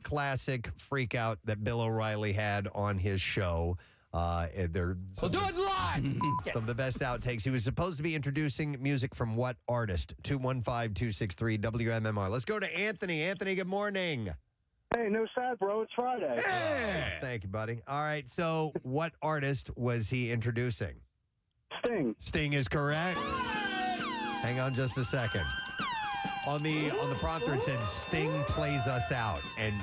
classic freak out that Bill O'Reilly had on his show. We'll do it live. Some of the best outtakes. He was supposed to be introducing music from what artist? 215-263 WMMR. Let's go to Anthony. Anthony, good morning. Hey, no sad, bro. It's Friday. Hey. Thank you, buddy. All right, so what artist was he introducing? Sting. Sting is correct. Hang on just a second. On the prompter, it said Sting plays us out, and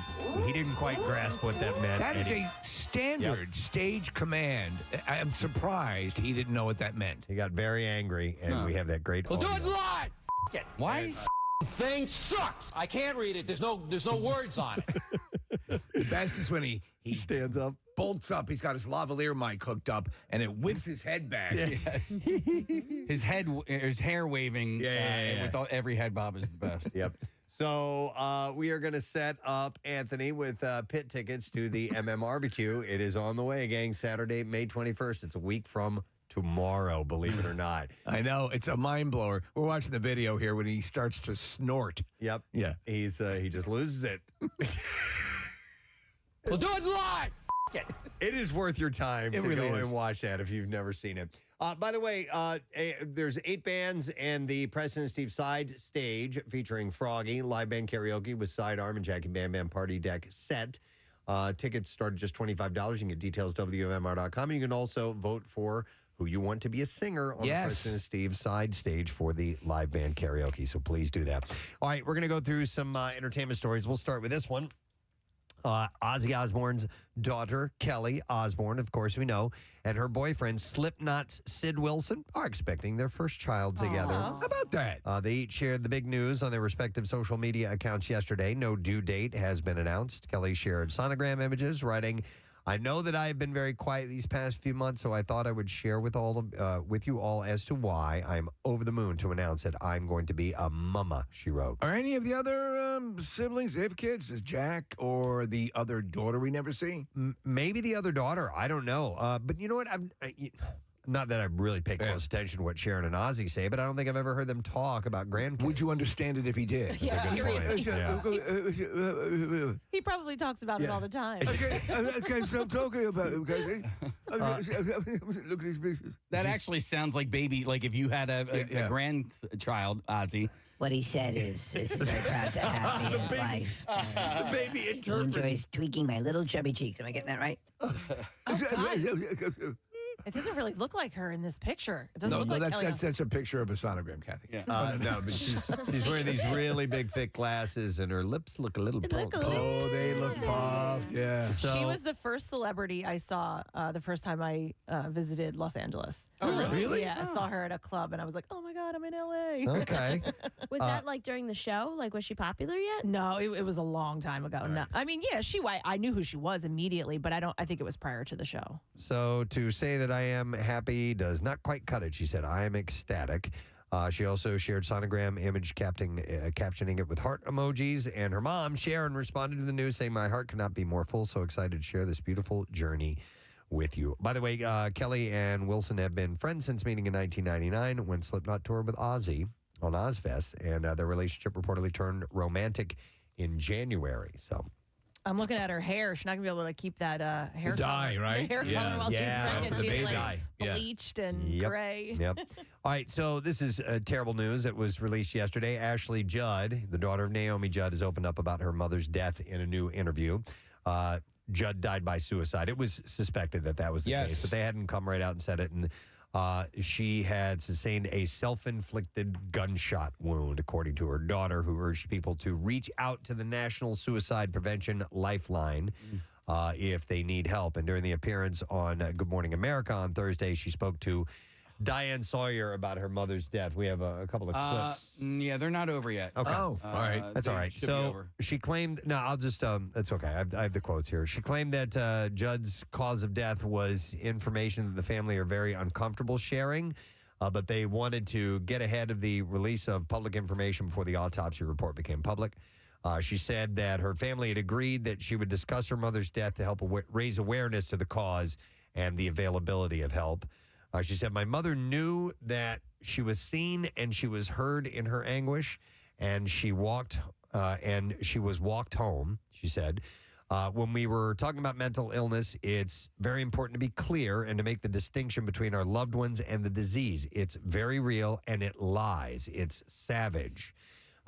he didn't quite grasp what that meant. That is a standard stage command. I'm surprised he didn't know what that meant. He got very angry, and we have that great We'll do audio. it live. Why? Thing sucks. I can't read it. There's no words on it. The best is when he stands up, bolts up. He's got his lavalier mic hooked up, and it whips his head back. His hair waving with every head bob is the best. Yep. So we are going to set up Anthony with pit tickets to the MMRBQ. It is on the way, gang. Saturday, May 21st. It's a week from tomorrow, believe it or not. I know. It's a mind blower. We're watching the video here when he starts to snort. Yep. Yeah. He just loses it. We'll do it live. It is worth your time to really go is. and watch that if you've never seen it. By the way, there's 8 bands and the Preston and Steve side stage featuring Froggy, live band karaoke with Sidearm and Jackie Bam Bam Party Deck set. Tickets start at just $25. You can get details WMMR.com. And you can also vote for who you want to be a singer on the Preston and Steve side stage for the live band karaoke. So please do that. All right, we're going to go through some entertainment stories. We'll start with this one. Ozzy Osbourne's daughter, Kelly Osbourne, of course we know, and her boyfriend, Slipknot's Sid Wilson, are expecting their first child together. How about that? They each shared the big news on their respective social media accounts yesterday. No due date has been announced. Kelly shared sonogram images, writing, "I know that I have been very quiet these past few months, so I thought I would share with you all as to why I'm over the moon to announce that I'm going to be a mama," she wrote. Are any of the other siblings, they have kids? Is Jack or the other daughter we never see? Maybe the other daughter. I don't know. But you know what? Not that I really pay close attention to what Sharon and Ozzy say, but I don't think I've ever heard them talk about grandkids. Would you understand it if he did? Yeah, seriously. Yeah. He probably talks about it all the time. Okay, stop talking about it, okay? Look at these pictures. That actually sounds like baby, like if you had a grandchild, Ozzy. What he said is very proud to have me in his life. The baby He interprets. enjoys tweaking my little chubby cheeks. Am I getting that right? It doesn't really look like her in this picture. It doesn't look like Kelly. That's a picture of a sonogram, Kathy. Yeah. No, but she's wearing these really big, thick glasses, and her lips look a little puffed. Oh, they look puffed, yeah. So, She was the first celebrity I saw the first time I visited Los Angeles. Oh, really? Yeah, I saw her at a club, and I was like, oh, my God, I'm in L.A. okay. Was that like during the show? Like, was she popular yet? No, it was a long time ago. No, I mean, yeah, I knew who she was immediately, but I think it was prior to the show. So to say that I am happy does not quite cut it, she said. I am ecstatic. She also shared sonogram image captioning it with heart emojis. And her mom, Sharon, responded to the news saying, "My heart could not be more full. So excited to share this beautiful journey with you." By the way, Kelly and Wilson have been friends since meeting in 1999 when Slipknot toured with Ozzy on Ozfest. And their relationship reportedly turned romantic in January. So I'm looking at her hair. She's not going to be able to keep that hair The dye, color. right? The hair Yeah. color while Yeah, she's pregnant. for the She's baby like dye. Yeah. bleached and gray. Yep. All right, so this is terrible news that was released yesterday. Ashley Judd, the daughter of Naomi Judd, has opened up about her mother's death in a new interview. Judd died by suicide. It was suspected that was the case, but they hadn't come right out and said it. And she had sustained a self-inflicted gunshot wound, according to her daughter, who urged people to reach out to the National Suicide Prevention Lifeline if they need help. And during the appearance on Good Morning America on Thursday, she spoke to Diane Sawyer about her mother's death. We have a couple of clips. Yeah, they're not over yet. Okay. Oh, all right. That's all right. Should be So over. she claimed, no, I'll just, that's okay. I have the quotes here. She claimed that Judd's cause of death was information that the family are very uncomfortable sharing, but they wanted to get ahead of the release of public information before the autopsy report became public. She said that her family had agreed that she would discuss her mother's death to help raise awareness to the cause and the availability of help. She said, "My mother knew that she was seen and she was heard in her anguish, and she walked and she was walked home, she said. When we were talking about mental illness, it's very important to be clear and to make the distinction between our loved ones and the disease. It's very real, and it lies. It's savage.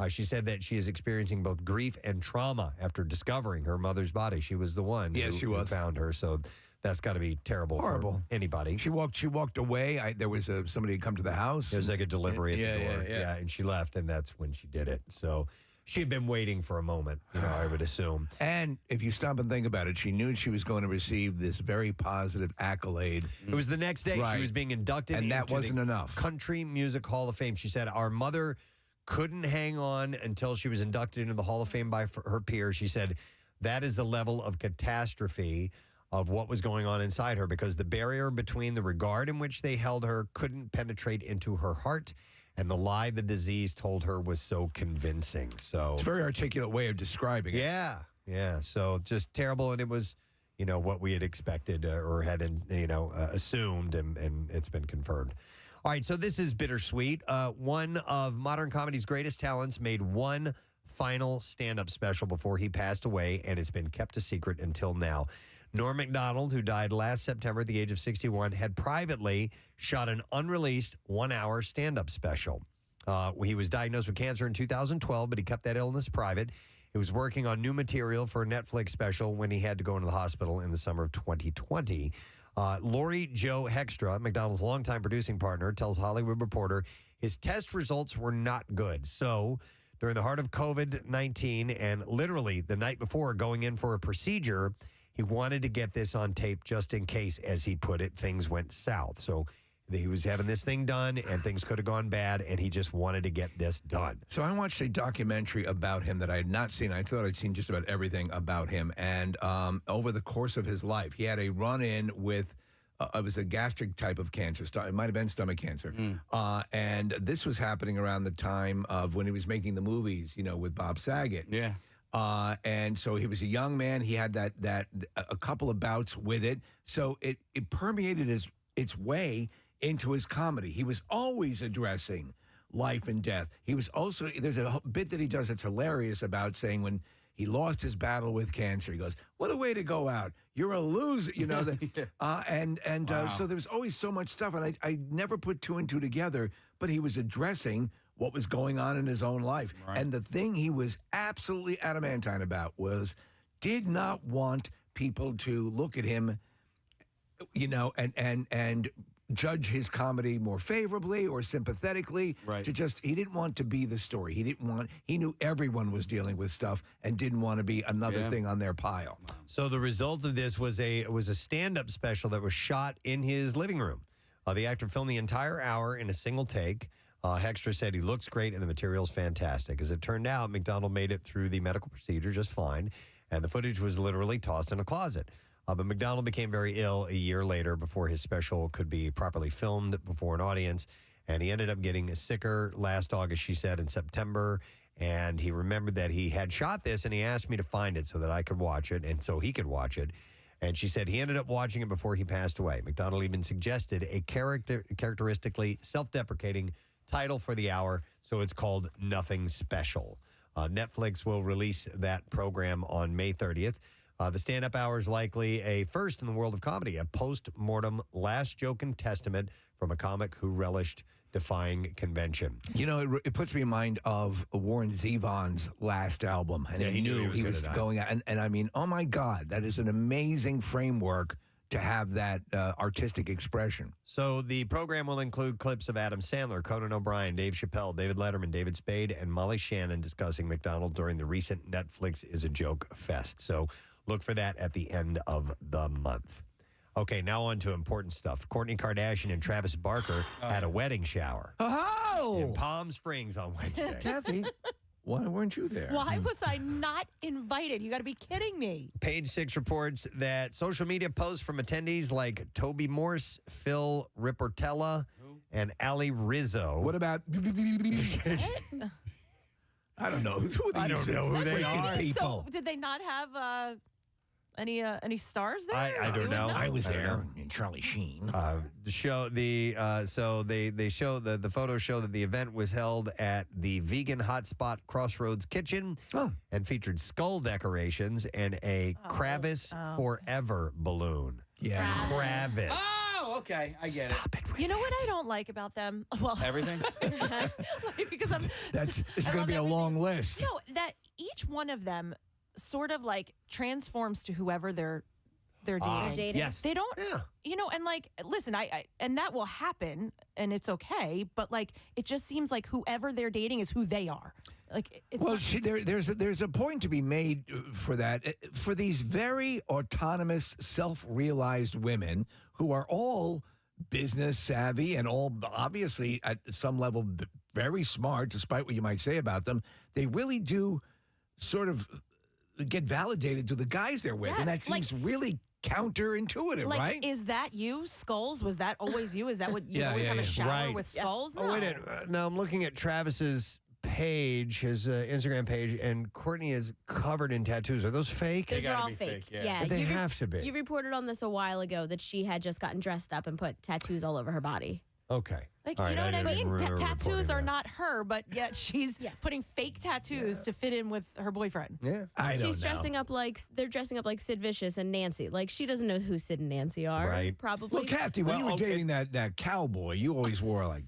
She said that she is experiencing both grief and trauma after discovering her mother's body. She was the one who found her, so that's got to be terrible for anybody. She walked away. There was somebody had come to the house. It was like a delivery at the door. Yeah, and she left, and that's when she did it. So she had been waiting for a moment, I would assume. And if you stop and think about it, she knew she was going to receive this very positive accolade. It was the next day. Right. She was being inducted and that into wasn't the enough. Country Music Hall of Fame. She said, our mother couldn't hang on until she was inducted into the Hall of Fame by her peers. She said that is the level of catastrophe of what was going on inside her, because the barrier between the regard in which they held her couldn't penetrate into her heart, and the lie the disease told her was so convincing. So it's a very articulate way of describing it. Yeah. So just terrible, and it was, what we had expected or had, assumed, and it's been confirmed. All right, so this is bittersweet. One of modern comedy's greatest talents made one final stand-up special before he passed away, and it's been kept a secret until now. Norm Macdonald, who died last September at the age of 61, had privately shot an unreleased one-hour stand-up special. He was diagnosed with cancer in 2012, but he kept that illness private. He was working on new material for a Netflix special when he had to go into the hospital in the summer of 2020. Lori Jo Hextra, McDonald's longtime producing partner, tells Hollywood Reporter his test results were not good. So during the heart of COVID-19 and literally the night before going in for a procedure, he wanted to get this on tape just in case, as he put it, things went south. So he was having this thing done and things could have gone bad, and he just wanted to get this done. So I watched a documentary about him that I had not seen. I thought I'd seen just about everything about him. And over the course of his life, he had a run-in with, it was a gastric type of cancer. It might have been stomach cancer. And this was happening around the time of when he was making the movies, with Bob Saget. Yeah. And so he was a young man. He had a couple of bouts with it. So it permeated its way into his comedy. He was always addressing life and death. He was also, there's a bit that he does that's hilarious about saying when he lost his battle with cancer, he goes, "What a way to go out. You're a loser." So there was always so much stuff, and I never put two and two together, but he was addressing what was going on in his own life. Right. And the thing he was absolutely adamantine about did not want people to look at him, and judge his comedy more favorably or sympathetically. Right. He didn't want to be the story. He knew everyone was dealing with stuff and didn't want to be another thing on their pile. So the result of this was a stand-up special that was shot in his living room. The actor filmed the entire hour in a single take. Hextra said he looks great and the material's fantastic. As it turned out, McDonald made it through the medical procedure just fine, and the footage was literally tossed in a closet. But McDonald became very ill a year later before his special could be properly filmed before an audience, and he ended up getting sicker last August, she said, in September, and he remembered that he had shot this, and he asked me to find it so that I could watch it, and so he could watch it. And she said he ended up watching it before he passed away. McDonald even suggested a characteristically self-deprecating title for the hour, so it's called Nothing Special. Netflix will release that program on May 30th. The stand-up hour is likely a first in the world of comedy, a post-mortem last joke and testament from a comic who relished defying convention. It puts me in mind of Warren Zevon's last album, and he knew he was going out. And I mean, oh my God, that is an amazing framework to have that artistic expression. So the program will include clips of Adam Sandler, Conan O'Brien, Dave Chappelle, David Letterman, David Spade, and Molly Shannon discussing McDonald during the recent Netflix Is a Joke Fest. So look for that at the end of the month. Okay, now on to important stuff. Kourtney Kardashian and Travis Barker had a wedding shower in Palm Springs on Wednesday. Kathy, why weren't you there? Why was I not invited? You got to be kidding me. Page Six reports that social media posts from attendees like Toby Morse, Phil Riportella, and Ali Rizzo. What about... I don't know. Who are these I don't know who they are. people? So did they not have Any stars there? I don't You would know. I was I don't there, know. and Charlie Sheen. The show so they show the photos show that the event was held at the vegan hotspot Crossroads Kitchen and featured skull decorations and a Kravis Forever balloon. Yeah. Kravis. Oh, okay. I get it. You know what I don't like about them? Well, Everything? because It's I going love to be a everything. long list. No, that each one of them sort of like transforms to whoever they're dating. Dating. Yes. They don't, Yeah. and like, listen, I and that will happen, and it's okay. But like, it just seems like whoever they're dating is who they are. Like, it's Well, not- there's a point to be made for that. For these very autonomous, self-realized women who are all business savvy and all obviously at some level very smart, despite what you might say about them, they really do sort of get validated to the guys they're with, and that Yes, like- seems really counterintuitive, like, right? is that you? Skulls? Was that always you? Is that what you Yeah, always yeah, have a yeah. shower Right. with skulls? Oh, wait a minute. Now I'm looking at Travis's page, his Instagram page, and Kourtney is covered in tattoos. Are those fake? Those are gotta all be fake. fake, yeah. They you have to be. You reported on this a while ago that she had just gotten dressed up and put tattoos all over her body. Okay. Like, All you right, know what I didn't mean? remember Tattoos reporting are that. not her, but yet she's putting fake tattoos to fit in with her boyfriend. Yeah. I don't She's know. dressing up like they're dressing up like Sid Vicious and Nancy. Like she doesn't know who Sid and Nancy are. Right. Probably. Well, Kathy, when Well, you were okay. dating that cowboy, you always wore like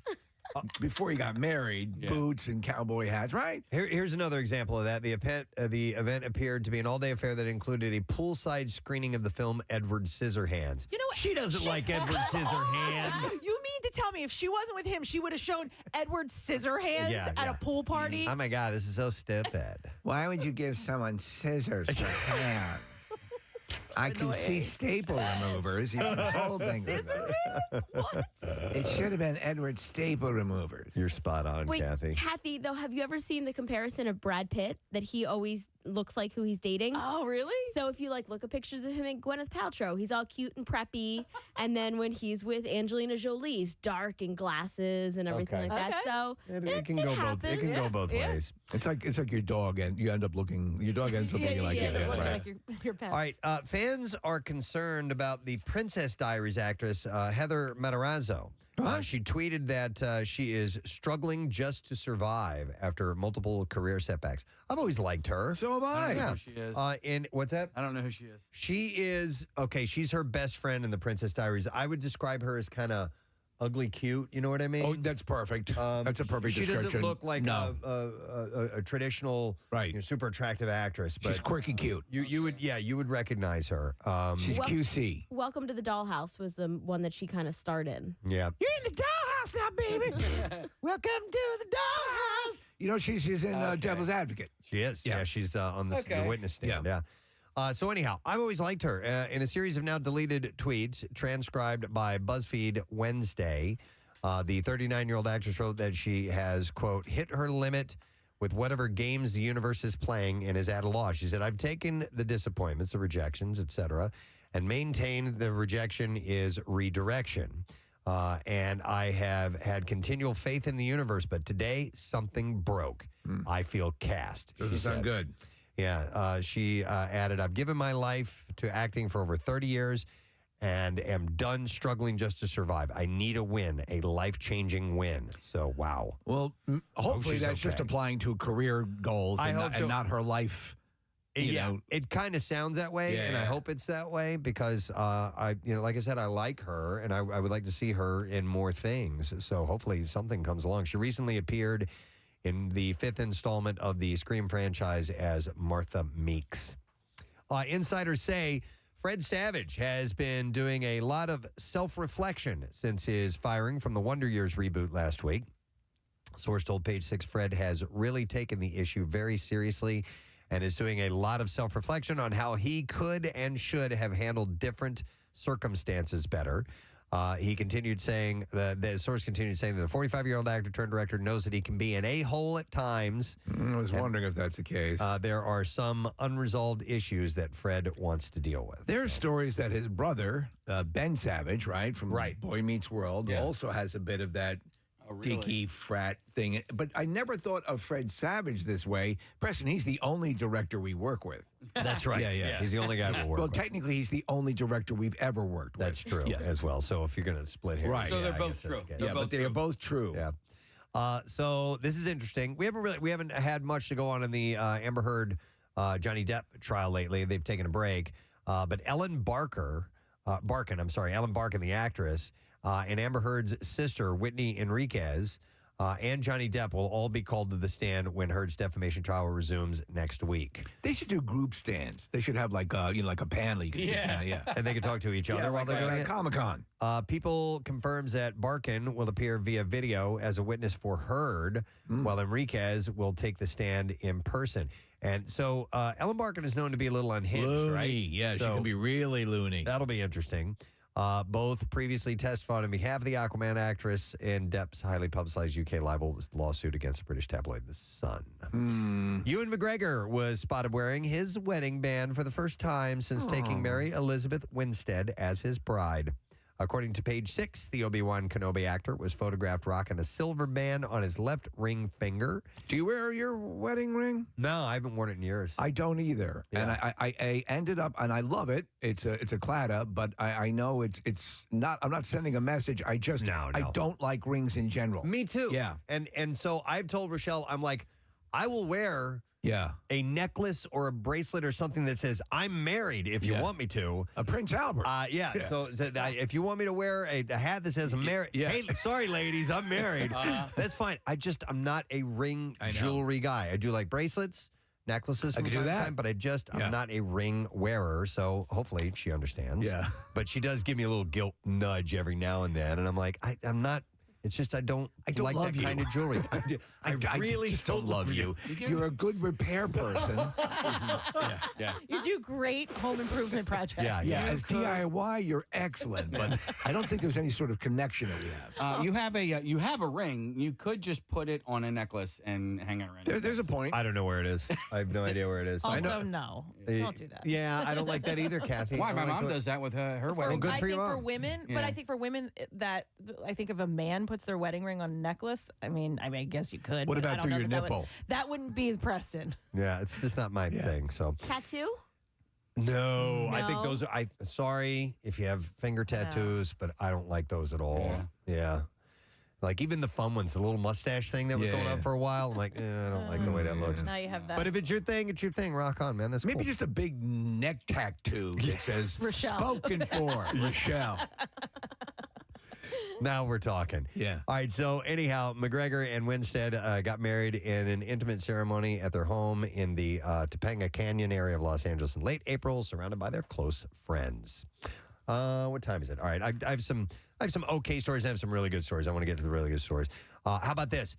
before you got married, boots and cowboy hats, right? Here's another example of that. The event appeared to be an all-day affair that included a poolside screening of the film Edward Scissorhands. You know what? She doesn't like Edward Scissorhands. You mean to tell me if she wasn't with him, she would have shown Edward Scissorhands Yeah, at yeah. a pool party? Oh my God, this is so stupid. Why would you give someone scissors for hands? I can see staple removers. You can hold things with them. Scissorhands? What? It should have been Edward Staple Removers. You're spot on, Wait, Kathy. though, have you ever seen the comparison of Brad Pitt that he always looks like who he's dating? Oh, really? So if you like look at pictures of him and Gwyneth Paltrow, he's all cute and preppy, and then when he's with Angelina Jolie, he's dark and glasses and everything Okay. like that. Okay. So It can go both. It happens. can go both Yeah. ways. It's like your dog, and you end up looking. Your dog ends up looking like yeah, it. they're Yeah, looking right. like your pets. All right, fans are concerned about the Princess Diaries actress Heather Matarazzo. She tweeted that she is struggling just to survive after multiple career setbacks. I've always liked her. So have I. I don't know Yeah. who she is. In what's that? I don't know who she is. She is okay. She's her best friend in the Princess Diaries. I would describe her as kind of ugly cute. You know what I mean? Oh, that's perfect. That's a perfect She description. doesn't look like no. a traditional, Right. super attractive actress. But She's quirky cute. you would recognize her. She's Well- QC. Welcome to the Dollhouse was the one that she kind of starred in. Yeah. You're in the dollhouse now, baby. Welcome to the dollhouse. You know she's in Devil's Advocate. She is. Yeah. Yeah, she's on the Okay. witness stand. Yeah. So anyhow, I've always liked her. In a series of now deleted tweets transcribed by BuzzFeed Wednesday, the 39-year-old actress wrote that she has, quote, hit her limit with whatever games the universe is playing and is at a loss. She said, I've taken the disappointments, the rejections, etc., and maintained the rejection is redirection. And I have had continual faith in the universe, but today something broke. I feel cast. Doesn't she sound said. good. Yeah, she added, I've given my life to acting for over 30 years and am done struggling just to survive. I need a win, a life-changing win. So, wow. Well, hopefully she's that's just okay. applying to career goals I and, hope not, so. and not her life. You know. It kind of sounds that way, and I Yeah. hope it's that way because like I said, I like her, and I would like to see her in more things. So hopefully something comes along. She recently appeared in the 5th installment of the Scream franchise as Martha Meeks. Insiders say Fred Savage has been doing a lot of self-reflection since his firing from the Wonder Years reboot last week. Source told Page Six Fred has really taken the issue very seriously and is doing a lot of self-reflection on how he could and should have handled different circumstances better. He continued saying, the source continued saying that the 45-year-old actor turned director knows that he can be an a-hole at times. I was wondering if that's the case. There are some unresolved issues that Fred wants to deal with. There are stories that his brother, Ben Savage, right, from Boy Meets World, also has a bit of that geeky frat thing. But I never thought of Fred Savage this way. Preston, he's the only director we work with That's right. Yeah. He's the only guy we'll work Well, with. technically, he's the only director we've ever worked with. That's true as well. So if you're going to split hairs. Right. So they're I both guess that's true. okay. They're both but they're true. both true. Yeah. So this is interesting. We haven't had much to go on in the Amber Heard Johnny Depp trial lately. They've taken a break. But Ellen Barkin, the actress, and Amber Heard's sister, Whitney Enriquez, and Johnny Depp will all be called to the stand when Heard's defamation trial resumes next week. They should do group stands. They should have like a panel you can sit down. Yeah. And they can talk to each other while they're doing it. Comic-Con. People confirms that Barkin will appear via video as a witness for Heard, while Enriquez will take the stand in person. And so Ellen Barkin is known to be a little unhinged, Loony. right? Yeah, she So can be really loony. that'll be interesting. Both previously testified on behalf of the Aquaman actress in Depp's highly publicized UK libel lawsuit against the British tabloid The Sun. Ewan McGregor was spotted wearing his wedding band for the first time since taking Mary Elizabeth Winstead as his bride. According to Page 6, the Obi-Wan Kenobi actor was photographed rocking a silver band on his left ring finger. Do you wear your wedding ring? No, I haven't worn it in years. I don't either. Yeah. And I ended up, and I love it. It's a Clada, but I know it's not. I'm not sending a message. I just I don't like rings in general. Me too. Yeah. And so I've told Rochelle, I'm like, I will wear a necklace or a bracelet or something that says I'm married if you want me to. A Prince Albert. So if you want me to wear a hat that says I'm married, hey, sorry, ladies, I'm married. That's fine. I'm not a ring jewelry guy. I do like bracelets, necklaces from time to time, but I'm not a ring wearer. So hopefully she understands. Yeah. But she does give me a little guilt nudge every now and then, and I'm like, I'm not. It's just I don't like love that you. kind of jewelry. I really just don't love you. You're a good repair person. You do great home improvement projects. Yeah. As DIY, you're excellent, but I don't think there's any sort of connection that we have. You have a ring. You could just put it on a necklace and hang it around. There's a point. I don't know where it is. I have no idea where it is. Also, no. Don't do that. Yeah, I don't like that either, Kathy. Why? I My don't like mom to- does that with her For- wedding. good I for think your for mom. women, Yeah. but I think for women that I think if a man puts their wedding ring on a necklace, I mean, I guess you could. What but I about don't through know your that nipple? That wouldn't be Preston. Yeah, it's just not my thing. So Tattoo? no, I think No. those are. Sorry if you have finger tattoos, but I don't like those at all. Yeah. Like even the fun ones, the little mustache thing that was going on for a while. I'm like, I don't like the way that looks. Now you have that. But if it's your thing, it's your thing. Rock on, man. That's Maybe cool. just a big neck tattoo that says Rochelle. "Spoken for, Rochelle." Now we're talking. Yeah. All right. So anyhow, McGregor and Winstead got married in an intimate ceremony at their home in the Topanga Canyon area of Los Angeles in late April, surrounded by their close friends. What time is it? All right. I have some okay stories. I have some really good stories. I want to get to the really good stories. How about this?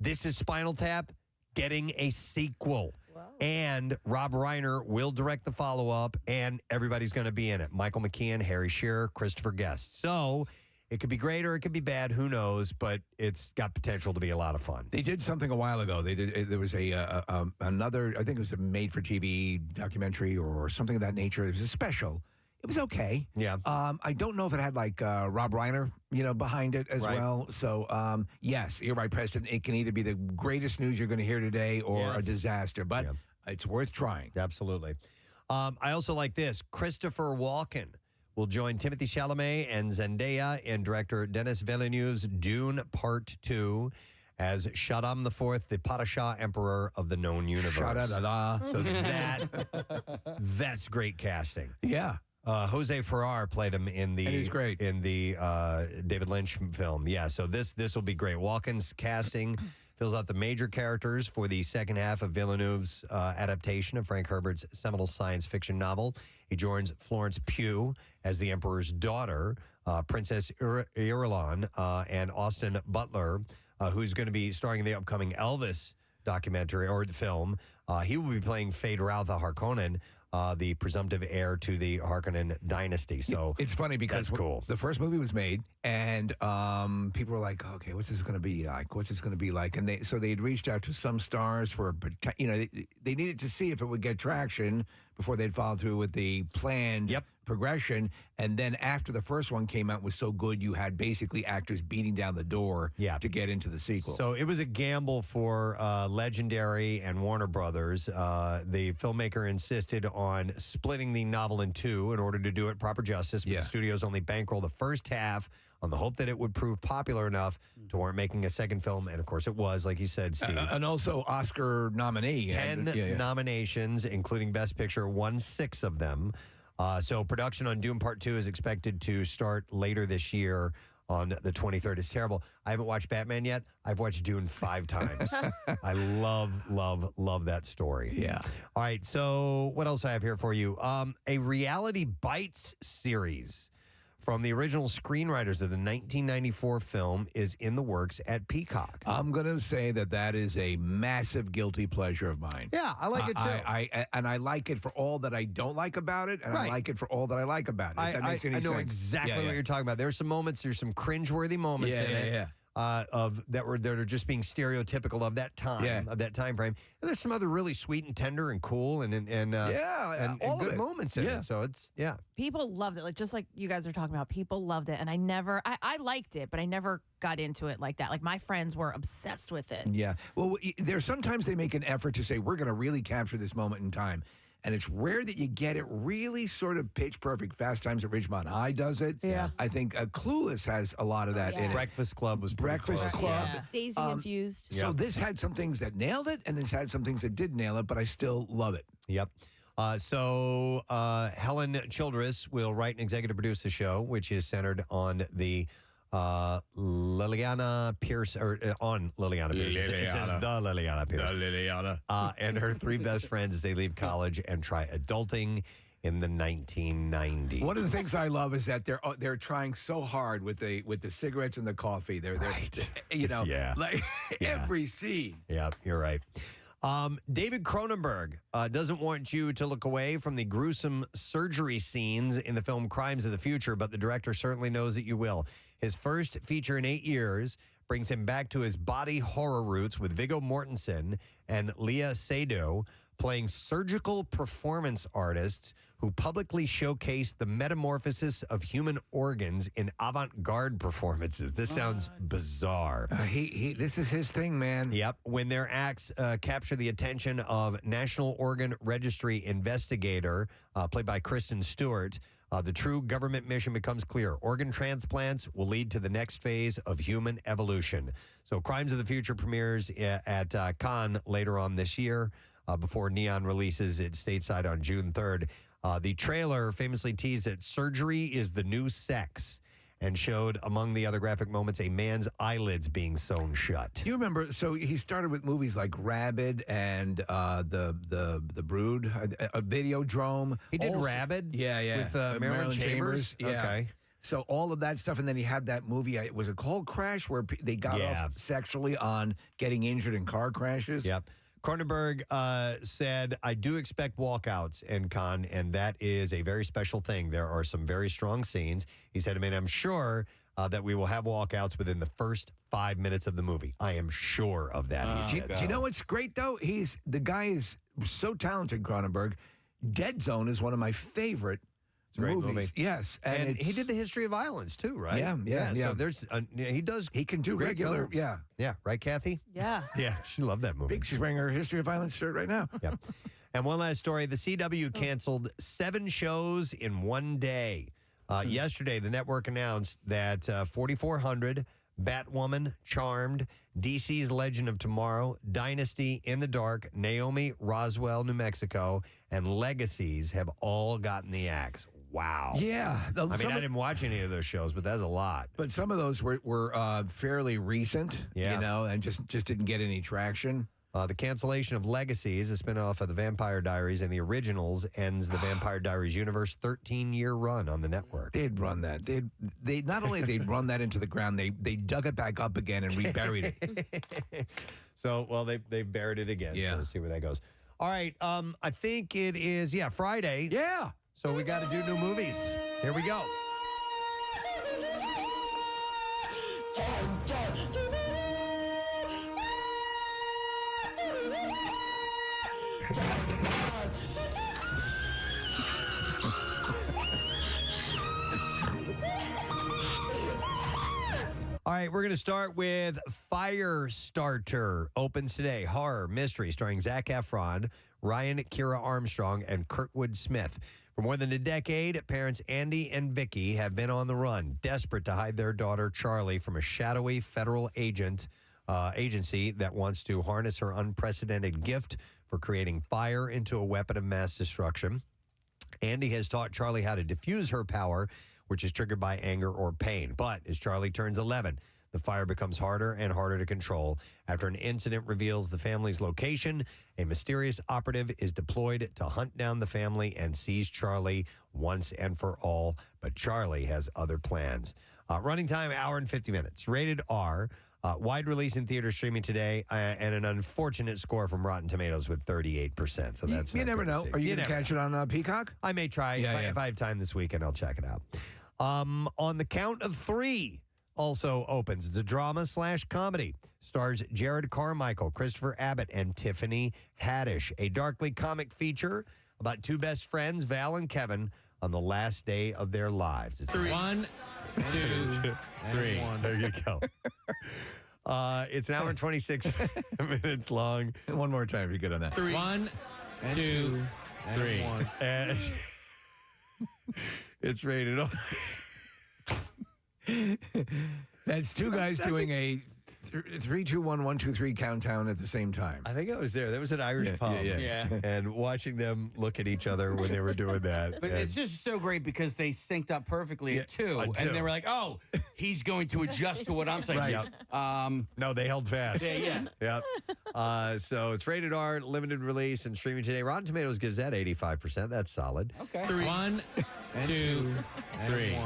This is Spinal Tap getting a sequel. And Rob Reiner will direct the follow-up, and everybody's going to be in it. Michael McKean, Harry Shearer, Christopher Guest. So it could be great or it could be bad. Who knows? But it's got potential to be a lot of fun. They did something a while ago. There was another. I think it was a made-for-TV documentary or something of that nature. It was a special. It was okay. Yeah. I don't know if it had like Rob Reiner, behind it as well. So yes, you're right, Preston. It can either be the greatest news you're going to hear today or a disaster, but it's worth trying. Absolutely. I also like this. Christopher Walken will join Timothée Chalamet and Zendaya in director Denis Villeneuve's Dune Part 2 as Shaddam IV, the Padishah Emperor of the known universe. Sha-da-da-da. So that's great casting. Yeah. Jose Ferrer played him in the And he's great. in the David Lynch film. Yeah, so this will be great. Walken's casting fills out the major characters for the second half of Villeneuve's adaptation of Frank Herbert's seminal science fiction novel. He joins Florence Pugh as the Emperor's daughter, Princess Irulan, and Austin Butler, who's going to be starring in the upcoming Elvis documentary or film. He will be playing Feyd-Rautha Harkonnen, the presumptive heir to the Harkonnen dynasty. So it's funny because that's cool. The first movie was made, and people were like, "Okay, what's this going to be like? What's this going to be like?" And they had reached out to some stars for, they needed to see if it would get traction before they'd follow through with the planned progression. And then after the first one came out was so good, you had basically actors beating down the door to get into the sequel. So it was a gamble for Legendary and Warner Brothers. The filmmaker insisted on splitting the novel in two in order to do it proper justice. But the studios only bankrolled the first half on the hope that it would prove popular enough to warrant making a second film. And, of course, it was, like you said, Steve. And also Oscar nominee. 10 nominations, including Best Picture, won 6 of them. So production on Dune Part 2 is expected to start later this year on the 23rd. It's terrible. I haven't watched Batman yet. I've watched Dune 5 times. I love that story. Yeah. All right, so what else I have here for you? A Reality Bites series from the original screenwriters of the 1994 film is in the works at Peacock. I'm going to say that is a massive guilty pleasure of mine. Yeah, I like it too. I like it for all that I don't like about it, and I like it for all that I like about it. If that makes any I know sense. exactly what you're talking about. There's some moments, there's some cringeworthy moments in it. That are just being stereotypical of that time, of that time frame. And there's some other really sweet and tender and cool and good moments in it. So it's People loved it, like just like you guys are talking about. People loved it, and I liked it, but I never got into it like that. Like my friends were obsessed with it. Yeah. Well, there's sometimes they make an effort to say we're going to really capture this moment in time. And it's rare that you get it really sort of pitch perfect. Fast Times at Ridgemont High does it. Yeah. I think Clueless has a lot of that in it. Breakfast Club was Breakfast Club. Yeah. Daisy Infused. So this had some things that nailed it, and this had some things that did nail it, but I still love it. Yep. So Helen Childress will write and executive produce the show, which is centered on the Liliana Pierce, on Liliana Pierce. It says the Liliana Pierce. The Liliana. And her 3 best friends as they leave college and try adulting in the 1990s. One of the things I love is that they're trying so hard with the cigarettes and the coffee. They're like every scene. Yeah, you're right. David Cronenberg doesn't want you to look away from the gruesome surgery scenes in the film Crimes of the Future, but the director certainly knows that you will. His first feature in 8 years brings him back to his body horror roots with Viggo Mortensen and Léa Seydoux playing surgical performance artists who publicly showcase the metamorphosis of human organs in avant-garde performances. This sounds bizarre. This is his thing, man. Yep. When their acts capture the attention of National Organ Registry investigator, played by Kristen Stewart, the true government mission becomes clear. Organ transplants will lead to the next phase of human evolution. So Crimes of the Future premieres at Cannes later on this year before Neon releases it stateside on June 3rd. The trailer famously teased that surgery is the new sex and showed, among the other graphic moments, a man's eyelids being sewn shut. You remember, so he started with movies like Rabid and the Brood, Videodrome. He did Rabid? Yeah. With Marilyn Chambers? Yeah. Okay. So all of that stuff, and then he had that movie, was it called Crash, where they got off sexually on getting injured in car crashes? Yep. Cronenberg said, I do expect walkouts in Cannes, and that is a very special thing. There are some very strong scenes. He said, I'm sure that we will have walkouts within the first 5 minutes of the movie. I am sure of that, he said. Do you know what's great, though? The guy is so talented, Cronenberg. Dead Zone is one of my favorite great movies. movie. Yes. And he did the history of violence, too, right? Yeah. So there's, he can do regular, films. Yeah, right, Kathy? Yeah. Yeah, she loved that movie. She's wearing her History of Violence shirt right now. Yep. And one last story. The CW canceled 7 shows in one day. Yesterday, the network announced that 4400, Batwoman, Charmed, DC's Legend of Tomorrow, Dynasty, In the Dark, Naomi, Roswell, New Mexico, and Legacies have all gotten the axe. Wow. Yeah. I didn't watch any of those shows, but that's a lot. But some of those were fairly recent, and just didn't get any traction. The cancellation of Legacies, a spinoff of The Vampire Diaries, and the originals ends the Vampire Diaries universe 13-year run on the network. They'd run that. They not only they'd run that into the ground, they dug it back up again and reburied it. So, well, they buried it again. Yeah. So we'll see where that goes. All right. I think it is, Friday. Yeah. So we got to do new movies. Here we go. All right, we're going to start with Firestarter. Opens today. Horror mystery starring Zac Efron, Ryan Kira Armstrong, and Kurtwood Smith. For more than a decade, parents Andy and Vicky have been on the run, desperate to hide their daughter Charlie from a shadowy federal agency that wants to harness her unprecedented gift for creating fire into a weapon of mass destruction. Andy has taught Charlie how to diffuse her power, which is triggered by anger or pain. But as Charlie turns 11, the fire becomes harder and harder to control. After an incident reveals the family's location, a mysterious operative is deployed to hunt down the family and seize Charlie once and for all. But Charlie has other plans. Running time, hour and 50 minutes. Rated R. Wide release in theater, streaming today, and an unfortunate score from Rotten Tomatoes with 38%. So that's you never know. Are you going to catch it on Peacock? I may try. If I have time this weekend, I'll check it out. On the Count of Three also opens. It's a drama/comedy. Stars Jared Carmichael, Christopher Abbott, and Tiffany Haddish. A darkly comic feature about two best friends, Val and Kevin, on the last day of their lives. It's 1, 2, 3. There you go. It's an hour and 26 minutes long. One more time if you're good on that. 1, 2, 3. And it's rated R. That's two guys doing a 3, 2, 1, 1, 2, 3 countdown at the same time. I think I was there. There was an Irish pub. Yeah. And watching them look at each other when they were doing that. But it's just so great because they synced up perfectly at 2. at 2. And they were like, oh, he's going to adjust to what I'm saying. Right. No, they held fast. Yeah. Yep. So it's rated R, limited release, and streaming today. Rotten Tomatoes gives that 85%. That's solid. Okay. 1, 2, 3.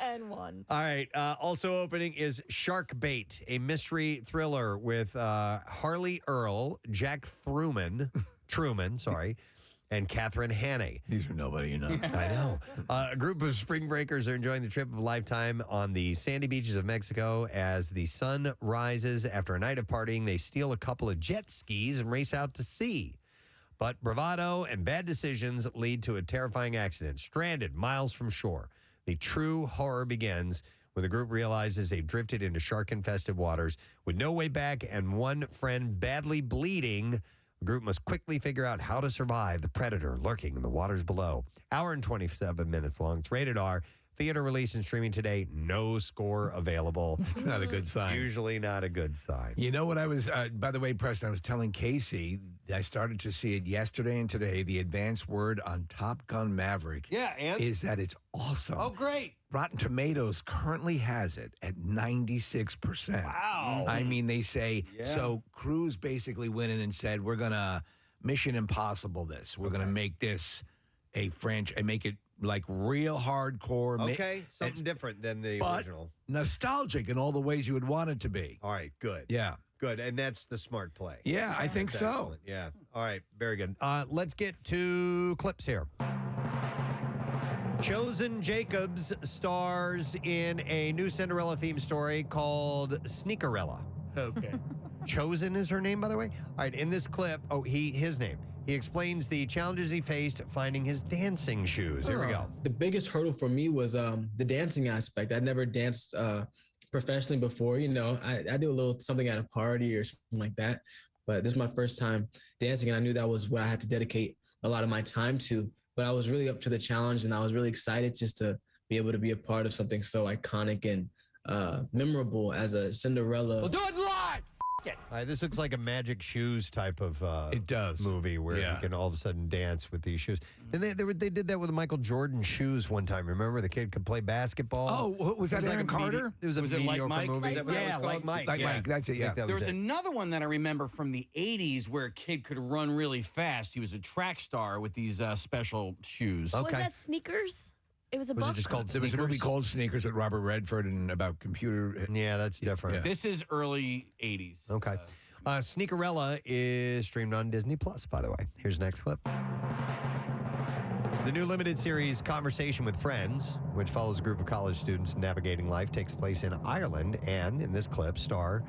And 1. All right. Also opening is Shark Bait, a mystery thriller with Harley Earl, Jack Truman, and Catherine Haney. These are nobody you know. I know. A group of spring breakers are enjoying the trip of a lifetime on the sandy beaches of Mexico. As the sun rises after a night of partying, they steal a couple of jet skis and race out to sea. But bravado and bad decisions lead to a terrifying accident. Stranded miles from shore, the true horror begins when the group realizes they've drifted into shark-infested waters with no way back and one friend badly bleeding. The group must quickly figure out how to survive the predator lurking in the waters below. Hour and 27 minutes long. It's rated R. Theater release and streaming today. No score available. It's not a good sign. Usually not a good sign. You know what I was, by the way, Preston, I was telling Casey, I started to see it yesterday and today. The advanced word on Top Gun Maverick is that it's awesome. Oh, great. Rotten Tomatoes currently has it at 96%. Wow. I mean, they say, so Cruise basically went in and said, we're going to Mission Impossible this. We're going to make this a franchise, make it like real hardcore. Okay, something different than the original. Nostalgic in all the ways you would want it to be. All right, good. Yeah. Good, and that's the smart play. Yeah, I think so. Excellent. Yeah. All right, very good. Let's get to clips here. Chosen Jacobs stars in a new Cinderella-themed story called Sneakerella. Okay. Chosen is her name, by the way? All right, in this clip, his name. He explains the challenges he faced finding his dancing shoes. Here we go. The biggest hurdle for me was the dancing aspect. I'd never danced professionally before. You know, I do a little something at a party or something like that. But this is my first time dancing, and I knew that was what I had to dedicate a lot of my time to. But I was really up to the challenge, and I was really excited just to be able to be a part of something so iconic and memorable as a Cinderella. We'll do it live. This looks like a Magic Shoes type of it does. movie where you can all of a sudden dance with these shoes. And they did that with the Michael Jordan shoes one time. Remember, the kid could play basketball. Oh, was that Aaron Carter? It was a mediocre Like Mike? movie. Is that what that was Like called? Mike. Like Mike, that's it, yeah. There There was another one that I remember from the 80s where a kid could run really fast. He was a track star with these special shoes. Was that Sneakers? It was a book. Was it just called There was a movie Sneakers? called Sneakers with Robert Redford and about computer. Yeah, that's different. Yeah. This is early 80s. Okay. Sneakerella is streamed on Disney Plus, by the way. Here's the next clip. The new limited series Conversation with Friends, which follows a group of college students navigating life, takes place in Ireland and, in this clip, star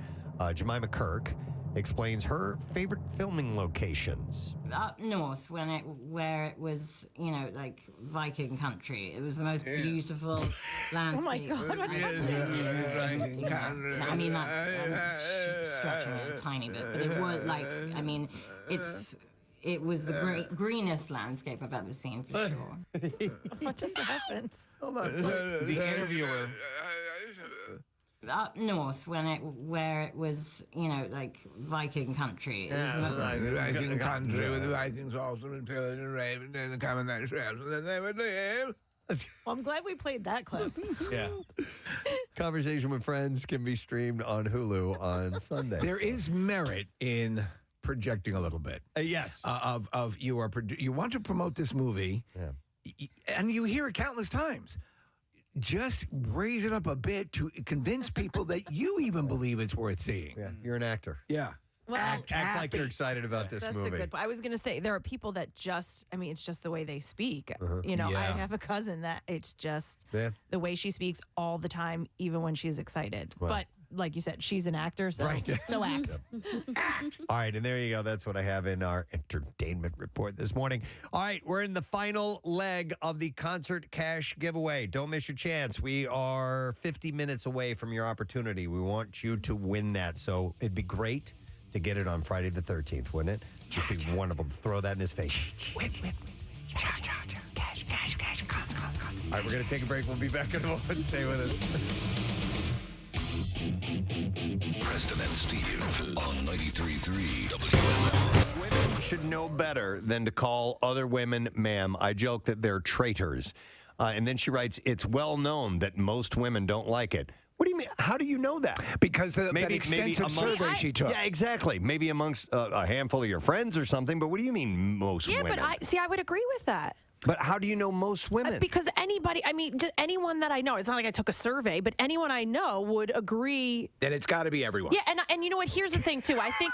Jemima Kirk explains her favorite filming locations. Up north, where it was, like Viking country. It was the most beautiful landscape. Oh my God. I mean, that's stretching it a tiny bit, but it was like, it was the greenest landscape I've ever seen, for sure. What just happened? Hold on. The interviewer. Up north, where it was, like Viking country. It was Viking country with the Vikings also and pillars and ravens and the common that shrubs and then they would live. Well, I'm glad we played that clip. Yeah. Conversation with Friends can be streamed on Hulu on Sunday. There is merit in projecting a little bit. Yes. Of you want to promote this movie, and you hear it countless times. Just raise it up a bit to convince people that you even believe it's worth seeing. Yeah, you're an actor. Yeah. Well, Act like you're excited about this That's movie. a good point. I was going to say, there are people that it's just the way they speak. I Yeah. have a cousin that it's just Yeah. the way she speaks all the time, even when she's excited. Wow. But like you said, she's an actor, so, so act. All right, and there you go. That's what I have in our entertainment report this morning. All right, we're in the final leg of the concert cash giveaway. Don't miss your chance. We are 50 minutes away from your opportunity. We want you to win that, so it'd be great to get it on Friday the 13th, wouldn't it? Just be one of them. Throw that in his face. Win. Cash. All right, we're going to take a break. We'll be back in a moment. Stay with us. Preston and Steve on 93.3 WMMR. Women should know better than to call other women ma'am. I joke that they're traitors. And then she writes, it's well known that most women don't like it. What do you mean? How do you know that? Because that extensive survey she took. Yeah, exactly. Maybe amongst a handful of your friends or something. But what do you mean most women? Yeah, but I would agree with that. But how do you know most women? Because anyone that I know, it's not like I took a survey, but anyone I know would agree. Then it's got to be everyone. Yeah, and you know what? Here's the thing, too. I think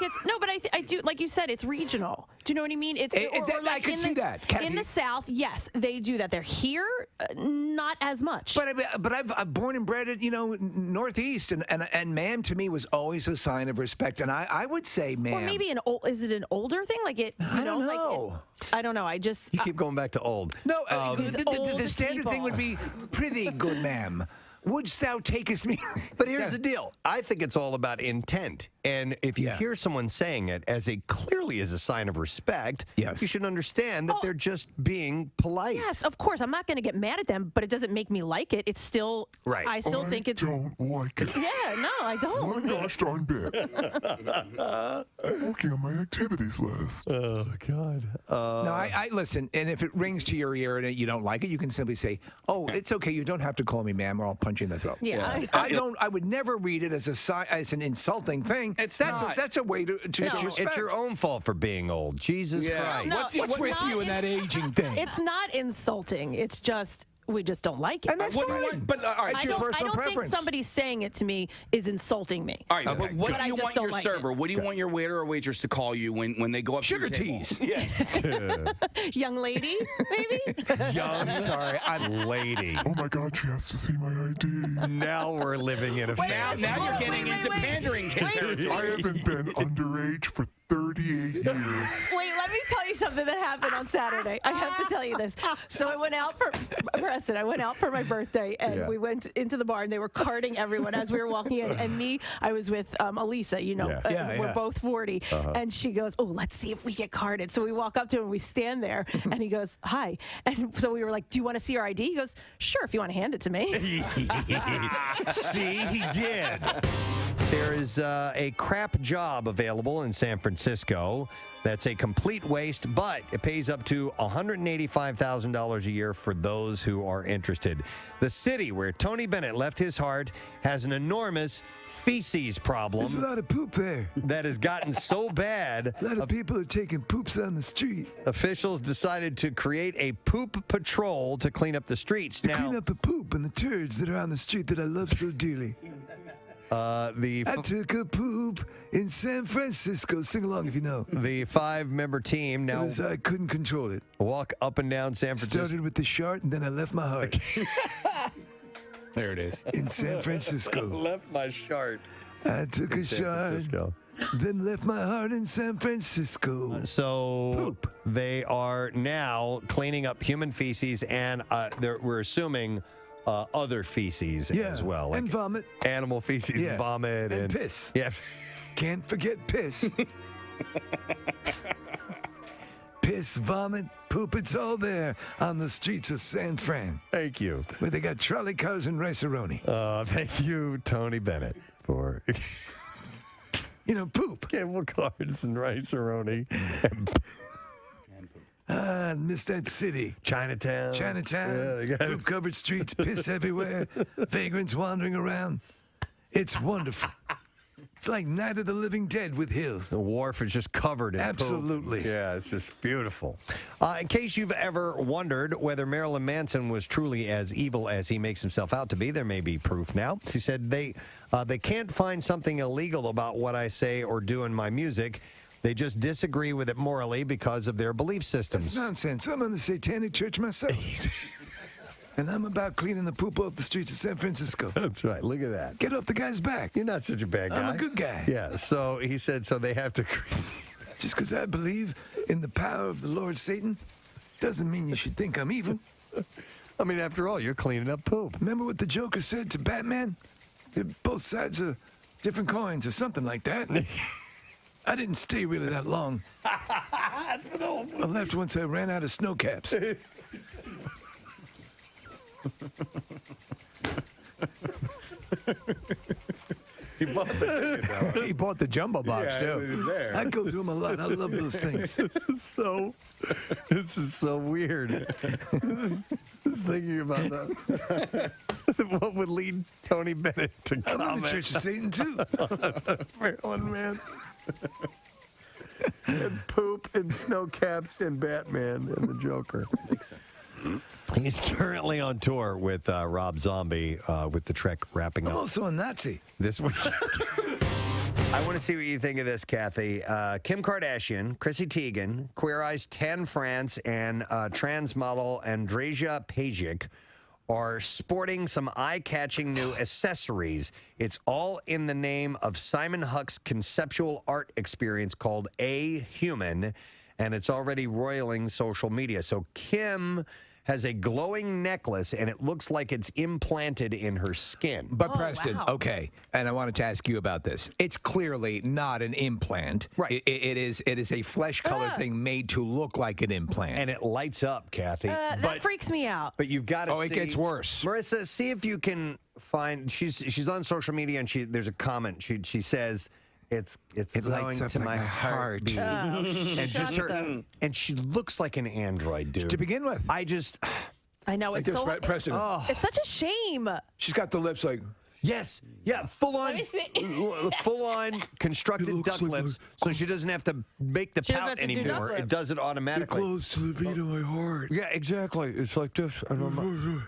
I do, like you said, it's regional. Do you know what I mean? I can see that. In the South, yes, they do that. They're here, not as much. But I've born and bred at, Northeast, and ma'am to me was always a sign of respect. And I would say ma'am. Or maybe is it an older thing? Like it, I don't know. I don't know. You keep going back to old. No, the standard thing would be prithee, good ma'am. Wouldst thou takest me? But here's the deal. I think it's all about intent. And if you hear someone saying it clearly as a sign of respect, you should understand that they're just being polite. Yes, of course. I'm not going to get mad at them, but it doesn't make me like it. It's still, right. I still think it's. I don't like it. Yeah, no, I don't. One gosh darn bit. I'm looking on my activities list. Oh, God. No, I listen, and if it rings to your ear and you don't like it, you can simply say, oh, it's okay. You don't have to call me ma'am or I'll punch you in the throat. Yeah. I would never read it as an insulting thing. That's a way to disrespect. It's your own fault for being old. Jesus Christ. No, what's with you and that aging thing? It's not insulting. It's just we just don't like it. And that's fine. But all right, it's your personal preference. I don't think somebody saying it to me is insulting me. All right, but what do you want your server? What do you want your waiter or waitress to call you when they go up Sugar to your teas. Yeah. Young lady, maybe? I'm lady. Oh my God, she has to see my ID. Now we're living in a fantasy. Now you're getting into pandering territory. I haven't been underage for 38 years. Wait, let me tell you something that happened on Saturday. I have to tell you this. So I went out for my birthday, and we went into the bar, and they were carding everyone as we were walking in. And I was with Elisa, we're both 40. And she goes, oh, let's see if we get carded. So we walk up to him, we stand there, and he goes, hi. And so we were like, do you want to see our ID? He goes, sure, if you want to hand it to me. See, he did. There is a crap job available in San Francisco that's a complete waste, but it pays up to $185,000 a year for those who are interested. The city where Tony Bennett left his heart has an enormous feces problem. There's a lot of poop there. That has gotten so bad. A lot of people are taking poops on the street. Officials decided to create a poop patrol to clean up the streets. Clean up the poop and the turds that are on the street that I love so dearly. I took a poop in San Francisco. Sing along if you know. The 5-member team now. I couldn't control it. Walk up and down San Francisco. Started with the shart and then I left my heart. There it is. In San Francisco. Left my shart. I took a shart then left my heart in San Francisco. So they are now cleaning up human feces, and we're assuming other feces as well. And vomit. Animal feces, vomit. And piss. Yeah. Can't forget piss. Piss, vomit, poop, it's all there on the streets of San Fran. Thank you. Where they got trolley cars and rice-a-roni. Thank you, Tony Bennett, for... poop. Cable cars and rice-a-roni. I miss that city. Chinatown. Yeah, poop-covered streets, piss everywhere, vagrants wandering around. It's wonderful. It's like Night of the Living Dead with hills. The wharf is just covered in Absolutely. poop. Yeah, it's just beautiful. In case you've ever wondered whether Marilyn Manson was truly as evil as he makes himself out to be, there may be proof now. He said they can't find something illegal about what I say or do in my music. They just disagree with it morally because of their belief systems. That's nonsense. I'm on the Satanic Church myself. And I'm about cleaning the poop off the streets of San Francisco. That's right. Look at that. Get off the guy's back. You're not such a bad guy. I'm a good guy. Yeah, so he said, so they have to... Just because I believe in the power of the Lord Satan doesn't mean you should think I'm evil. I mean, after all, you're cleaning up poop. Remember what the Joker said to Batman? They're both sides of different coins or something like that. I didn't stay really that long. I left once I ran out of snow caps. He bought the jumbo box too. I go through them a lot. I love those things. This is so weird. Just thinking about that. What would lead Tony Bennett to comment? I'm in the Church of Satan too. Marilyn Man. And poop and snow caps and Batman and the Joker. Makes sense. He's currently on tour with Rob Zombie with the Trek wrapping up. I'm also a Nazi. This week. I want to see what you think of this, Kathy. Kim Kardashian, Chrissy Teigen, Queer Eye's Tan France, and trans model Andreja Pajic are sporting some eye-catching new accessories. It's all in the name of Simon Huck's conceptual art experience called A Human, and it's already roiling social media. So Kim has a glowing necklace, and it looks like it's implanted in her skin. But Preston, wow. okay, and I wanted to ask you about this. It's clearly not an implant. Right. It is a flesh-colored thing made to look like an implant. And it lights up, Kathy. That freaks me out. But you've got to it gets worse. Marissa, see if you can find, she's on social media, and there's a comment. She says, It's glowing lights up to my like my heart. heart. And just her, and she looks like an android, dude. To begin with. I know, it's so... Preston. It's such a shame. She's got the lips like... Yes. Yeah, full on constructed duck lips, so she doesn't have to make the She doesn't pout have to do duck anymore. It lips. does it automatically. Close to the beat of my heart. Yeah, exactly. It's like this. I don't know.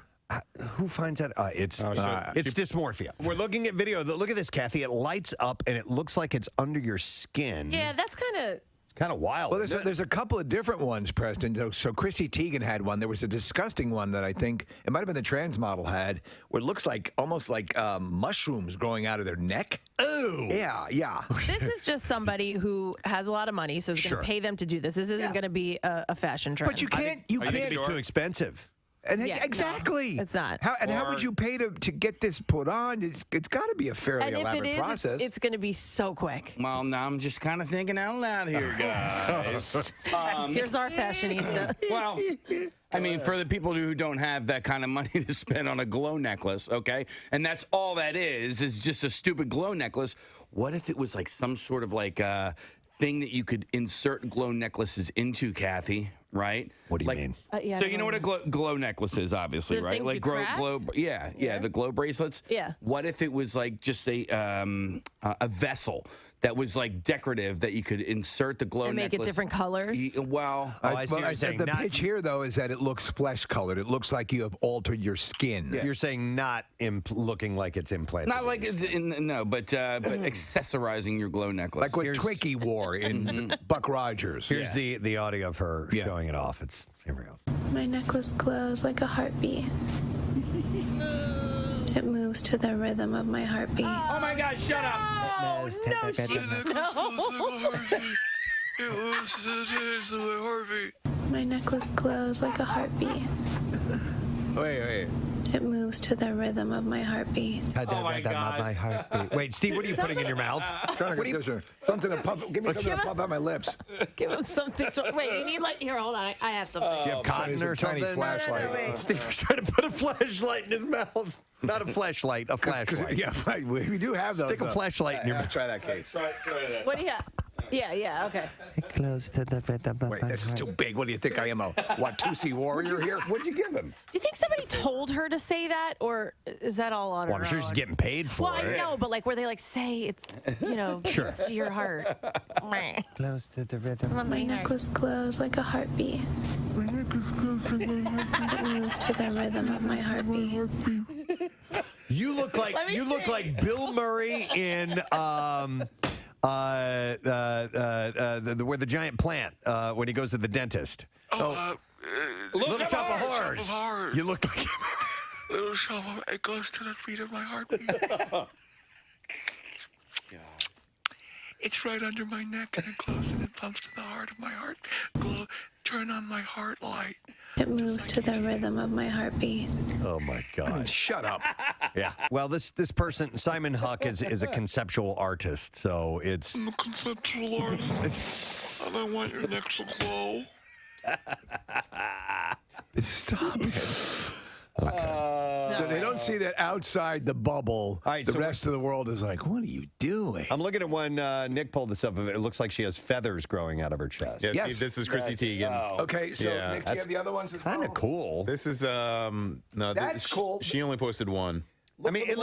Who finds that? It's dysmorphia. We're looking at video. Look at this, Kathy. It lights up, and it looks like it's under your skin. Yeah, that's kind of... It's kind of wild. Well, there's a couple of different ones, Preston. So Chrissy Teigen had one. There was a disgusting one that I think, it might have been the trans model had, where it looks like, almost like mushrooms growing out of their neck. Ooh. Yeah. This is just somebody who has a lot of money, so is going to pay them to do this. This isn't going to be a fashion trend. But you can't... It'd be too expensive. And Yeah, exactly. no, it's not. How would you pay to get this put on? It's got to be a fairly And if elaborate it is, process. it's going to be so quick. Well, now I'm just kind of thinking out loud here, guys. Here's our fashionista. Well, I mean, for the people who don't have that kind of money to spend on a glow necklace, okay? And that's all that is just a stupid glow necklace. What if it was like some sort of like thing that you could insert glow necklaces into, Kathy? Right? What do you mean? Yeah, So you know what a glow necklace is, obviously, The right? things Like you crack? yeah, the glow bracelets. Yeah. What if it was like just a vessel that was like decorative that you could insert the glow And make it necklace? different colors? Well, I see what you're saying. The pitch here, though, is that it looks flesh-colored. It looks like you have altered your skin. You're saying not looking like it's implanted. not like but accessorizing your glow necklace. Like what Twiggy wore in Buck Rogers. Here's the audio of her showing it off. Here we go. My necklace glows like a heartbeat. It moves to the rhythm of my heartbeat. Oh my God, shut up. Oh, no, she, My necklace glows like a heartbeat. Wait. It moves to the rhythm of my heartbeat. Oh my God. My heartbeat. Wait, Steve, what are you putting in your mouth? Something to puff. Give me something to puff out my lips. give him something. Wait, you need here, hold on. I have something. Do you have cotton or tiny something? flashlight. Steve was trying to put a flashlight in his mouth. Not a flashlight, a flashlight. Yeah, we do have those. Stick a flashlight in your mouth. Try that case. Try this. What do you have? Yeah, okay. Close to the rhythm of Wait, this is too big. What do you think I am, a Watusi warrior here? What'd you give him? Do you think somebody told her to say that, or is that all on Well, her I'm sure own? she's getting paid for Well, it. I know, but like, where they like say it's, Sure. it's to your heart. Close to the rhythm. My necklace glows like a heartbeat. It moves to the rhythm of my heartbeat. You look like Bill Murray in where the giant plant when he goes to the dentist. Little Shop of Horrors. You look like Little Shop of It goes to the beat of my heartbeat. It's right under my neck and it glows and it pumps to the heart of my heart. Glow, turn on my heart light. It moves to the rhythm of my heartbeat. Oh my God! Shut up. Yeah. Well, this person Simon Huck is a conceptual artist, so it's. I'm a conceptual artist. And I want your neck to glow. Stop it. So they don't see that outside the bubble. All right, the so rest of the world is like, what are you doing? I'm looking at one. Nick pulled this up. It looks like she has feathers growing out of her chest. Yeah, Yes. this is Chrissy Teigen. Okay, so Yeah. Nick, do you have the other ones as well? Kind of cool. This is no. That's cool. She only posted one. I mean, it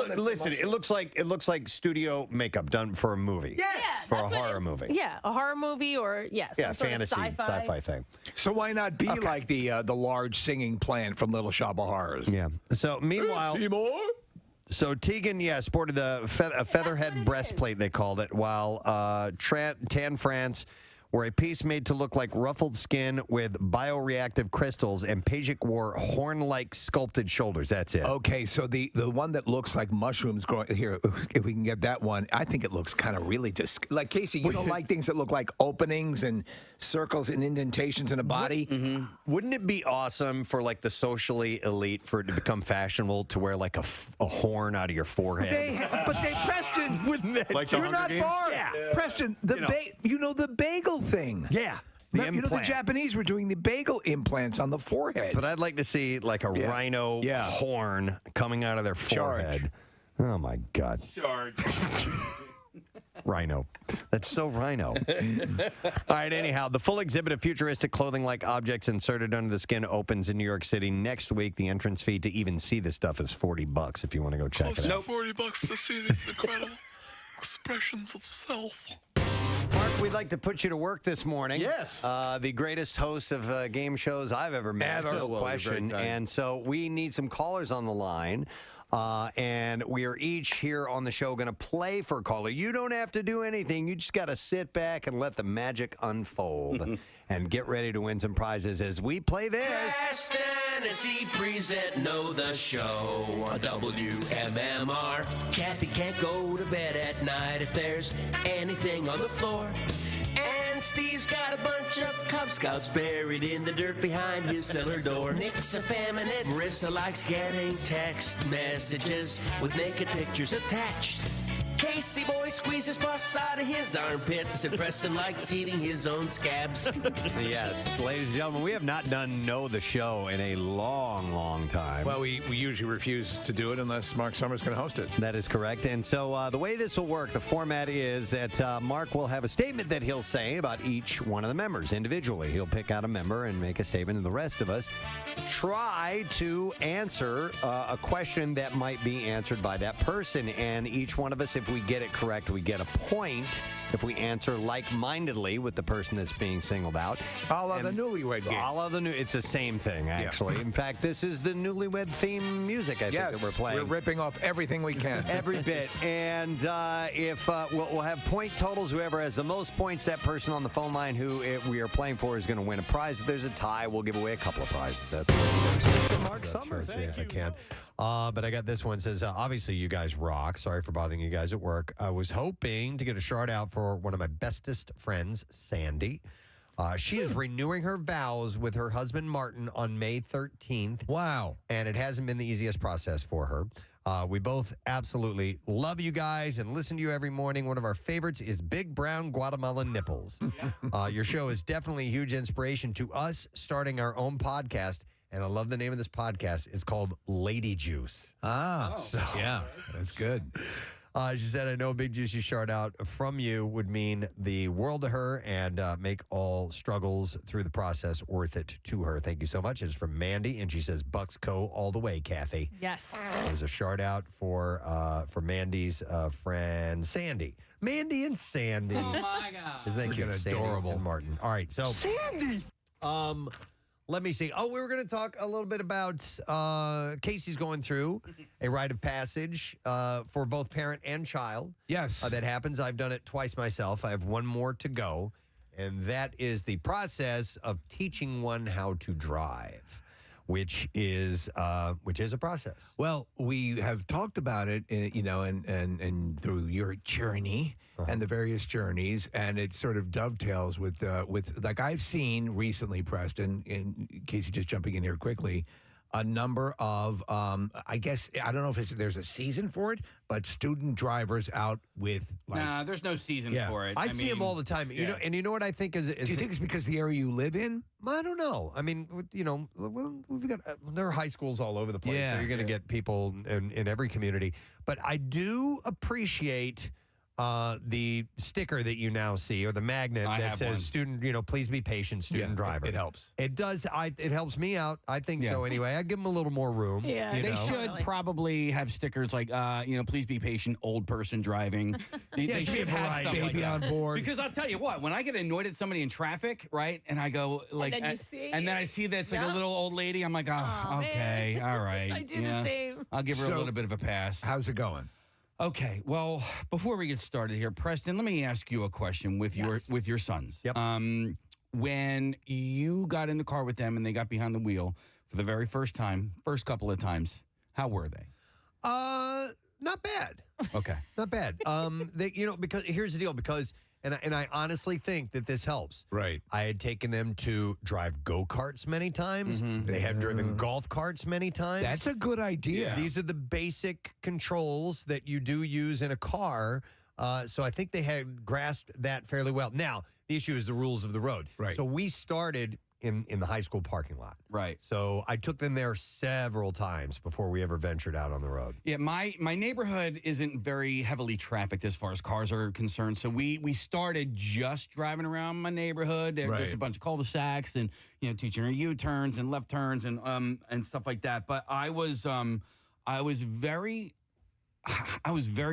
looks like studio makeup done for a movie. Yes. For a horror movie. Yeah, a horror movie or Yeah, some sort of fantasy, sci-fi thing. So why not be like the large singing plant from Little Shop of Horrors? Yeah. So meanwhile, Seymour? so Teigen, sported a featherhead breastplate, they called it, while Tan France wore a piece made to look like ruffled skin with bioreactive crystals, and Pajik wore horn-like sculpted shoulders. That's it. Okay, so the one that looks like mushrooms growing here, if we can get that one, I think it looks kind of really just like Casey. You don't like things that look like openings and circles and indentations in a body. Wouldn't it be awesome for like the socially elite for it to become fashionable to wear like a horn out of your forehead? But Preston, Wouldn't that? Like the you're Hunger not Games? far. Yeah. Preston, the the bagel thing. Yeah. You know, the implant. Japanese were doing the bagel implants on the forehead. But I'd like to see like a rhino horn coming out of their forehead. Oh my God. Charge. Rhino. That's so rhino. All right, anyhow, the full exhibit of futuristic clothing-like objects inserted under the skin opens in New York City next week. The entrance fee to even see this stuff is $40 if you want to go check it out. $40 to see these incredible expressions of self. Mark, we'd like to put you to work this morning. Yes. The greatest host of game shows I've ever met. Ever. No Well, question. very kind. And so we need some callers on the line. And we are each here on the show going to play for a caller. You don't have to do anything. You just got to sit back and let the magic unfold and get ready to win some prizes as we play this. Preston and Steve present Know the Show on WMMR. Kathy can't go to bed at night if there's anything on the floor. And Steve's got a bunch of Cub Scouts buried in the dirt behind his cellar door. Nick's effeminate. Marissa likes getting text messages with naked pictures attached. Casey boy squeezes pus out of his armpits, and Preston likes eating his own scabs. Yes, ladies and gentlemen, we have not done Know the Show in a long, long time. Well, we usually refuse to do it unless Mark Summers can host it. That is correct. And so the way this will work, the format is that Mark will have a statement that he'll say about each one of the members individually. He'll pick out a member and make a statement, and the rest of us try to answer a question that might be answered by that person. And each one of us, if we get it correct, we get a point. If we answer like-mindedly with the person that's being singled out. A la the newlywed game. A la the new, it's the same thing, actually. Yeah. In fact, this is the newlywed theme music, I think, that we're playing. We're ripping off everything we can. Every bit. And if we'll have point totals, whoever has the most points, that person on the phone line who we are playing for is going to win a prize. If there's a tie, we'll give away a couple of prizes. That's what it is. Mark Summers, see if I can. But I got this one. It says, obviously, you guys rock. Sorry for bothering you guys at work. I was hoping to get a shout out for one of my bestest friends, Sandy. She is renewing her vows with her husband, Martin, on May 13th. Wow. And it hasn't been the easiest process for her. We both absolutely love you guys and listen to you every morning. One of our favorites is Big Brown Guatemalan Nipples. Your show is definitely a huge inspiration to us starting our own podcast. And I love the name of this podcast. It's called Lady Juice. Yeah, that's good. She said, I know a big juicy shout out from you would mean the world to her and make all struggles through the process worth it to her. Thank you so much. It's from Mandy, and she says, Bucks Co. all the way, Kathy. Yes. There's a shout out for Mandy's friend, Sandy. Mandy and Sandy. Oh, my God. Says, thank you, Freaking Sandy adorable. and Martin. All right, so. Sandy! Let me see. Oh, we were going to talk a little bit about Casey's going through a rite of passage for both parent and child. Yes. That happens. I've done it twice myself. I have one more to go, and that is the process of teaching one how to drive, which is a process. Well, we have talked about it, and through your journey and the various journeys, and it sort of dovetails with like I've seen recently, Preston, in case you're just jumping in here quickly, a number of, I guess, I don't know if there's a season for it, but student drivers out with like. Nah, there's no season for it. I see them all the time. yeah. You know what I think is. Do you think it's because the area you live in? I don't know. I mean, we've got there are high schools all over the place, so you're going to get people in every community. But I do appreciate the sticker that you now see, or the magnet that says one. student, please be patient, student driver. It helps. It does. It helps me out. I think so anyway. I give them a little more room. Yeah. you They know. should probably have stickers like, please be patient, old person driving. They should have stuff like baby that. on board. Because I'll tell you what, when I get annoyed at somebody in traffic, right, and I go like, then you see and then I see that it's like a little old lady, I'm like, Aw, okay, man. all right. I do the same. I'll give her So- a little bit of a pass. How's it going? Okay, well, before we get started here, Preston, let me ask you a question with your sons. Yep. When you got in the car with them and they got behind the wheel for the very first couple of times, how were they? Not bad. Okay. Not bad. Because here's the deal. And I honestly think that this helps. Right. I had taken them to drive go-karts many times. They have driven golf carts many times. That's a good idea. These are the basic controls that you do use in a car. So I think they had grasped that fairly well. Now, the issue is the rules of the road. Right. So we started in the high school parking lot. Right. So I took them there several times before we ever ventured out on the road. Yeah, my neighborhood isn't very heavily trafficked as far as cars are concerned. So we started just driving around my neighborhood. There's a bunch of cul-de-sacs and teaching her U-turns and left turns and stuff like that. But I was very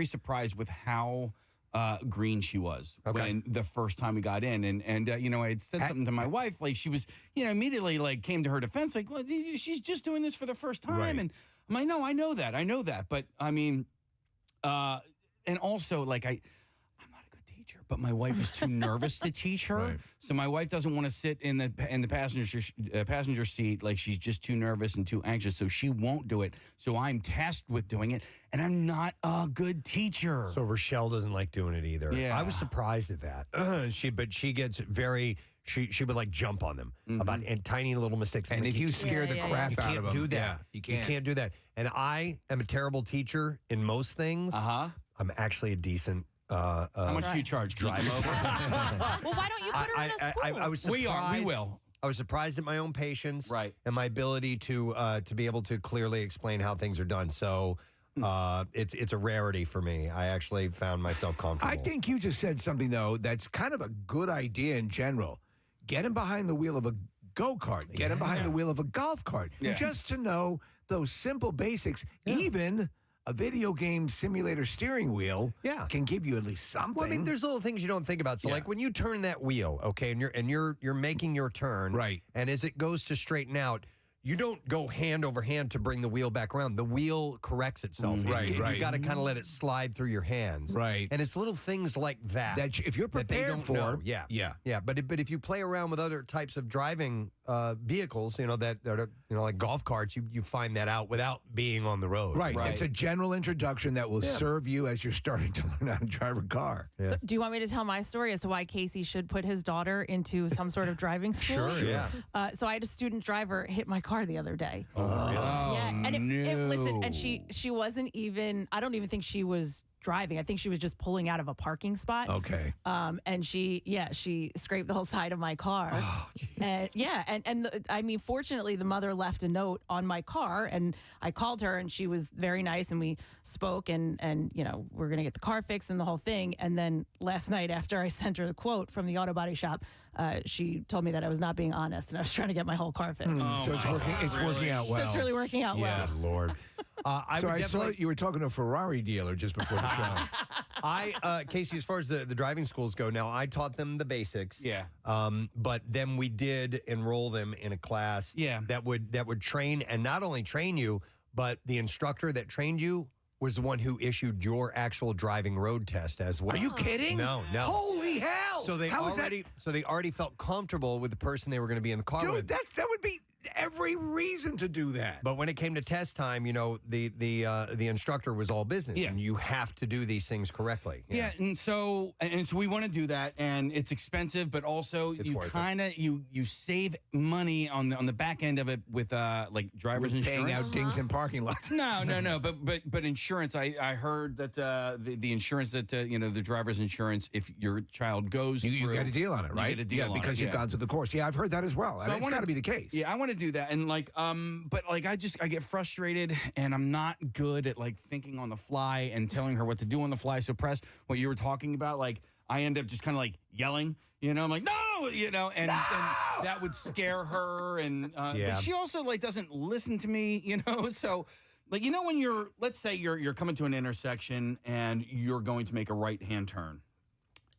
surprised with how green she was when the first time we got in. And I had said something to my wife, like she was, immediately like came to her defense, like, well, she's just doing this for the first time. Right. And I'm like, no, I know that. But I mean, and also like I'm not a good teacher, but my wife is too nervous to teach her. Right. So my wife doesn't want to sit in the passenger seat. Like she's just too nervous and too anxious. So she won't do it. So I'm tasked with doing it. And I'm not a good teacher. So Rochelle doesn't like doing it either. Yeah. I was surprised at that. She gets very. She would like jump on them about tiny little mistakes. And like, if you scare the crap you out can't of them, do that. yeah, you can't do that. And I am a terrible teacher in most things. I'm actually a decent. How much do you charge? Keep them over? Well, why don't you put her in a school? I was surprised. We will. I was surprised at my own patience, Right. and my ability to be able to clearly explain how things are done. So it's a rarity for me. I actually found myself comfortable. I think you just said something, though, that's kind of a good idea in general. Get him behind the wheel of a go-kart. Get him behind the wheel of a golf cart. Yeah. Just to know those simple basics. Even a video game simulator steering wheel can give you at least something. Well, I mean, there's little things you don't think about. So, like when you turn that wheel, okay, and you're making your turn, right? And as it goes to straighten out, you don't go hand over hand to bring the wheel back around. The wheel corrects itself. Right. You got to kind of let it slide through your hands. Right. And it's little things like that. That if you're that they prepared don't for, know. Yeah. But if you play around with other types of driving vehicles, that are, like golf carts, you find that out without being on the road. Right. It's a general introduction that will serve you as you're starting to learn how to drive a car. Yeah. So do you want me to tell my story as to why Casey should put his daughter into some sort of driving school? Sure, yeah. So I had a student driver hit my car the other day. Oh, really? Yeah, and listen, and she wasn't even. I don't even think she was driving. I think she was just pulling out of a parking spot. Okay. And she scraped the whole side of my car. Oh, and I mean, fortunately, the mother left a note on my car, and I called her, and she was very nice, and we spoke, and we're gonna get the car fixed and the whole thing. And then last night, after I sent her the quote from the auto body shop, she told me that I was not being honest, and I was trying to get my whole car fixed. So it's working. It's working out well. So it's really working out well. Good Lord. I saw you were talking to a Ferrari dealer just before the show. Casey, as far as the driving schools go, now I taught them the basics. Yeah. But then we did enroll them in a class. That would train, and not only train you, but the instructor that trained you was the one who issued your actual driving road test as well. Are you kidding? No. Holy hell! So they already felt comfortable with the person they were going to be in the car with. Dude, that would be every reason to do that. But when it came to test time, the instructor was all business, and you have to do these things correctly. Yeah, and so we want to do that, and it's expensive, but also you kind of you save money on the back end of it with like driver's insurance. Paying out dings in parking lots. No, but insurance. I heard that the insurance that the driver's insurance, if your child goes, you got a deal on it, right? You get a deal on because it, you've gone through the course. Yeah, I've heard that as well. So it's got to be the case. Yeah, I want to do that, and but I get frustrated, and I'm not good at thinking on the fly and telling her what to do on the fly. So, Press, what you were talking about, I end up just kind of yelling. I'm like, no, and that would scare her, and but she also doesn't listen to me, So, when let's say you're coming to an intersection and you're going to make a right-hand turn,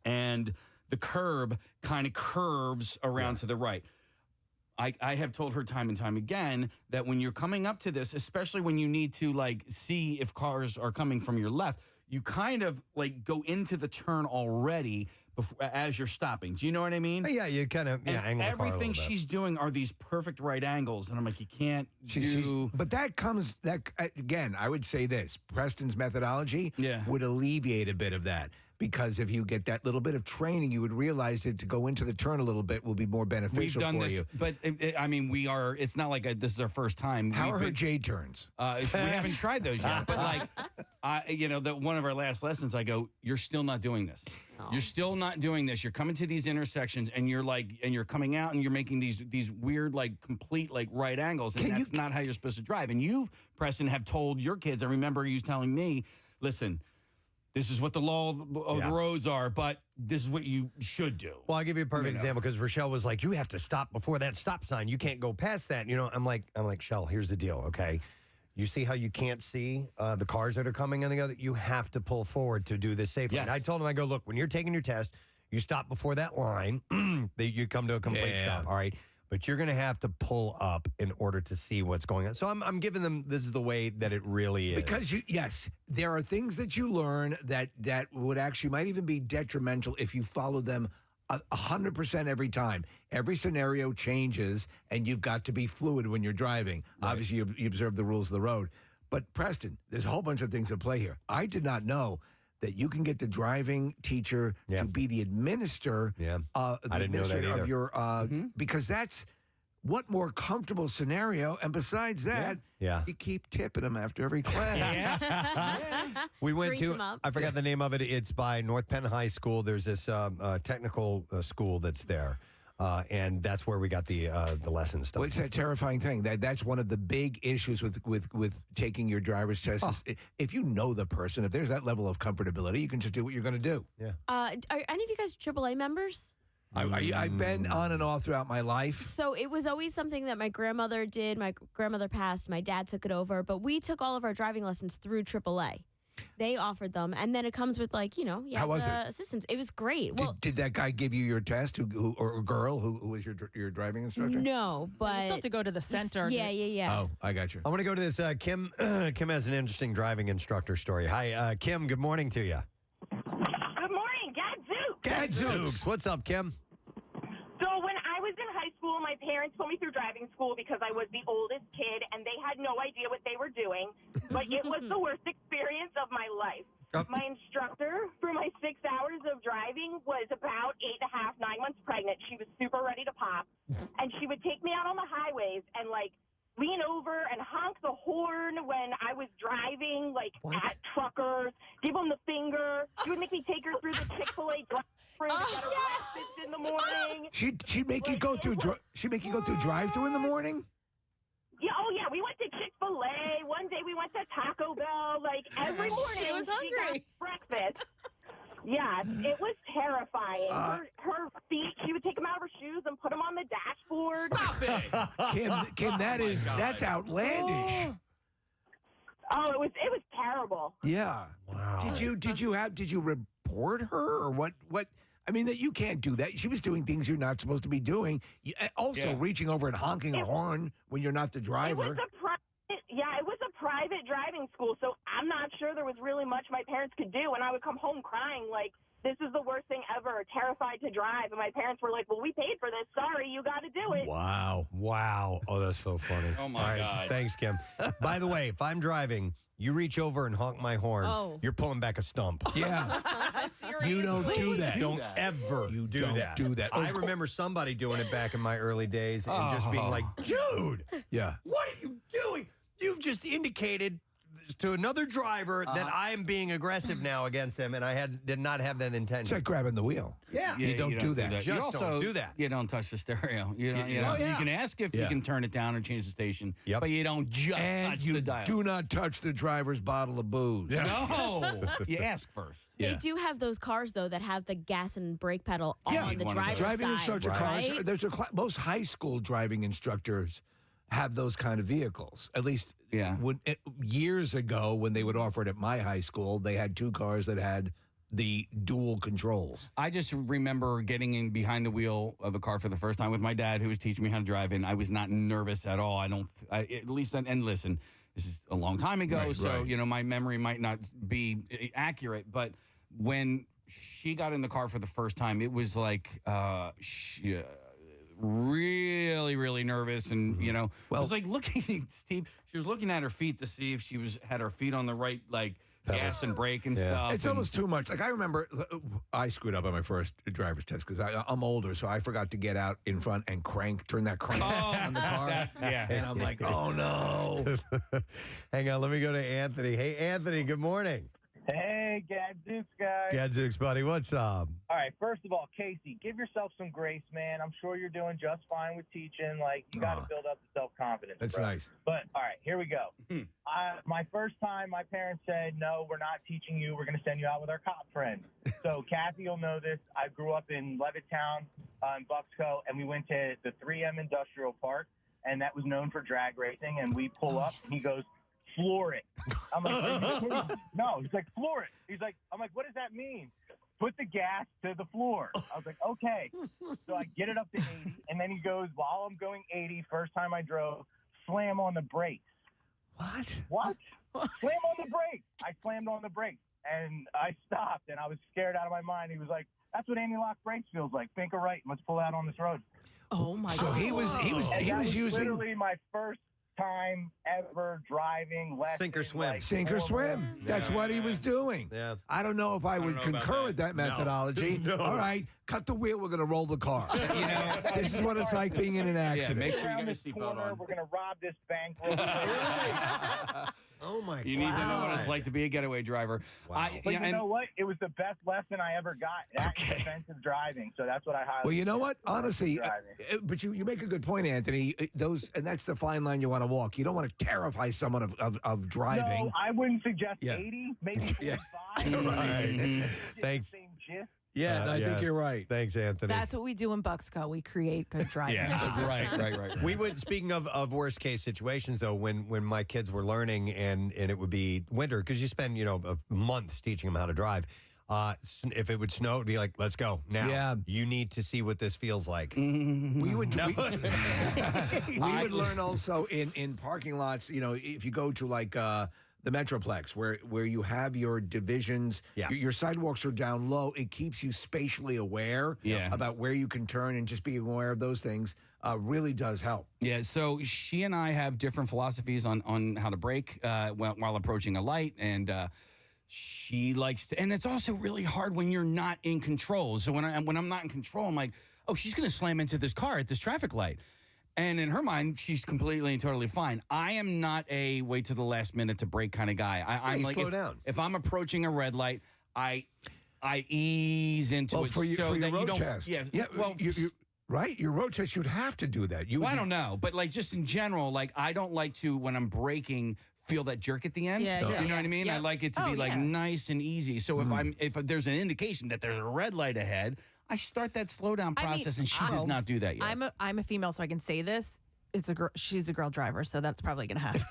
and the curb kind of curves around to the right. I have told her time and time again that when you're coming up to this, especially when you need to see if cars are coming from your left, you kind of go into the turn already as you're stopping. Do you know what I mean? Yeah, you kind of angle the car a little everything bit. she's doing are these perfect right angles, and I'm like, you can't But again, I would say this: Preston's methodology would alleviate a bit of that. Because if you get that little bit of training, you would realize that to go into the turn a little bit will be more beneficial We've done for this, you. but we are. It's not like this is our first time. How are her J turns? We haven't tried those yet. But one of our last lessons, I go, you're still not doing this. Oh. You're still not doing this. You're coming to these intersections, and you're coming out, and you're making these weird, complete, right angles, and that's not how you're supposed to drive. And you, Preston, have told your kids. I remember you telling me, listen. This is what the law of the roads are, but this is what you should do. Well, I'll give you a perfect example because Rochelle was like, you have to stop before that stop sign. You can't go past that. I'm like, Shell, here's the deal, okay? You see how you can't see the cars that are coming on the other? You have to pull forward to do this safely. Yes. And I told him, I go, look, when you're taking your test, you stop before that line, you come to a complete stop, all right? But you're going to have to pull up in order to see what's going on. So I'm giving them, this is the way that it really is. Because, there are things that you learn that would actually might even be detrimental if you follow them 100% every time. Every scenario changes, and you've got to be fluid when you're driving. Right. Obviously, you observe the rules of the road. But, Preston, there's a whole bunch of things at play here. I did not know that you can get the driving teacher to be the administrator I didn't know that either. of your because that's what more comfortable scenario. And besides that, you keep tipping them after every class. We went Grease to, 'em up. I forgot the name of it. It's by North Penn High School. There's this technical school that's there. And that's where we got the lessons stuff. Well, it's that terrifying thing. That's one of the big issues with taking your driver's test. Is if you know the person, if there's that level of comfortability, you can just do what you're going to do. Yeah. Are any of you guys AAA members? I've been on and off throughout my life. So it was always something that my grandmother did. My grandmother passed. My dad took it over. But we took all of our driving lessons through AAA. They offered them, and then it comes with How was it? assistance. It was great. Did that guy give you your test, or girl who was your driving instructor? No, but You still have to go to the center. Yeah. Oh, I got you. I want to go to this. Kim Kim has an interesting driving instructor story. Hi, Kim. Good morning to you. Good morning, Gadzooks. Gadzooks. What's up, Kim? So when I was in high school, my parents put me through driving school because I was the oldest kid, and they had no idea what they were doing. But it was the worst experience of my life. My instructor for my 6 hours of driving was about 8.5, 9 months pregnant. She was super ready to pop, and she would take me out on the highways and lean over and honk the horn when I was driving, at truckers, give them the finger. She would make me take her through the Chick-fil-A drive-thru to get her breakfast in the morning. She'd make you go through. She'd make you go through drive-through in the morning. Yeah, we went to Chick-fil-A. One day we went to Taco Bell. Every morning She was hungry. got breakfast. Yeah, it was terrifying. Her feet, she would take them out of her shoes and put them on the dashboard. Stop it, Kim. That's outlandish. Oh, it was terrible. Yeah. Wow. Did you report her or what? I mean, that you can't do that. She was doing things you're not supposed to be doing. Also, reaching over and honking a horn when you're not the driver. It was a private driving school, so I'm not sure there was really much my parents could do. And I would come home crying this is the worst thing ever, terrified to drive. And my parents were like, well, we paid for this. Sorry, you got to do it. Wow. Oh, that's so funny. Oh, my God. Thanks, Kim. By the way, if I'm driving, you reach over and honk my horn, you're pulling back a stump. Yeah. Seriously? You don't do that. Don't ever do that. I remember somebody doing it back in my early days and just being like, dude, what are you doing? You've just indicated to another driver that I am being aggressive now against him, and I did not have that intention. It's like grabbing the wheel. Yeah. You don't do that. Just You also, don't do that. You don't touch the stereo. You can ask if you can turn it down or change the station, but you don't just touch the dial. Do not touch the driver's bottle of booze. Yeah. No. You ask first. They do have those cars, though, that have the gas and brake pedal on the driver's driving side. Instructor cars. There's most high school driving instructors have those kind of vehicles. At least years ago when they would offer it at my high school, they had 2 cars that had the dual controls. I just remember getting in behind the wheel of a car for the first time with my dad, who was teaching me how to drive, and I was not nervous at all. At least, and listen, this is a long time ago, my memory might not be accurate, but when she got in the car for the first time, it was really, really nervous, and I was looking, Steve. She was looking at her feet to see if she had her feet on the right gas and brake and stuff. It's almost too much. I remember I screwed up on my first driver's test because I'm older, so I forgot to get out in front and turn that crank on the car. And I'm like, oh no. Hang on, let me go to Anthony. Hey, Anthony. Good morning. Hey, Gadzooks, guys. Gadzooks, buddy. What's up? All right, first of all, Casey, give yourself some grace, man. I'm sure you're doing just fine with teaching. You got to build up the self-confidence. That's nice. But, all right, here we go. My first time, my parents said, no, we're not teaching you. We're going to send you out with our cop friend. So Kathy will know this. I grew up in Levittown in Bucksco, and we went to the 3M Industrial Park, and that was known for drag racing. And we pull up, and he goes, floor it. I'm like, no. He's like, floor it. I'm like, what does that mean? Put the gas to the floor. I was like, okay. So I get it up to 80, and then he goes, while I'm going 80, first time I drove, slam on the brakes. What? Slam on the brakes. I slammed on the brakes, and I stopped, and I was scared out of my mind. He was like, that's what anti-lock brakes feels like. Think of right. Let's pull out on this road. Oh my God. So he was using literally my first time ever driving lesson. Sink or swim. Sink or swim. That's what he was doing. Yeah. I don't know if I would concur with that methodology. No. All right, cut the wheel. We're going to roll the car. This is what it's like being in an accident. Make sure you get your seatbelt on. We're going to rob this bank. Oh my God. You need to know what it's like to be a getaway driver. Wow. But you know what? It was the best lesson I ever got. That's defensive driving. So that's what I highlight. Well, you know what? Honestly, but you make a good point, Anthony. And that's the fine line you want to walk. You don't want to terrify someone of driving. No, I wouldn't suggest 80, maybe 45. Right. Thanks. Same gist. Yeah, I think you're right. Thanks, Anthony. That's what we do in Bucksco. We create good drivers. Yeah, right. We would, speaking of worst case situations, though, when my kids were learning and it would be winter, because you spend, months teaching them how to drive. If it would snow, it would be like, let's go. Now, you need to see what this feels like. We would learn also in parking lots, if you go to the Metroplex, where you have your divisions, your sidewalks are down low. It keeps you spatially aware about where you can turn and just being aware of those things. really does help. Yeah, so she and I have different philosophies on how to brake while approaching a light, and she likes to, and it's also really hard when you're not in control. So when I'm not in control, I'm like, oh, she's going to slam into this car at this traffic light. And in her mind, she's completely and totally fine. I am not a wait to the last minute to brake kind of guy. I'm like, slow down. If I'm approaching a red light, I ease into it for your road you don't. test. Yeah, well, right? Your road test, you'd have to do that. I don't know, but like just in general, like I don't like to when I'm braking feel that jerk at the end. Yeah, you know what I mean? I like it to be like nice and easy. So if there's an indication that there's a red light ahead, I start that slowdown process, and she does not do that yet. I'm a female, so I can say this. It's a girl. She's a girl driver, so that's probably going to happen.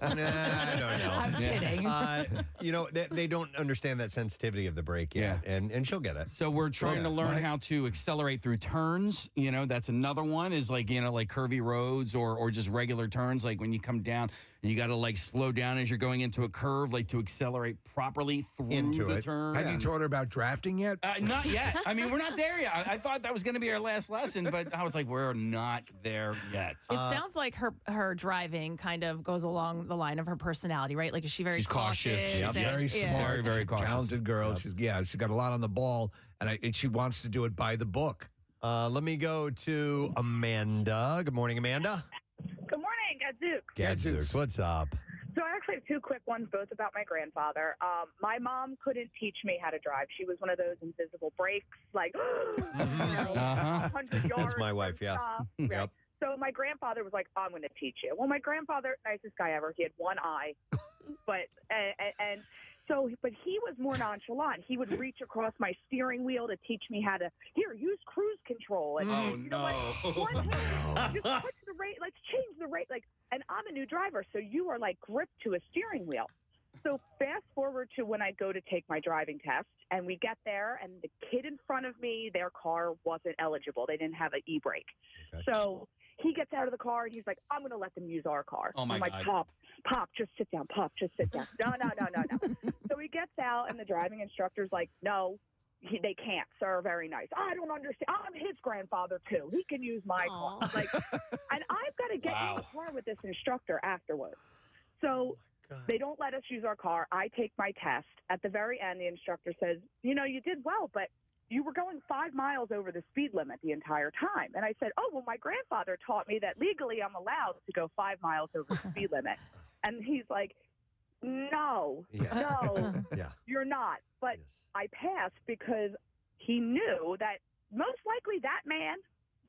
I don't know. I'm kidding. They don't understand that sensitivity of the brake yet, and she'll get it. So we're trying to learn how to accelerate through turns. That's another one is like curvy roads or just regular turns. Like when you come down and you got to like slow down as you're going into a curve, like to accelerate properly through the turn. Have you taught her about drafting yet? Not yet. I mean, we're not there yet. I thought that was going to be our last lesson, but I was like, we're not there yet. It sounds like her driving kind of goes along the line of her personality, right? Like, is she very cautious? Yep. Very smart, very, very she's a cautious. talented girl. Yep. She's got a lot on the ball, and she wants to do it by the book. Let me go to Amanda. Good morning, Amanda. Good morning, Gadzooks. Gadzooks, what's up? So I actually have two quick ones, both about my grandfather. My mom couldn't teach me how to drive. She was one of those invisible brakes, like 100 yards. That's my wife, yeah. Yep. So my grandfather was like, I'm going to teach you. Well, my grandfather, nicest guy ever. He had one eye, but he was more nonchalant. He would reach across my steering wheel to teach me how to use cruise control. And one hand, just touch the rate, like change the rate, and I'm a new driver, so you are like gripped to a steering wheel. So fast forward to when I go to take my driving test, and we get there, and the kid in front of me, their car wasn't eligible. They didn't have an e-brake. Okay. So he gets out of the car, and he's like, I'm going to let them use our car. Oh, my I'm like, God. Pop, just sit down. Pop, just sit down. No. So he gets out, and the driving instructor's like, no, they can't, sir. Very nice. I don't understand. I'm his grandfather, too. He can use my car. And I've got to get in the car with this instructor afterwards. So they don't let us use our car. I take my test. At the very end, the instructor says, you did well, but you were going 5 miles over the speed limit the entire time. And I said, oh, well, my grandfather taught me that legally I'm allowed to go 5 miles over the speed limit. And he's like, no, you're not. But I passed because he knew that most likely that man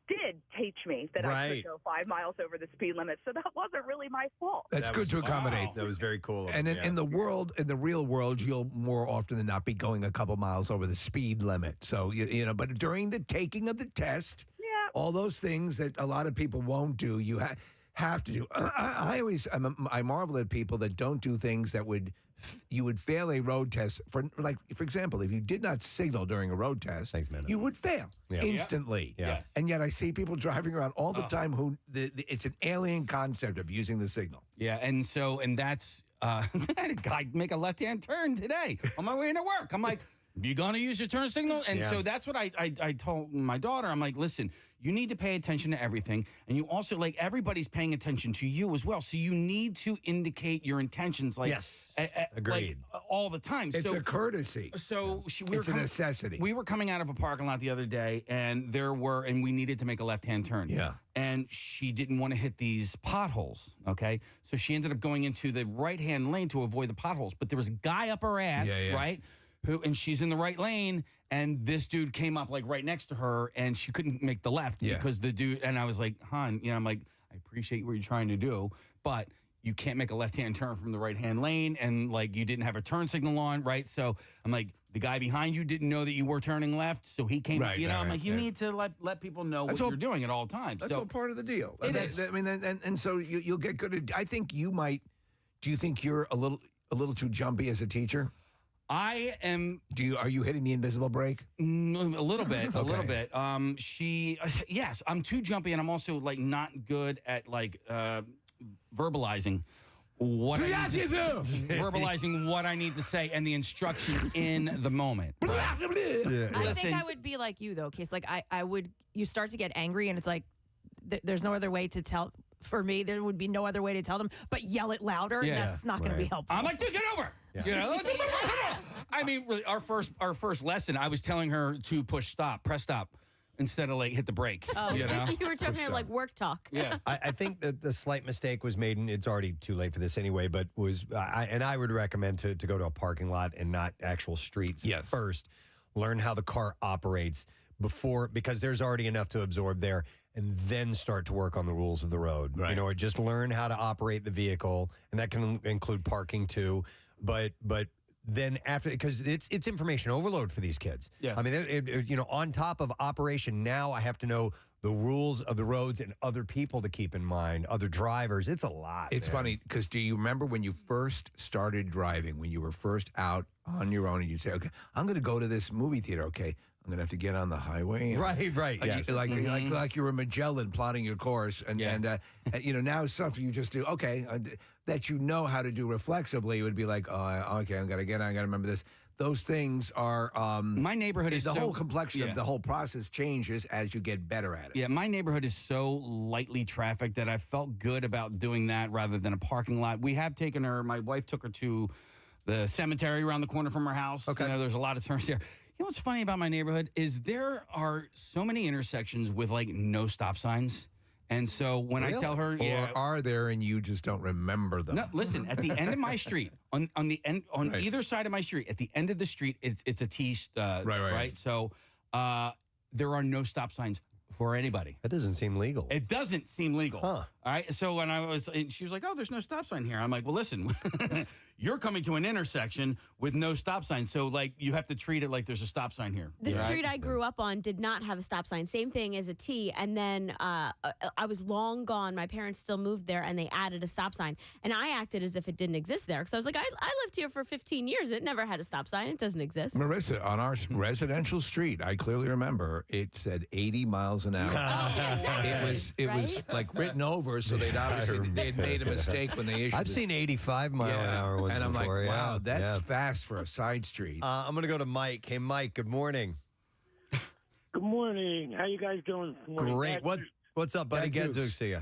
did teach me that I could go 5 miles over the speed limit. So that wasn't really my fault. That's good to accommodate. That was very cool. And in the real world, you'll more often than not be going a couple miles over the speed limit. So, but during the taking of the test, all those things that a lot of people won't do, you have to do. I marvel at people that don't do things that you would fail a road test for example, if you did not signal during a road test, you would fail instantly. Yeah. And yet I see people driving around all the time who it's an alien concept of using the signal. Yeah, and that's I had a guy make a left-hand turn today on my way into work. I'm like, you gonna use your turn signal? And so that's what I told my daughter. I'm like, listen, you need to pay attention to everything. And you also, everybody's paying attention to you as well. So you need to indicate your intentions. Agreed. All the time. It's a courtesy. So it's a necessity. We were coming out of a parking lot the other day, and we needed to make a left-hand turn. Yeah. And she didn't want to hit these potholes, okay? So she ended up going into the right-hand lane to avoid the potholes. But there was a guy up her ass, right? And she's in the right lane, and this dude came up right next to her, and she couldn't make the left because the dude. And I was like, "Hon, I'm like, I appreciate what you're trying to do, but you can't make a left-hand turn from the right-hand lane, and you didn't have a turn signal on, right?" So I'm like, the guy behind you didn't know that you were turning left, so he came. I'm like, you need to let people know what you're doing at all times. That's all part of the deal. It is. I mean, and so you'll get good at. I think you might. Do you think you're a little too jumpy as a teacher? I am. Are you hitting the invisible brake? A little bit, a little bit. Yes, I'm too jumpy, and I'm also not good at verbalizing what verbalizing what I need to say and the instruction in the moment. Right? I think I would be like you though, Case. You start to get angry, and it's like, there's no other way to tell. For me, there would be no other way to tell them, but yell it louder. And that's not going to be helpful. I'm like, dude, get over. You know? I mean, really, our first lesson, I was telling her to press stop, instead of like hit the brake. Oh, you know? You were talking like work talk. Yeah. I think that the slight mistake was made, and it's already too late for this anyway, but I would recommend to go to a parking lot and not actual streets first. Learn how the car operates because there's already enough to absorb there, and then start to work on the rules of the road. Right. You know, or just learn how to operate the vehicle, and that can include parking too. But then after, because it's information overload for these kids. Yeah. I mean, on top of operation, now I have to know the rules of the roads and other people to keep in mind, other drivers. It's a lot. It's funny because do you remember when you first started driving, when you were first out on your own and you'd say, okay, I'm going to go to this movie theater. Okay, I'm going to have to get on the highway. And, right. Yes. Like you're a Magellan plotting your course. And now stuff you just do, okay, that you know how to do reflexively would be like, oh, okay, I'm going to get on, I got to remember this. Those things are... my neighborhood is the whole complexion of the whole process changes as you get better at it. Yeah, my neighborhood is so lightly trafficked that I felt good about doing that rather than a parking lot. We have taken her, my wife took her to the cemetery around the corner from her house. Okay. You know, there's a lot of turns there. You know what's funny about my neighborhood is there are so many intersections with like no stop signs. And so when I tell her, or are there and you just don't remember them? No, listen, at the end of my street, on either side of my street, at the end of the street, it's a T, right? So there are no stop signs for anybody. That doesn't seem legal. It doesn't seem legal. Huh. All right. So when she was like, oh, there's no stop sign here. I'm like, well, listen, you're coming to an intersection with no stop sign. So like you have to treat it like there's a stop sign here. The street I grew up on did not have a stop sign. Same thing as a T. And then I was long gone. My parents still moved there and they added a stop sign. And I acted as if it didn't exist there. Because I was like, I lived here for 15 years. It never had a stop sign. It doesn't exist. Marissa, on our residential street, I clearly remember it said 80 miles an hour. Oh, yeah, exactly. It was like written over, so they had made a mistake when they issued I've seen 85 mile an hour ones and I'm before. like, wow, that's fast for a side street. I'm going to go to Mike. Hey, Mike, good morning. Good morning. How you guys doing? Great. What's up, buddy? Gadzooks to you.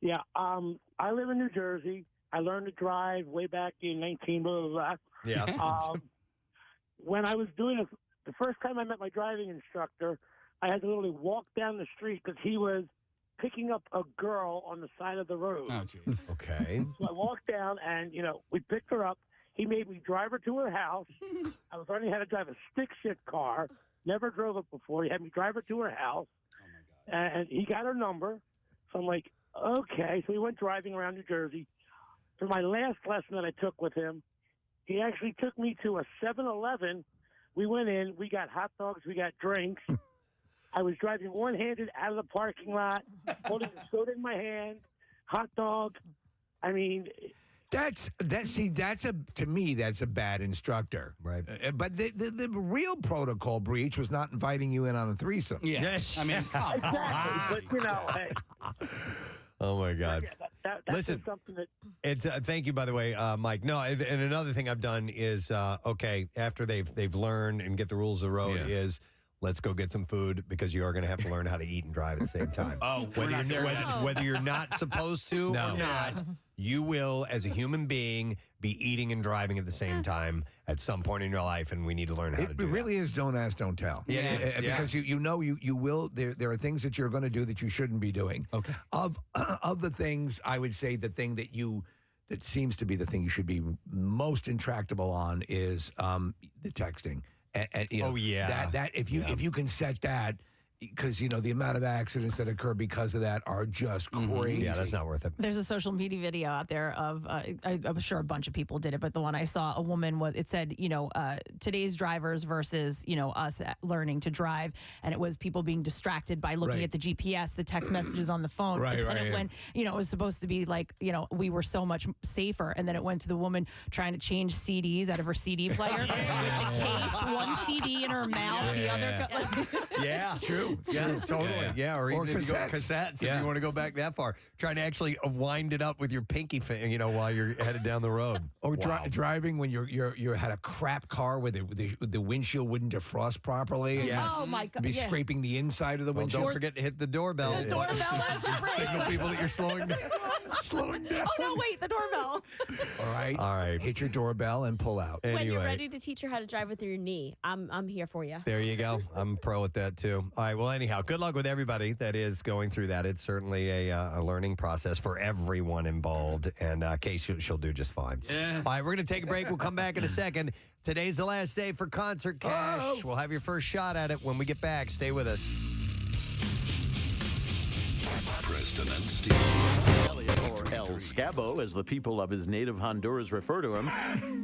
Yeah, I live in New Jersey. I learned to drive way back in 19 blah, blah, blah. Yeah. When I was doing it, the first time I met my driving instructor, I had to literally walk down the street because he was picking up a girl on the side of the road. Oh, jeez. Okay. So I walked down and, we picked her up. He made me drive her to her house. I was learning how to drive a stick shift car. Never drove it before. He had me drive her to her house. Oh, my God. And he got her number. So I'm like, okay. So we went driving around New Jersey. For my last lesson that I took with him, he actually took me to a 7-Eleven. We went in. We got hot dogs. We got drinks. I was driving one-handed out of the parking lot, holding a soda in my hand, hot dog. I mean, to me that's a bad instructor, right? But the real protocol breach was not inviting you in on a threesome. Yeah, I mean, exactly. But hey. Oh my God! That's Listen, something that. It's thank you, by the way, Mike. No, and another thing I've done is okay, after they've learned and get the rules of the road is. Let's go get some food because you are going to have to learn how to eat and drive at the same time. Whether you're not supposed to or not, you will, as a human being, be eating and driving at the same time at some point in your life, and we need to learn how to do it. It really is don't ask, don't tell. Yeah, because you will. There are things that you're going to do that you shouldn't be doing. Okay. Of the things, I would say the thing that seems to be the thing you should be most intractable on is the texting. And, if you can set that, because the amount of accidents that occur because of that are just crazy. Yeah, that's not worth it. There's a social media video out there of I'm sure a bunch of people did it, but the one I saw, a woman it said today's drivers versus us learning to drive, and it was people being distracted by looking at the GPS, the text messages on the phone. Right, and then it went, it was supposed to be like we were so much safer, and then it went to the woman trying to change CDs out of her CD player with the case, one CD in her mouth, the other. Yeah, it's true. too. Yeah, totally. Yeah, or even if you go cassettes, if you want to go back that far, trying to actually wind it up with your pinky finger, while you're headed down the road. Or driving when you had a crap car where the windshield wouldn't defrost properly. And Yes. Oh, my God, Be yeah. scraping the inside of the windshield. Don't forget to hit the doorbell. The doorbell has a break. Signal people that you're slowing down. Slowing down. Oh no, wait, the doorbell. All right. All right. Hit your doorbell and pull out. When Anyway. you're ready to teach her how to drive with your knee, I'm here for you. There you go. I'm pro at that too. All right. Well, anyhow, good luck with everybody that is going through that. It's certainly a learning process for everyone involved. And Casey, she'll do just fine. Yeah. All right. We're going to take a break. We'll come back in a second. Today's the last day for Concert Cash. Oh. We'll have your first shot at it when we get back. Stay with us. Preston and Steve. Or El Scabo, as the people of his native Honduras refer to him,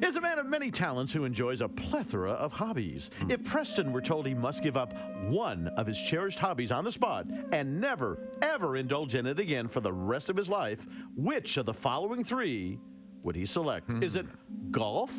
is a man of many talents who enjoys a plethora of hobbies. If Preston were told he must give up one of his cherished hobbies on the spot and never, ever indulge in it again for the rest of his life, which of the following three would he select? Is it golf,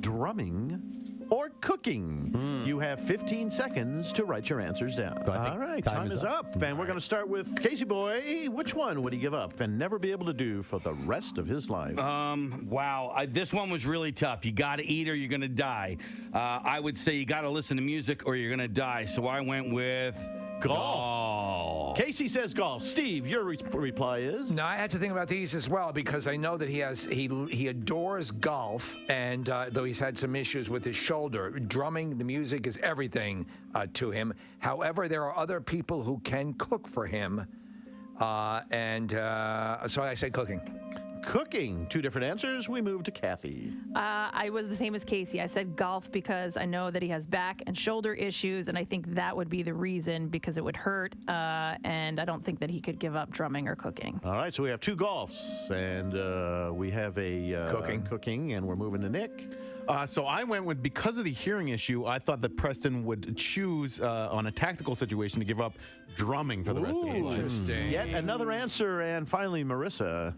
drumming, or cooking? You have 15 seconds to write your answers down. All right, time is up. And we're going to start with Casey Boy. Which one would he give up and never be able to do for the rest of his life? Wow. This one was really tough. You got to eat or you're going to die. I would say you got to listen to music or you're going to die. So I went with golf. Casey says golf. Steve, your reply is? No, I had to think about these as well because I know that he adores golf, and though he's had some issues with his shoulder, drumming, the music is everything to him. However, there are other people who can cook for him, and so I say cooking. Cooking. Two different answers. We move to Kathy. I was the same as Casey. I said golf because I know that he has back and shoulder issues, and I think that would be the reason because it would hurt, and I don't think that he could give up drumming or cooking. All right, so we have two golfs, and we have a cooking, and we're moving to Nick. So I went with, because of the hearing issue, I thought that Preston would choose on a tactical situation to give up drumming for the rest of his life. Interesting. Yet another answer, and finally, Marissa.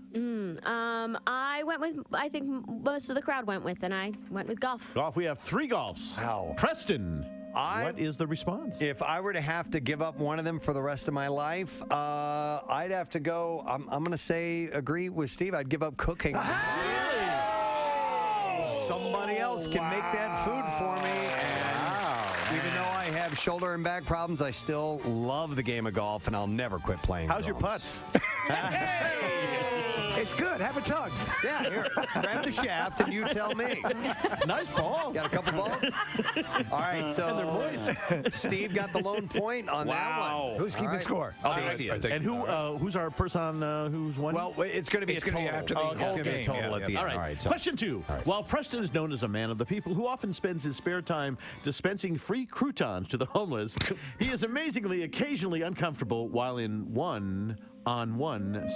I went with, I think most of the crowd went with, and I went with golf. Golf, we have three golfs. Wow. Preston, what is the response? If I were to have to give up one of them for the rest of my life, I'd have to go, I'm going to say, agree with Steve, I'd give up cooking. Somebody else can make that food for me. And even though I have shoulder and back problems, I still love the game of golf, and I'll never quit playing. How's golf. your putts? It's good. Have a tug. Yeah, here. Grab the shaft and you tell me. Nice balls. Got a couple balls? All right, so And they're moist. Steve got the lone point on that one. Who's keeping score? Casey is. And who's our person who's won? Well, it's going to be It's a gonna total. be after the It's whole going to be a game. total Yeah, at the yeah. end. All right. so Question two. While Preston is known as a man of the people who often spends his spare time dispensing free croutons to the homeless, he is amazingly occasionally uncomfortable while in a one-on-one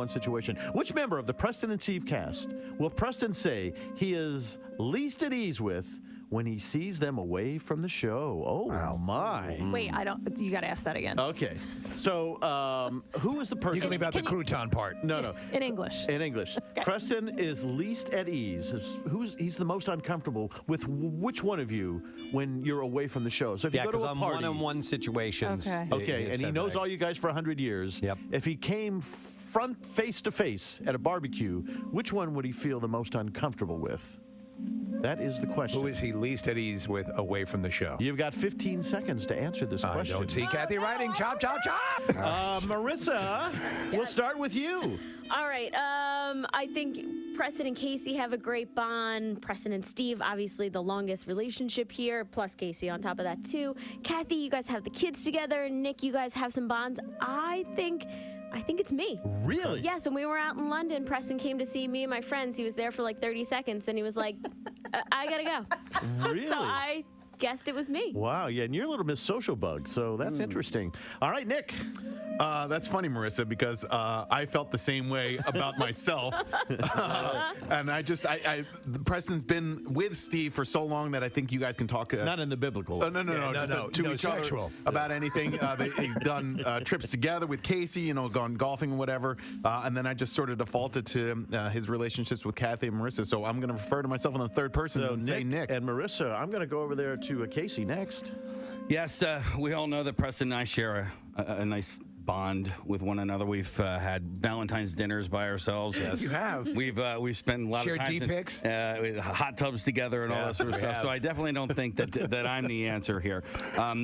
situation. Which member of the Preston and Steve cast will Preston say he is least at ease with when he sees them away from the show? Oh, my. Wait, you got to ask that again. Okay. So, who is the person? You can leave out the crouton part. No. In English. In English. Okay. Preston is least at ease. He's the most uncomfortable with which one of you when you're away from the show? So if you go to a I'm party, one-on-one situations. Okay, and he knows all you guys for 100 years. Yep. If he came face to face at a barbecue, which one would he feel the most uncomfortable with? That is the question. Who is he least at ease with away from the show? You've got 15 seconds to answer this I question. don't see Kathy writing. Chop, chop, chop. Marissa, we'll start with you. All right. I think Preston and Casey have a great bond. Preston and Steve, obviously the longest relationship here, plus Casey on top of that too. Kathy, you guys have the kids together. Nick, you guys have some bonds. I think it's me. Really? Yes, and we were out in London. Preston came to see me and my friends. He was there for like 30 seconds, and he was like, I gotta go. Really? So I guessed it was me. Wow, yeah, and you're a little Miss Social Bug, so that's interesting. All right, Nick. That's funny, Marissa, because I felt the same way about myself. And Preston's been with Steve for so long that I think you guys can talk. Not in the biblical. No, to each sexual. other about anything. They've done trips together with Casey, gone golfing and whatever. And then I just sort of defaulted to his relationships with Kathy and Marissa. So I'm going to refer to myself in the third person and say Nick. And Marissa, I'm going to go over there to Casey next. Yes, we all know that Preston and I share a nice bond with one another. We've had Valentine's dinners by ourselves. Yes. You have. We've spent a lot Shared of time D-pics? with hot tubs together and all that sort of stuff. So I definitely don't think that I'm the answer here.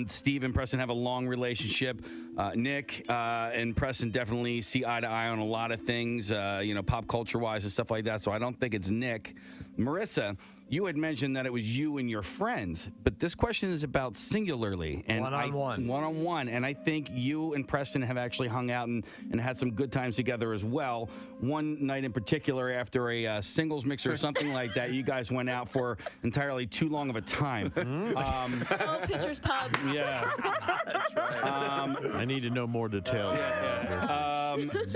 Steve and Preston have a long relationship. Nick and Preston definitely see eye to eye on a lot of things, pop culture wise and stuff like that. So I don't think it's Nick. Marissa, you had mentioned that it was you and your friends, but this question is about singularly and one-on-one. One-on-one, and I think you and Preston have actually hung out and had some good times together as well. One night in particular, after a singles mix or something like that, you guys went out for entirely too long of a time. Pitcher's Pub. Yeah. I need to know more details.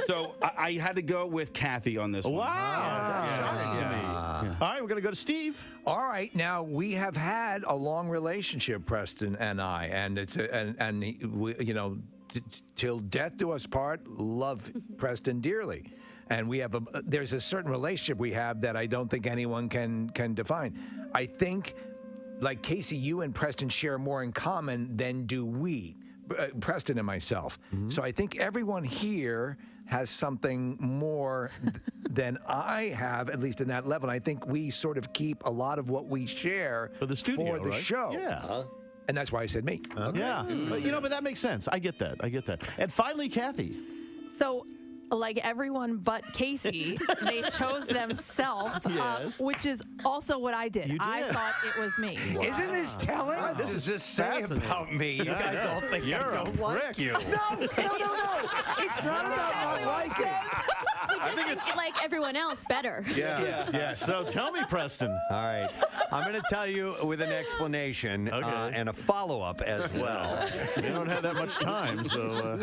So I had to go with Kathy on this one. Wow. That's shocking to me. All right, we're going to go to Steve. All right, now we have had a long relationship, Preston and I, and it's till death do us part. Love Preston dearly, and we have there's a certain relationship we have that I don't think anyone can define. I think, like Casey, you and Preston share more in common than do we, Preston and myself. So I think everyone here has something more than I have, at least in that level. And I think we sort of keep a lot of what we share for the studio, for the right? show. Yeah. And that's why I said me. Yeah. But that makes sense. I get that. And finally, Kathy. So, like everyone but Casey, they chose themselves, which is also what I did. I thought it was me. Wow. Isn't this telling? What does this say about me? You guys all think I don't like you. No. It's not about not liking. I think it's like everyone else better. Yeah. So tell me, Preston. All right. I'm going to tell you with an explanation and a follow-up as well. We don't have that much time, so...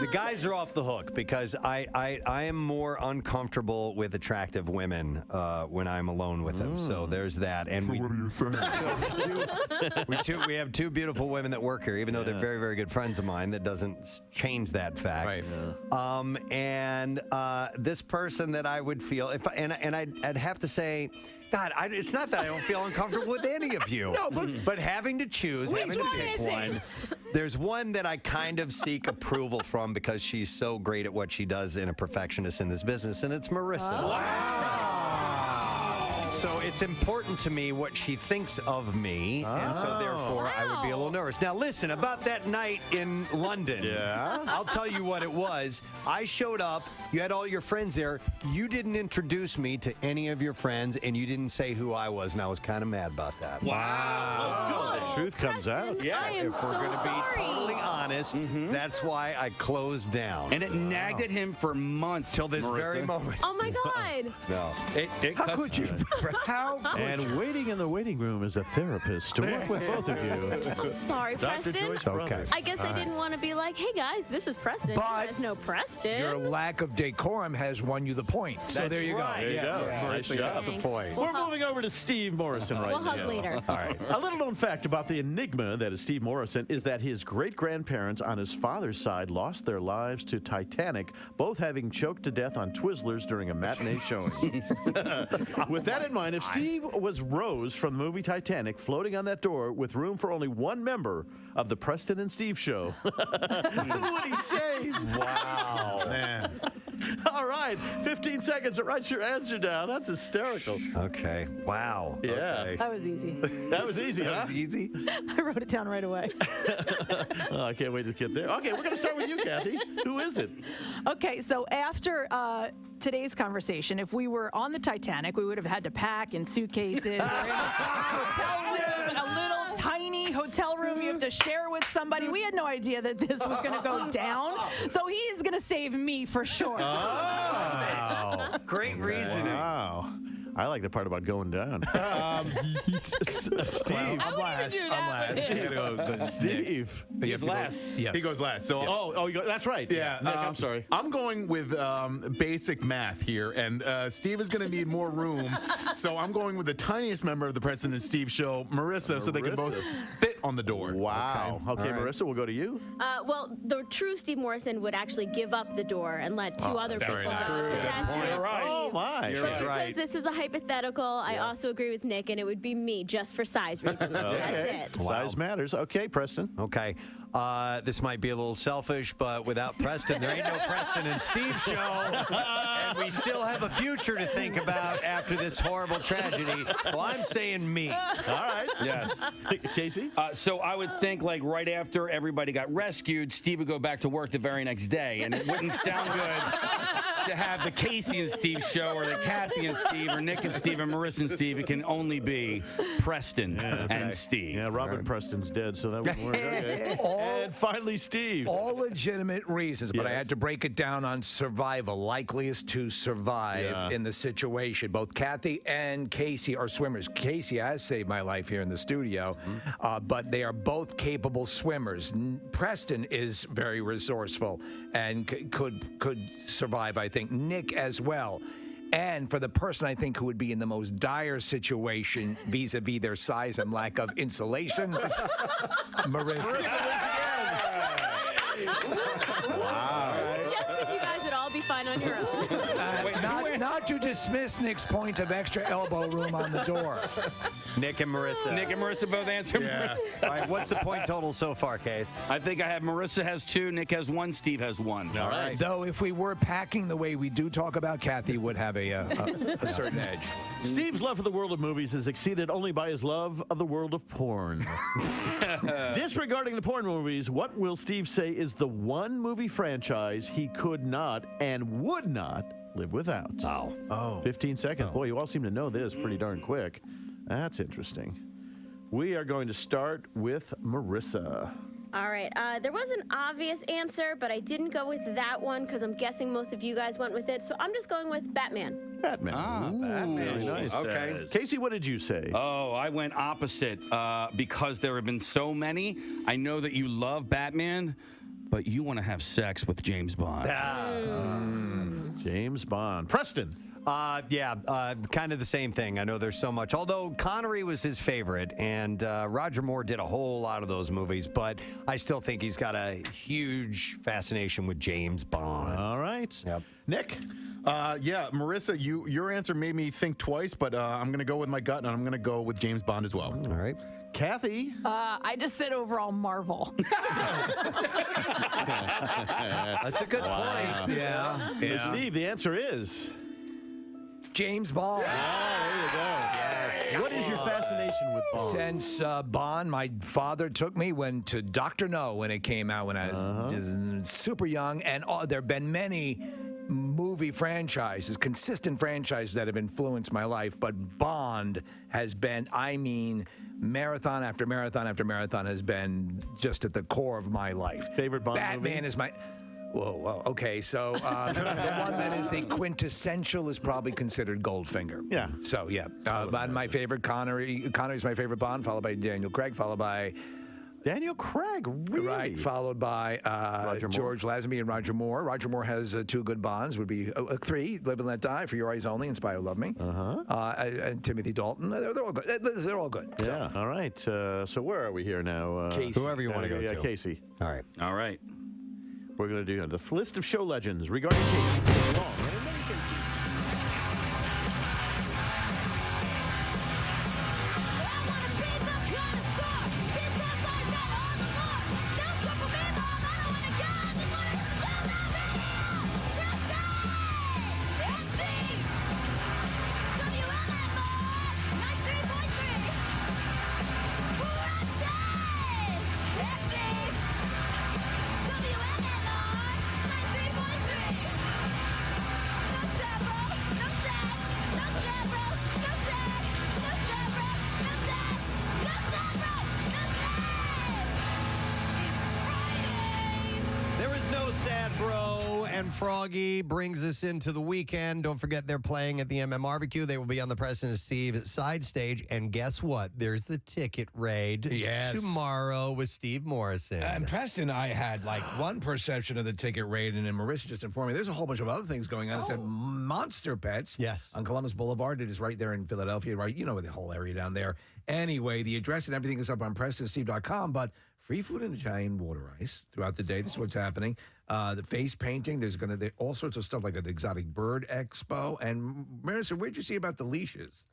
the guys are off the hook because I am more uncomfortable with attractive women when I'm alone with them. So there's that. And what are you saying? we have two beautiful women that work here, even though they're very, very good friends of mine. That doesn't change that fact. Right. And this person that I would feel I'd have to say, God, it's not that I don't feel uncomfortable with any of you. No, but having to choose, having to pick one, there's one that I kind of seek approval from because she's so great at what she does and a perfectionist in this business, and it's Marissa. Wow. So it's important to me what she thinks of me, and so therefore I would be a little nervous. Now listen, about that night in London, I'll tell you what it was. I showed up, you had all your friends there, you didn't introduce me to any of your friends, and you didn't say who I was, and I was kind of mad about that. Wow. The truth comes out. I am If we're so going to be sorry. totally honest, that's why I closed down. And it nagged at him for months. Till this Marissa. very moment. Oh my God. No. How could you? How could you? And waiting in the waiting room is a therapist to work with both of you. I'm sorry, Dr. Preston. Joyce Brothers. I guess I didn't want to be like, hey guys, this is Preston. But you guys know Preston. Your lack of decorum has won you the point. So there you go. There you go. Nice job. That's the point. We're moving over to Steve Morrison right We'll now. hug later. All right. A little known fact about the enigma that is Steve Morrison is that his great-grandparents on his father's side lost their lives to Titanic, both having choked to death on Twizzlers during a matinee showing. With that in mind, if Steve was Rose from the movie Titanic floating on that door with room for only one member of the Preston and Steve show, who would he save? Wow. Man. All right, 15 seconds to write your answer down. That's hysterical. Okay. Wow. Yeah. Okay. That was easy. That was easy, huh? That was easy. I wrote it down right away. Oh, I can't wait to get there. Okay, we're going to start with you, Kathy. Who is it? Okay, so after today's conversation, if we were on the Titanic, we would have had to pack in suitcases. We're in a hotel room, a little tiny hotel room you have to share with somebody. We had no idea that this was going to go down. So he is going to save me for sure. Oh. Great reasoning. Wow. I like the part about going down. Steve. I'm last. do that, but- You gotta go Steve. He's last. Yes. He goes last. So That's right. Yeah, Nick, I'm sorry. I'm going with basic math here, and Steve is going to need more room, so I'm going with the tiniest member of the Preston and Steve show, Marissa, so they can both fit on the door. Wow. Okay, All right. Marissa, we'll go to you. Well, the true Steve Morrison would actually give up the door and let two other people very go. nice. Just as You're with right. Steve. Oh, my. She's But right. because this is a hypothetical, I also agree with Nick, and it would be me just for size reasons. That's it. Size matters. Okay, Preston. Okay. This might be a little selfish, but without Preston, there ain't no Preston and Steve show. And we still have a future to think about after this horrible tragedy. Well, I'm saying me. All right. Yes. Casey? So I would think like right after everybody got rescued, Steve would go back to work the very next day, and it wouldn't sound good to have the Casey and Steve show or the Kathy and Steve or Nick and Steve and Marissa and Steve. It can only be Preston and Steve. Yeah, Robin Preston's dead, so that wouldn't work. Okay. And finally, Steve. All legitimate reasons, but I had to break it down on survival, likeliest to survive in the situation. Both Kathy and Casey are swimmers. Casey has saved my life here in the studio, but they are both capable swimmers. Preston is very resourceful and could survive, I think. Nick as well. And for the person I think who would be in the most dire situation vis-a-vis their size and lack of insulation, Marissa. Wow. Just because you guys would all be fine on your own. Not to dismiss Nick's point of extra elbow room on the door. Nick and Marissa. Nick and Marissa both answer. Yeah. All right, what's the point total so far, Case? I think I have Marissa has 2, Nick has 1, Steve has 1. All right. Though if we were packing the way we do talk about, Kathy would have a certain edge. Steve's love for the world of movies is exceeded only by his love of the world of porn. Disregarding the porn movies, what will Steve say is the one movie franchise he could not and would not live without? Oh. 15 seconds. Boy, you all seem to know this pretty darn quick. That's interesting. We are going to start with Marissa. All right. There was an obvious answer, but I didn't go with that one because I'm guessing most of you guys went with it. So I'm just going with Batman. Batman. Batman. Very nice. Okay. Casey, what did you say? Oh, I went opposite because there have been so many. I know that you love Batman, but you want to have sex with James Bond. James Bond. Preston. Kind of the same thing. I know there's so much. Although Connery was his favorite, and Roger Moore did a whole lot of those movies, but I still think he's got a huge fascination with James Bond. All right. Yep. Nick? Marissa, your answer made me think twice, but I'm going to go with my gut, and I'm going to go with James Bond as well. All right. Kathy? I just said overall Marvel. That's a good point. Yeah. So Steve, the answer is James Bond. there you go. Yes. What is your fascination with Bond? Since Bond, my father took me to Dr. No when it came out when I was just super young, and there have been many movie franchises, consistent franchises that have influenced my life, but Bond has been, marathon after marathon after marathon has been just at the core of my life. Favorite Bond Batman movie? is my... Whoa. Okay, so the one that is the quintessential is probably considered Goldfinger. Yeah. So, my favorite Connery's my favorite Bond, followed by Daniel Craig, followed by... Daniel Craig, really? Right, followed by George Lazenby and Roger Moore. Roger Moore has 2 good Bonds, would be 3, Live and Let Die, For Your Eyes Only, and Spy Who Loved Me. And Timothy Dalton. They're all good. They're all good. Yeah, all right. So where are we here now? Casey. Whoever you want to go to. Casey. All right. All right. We're going to do the list of show legends regarding Casey. Long. And in many cases, Sad Bro and Froggy brings us into the weekend. Don't forget they're playing at the MMRBQ. They will be on the Preston and Steve side stage. And guess what? There's the ticket raid tomorrow with Steve Morrison. And Preston, I had like one perception of the ticket raid, and then Marissa just informed me there's a whole bunch of other things going on. It said Monster Pets on Columbus Boulevard. It is right there in Philadelphia, right? You know the whole area down there. Anyway, the address and everything is up on PrestonSteve.com, but free food and Italian water ice throughout the day. This is what's happening. The face painting, there's going to be all sorts of stuff like an exotic bird expo. And Marissa, where'd you see about the leashes?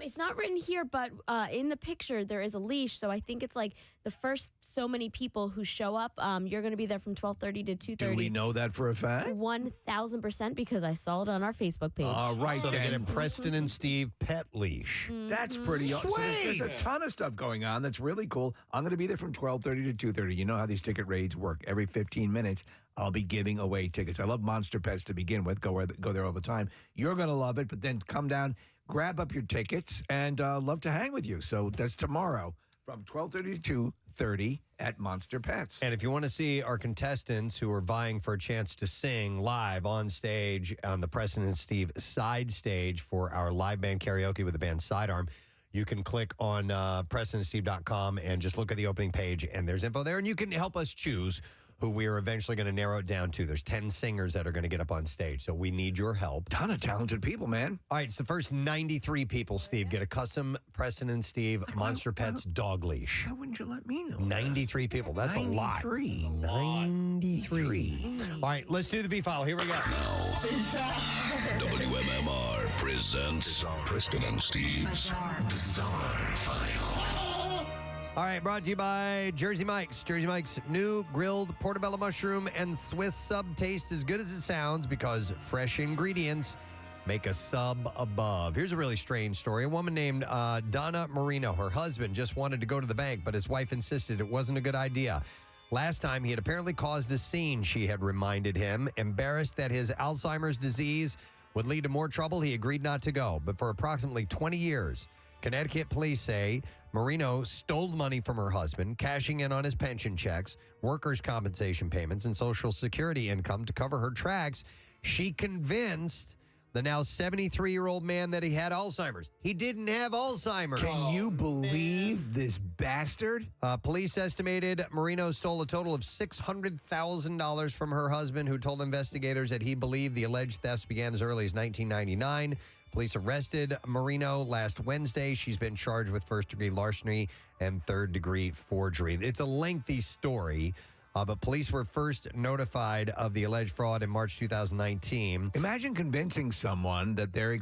It's not written here, but in the picture, there is a leash. So I think it's like the first so many people who show up, you're going to be there from 12:30 to 2:30. Do we know that for a fact? 1,000% because I saw it on our Facebook page. All right, so they get a Preston and Steve pet leash. That's pretty awesome. So there's a ton of stuff going on. That's really cool. I'm going to be there from 12:30 to 2:30. You know how these ticket raids work. Every 15 minutes, I'll be giving away tickets. I love Monster Pets to begin with. Go there all the time. You're going to love it, but then come down, grab up your tickets, and love to hang with you. So that's tomorrow from 12:30 to 2:30 at Monster Pets. And if you want to see our contestants who are vying for a chance to sing live on stage on the Preston and Steve side stage for our live band karaoke with the band Sidearm, you can click on PrestonandSteve.com and just look at the opening page, and there's info there, and you can help us choose who we are eventually going to narrow it down to. There's 10 singers that are going to get up on stage, so we need your help. Ton of talented people, man. All right, it's the first 93 people, Steve, get a custom Preston and Steve Monster Pets dog leash. Why wouldn't you let me know? 93 people. That's 93. A lot. 93. All right, let's do the B-file. Here we go. WMMR presents Preston and Steve's Bizarre File. All right, brought to you by Jersey Mike's. Jersey Mike's new grilled portobello mushroom and Swiss sub taste as good as it sounds because fresh ingredients make a sub above. Here's a really strange story. A woman named Donna Marino, her husband, just wanted to go to the bank, but his wife insisted it wasn't a good idea. Last time, he had apparently caused a scene, she had reminded him. Embarrassed that his Alzheimer's disease would lead to more trouble, he agreed not to go. But for approximately 20 years, Connecticut police say Marino stole money from her husband, cashing in on his pension checks, workers' compensation payments, and Social Security income to cover her tracks. She convinced the now 73-year-old man that he had Alzheimer's. He didn't have Alzheimer's. Can you believe this bastard? Police estimated Marino stole a total of $600,000 from her husband, who told investigators that he believed the alleged thefts began as early as 1999. Police arrested Marino last Wednesday. She's been charged with first-degree larceny and third-degree forgery. It's a lengthy story, but police were first notified of the alleged fraud in March 2019. Imagine convincing someone that they're,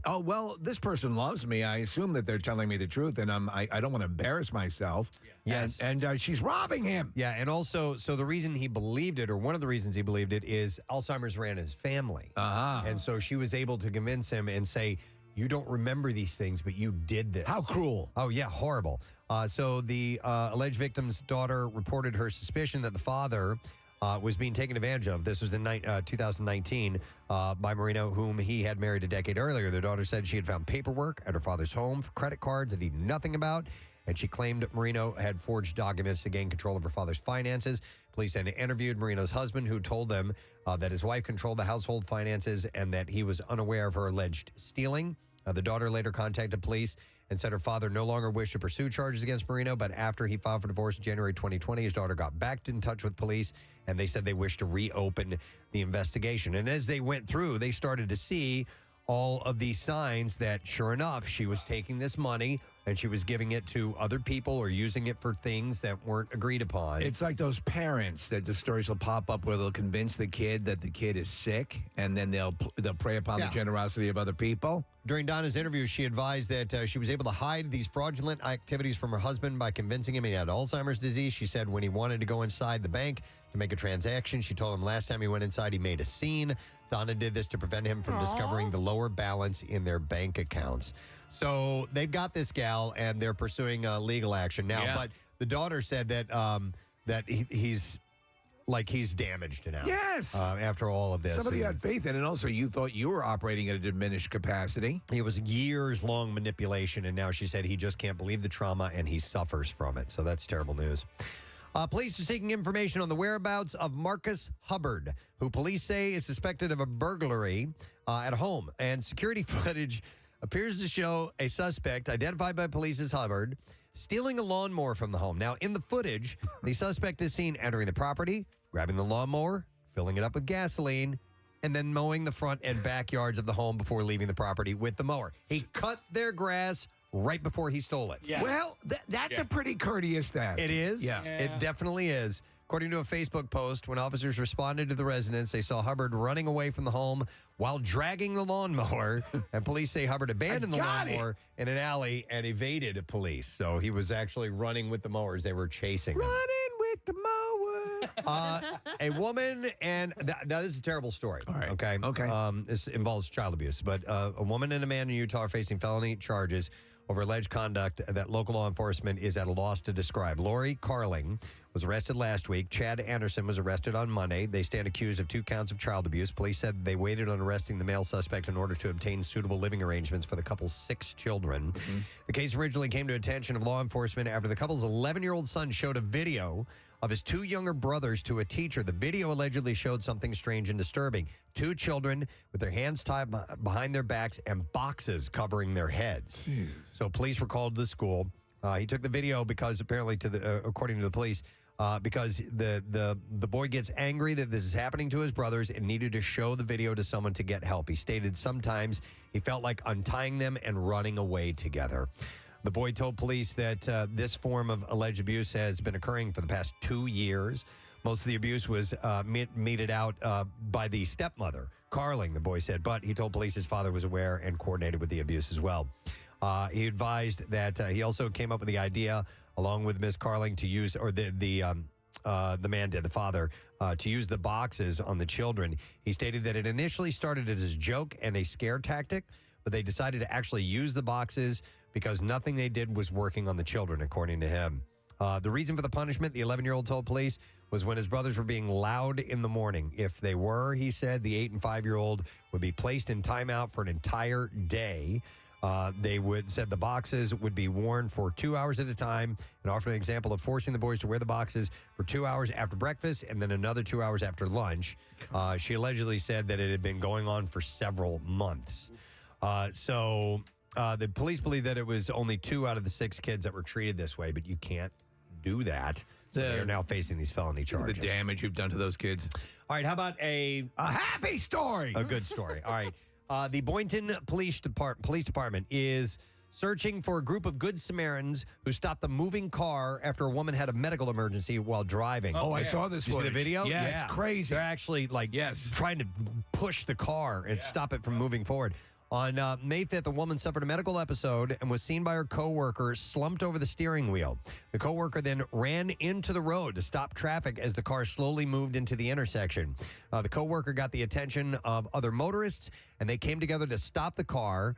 oh, well, this person loves me. I assume that they're telling me the truth, and I don't want to embarrass myself. Yes. And she's robbing him. Yeah, and also, so the reason he believed it, or one of the reasons he believed it, is Alzheimer's ran in his family. And so she was able to convince him and say, you don't remember these things, but you did this. How cruel. Oh, yeah, horrible. So the alleged victim's daughter reported her suspicion that the father was being taken advantage of. This was in 2019 by Marino, whom he had married a decade earlier. The daughter said she had found paperwork at her father's home for credit cards that he knew nothing about, and she claimed Marino had forged documents to gain control of her father's finances. Police then interviewed Marino's husband, who told them that his wife controlled the household finances and that he was unaware of her alleged stealing. The daughter later contacted police and said her father no longer wished to pursue charges against Marino, but after he filed for divorce in January 2020, his daughter got back in touch with police, and they said they wished to reopen the investigation. And as they went through, they started to see all of these signs that, sure enough, she was taking this money and she was giving it to other people or using it for things that weren't agreed upon. It's like those parents that the stories will pop up where they'll convince the kid that the kid is sick, and then they'll prey upon the generosity of other people. During Donna's interview, she advised that she was able to hide these fraudulent activities from her husband by convincing him he had Alzheimer's disease. She said when he wanted to go inside the bank to make a transaction, she told him last time he went inside, he made a scene. Donna did this to prevent him from discovering the lower balance in their bank accounts. So they've got this gal, and they're pursuing legal action now. But the daughter said that he's damaged now. Yes. After all of this. Somebody had faith in it. Also, you thought you were operating at a diminished capacity. It was years-long manipulation, and now she said he just can't believe the trauma, and he suffers from it. So that's terrible news. Police are seeking information on the whereabouts of Marcus Hubbard, who police say is suspected of a burglary at a home. And security footage appears to show a suspect identified by police as Hubbard stealing a lawnmower from the home. Now, in the footage, the suspect is seen entering the property, grabbing the lawnmower, filling it up with gasoline, and then mowing the front and backyards of the home before leaving the property with the mower. He cut their grass right before he stole it. Yeah. Well, that's a pretty courteous theft. It is. Yeah. It definitely is. According to a Facebook post, when officers responded to the residence, they saw Hubbard running away from the home while dragging the lawnmower. And police say Hubbard abandoned the lawnmower in an alley and evaded police. So he was actually running with the mowers. They were chasing him. Running with the mower. A woman, and now this is a terrible story. All right. Okay. This involves child abuse, but a woman and a man in Utah are facing felony charges over alleged conduct that local law enforcement is at a loss to describe. Lori Carling was arrested last week. Chad Anderson was arrested on Monday. They stand accused of 2 counts of child abuse. Police said they waited on arresting the male suspect in order to obtain suitable living arrangements for the couple's 6 children. The case originally came to attention of law enforcement after the couple's 11-year-old son showed a video of his 2 younger brothers to a teacher. The video allegedly showed something strange and disturbing. 2 children with their hands tied behind their backs and boxes covering their heads. Jesus. So police were called to the school. He took the video because apparently, according to the police, because the boy gets angry that this is happening to his brothers and needed to show the video to someone to get help. He stated sometimes he felt like untying them and running away together. The boy told police that this form of alleged abuse has been occurring for the past 2 years. Most of the abuse was meted out by the stepmother, Carling, the boy said. But he told police his father was aware and coordinated with the abuse as well. He advised that he also came up with the idea, along with Ms. Carling, to use, or the man did, the father, to use the boxes on the children. He stated that it initially started as a joke and a scare tactic, but they decided to actually use the boxes because nothing they did was working on the children, according to him. The reason for the punishment, the 11-year-old told police, was when his brothers were being loud in the morning. If they were, he said, the 8 and 5-year-old would be placed in timeout for an entire day. They said the boxes would be worn for 2 hours at a time, and offered an example of forcing the boys to wear the boxes for 2 hours after breakfast and then another 2 hours after lunch. She allegedly said that it had been going on for several months. The police believe that it was only 2 out of the 6 kids that were treated this way, but you can't do that. They are now facing these felony charges. The damage you've done to those kids. All right, how about a happy story? A good story. All right. The Boynton Police Department is searching for a group of good Samaritans who stopped the moving car after a woman had a medical emergency while driving. Oh, I saw this Did you see the footage. video? Yeah, it's crazy. They're actually trying to push the car and stop it from moving forward. On May 5th, a woman suffered a medical episode and was seen by her coworker slumped over the steering wheel. The coworker then ran into the road to stop traffic as the car slowly moved into the intersection. The coworker got the attention of other motorists, and they came together to stop the car.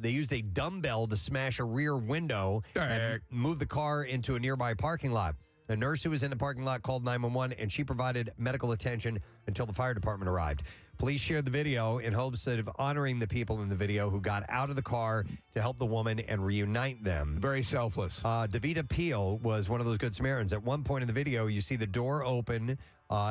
They used a dumbbell to smash a rear window and move the car into a nearby parking lot. A nurse who was in the parking lot called 911, and she provided medical attention until the fire department arrived. Police shared the video in hopes of honoring the people in the video who got out of the car to help the woman and reunite them. Very selfless. Davita Peel was one of those good Samaritans. At one point in the video, you see the door open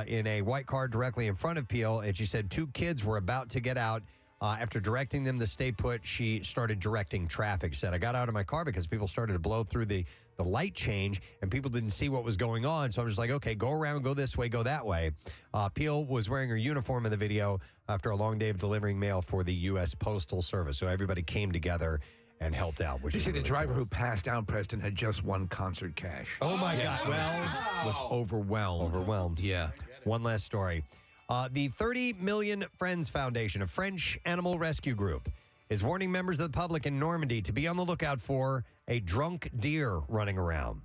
in a white car directly in front of Peel, and she said 2 kids were about to get out. After directing them to stay put, she started directing traffic. She said, I got out of my car because people started to blow through the light change and people didn't see what was going on. So I'm just like, okay, go around, go this way, go that way. Peel was wearing her uniform in the video after a long day of delivering mail for the U.S. Postal Service. So everybody came together and helped out. You see, the driver who passed out, Preston, had just won concert cash. Oh, my God. Well, was overwhelmed. Overwhelmed. Yeah. One last story. The 30 Million Friends Foundation, a French animal rescue group, is warning members of the public in Normandy to be on the lookout for a drunk deer running around.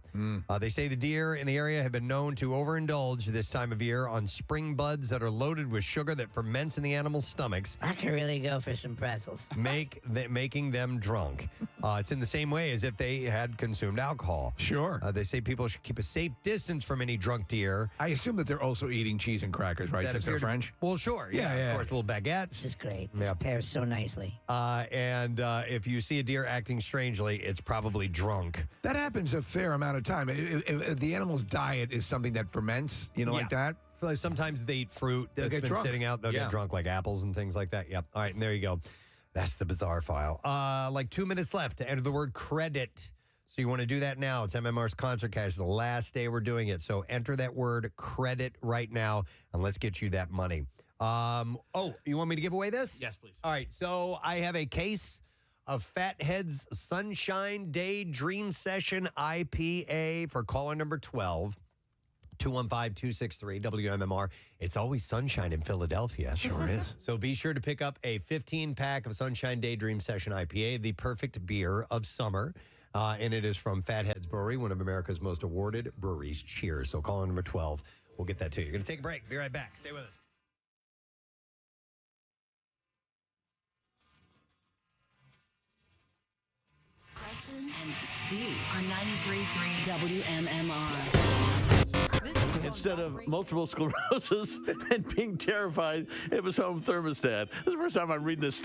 They say the deer in the area have been known to overindulge this time of year on spring buds that are loaded with sugar that ferments in the animals' stomachs. I could really go for some pretzels. Making them drunk. It's in the same way as if they had consumed alcohol. Sure. They say people should keep a safe distance from any drunk deer. I assume that they're also eating cheese and crackers, right? Since they're French? Well, sure. Yeah, of course, a little baguette. This is great. Yeah. This pairs so nicely. And if you see a deer acting strangely, it's probably probably drunk. That happens a fair amount of time. If the animal's diet is something that ferments, like that. Sometimes they eat fruit They'll that's get been drunk. sitting out. They'll get drunk, like apples and things like that. Yep. All right, and there you go. That's the bizarre file. Like 2 minutes left to enter the word credit. So you want to do that now. It's MMR's Concert Cash. It's the last day we're doing it. So enter that word credit right now, and let's get you that money. You want me to give away this? Yes, please. All right, so I have a case of Fathead's Sunshine Day Dream Session IPA for caller number 12. 215-263 WMMR. It's always sunshine in Philadelphia. Sure is. So be sure to pick up a 15-pack of Sunshine Day Dream Session IPA, the perfect beer of summer. And it is from Fathead's Brewery, one of America's most awarded breweries. Cheers. So caller number 12. We'll get that to you. You're going to take a break. Be right back. Stay with us. Preston and Steve on 93.3 WMMR. Instead of multiple sclerosis and being terrified of his home thermostat. This is the first time I'm reading this.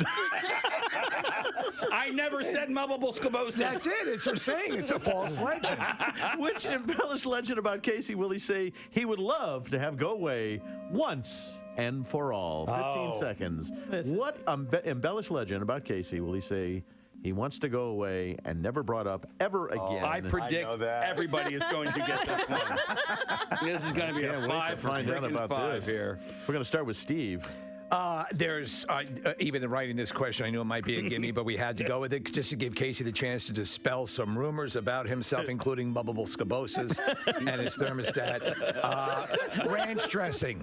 I never said multiple sclerosis. That's it. It's a saying. It's a false legend. Which embellished legend about Casey will he say he would love to have go away once and for all? 15 seconds. What embellished legend about Casey will he say he wants to go away and never brought up ever again? I predict everybody is going to get this one. This is going to be a 5 for find out about 5 this here. We're going to start with Steve. There's even in writing this question, I knew it might be a gimme, but we had to go with it just to give Casey the chance to dispel some rumors about himself, including bubbable scabosis and his thermostat. Ranch dressing.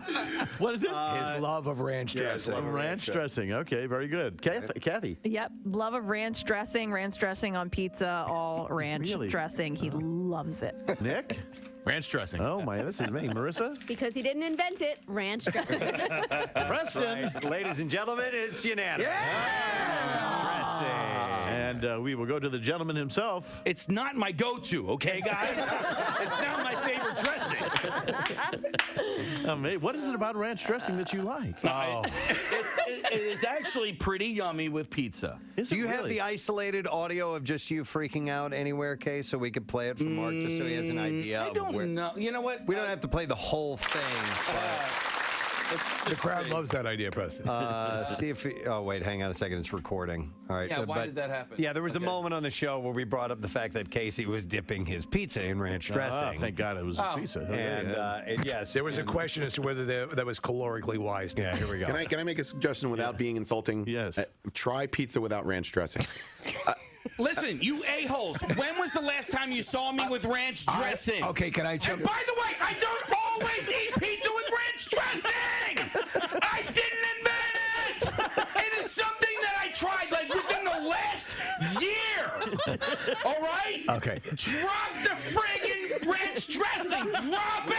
What is it? His love of ranch dressing. Ranch dressing. Okay, very good. Kathy. Yep, love of ranch dressing on pizza, all ranch dressing. He loves it. Nick? Ranch dressing. Oh, my, this is me. Marissa? Because he didn't invent it, ranch dressing. Preston. Right. Ladies and gentlemen, it's unanimous. And we will go to the gentleman himself. It's not my go-to, okay, guys? It's not my favorite dressing. What is it about ranch dressing that you like? It is actually pretty yummy with pizza. Do you have the isolated audio of just you freaking out anywhere, Kay, so we could play it for Mark, just so he has an idea? I don't know. You know what? We don't have to play the whole thing. The crowd loves that idea, Preston. See if wait, hang on a second. It's recording. All right. Yeah, why did that happen? Yeah, there was a moment on the show where we brought up the fact that Casey was dipping his pizza in ranch dressing. Thank God it was a pizza. And yes, there was a question as to whether that was calorically wise. Yeah, here we go. Can I make a suggestion without being insulting? Yes. Try pizza without ranch dressing. Listen, you a-holes, when was the last time you saw me with ranch dressing? Okay, can I jump? And by the way, I don't always eat pizza with ranch dressing! I didn't invent it! It is something that I tried, like, within the last year! All right? Okay. Drop the friggin' ranch dressing! Drop it!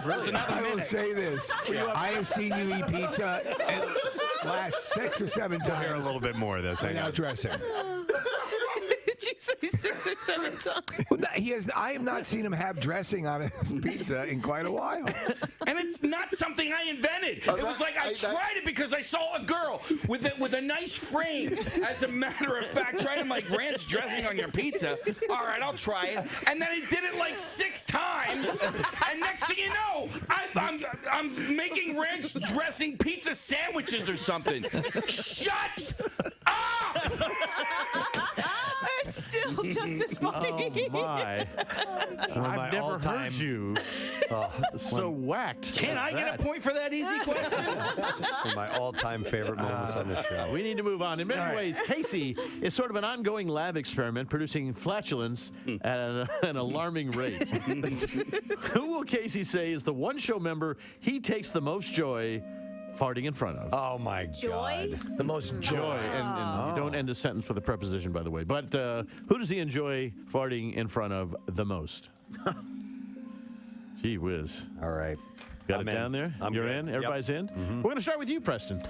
I will say this. I have seen you eat pizza at last 6 or 7 times. Hear a little bit more of this. Without dressing. Did you say 6 or 7 times? Well, I have not seen him have dressing on his pizza in quite a while. And it's not something I invented. It was like I tried it because I saw a girl with a nice frame. As a matter of fact, trying to like ranch dressing on your pizza. All right, I'll try it. And then I did it like 6 times. And next thing you know, I'm making ranch dressing pizza sandwiches or something. Shut up! It's still just as funny. Oh, my. I've never heard you so whacked. Can I get a point for that easy question? One of my all-time favorite moments on the show. We need to move on. In many ways, Casey is sort of an ongoing lab experiment producing flatulence at an alarming rate. Who will Casey say is the one show member he takes the most joy farting in front of? Oh, my Joy? God. The most joy. And you don't end a sentence with a preposition, by the way. But who does he enjoy farting in front of the most? Gee whiz. All right. Got it down there? You're in? Everybody's in? We're going to start with you, Preston.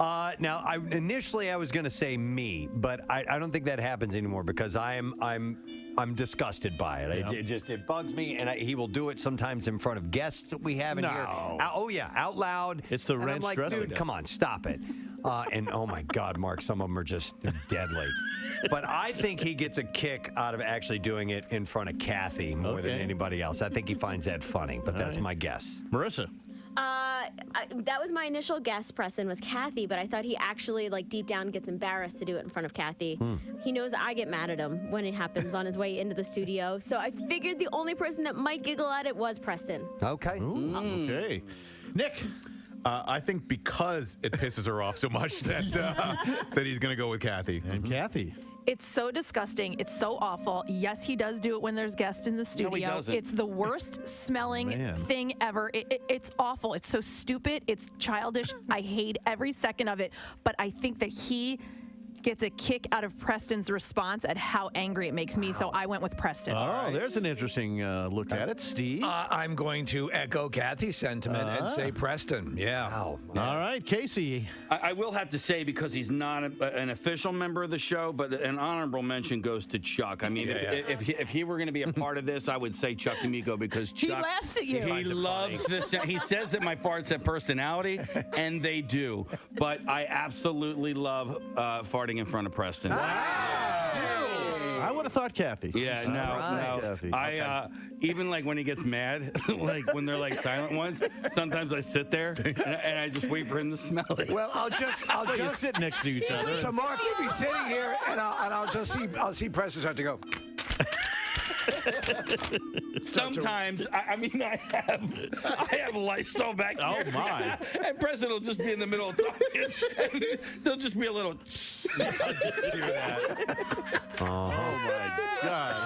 Now, initially I was going to say me, but I don't think that happens anymore because I'm disgusted by it. It bugs me, and he will do it sometimes in front of guests that we have in here. Oh yeah, out loud. It's the and ranch I'm like, dressing. dude, come on, stop it. And oh my God, Mark, some of them are just deadly. But I think he gets a kick out of actually doing it in front of Kathy more than anybody else. I think he finds that funny, but that's my guess. Marissa. That was my initial guess, Preston, was Kathy, but I thought he actually, like, deep down gets embarrassed to do it in front of Kathy. He knows I get mad at him when it happens on his way into the studio. So I figured the only person that might giggle at it was Preston. Okay. Okay. Nick. I think because it pisses her off so much that that he's going to go with Kathy. And Kathy. It's so disgusting. It's so awful. Yes, he does do it when there's guests in the studio. doesn't. It's the worst smelling thing ever. It's awful. It's so stupid. It's childish. I hate every second of it. But I think that he gets a kick out of Preston's response at how angry it makes me. So I went with Preston. Oh, there's an interesting look at it. Steve? I'm going to echo Kathy's sentiment and say Preston. Yeah. All right, Casey. I will have to say, because he's not an official member of the show, but an honorable mention goes to Chuck. I mean, if he were going to be a part of this, I would say Chuck D'Amico, because Chuck... He laughs at you. He loves this. He says that my farts have personality, and they do. But I absolutely love farting in front of Preston. I would have thought Kathy. Yeah, no. Kathy. Even like when he gets mad, like when they're like silent ones, sometimes I sit there and I just wait for him to smell it. Well, I'll just sit next to each other. So Mark will be sitting here, and I'll see Preston start to go. Sometimes, I have Lysol back here. Oh, my. And Preston will just be in the middle of talking, and there'll just be a little... Oh, my God.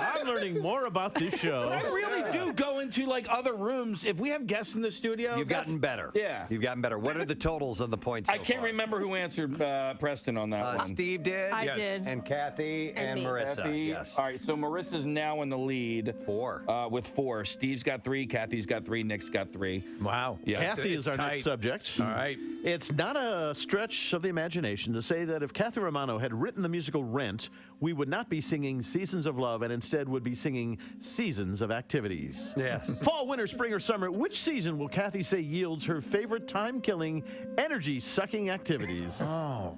I'm learning more about this show. I really do go into, like, other rooms. If we have guests in the studio... You've gotten better. Yeah. You've gotten better. What are the totals on the points? I can't remember who answered Preston on that one. Steve did. I did. And Kathy and me. Marissa. Kathy. Yes. All right, so Marissa's now in the lead. 4. With 4. Steve's got 3, Kathy's got 3, Nick's got 3. Wow. Yeah. Kathy is our next subject. All right. It's not a stretch of the imagination to say that if Kathy Romano had written the musical Rent, we would not be singing Seasons of Love and instead would be singing Seasons of Activities. Yes. Fall, winter, spring, or summer, which season will Kathy say yields her favorite time-killing, energy-sucking activities? Oh.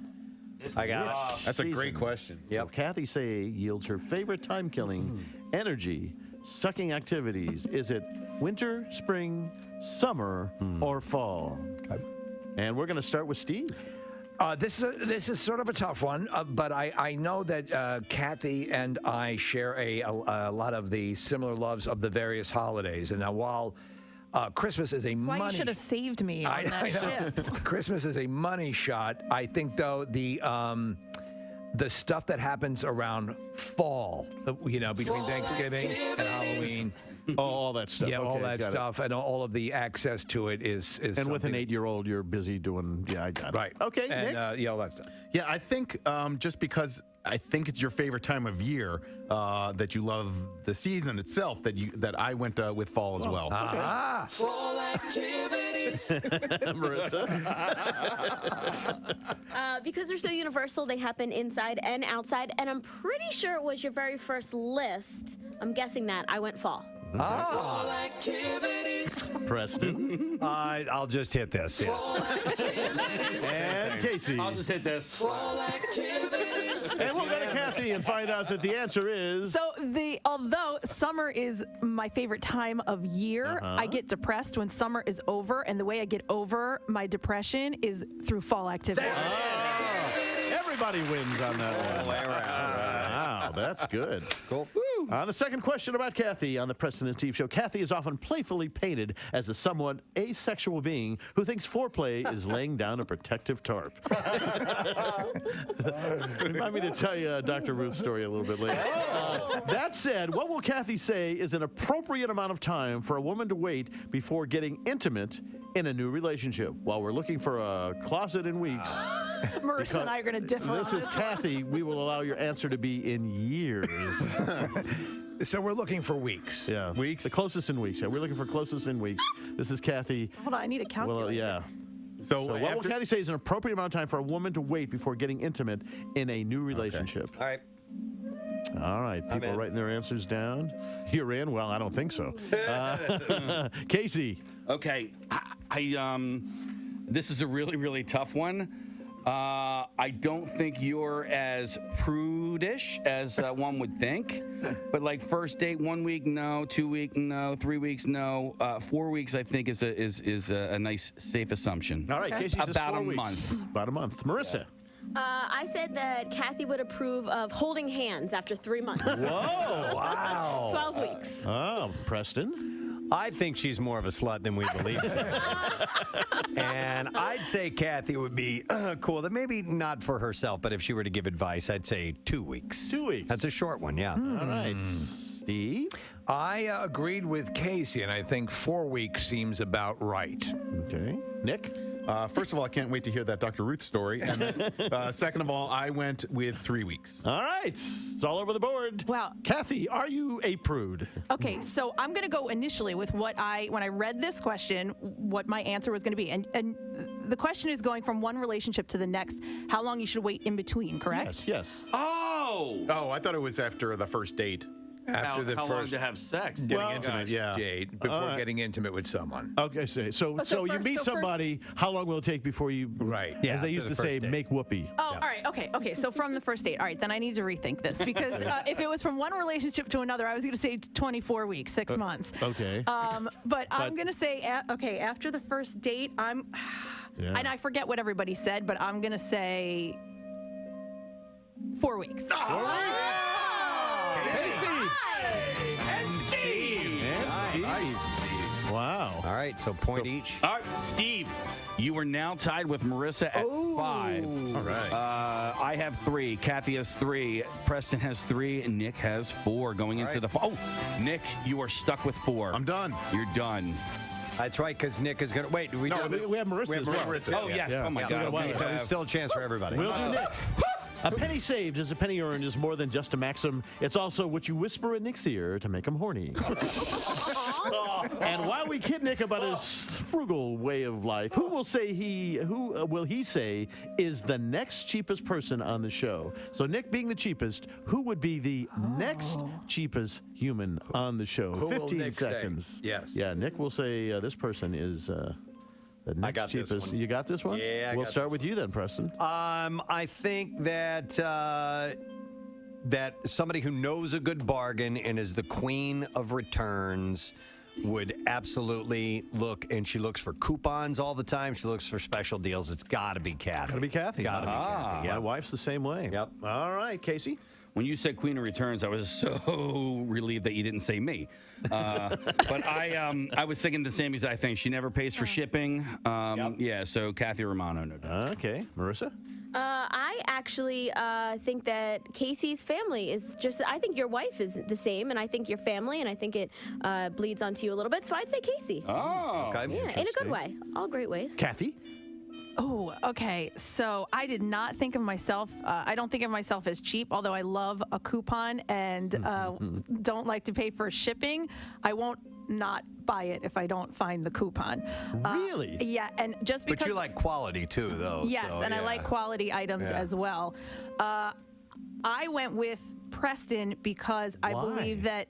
I got it. That's a great question. Yep. Will Kathy say yields her favorite time-killing, energy-sucking activities? Is it winter, spring, summer, or fall? Okay. And we're going to start with Steve. This is sort of a tough one, but I know that Kathy and I share a lot of the similar loves of the various holidays. And now while Christmas is a Why money... you should have saved me on that ship. Christmas is a money shot. I think, though, the stuff that happens around fall, between Thanksgiving and Halloween... all that stuff. Yeah, all Okay, that got it. stuff, and all of the access to it is And with an something- 8-year-old, you're busy doing. Yeah, I got it. Right. Okay, and, Nick. all that stuff. Yeah, I think just because I think it's your favorite time of year that you love the season itself, that I went with fall as well. Ah. Fall activities. Marissa. Because they're so universal, they happen inside and outside, and I'm pretty sure it was your very first list. I'm guessing that. I went fall. Fall activities. Preston. I'll just hit this. Yes. And Casey. I'll just hit this. Fall activities. And we'll go to Kathy and find out that the answer is. So although summer is my favorite time of year, I get depressed when summer is over, and the way I get over my depression is through fall activities. Everybody wins on that one. Wow, that's good. Cool. The second question about Kathy on the Preston and Steve Show. Kathy is often playfully painted as a somewhat asexual being who thinks foreplay is laying down a protective tarp. Remind me to tell you Dr. Ruth's story a little bit later. That said, what will Kathy say is an appropriate amount of time for a woman to wait before getting intimate in a new relationship? While we're looking for a closet in weeks. Marissa and I are going to differ This on is this Kathy. We will allow your answer to be in years. So we're looking for weeks. Yeah. Weeks? The closest in weeks. Yeah, we're looking for closest in weeks. This is Kathy. Hold on, I need a calculator. Well, yeah. So what will Kathy say is an appropriate amount of time for a woman to wait before getting intimate in a new relationship? All right. All right. People in. writing their answers down. You're in? Well, I don't think so. Casey. Okay, This is a really, really tough one. I don't think you're as prudish as one would think, but like first date, 1 week, no, 2 week, no, 3 weeks, no, 4 weeks, I think is a nice safe assumption. All right, Casey says about 4 a weeks. month. About a month. Marissa. I said that Kathy would approve of holding hands after 3 months. Whoa! Wow. 12 weeks. Oh, Preston. I think she's more of a slut than we believe. And I'd say Kathy would be cool. That maybe not for herself, but if she were to give advice, I'd say 2 weeks. 2 weeks. That's a short one, yeah. All right. Steve? I agreed with Casey, and I think 4 weeks seems about right. Okay. Nick? First of all, I can't wait to hear that Dr. Ruth story. And then, second of all, I went with 3 weeks. All right. It's all over the board. Wow. Kathy, are you a prude? Okay, so I'm going to go initially with when I read this question, what my answer was going to be. And the question is going from one relationship to the next, how long you should wait in between, correct? Yes. Oh, I thought it was after the first date. After the how long first to have sex? Getting intimate, yeah. date, before getting intimate with someone. Okay, so you meet somebody, how long will it take before you... Right. Yeah, as they used to say, make whoopee. Oh, all right. Okay. So from the first date. All right, then I need to rethink this because if it was from one relationship to another, I was going to say 24 weeks, 6 months. Okay. But I'm going to say, after the first date, and I forget what everybody said, but I'm going to say 4 weeks. Wow. All right, so point each. All right, Steve, you are now tied with Marissa at 5. All right. I have 3. Kathy has 3. Preston has 3. And Nick has 4 going into the... Nick, you are stuck with 4. I'm done. You're done. That's right, because Nick is going to... Wait, do we No, we have Marissa as well. Oh, yes. Yeah. Oh, my Yeah. God. Okay, so there's still a chance for everybody. We'll do Nick. A penny saved is a penny earned is more than just a maxim. It's also what you whisper in Nick's ear to make him horny. And while we kid Nick about his frugal way of life, who will he say is the next cheapest person on the show? So Nick being the cheapest, who would be the next cheapest human on the show? Who will 15 Nick say? seconds. Yes. Yeah, Nick will say this person is the next got this cheapest. one. You got this one? Yeah, We'll start with you then, Preston. I think that that somebody who knows a good bargain and is the queen of returns would absolutely look, and she looks for coupons all the time. She looks for special deals. It's got to be Kathy. Got to be Kathy. Got to be Kathy. My wife's the same way. Yep. All right, Casey. When you said Queen of Returns, I was so relieved that you didn't say me. But I was thinking the same exact thing. She never pays for shipping. Yeah, so Kathy Romano, no doubt. Okay. Marissa? I actually think that Casey's family is just, I think your wife is the same, and I think your family, and I think it bleeds onto you a little bit. So I'd say Casey. Oh. Okay. Yeah, in a good way. All great ways. Kathy? Oh, okay. So I did not think of myself. I don't think of myself as cheap, although I love a coupon and don't like to pay for shipping. I won't not buy it if I don't find the coupon. Really? Yeah, and just because. But you like quality too, though. Yes, so, and I like quality items as well. I went with Preston because I believe that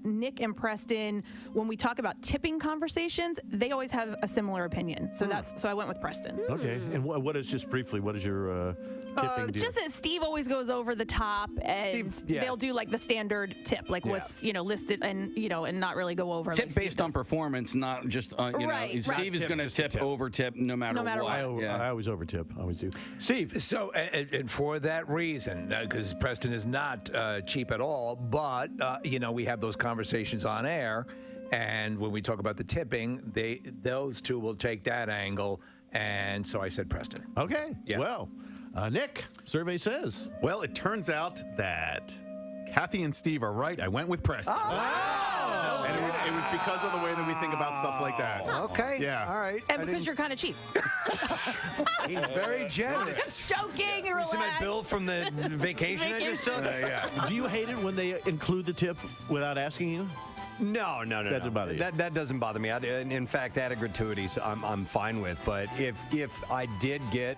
Nick and Preston, when we talk about tipping conversations, they always have a similar opinion. So so I went with Preston. Okay. And what is, just briefly, what is your tipping deal? Just that Steve always goes over the top, and they'll do like the standard tip, like what's listed, and and not really go over. Tip based on performance, not just Right. Steve is going to tip over tip no matter what. I always over tip. I always do. Steve. So, and for that reason, because Preston is not cheap at all, but we have those conversations on air, and when we talk about the tipping, those two will take that angle, and so I said Preston. Okay. Yeah. Well, Nick, survey says. Well, it turns out that Kathy and Steve are right. I went with Preston. Wow. And it was because of the way that we think about stuff like that. Okay. Yeah. All right. And because you're kind of cheap. He's very generous. I'm joking. You see my bill from the vacation I just took? Yeah. Do you hate it when they include the tip without asking you? No. That doesn't bother you? That doesn't bother me. In fact, added gratuities I'm fine with. But if I did get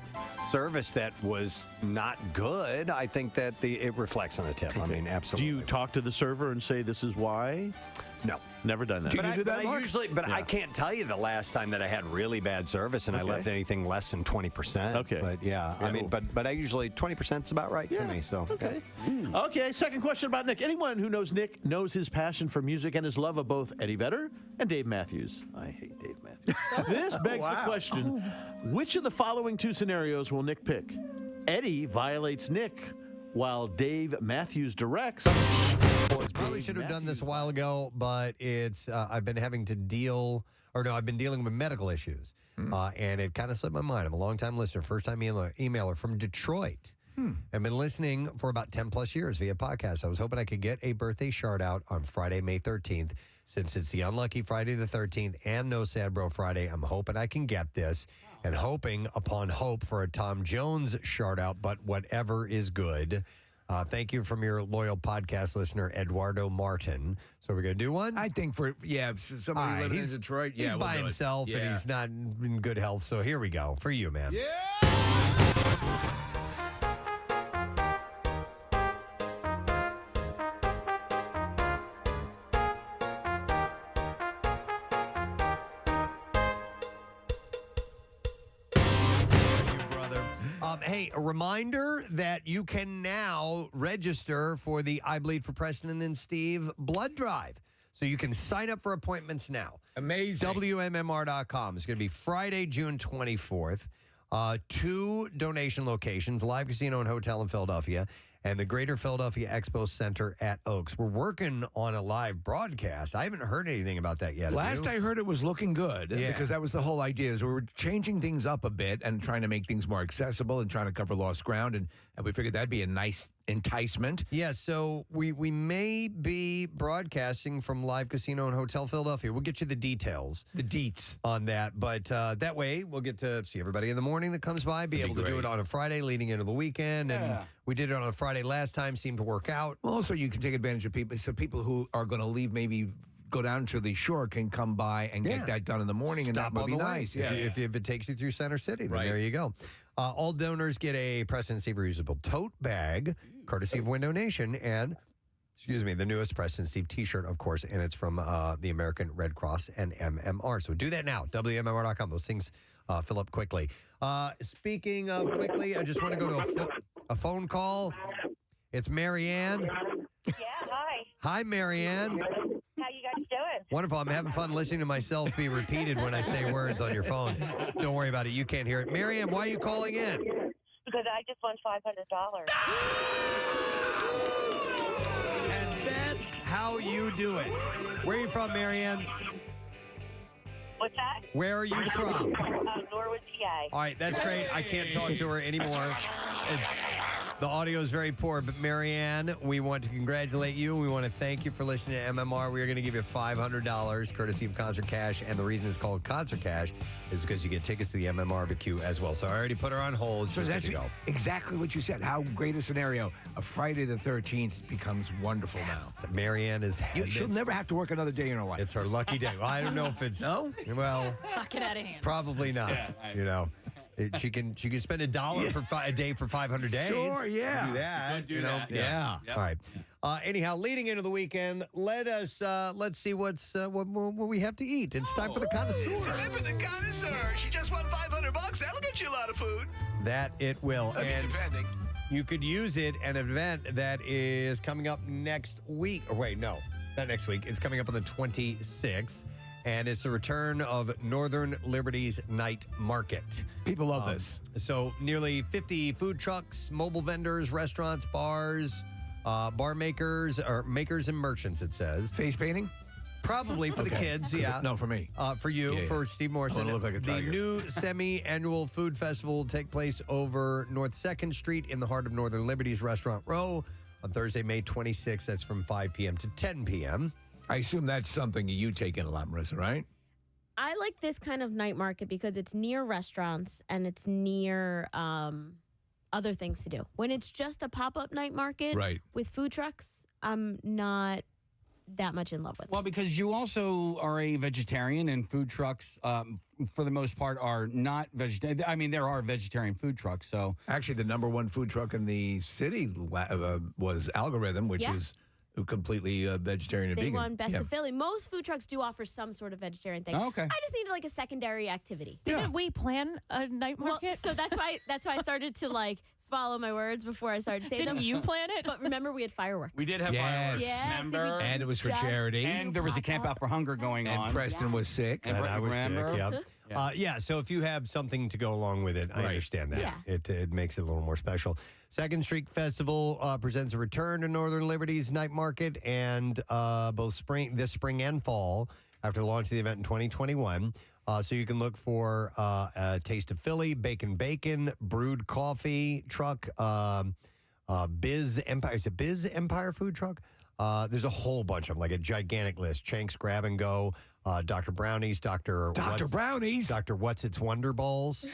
service that was not good, I think that it reflects on the tip. I mean, absolutely. Do you talk to the server and say this is why? No. Never done that. I can't tell you the last time that I had really bad service and I left anything less than 20%. Okay. But I mean, but I usually 20% is about right for me. So okay. Okay. Second question about Nick. Anyone who knows Nick knows his passion for music and his love of both Eddie Vedder and Dave Matthews. I hate Dave Matthews. This begs the question: which of the following two scenarios will Nick pick? Eddie violates Nick, while Dave Matthews directs. Probably should have done this a while ago, but it's I've been dealing with medical issues, and it kind of slipped my mind. I'm a long-time listener, first-time emailer from Detroit. I've been listening for about 10 plus years via podcast. I was hoping I could get a birthday shout out on Friday, May 13th. Since it's the unlucky Friday the 13th and No Sad Bro Friday, I'm hoping I can get this and hoping upon hope for a Tom Jones shout out, but whatever is good. Thank you from your loyal podcast listener, Eduardo Martin. So we're going to do one? I think somebody living in Detroit. He's by himself and he's not in good health. So here we go. For you, man. Hey, a reminder that you can now register for the I Bleed for Preston and Steve blood drive. So you can sign up for appointments now. Amazing. WMMR.com. It's going to be Friday, June 24th. 2 donation locations, Live Casino and Hotel in Philadelphia, and the Greater Philadelphia Expo Center at Oaks. We're working on a live broadcast. I haven't heard anything about that yet. Last I heard, it was looking good because that was the whole idea. Is we were changing things up a bit and trying to make things more accessible and trying to cover lost ground, and we figured that'd be a nice enticement. Yeah, so we may be broadcasting from Live Casino and Hotel Philadelphia. We'll get you the details. The deets. On that. But that way, we'll get to see everybody in the morning that comes by, be able to do it on a Friday leading into the weekend. And we did it on a Friday last time, seemed to work out. Well, also, you can take advantage of people. So people who are going to leave maybe go down to the shore can come by and get that done in the morning, and that would be nice. Yeah. If it takes you through Center City, then there you go. All donors get a Preston and Steve reusable tote bag, courtesy of Window Nation, and the newest Preston and Steve T-shirt, of course, and it's from the American Red Cross and MMR. So do that now, WMMR.com. Those things fill up quickly. Speaking of quickly, I just want to go to a phone call. It's Marianne. Yeah, hi. Hi, Marianne. How you guys doing? Wonderful. I'm having fun listening to myself be repeated when I say words on your phone. Don't worry about it. You can't hear it. Marianne, why are you calling in? Because I just won $500. And that's how you do it. Where are you from, Marianne? What's that? Where are you from? Norwood, PA. All right, that's great. I can't talk to her anymore. The audio is very poor, but Marianne, we want to congratulate you. We want to thank you for listening to MMR. We are going to give you $500 courtesy of Concert Cash, and the reason it's called Concert Cash is because you get tickets to the MMR barbecue as well. So I already put her on hold. So that's exactly what you said. How great a scenario. A Friday the 13th becomes wonderful now. Marianne is... She'll never have to work another day in her life. It's her lucky day. Well, I don't know if it's... No? Well... Fuck it out of hand. Probably not. She can spend $1 for a day for 500 days. Sure, yeah. Do that. Do that. Yeah. All right. Anyhow, leading into the weekend, let's see what we have to eat. It's time for the connoisseur. It's time for the connoisseur. She just won $500. That'll get you a lot of food. That it will. Depending. You could use it at an event that is coming up next week. Or wait, no, not next week. It's coming up on the 26th. And it's the return of Northern Liberty's Night Market. People love this. So nearly 50 food trucks, mobile vendors, restaurants, bars, bar makers, or makers and merchants, it says. Face painting? Probably for the kids, yeah. No, for me. For you, for Steve Morrison. I wanna look like a tiger. The new semi-annual food festival will take place over North 2nd Street in the heart of Northern Liberty's Restaurant Row on Thursday, May 26th. That's from 5 p.m. to 10 p.m. I assume that's something you take in a lot, Marissa, right? I like this kind of night market because it's near restaurants and it's near other things to do. When it's just a pop-up night market right. with food trucks, I'm not that much in love with. Well, because you also are a vegetarian, and food trucks, for the most part, are not vegetarian. I mean, there are vegetarian food trucks. So actually, the number one food truck in the city was Algorithm, which Yeah. is completely vegetarian and They vegan. won Best Yeah. of Philly. Most food trucks do offer some sort of vegetarian thing. Oh, okay. I just needed like a secondary activity. Didn't we plan a night market? Well, so that's why I started to like swallow my words before I started to say Didn't them. you plan it? But remember, we had fireworks. we did have Yes. fireworks. Yes, if you remember? And it was for Just- charity. And there was a Camp Out for Hunger going And on. Preston was sick. And I was sick, remember? yep. So if you have something to go along with it, I understand that. Yeah. It makes it a little more special. Second Street Festival presents a return to Northern Liberty's night market and both this spring and fall after the launch of the event in 2021. So you can look for a Taste of Philly, Bacon, brewed coffee truck, Biz Empire. Is it Biz Empire food truck? There's a whole bunch of them, like a gigantic list. Chank's Grab and Go, Dr. Brownies, Dr. Brownies, Dr. What's Its Wonder Balls,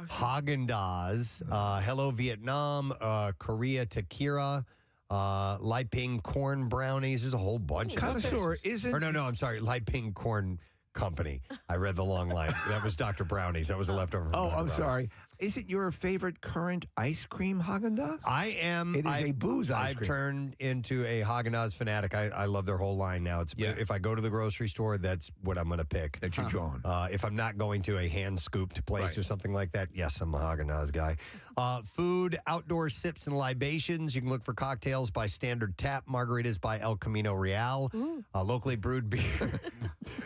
Haagen-Dazs, Hello Vietnam, Korea Takira, Lai Ping Corn Brownies. There's a whole bunch of Connoisseur things. isn't- Or no, I'm sorry, Lai Ping Corn Company. I read the long line. That was Dr. Brownies. That was a leftover from Oh, Dr. I'm Brownies. sorry. Is it your favorite current ice cream, Haagen-Dazs? I am. It is a booze ice I've cream. turned into a Haagen-Dazs fanatic. I love their whole line now. If I go to the grocery store, that's what I'm going to pick. That's your John. If I'm not going to a hand-scooped place Right. or something like that, yes, I'm a Haagen-Dazs guy. Food, outdoor sips and libations. You can look for cocktails by Standard Tap, margaritas by El Camino Real, locally brewed beer.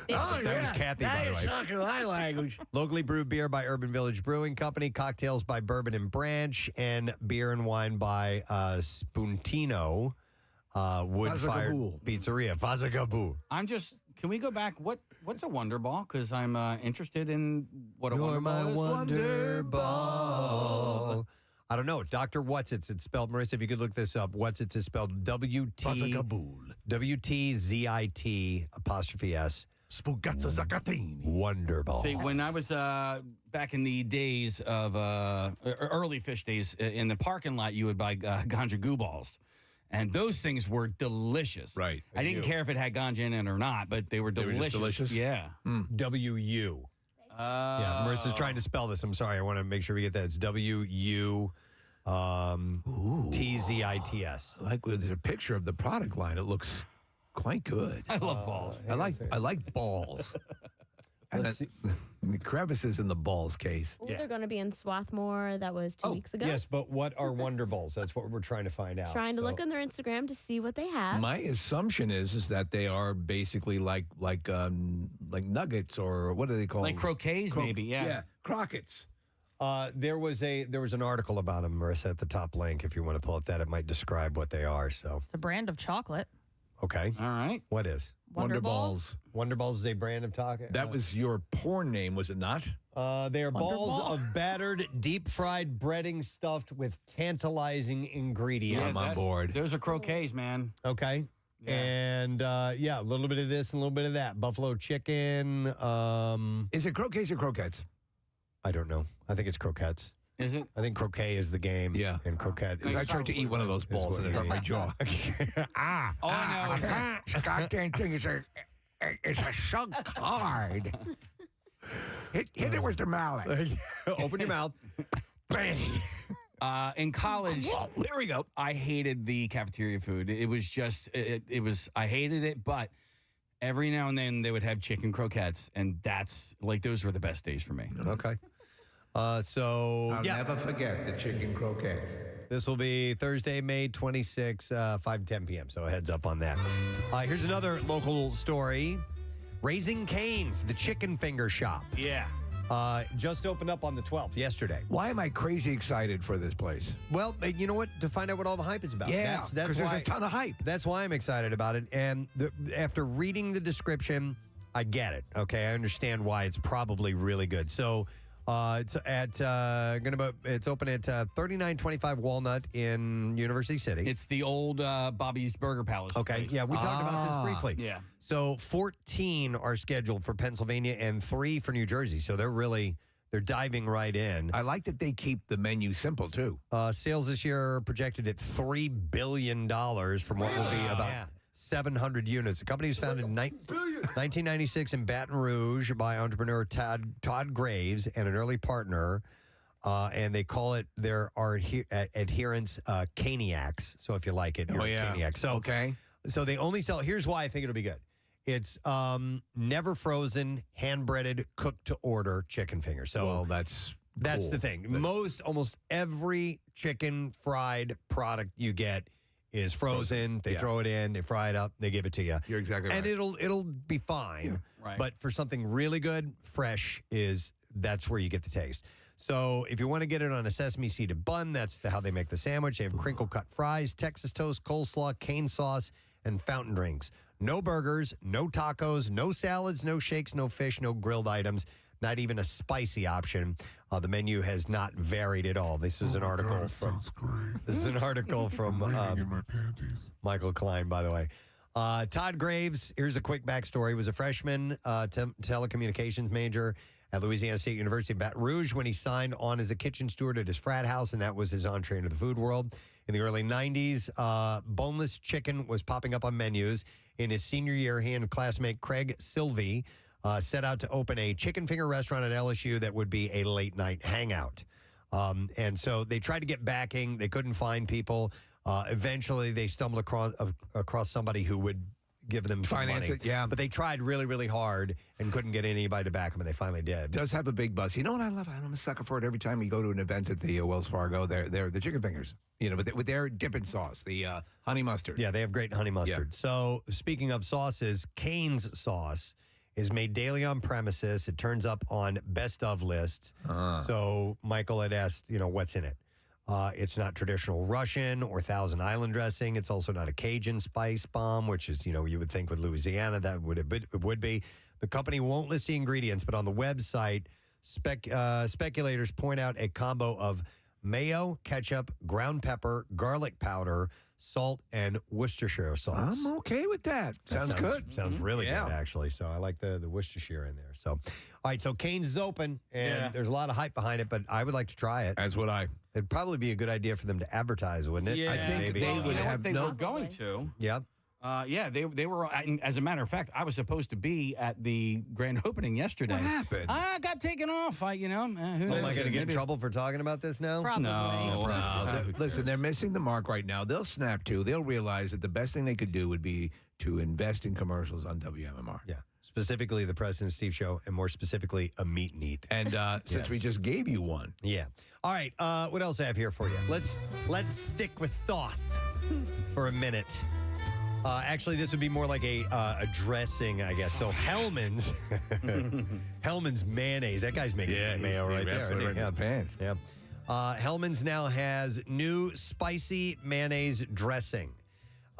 That was Kathy, by the way. talking my language. Locally brewed beer by Urban Village Brewing Company, cocktails by Bourbon and Branch, and beer and wine by Spuntino Wood-Fired Fazagabool. Pizzeria. Fazagabool. Can we go back? What's a Wonder Ball? Because I'm interested in what a You're Wonder my Ball is. Wonder Ball. I don't know. Dr. What's-It's. It's spelled, Marissa, if you could look this up. What's-It's is spelled WTZIT''S. Spugazza Zacatini. Wonder Ball. See, when I was back in the days of early fish days, in the parking lot, you would buy ganja goo balls. And those things were delicious. Right. I didn't care if it had ganja in it or not, but they were They were delicious. just delicious? Yeah. W-U. Yeah, Marissa's trying to spell this. I'm sorry. I want to make sure we get that. It's W-U T-Z-I-T-S. Like there's a picture of the product line. It looks quite good. I love balls. I like balls. And the crevices in the balls case. Ooh, they're going to be in Swarthmore. That was 2 weeks ago. Yes, but what are Wonder Balls? That's what we're trying to find out. Trying to look on their Instagram to see what they have. My assumption is that they are basically like nuggets, or what do they call Like croquets, maybe, yeah. Yeah, crockets. There was an article about them, Marissa, at the top link. If you want to pull up that, it might describe what they are. So It's a brand of chocolate. okay, All right. what is Wonder Balls. Wonder Balls? Is a brand of taco. That was your porn name, was it not? They are balls Ball? of battered, deep-fried breading stuffed with tantalizing ingredients. I'm on board. Those are croquets, man. Okay. Yeah. And a little bit of this and a little bit of that. Buffalo chicken. Is it croquets or croquettes? I don't know. I think it's croquettes. Is it? I think croquet is the game. Yeah. And croquette Because is. I tried to eat one of those balls and it hurt my jaw. All I know is Goddamn thing is it's a sunk hard. Hit it with the mallet. Open your mouth. Bang. in college, there we go. I hated the cafeteria food. It was just, it was, I hated it, but every now and then they would have chicken croquettes, and that's, like, those were the best days for me. Okay. So, I'll never forget the chicken croquettes. This will be Thursday, May 26, 5 to 10 p.m., so a heads up on that. Here's another local story. Raising Cane's, the chicken finger shop. Yeah. Just opened up on the 12th, yesterday. Why am I crazy excited for this place? Well, you know what? To find out what all the hype is about. Yeah, because there's a ton of hype. That's why I'm excited about it. And after reading the description, I get it. Okay, I understand why it's probably really good. So it's it's open at 3925 Walnut in University City. It's the old Bobby's Burger Palace. Okay, place. yeah, we talked about this briefly. Yeah. So 14 are scheduled for Pennsylvania and 3 for New Jersey. So they're diving right in. I like that they keep the menu simple, too. Sales this year are projected at $3 billion from what will be 700 units. The company was founded in 1996 in Baton Rouge by entrepreneur Todd Graves and an early partner. And they call it their adherents caniacs. So if you like it, you're a caniac. So, so they only sell, here's why I think it'll be good. It's never frozen, hand-breaded, cooked to order chicken fingers. So well, that's cool. The thing. Almost every chicken fried product you get is frozen. They throw it in, they fry it up, they give it to you. You're exactly right. And it'll be fine. Yeah. Right. But for something really good, fresh that's where you get the taste. So if you want to get it on a sesame seeded bun, that's how they make the sandwich. They have crinkle cut fries, Texas toast, coleslaw, cane sauce, and fountain drinks. No burgers, no tacos, no salads, no shakes, no fish, no grilled items, not even a spicy option. The menu has not varied at all. This is an article from. This is an article from Michael Klein, by the way. Todd Graves. Here's a quick backstory. Was a freshman telecommunications major at Louisiana State University in Baton Rouge when he signed on as a kitchen steward at his frat house, and that was his entree into the food world. In the early 90s, boneless chicken was popping up on menus. In his senior year, he and classmate Craig Silvey set out to open a chicken finger restaurant at LSU that would be a late-night hangout. And so they tried to get backing. They couldn't find people. Eventually, they stumbled across somebody who would give them some finance money. It, yeah. But they tried really, really hard and couldn't get anybody to back them, and they finally did. Does have a big buzz. You know what I love? I'm a sucker for it. Every time you go to an event at the Wells Fargo, they're the chicken fingers. You know, with their dipping sauce, the honey mustard. Yeah, they have great honey mustard. Yeah. So speaking of sauces, Cane's sauce is made daily on premises. It turns up on best of lists. So Michael had asked, what's in it? It's not traditional Russian or Thousand Island dressing. It's also not a Cajun spice bomb, which is, you would think with Louisiana that it would be. The company won't list the ingredients, but on the website, speculators point out a combo of mayo, ketchup, ground pepper, garlic powder, salt, and Worcestershire sauce. I'm okay with that. Sounds good. Sounds really good, actually. So I like the Worcestershire in there. So, all right, so Cane's is open, and there's a lot of hype behind it, but I would like to try it. As would I. It'd probably be a good idea for them to advertise, wouldn't it? Yeah, I think they would have they were going to. Yep. They were. As a matter of fact, I was supposed to be at the grand opening yesterday. What happened? I got taken off. Who knows? Am I going to get in trouble for talking about this now? Probably. No. Listen, they're missing the mark right now. They'll snap to. They'll realize that the best thing they could do would be to invest in commercials on WMMR. Yeah. Specifically the Preston and Steve show, and more specifically a meet and eat. And since we just gave you one. Yeah. All right. What else I have here for you? Let's stick with sauce for a minute. Actually, this would be more like a dressing, I guess. So Hellman's mayonnaise. That guy's making some mayo right there. Right in his pants. Yeah. Hellman's now has new spicy mayonnaise dressing.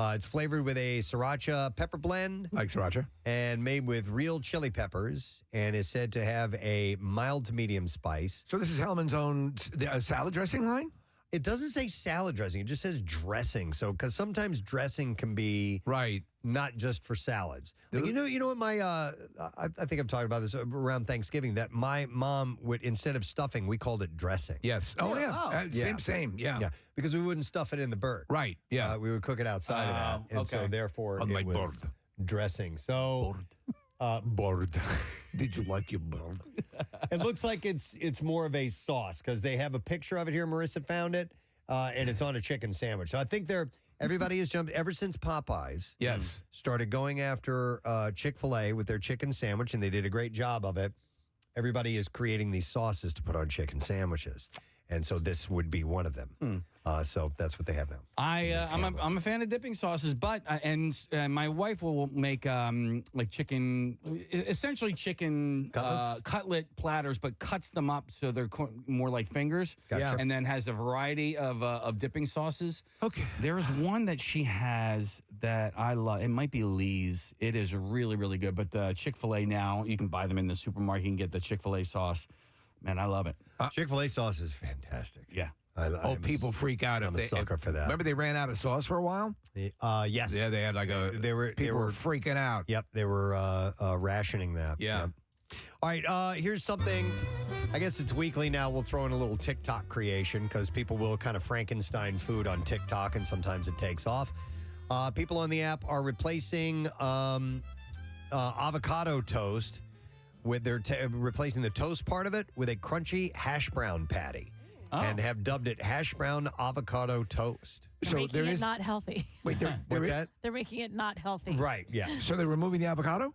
It's flavored with a sriracha pepper blend. Like sriracha. And made with real chili peppers, and is said to have a mild to medium spice. So this is Hellman's own salad dressing line? It doesn't say salad dressing. It just says dressing. So, because sometimes dressing can be not just for salads. Like, you know what my I think I've talked about this around Thanksgiving, that my mom would, instead of stuffing, we called it dressing. Yes. Oh yeah. Same. Yeah. Because we wouldn't stuff it in the bird. Right. Yeah. We would cook it outside of that, and so therefore it was dressing. So. Board. Did you like your board? It looks like it's more of a sauce because they have a picture of it here. Marissa found it, and it's on a chicken sandwich. So I think everybody has jumped ever since Popeyes. Yes, started going after Chick-fil-A with their chicken sandwich, and they did a great job of it. Everybody is creating these sauces to put on chicken sandwiches, and so this would be one of them. So that's what they have now. I'm a fan of dipping sauces, but my wife will make like chicken, essentially chicken cutlet platters, but cuts them up so they're more like fingers. Gotcha. And then has a variety of dipping sauces. Okay. There's one that she has that I love. It might be Lee's. It is really, really good. But Chick-fil-A now, you can buy them in the supermarket. You can get the Chick-fil-A sauce. Man, I love it. Chick-fil-A sauce is fantastic. Yeah. People freak out. I'm a sucker for that. Remember they ran out of sauce for a while? Yes. Yeah, they had like they were freaking out. Yep, they were rationing that. Yeah. Yep. All right, here's something. I guess it's weekly now. We'll throw in a little TikTok creation because people will kind of Frankenstein food on TikTok, and sometimes it takes off. People on the app are replacing avocado toast with replacing the toast part of it with a crunchy hash brown patty, and have dubbed it hash brown avocado toast. They're making it not healthy. Wait, what's that? They're making it not healthy. Right. Yeah. So they're removing the avocado?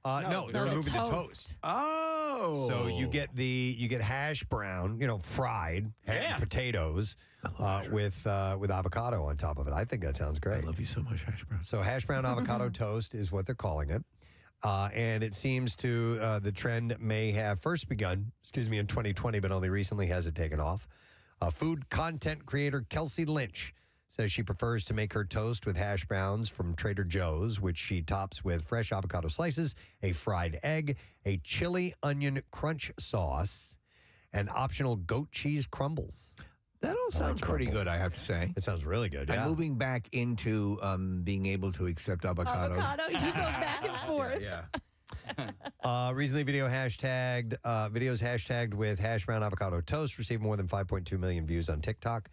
No, they're removing the toast. Oh. So you get hash brown, fried potatoes with avocado on top of it. I think that sounds great. I love you so much, hash brown. So hash brown avocado toast is what they're calling it. And it seems the trend may have first begun, in 2020, but only recently has it taken off. Food content creator Kelsey Lynch says she prefers to make her toast with hash browns from Trader Joe's, which she tops with fresh avocado slices, a fried egg, a chili onion crunch sauce, and optional goat cheese crumbles. That all sounds pretty good, I have to say. It sounds really good, yeah. I'm moving back into being able to accept avocados. Avocado, you go back and forth. Yeah. Recently, videos hashtagged with hash brown avocado toast received more than 5.2 million views on TikTok,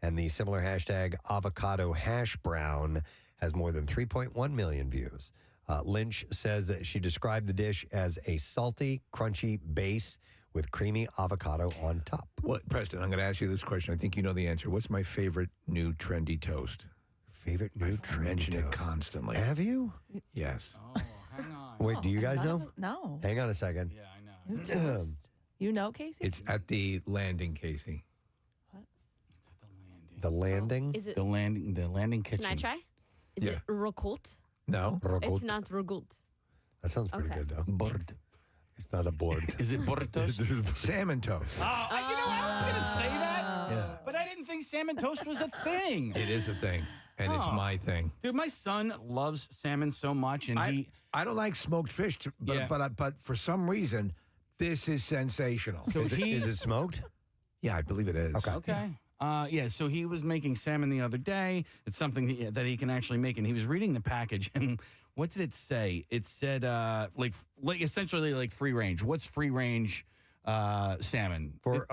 and the similar hashtag avocado hash brown has more than 3.1 million views. Lynch says that she described the dish as a salty, crunchy base with creamy avocado on top. What, Preston, I'm going to ask you this question. I think you know the answer. What's my favorite new trendy toast? Favorite new trendy mention toast? it constantly. Have you? Yes. Oh, hang on. Wait, do you guys know? No. Hang on a second. Yeah, I know. New toast. You know, Casey? It's at the landing, Casey. The landing? Is it? The landing kitchen. Can I try? Is Yeah. it rocolt? No. It's not rocolt. That sounds pretty Okay. good, though. Board. It's not a board. Is it board toast? Salmon toast. Oh, you know, I was going to say that, Yeah. but I didn't think salmon toast was a thing. It is a thing, and it's Oh. my thing. Dude, my son loves salmon so much, and I don't like smoked fish, but for some reason, this is sensational. So is it smoked? Yeah, I believe it is. Okay. So he was making salmon the other day. It's something that he can actually make, and he was reading the package, and what did it say? It said like essentially like free range. What's free range salmon? For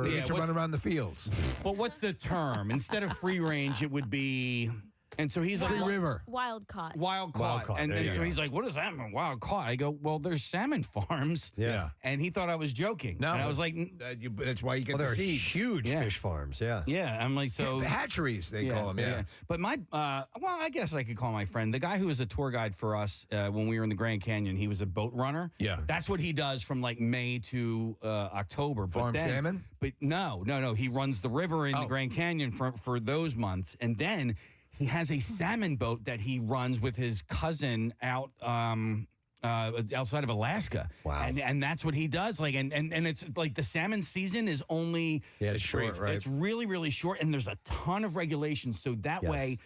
They need to run around the fields. But what's the term? Instead of free range, it would be. And so he's like, Free river. Wild caught. Wild caught. And There you so go. he's like, what does that mean, wild caught? I go, well, there's salmon farms. Yeah. And he thought I was joking. No. And I was like, That's why you get Well, the there are seeds. huge fish farms, yeah. yeah. I'm like, so. Hatcheries, they call them, yeah. But I guess I could call my friend, the guy who was a tour guide for us when we were in the Grand Canyon, he was a boat runner. Yeah. That's what he does from like May to October. Farm salmon? But no. He runs the river in the Grand Canyon for those months. And then he has a salmon boat that he runs with his cousin out outside of Alaska. Wow. And that's what he does. Like and it's like the salmon season is only it's short, right? It's really, really short, and there's a ton of regulations. So that way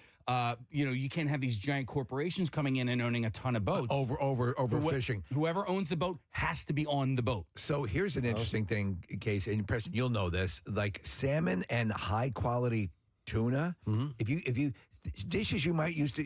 you can't have these giant corporations coming in and owning a ton of boats. Overfishing. Whoever owns the boat has to be on the boat. So here's an interesting thing, Casey, and Preston, you'll know this. Like salmon and high quality tuna, if you dishes you might used to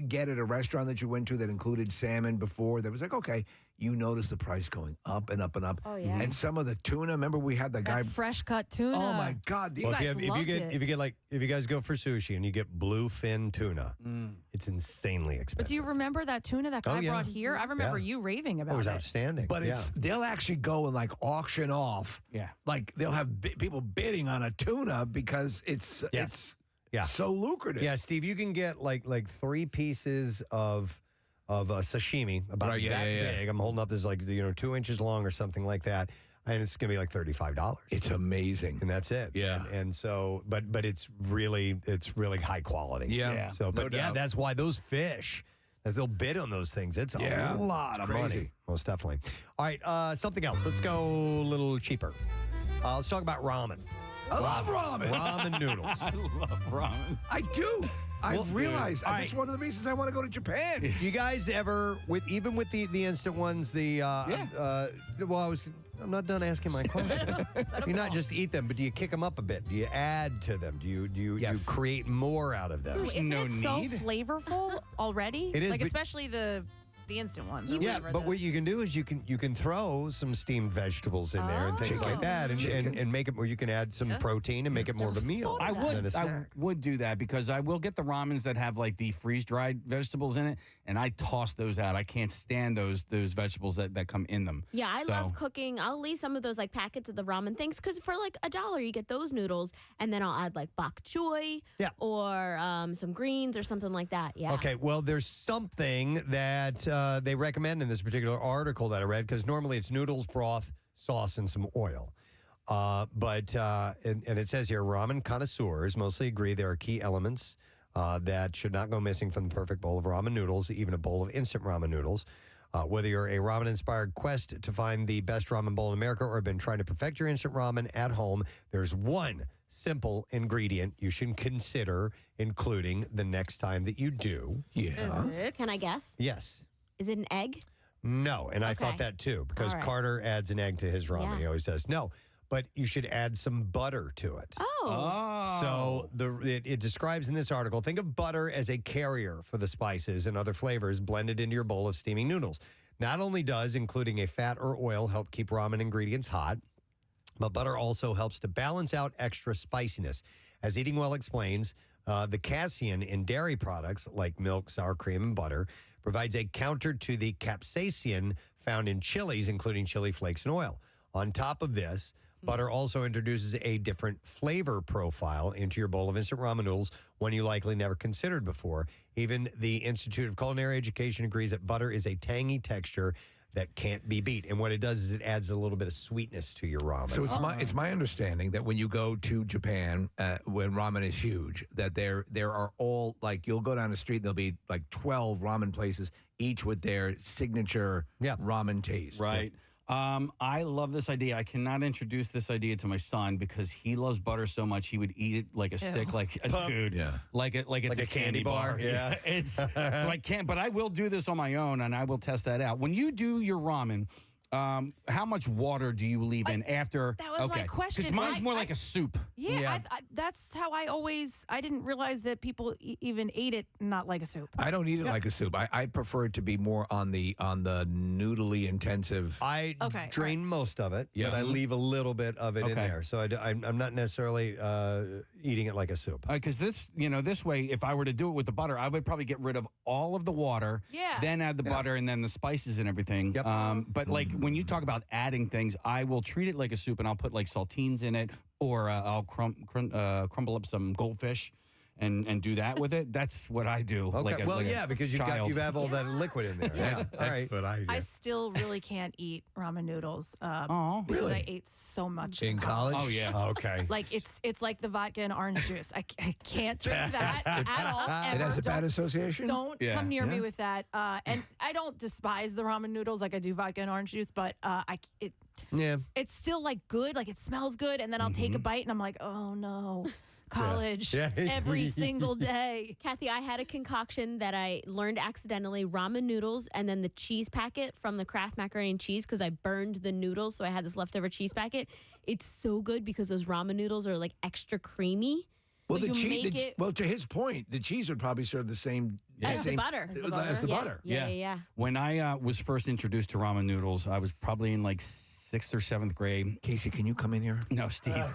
get at a restaurant that you went to that included salmon before, that was like, okay, you notice the price going up and up and up. Oh, yeah. And some of the tuna, remember we had the guy fresh cut tuna. Oh my God. Well, if you guys go for sushi and you get bluefin tuna, it's insanely expensive. But do you remember that tuna that guy brought here? I remember you raving about It it. was outstanding. But they'll actually go and like auction off. Yeah. Like they'll have people bidding on a tuna because it's so lucrative. Yeah, Steve, you can get like 3 pieces of sashimi about that big. I'm holding up this 2 inches long or something like that, and it's gonna be like $35. It's amazing, and that's it. Yeah, and so, but it's really high quality. Yeah. So, but No doubt. that's why those fish, as they'll bid on those things, it's a lot of crazy. money. Most definitely. All right, something else. Let's go a little cheaper. Let's talk about ramen. I love ramen. Ramen noodles. I love ramen. I do. I Well, realize dude, that's one of the reasons I want to go to Japan. Do you guys ever, even with the instant ones, I'm not done asking my question. You not just eat them, but do you kick them up a bit? Do you add to them? Do you create more out of them? Isn't it so flavorful already? It is, Like but- especially the the instant ones. Or Yeah, whatever but the- what you can do is you can throw some steamed vegetables in there and things like that, and make it where you can add some protein and make it more of a meal. I than a snack. would do that because I will get the ramens that have like the freeze-dried vegetables in it, and I toss those out. I can't stand those vegetables that come in them. Yeah, I love cooking. I'll leave some of those like packets of the ramen things because for like $1 you get those noodles, and then I'll add like bok choy or some greens or something like that. Yeah. Okay, well, there's something that they recommend in this particular article that I read, because normally it's noodles, broth, sauce, and some oil. But it says here, ramen connoisseurs mostly agree there are key elements that should not go missing from the perfect bowl of ramen noodles, even a bowl of instant ramen noodles. Whether you're a ramen-inspired quest to find the best ramen bowl in America or have been trying to perfect your instant ramen at home, there's one simple ingredient you should consider including the next time that you do. Can I guess? Yes. Is it an egg? No, and I thought that too, because All right. Carter adds an egg to his ramen. Yeah. He always says no, but you should add some butter to it. So it describes in this article, think of butter as a carrier for the spices and other flavors blended into your bowl of steaming noodles. Not only does including a fat or oil help keep ramen ingredients hot, but butter also helps to balance out extra spiciness. As Eating Well explains, the casein in dairy products like milk, sour cream, and butter provides a counter to the capsaicin found in chilies, including chili flakes and oil. On top of this, butter also introduces a different flavor profile into your bowl of instant ramen noodles, one you likely never considered before. Even the Institute of Culinary Education agrees that butter is a tangy texture that can't be beat. And what it does is it adds a little bit of sweetness to your ramen. So it's my understanding that when you go to Japan, when ramen is huge, that there are all, like, you'll go down the street and there'll be like 12 ramen places, each with their signature ramen taste. Right. I love this idea. I cannot introduce this idea to my son because he loves butter so much he would eat it like a stick, like a dude, like it's a candy bar. Yeah, it's so I can't. But I will do this on my own, and I will test that out. When you do your ramen, how much water do you leave in after? That was my question. Because mine's more like a soup. Yeah, that's how I didn't realize that people even ate it not like a soup. I don't eat it like a soup. I prefer it to be more on the noodly intensive. I drain most of it, Yeah. but I leave a little bit of it in there. So I'm not necessarily eating it like a soup. Because this way, if I were to do it with the butter, I would probably get rid of all of the water, then add the butter and then the spices and everything. But like when you talk about adding things, I will treat it like a soup and I'll put like saltines in it, or I'll crumble up some goldfish and do that with it. That's what I do. Okay. Because you have all that liquid in there. Yeah. All right. What I do. I still really can't eat ramen noodles because really? I ate so much In college? Oh, yeah. Okay. Like it's like the vodka and orange juice. I can't drink that at all. It has a bad association? Don't come near me with that. And I don't despise the ramen noodles like I do vodka and orange juice, but it's still like good. Like it smells good, and then I'll take a bite and I'm like, oh no. College every single day. Kathy, I had a concoction that I learned accidentally, ramen noodles and then the cheese packet from the Kraft macaroni and cheese because I burned the noodles, so I had this leftover cheese packet. It's so good because those ramen noodles are like extra creamy. Well, so well, to his point, the cheese would probably serve the same as the butter. As the butter. Yeah. When I was first introduced to ramen noodles, I was probably in like 6th or 7th grade. Casey, can you come in here? No, Steve.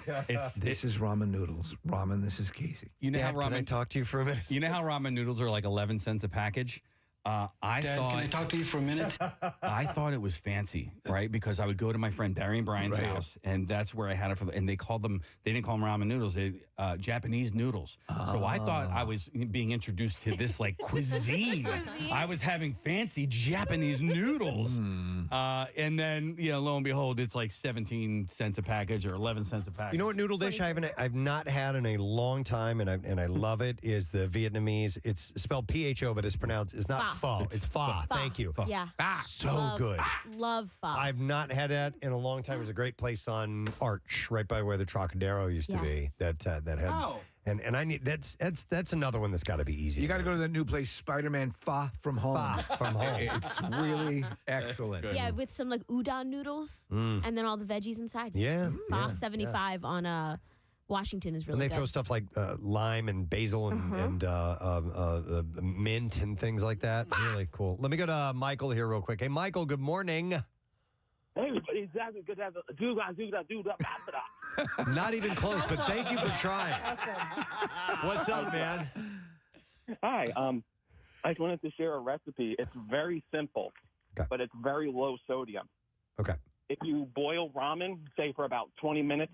This is ramen noodles. Ramen, this is Casey. You know Dad, how ramen, can I talk to you for a minute? You know how ramen noodles are like 11 cents a package? Dad, can I talk to you for a minute? I thought it was fancy, right? Because I would go to my friend Darian Bryan's house, and that's where I had it and they didn't call them ramen noodles, Japanese noodles. So I thought I was being introduced to this like cuisine. I was having fancy Japanese noodles. And then, lo and behold, it's like 17 cents a package or 11 cents a package. You know what noodle dish I've not had in a long time, and I love it, is the Vietnamese. It's spelled PHO, but it's not pho. It's pho. Thank you. Yeah. So good. Love pho. I've not had that in a long time. There's a great place on Arch, right by where the Trocadero used to be, that had. And I need that's another one that's got to be easy. You got to go to that new place, Spider-Man Fa from Home. Fa from Home. It's really excellent. Yeah, with some like udon noodles and then all the veggies inside. Yeah. Fa 75 on Washington is really And they good. throw stuff like lime and basil and mint and things like that. Really cool. Let me go to Michael here real quick. Hey, Michael, good morning. Hey, exactly. Good to have a do Not even close, but thank you for trying. What's up, man? Hi. I just wanted to share a recipe. It's very simple, but it's very low sodium. Okay. If you boil ramen, say for about 20 minutes,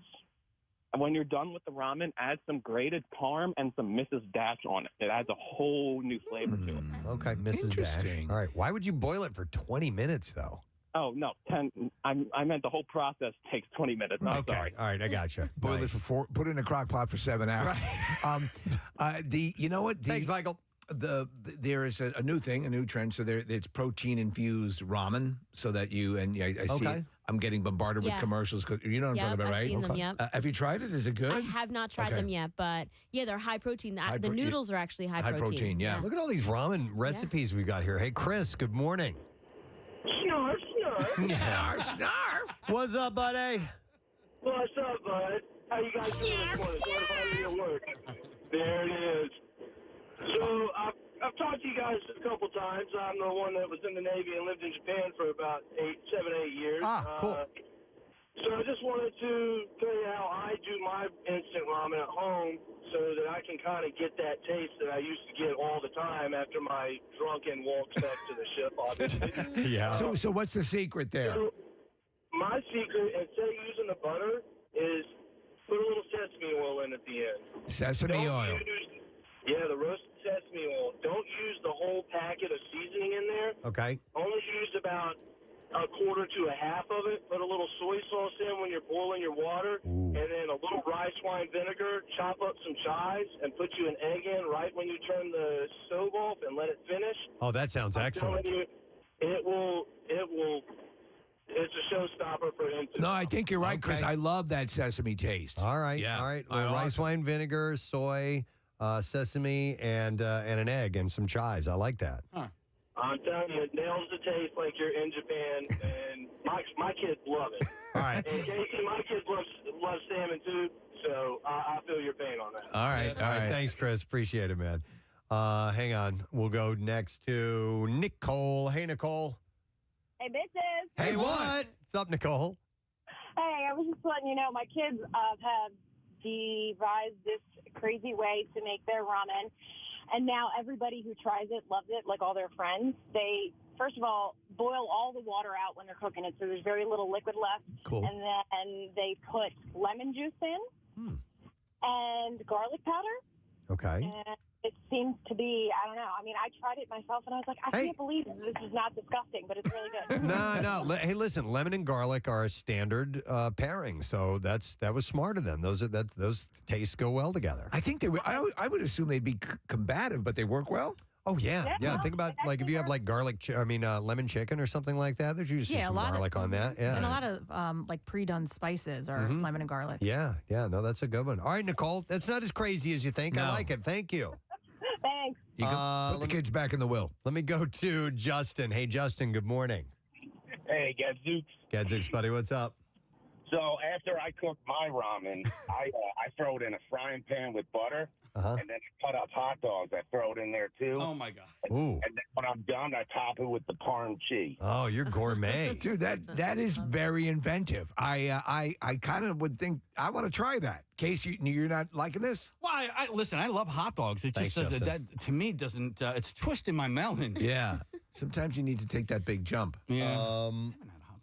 and when you're done with the ramen, add some grated parm and some Mrs. Dash on it. It adds a whole new flavor to it. Okay, Mrs. Dash. All right. Why would you boil it for 20 minutes, though? Oh, no, 10. I meant the whole process takes 20 minutes. I'm sorry. All right, I got you. Boil it for put it in a crock pot for 7 hours. You know what? Thanks, Michael. There is a new thing, a new trend. So it's protein infused ramen, so that I see. Okay. I'm getting bombarded with Yeah. commercials. You know what I'm talking about, I've right? seen them, yep. Have you tried it? Is it good? I have not tried Okay. them yet, but yeah, they're high protein. The pro- noodles are actually high High protein, yeah. Look at all these ramen recipes we've got here. Hey, Chris, good morning. Snarf, snarf. Snarf. What's up, buddy? What's up, bud? How you guys doing this morning? Sorry if I'm at work. There it is. So, I've talked to you guys a couple times. I'm the one that was in the Navy and lived in Japan for about 7, 8 years. Cool. So I just wanted to tell you how I do my instant ramen at home so that I can kind of get that taste that I used to get all the time after my drunken walks back to the ship, obviously. Yeah. So what's the secret there? So my secret, instead of using the butter, is put a little sesame oil in at the end. Sesame oil. The roasted sesame oil. Don't use the whole packet of seasoning in there. Okay. Only use about a quarter to a half of it. Put a little soy sauce in when you're boiling your water, and then a little rice wine vinegar. Chop up some chives and put you an egg in right when you turn the stove off and let it finish. Oh, that sounds excellent. I'm telling you, it will. It's a showstopper for instant. No, I think you're right, Chris. Okay. I love that sesame taste. All right. Yeah. All right. All right, Rice awesome. wine vinegar, soy, sesame, and an egg and some chives. I like that. I'm telling you, it nails the taste like you're in Japan, and my kids love it. All right. And Casey, my kids love salmon too, so I feel your pain on that. All right. All right. Thanks, Chris. Appreciate it, man. Hang on. We'll go next to Nicole. Hey, Nicole. Hey, bitches. Hey, what? What's up, Nicole? Hey, I was just letting you know my kids have devised this crazy way to make their ramen, and now everybody who tries it loves it, like all their friends. They, first of all, boil all the water out when they're cooking it, so there's very little liquid left. Cool. And then they put lemon juice in and garlic powder. Okay. And it seems to be, I don't know. I mean, I tried it myself, and I was like, I can't believe this is not disgusting, but it's really good. No. Hey, listen, lemon and garlic are a standard pairing, so that was smart of them. Those tastes go well together. I think they would. I would assume they'd be combative, but they work well. Oh yeah. Think about like if you have like lemon chicken or something like that. There's usually some garlic on that. Yeah. And a lot of like pre-done spices or lemon and garlic. Yeah. No, that's a good one. All right, Nicole, that's not as crazy as you think. I like it. Thank you. Thanks. You can put the kids back in the will. Let me go to Justin. Hey, Justin. Good morning. Hey, Gadzooks. Gadzooks, buddy. What's up? So after I cook my ramen, I throw it in a frying pan with butter, and then I cut up hot dogs. I throw it in there too. Oh my god! Ooh. And then when I'm done, I top it with the parm cheese. Oh, you're gourmet, dude. That is very inventive. I kind of would think I want to try that. Case you're not liking this? Well, listen. I love hot dogs. It Thanks, just doesn't. Justin. That to me doesn't. It's twisting my melon. Yeah. Sometimes you need to take that big jump. Yeah.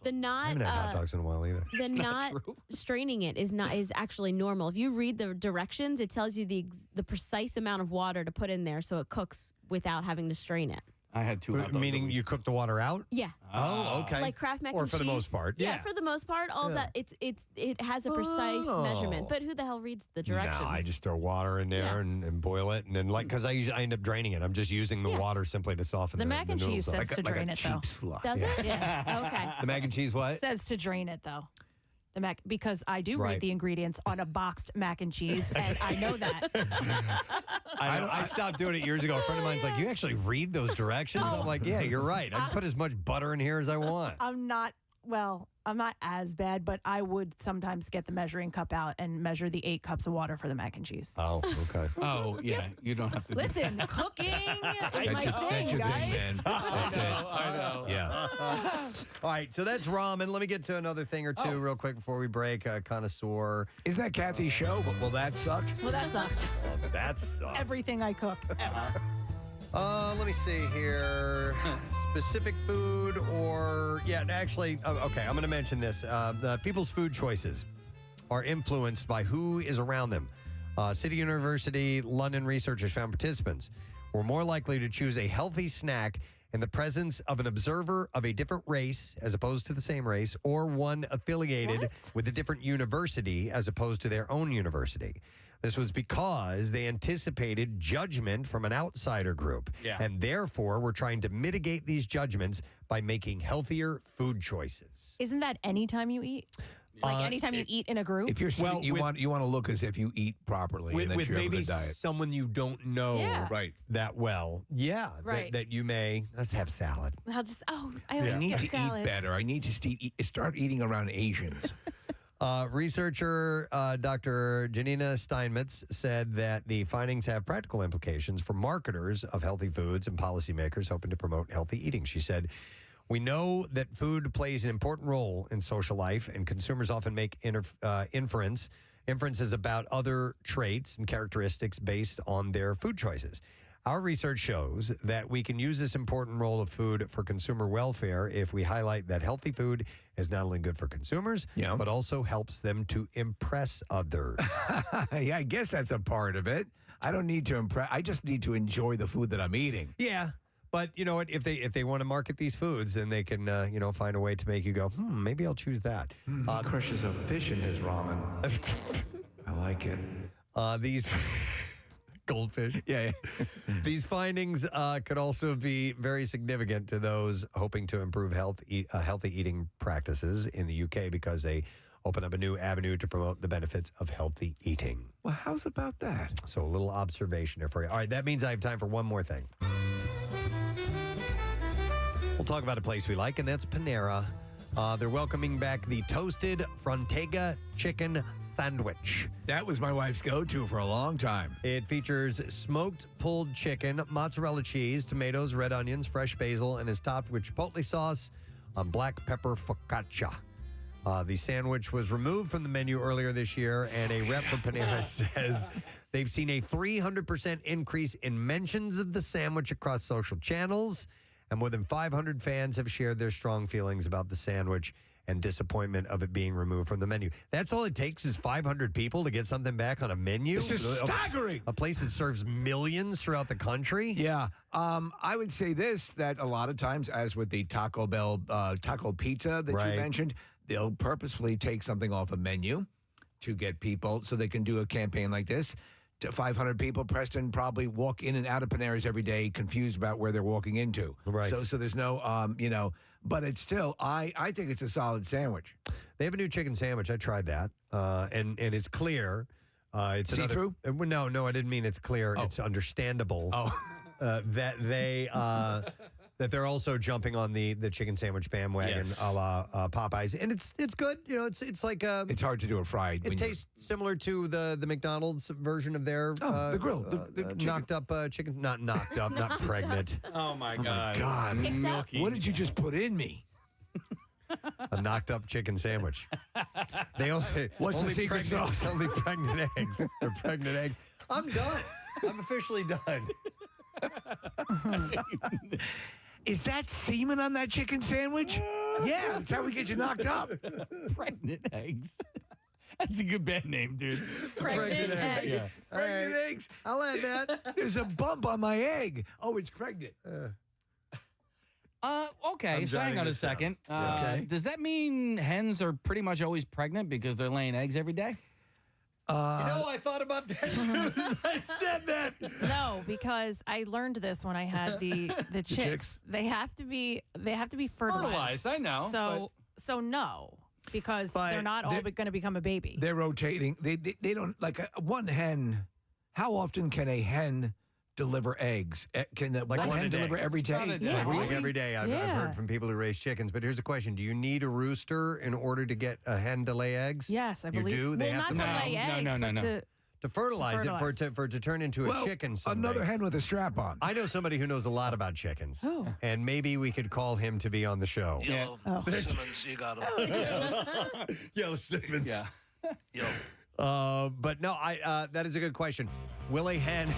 The not I haven't had hot dogs in a while either. the not straining it is actually normal. If you read the directions, it tells you the precise amount of water to put in there so it cooks without having to strain it. I had 2 hot dogs. Meaning you cook the water out? Yeah. Oh, okay. Like Kraft mac or and for cheese. the most part. Yeah, for the most part, all that it has a precise measurement. But who the hell reads the directions? No, I just throw water in there and boil it, and then because I end up draining it. I'm just using the water simply to soften The mac and noodles cheese up. says to drain it, though. Does it? Yeah. Okay. The mac and cheese what? Says to drain it, though. The mac, because I do Right. read the ingredients on a boxed mac and cheese, and I know that. I stopped doing it years ago. A friend of mine's like, "You actually read those directions?" I'm like, "Yeah, you're right. I can put as much butter in here as I want." I'm not well, I'm not as bad, but I would sometimes get the measuring cup out and measure the 8 cups of water for the mac and cheese. Oh, okay. Oh, yeah. You don't have to do Listen, cooking is my thing, guys. That's it. I know. Yeah. All right, so that's ramen. Let me get to another thing or two real quick before we break. Connoisseur. Is that Kathy's show? Well, that sucked. Well, that sucks. That's Everything I cook, ever. Let me see here. Specific food or actually, okay, I'm going to mention this. The people's food choices are influenced by who is around them. City University London researchers found participants were more likely to choose a healthy snack in the presence of an observer of a different race as opposed to the same race, or one affiliated with a different university as opposed to their own university. This was because they anticipated judgment from an outsider group. Yeah. And therefore, were trying to mitigate these judgments by making healthier food choices. Isn't that anytime you eat? Like anytime you eat in a group? If you're sick, you want to look as if you eat properly and that with you're maybe able to diet. someone you don't know that well. Yeah. Right. That you may, let's have salad. I'll just, I I always need get to salads. eat better. I need to start eating around Asians. Researcher Dr. Janina Steinmetz said that the findings have practical implications for marketers of healthy foods and policymakers hoping to promote healthy eating. She said, "We know that food plays an important role in social life, and consumers often make inferences about other traits and characteristics based on their food choices. Our research shows that we can use this important role of food for consumer welfare if we highlight that healthy food is not only good for consumers, but also helps them to impress others." Yeah, I guess that's a part of it. I don't need to impress. I just need to enjoy the food that I'm eating. Yeah. But you know what? If they want to market these foods, then they can find a way to make you go, maybe I'll choose that. He crushes a fish in his ramen. I like it. These goldfish. Yeah. These findings could also be very significant to those hoping to improve healthy eating practices in the UK because they open up a new avenue to promote the benefits of healthy eating. Well, how's about that? So a little observation there for you. All right, that means I have time for one more thing. We'll talk about a place we like, and that's Panera. They're welcoming back the toasted Frontega chicken sandwich. That was my wife's go-to for a long time. It features smoked pulled chicken, mozzarella cheese, tomatoes, red onions, fresh basil, and is topped with chipotle sauce on black pepper focaccia. The sandwich was removed from the menu earlier this year, and a rep from Panera says they've seen a 300% increase in mentions of the sandwich across social channels, and more than 500 fans have shared their strong feelings about the sandwich and disappointment of it being removed from the menu. That's all it takes is 500 people to get something back on a menu? This is staggering. A place that serves millions throughout the country? Yeah. I would say this, that a lot of times, as with the Taco Bell taco pizza that you mentioned, they'll purposefully take something off a menu to get people so they can do a campaign like this. To 500 people, Preston probably walk in and out of Panera's every day confused about where they're walking into. Right. So there's no, but it's still, I think it's a solid sandwich. They have a new chicken sandwich. I tried that, and it's clear. It's see-through? No, I didn't mean it's clear. Oh. It's understandable that they that they're also jumping on the chicken sandwich bandwagon, a la Popeyes, and it's good. It's like it's hard to do it fried. It tastes similar to the McDonald's version of their the grill, the knocked up chicken, not knocked up, not pregnant. Oh my God! God, Milky. What did you just put in me? A knocked up chicken sandwich. They only What's only the secret pregnant, sauce? Only pregnant eggs. They're pregnant eggs. I'm done. I'm officially done. Is that semen on that chicken sandwich? Yeah, that's how we get you knocked up. Pregnant eggs. That's a good band name, dude. Pregnant eggs. Yeah. Pregnant eggs. I'll add that. There's a bump on my egg. Oh, it's pregnant. Okay, I'm so hang jotting on a this down. second. Okay. Does that mean hens are pretty much always pregnant because they're laying eggs every day? I thought about that too as I said that. No, because I learned this when I had the chicks. They have to be fertilized. Fertilized, I know, So no, because But they're not all going to become a baby. They're rotating. They don't like one hen. How often can a hen deliver eggs? Can the Like one one a hen day. deliver every day? Like every day. I've heard from people who raise chickens. But here's a question: do you need a rooster in order to get a hen to lay eggs? Yes, I believe. You do. They Well, have not to lay eggs, but to fertilize it for it to turn into a chicken someday. Another hen with a strap on. I know somebody who knows a lot about chickens. Oh. And maybe we could call him to be on the show. Simmons, you got him. Yo, Simmons. Yeah. Yo. But no, that is a good question. Will a hen...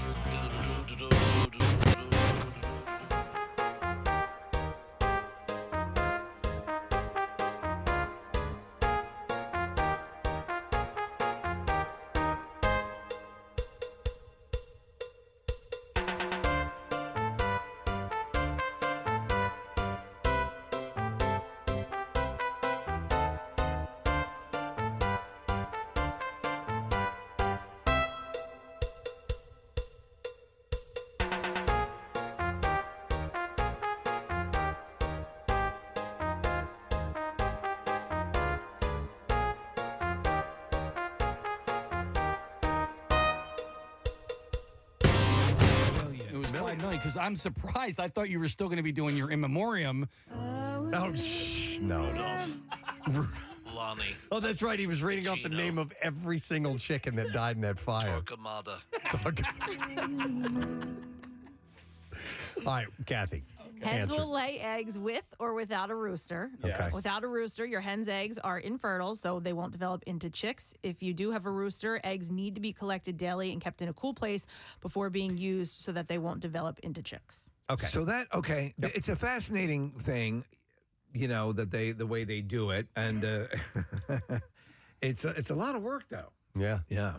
It was quite annoying because I'm surprised. I thought you were still going to be doing your in memoriam. Oh, no. Lonnie. Oh, that's right. He was reading off the name of every single chicken that died in that fire. Torquemada. All right, Kathy. Hens answer. will lay eggs with or without a rooster. Okay. Without a rooster, your hen's eggs are infertile, so they won't develop into chicks. If you do have a rooster, eggs need to be collected daily and kept in a cool place before being used so that they won't develop into chicks. Okay. So it's a fascinating thing, that the way they do it, and it's a lot of work though. Yeah. Yeah.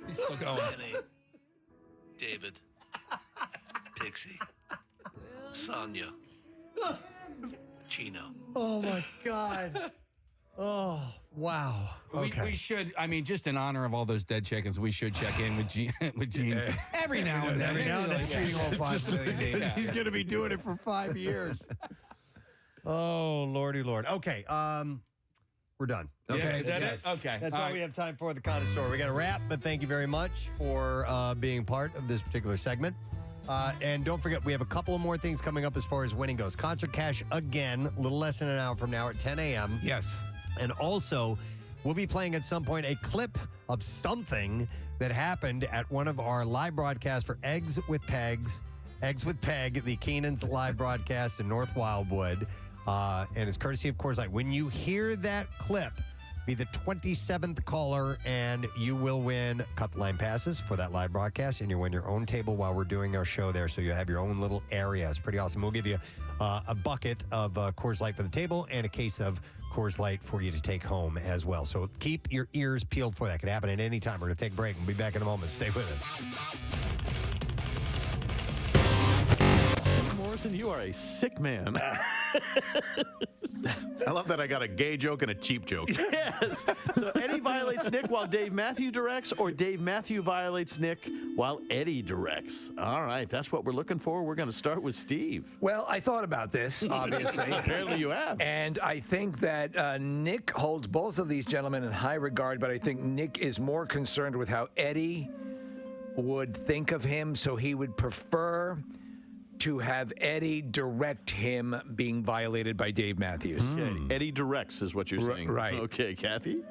He's still going. Penny, David, Pixie, Sonia, Chino. Oh, my God. Oh, wow. Okay. We should, just in honor of all those dead chickens, we should check in with Gene, every now and then. Every now and then. Treating all 5 million days. He's going to be doing it for 5 years. Oh, Lordy Lord. Okay. We're done. Yeah, Okay. is that it? Okay. That's All all right. we have time for the connoisseur. We got to wrap, but thank you very much for being part of this particular segment. And don't forget, we have a couple of more things coming up as far as winning goes. Concert Cash again, a little less than an hour from now at 10 a.m. Yes. And also, we'll be playing at some point a clip of something that happened at one of our live broadcasts for Eggs with Peg, the Keenan's live broadcast in North Wildwood. And it's courtesy of Coors Light. When you hear that clip, be the 27th caller, and you will win cup line passes for that live broadcast, and you win your own table while we're doing our show there. So you have your own little area. It's pretty awesome. We'll give you a bucket of Coors Light for the table and a case of Coors Light for you to take home as well. So keep your ears peeled for that. Could happen at any time. We're going to take a break. We'll be back in a moment. Stay with us. Morrison, you are a sick man. I love that I got a gay joke and a cheap joke. Yes. So Eddie violates Nick while Dave Matthew directs, or Dave Matthew violates Nick while Eddie directs? All right, that's what we're looking for. We're going to start with Steve. Well, I thought about this, obviously. Apparently you have. And I think that Nick holds both of these gentlemen in high regard, but I think Nick is more concerned with how Eddie would think of him, so he would prefer to have Eddie direct him being violated by Dave Matthews. Eddie directs is what you're saying. Right. Okay, Kathy?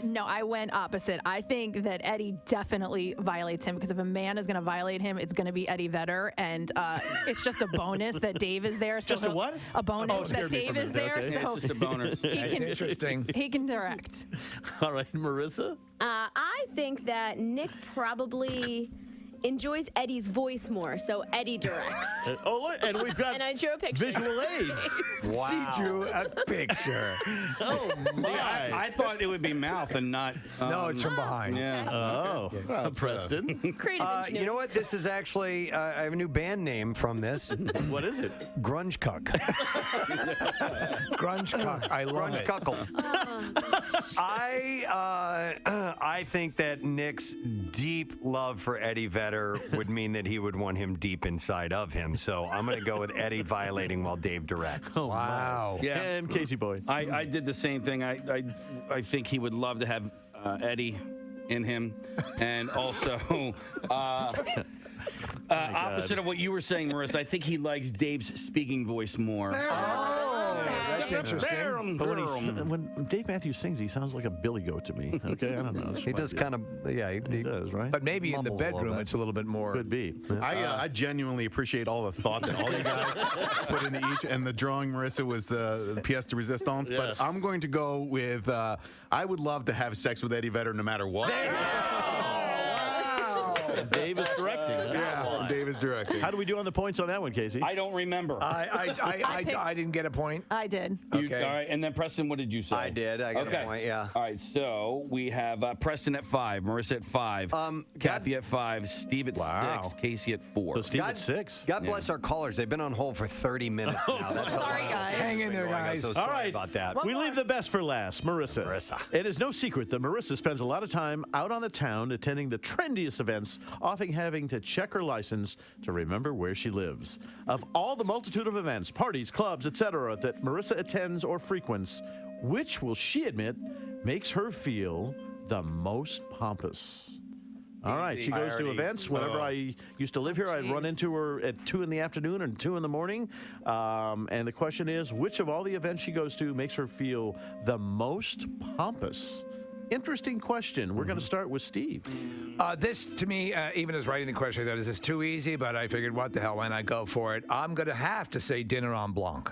No, I went opposite. I think that Eddie definitely violates him, because if a man is going to violate him, it's going to be Eddie Vedder, and it's just a bonus that Dave is there. So Just a what? A bonus Oh, that scared me Dave for a is minute. there. Okay. So It's just a bonus. That's interesting. he can direct. All right, Marissa? I think that Nick probably enjoys Eddie's voice more, so Eddie directs. And we've got and I drew a picture. visual aids. Wow. She drew a picture. Oh, my. I thought it would be mouth and not. No, it's from behind. Yeah. Oh, Preston. Creative ingenuity. You know what? This is actually, I have a new band name from this. What is it? Grunge Cuck. Grunge Cuck. I love Grunge it. Cuckle. I think that Nick's deep love for Eddie Vedder would mean that he would want him deep inside of him. So I'm going to go with Eddie violating while Dave directs. Oh, wow. Yeah. And Casey Boy. I did the same thing. I think he would love to have Eddie in him, and also opposite of what you were saying, Marissa. I think he likes Dave's speaking voice more. That's interesting. But when Dave Matthews sings, he sounds like a billy goat to me. Okay, I don't know. He does kind of, yeah, he does, right? But maybe in the Mumbles a little bedroom, bit. it's a little bit more. Could be. I genuinely appreciate all the thought that all you guys put into each, and the drawing, Marissa, was the pièce de résistance. Yeah. But I'm going to go with I would love to have sex with Eddie Vedder no matter what. And Dave is directing. Yeah, Dave is directing. How do we do on the points on that one, Casey? I don't remember. I didn't get a point. I did. Okay. All right, and then Preston, what did you say? I did. I got a point, yeah. All right, so we have Preston at 5, Marissa at 5, Kathy at 5, Steve at 6, Casey at 4. So Steve at 6. God bless our callers. They've been on hold for 30 minutes now. That's Sorry, guys. Hang in there, guys. So All right. about that. We leave the best for last. Marissa. It is no secret that Marissa spends a lot of time out on the town attending the trendiest events, often having to check her license to remember where she lives. Of all the multitude of events, parties, clubs, etc. that Marissa attends or frequents, which will she admit makes her feel the most pompous? All right, she goes to events. Whenever I used to live here, I'd run into her at 2 in the afternoon and 2 in the morning. And the question is, which of all the events she goes to makes her feel the most pompous? Interesting question. We're going to start with Steve. This, to me, even as writing the question, I thought, is this too easy? But I figured, what the hell, why not go for it? I'm going to have to say dinner en blanc.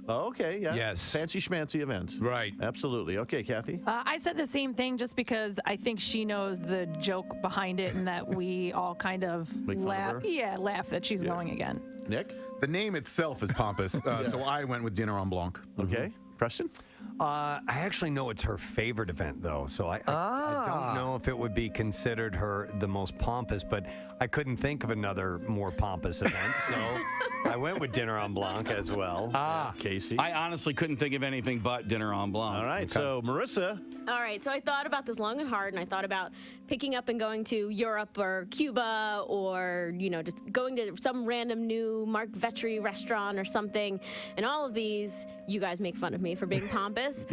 Oh, okay, yeah. Yes. Fancy schmancy events. Right. Absolutely. Okay, Kathy? I said the same thing just because I think she knows the joke behind it and that we all kind of Make fun of laugh. her? Yeah, laugh that she's going again. Nick? The name itself is pompous, so I went with Dinner en Blanc. Okay. Preston? I actually know it's her favorite event, though, so I don't know if it would be considered her the most pompous, but I couldn't think of another more pompous event, so I went with Dinner en Blanc as well. Casey? I honestly couldn't think of anything but Dinner en Blanc. All right, so Marissa. All right, so I thought about this long and hard, and I thought about picking up and going to Europe or Cuba or, just going to some random new Mark Vetri restaurant or something. And all of these, you guys make fun of me for being pompous.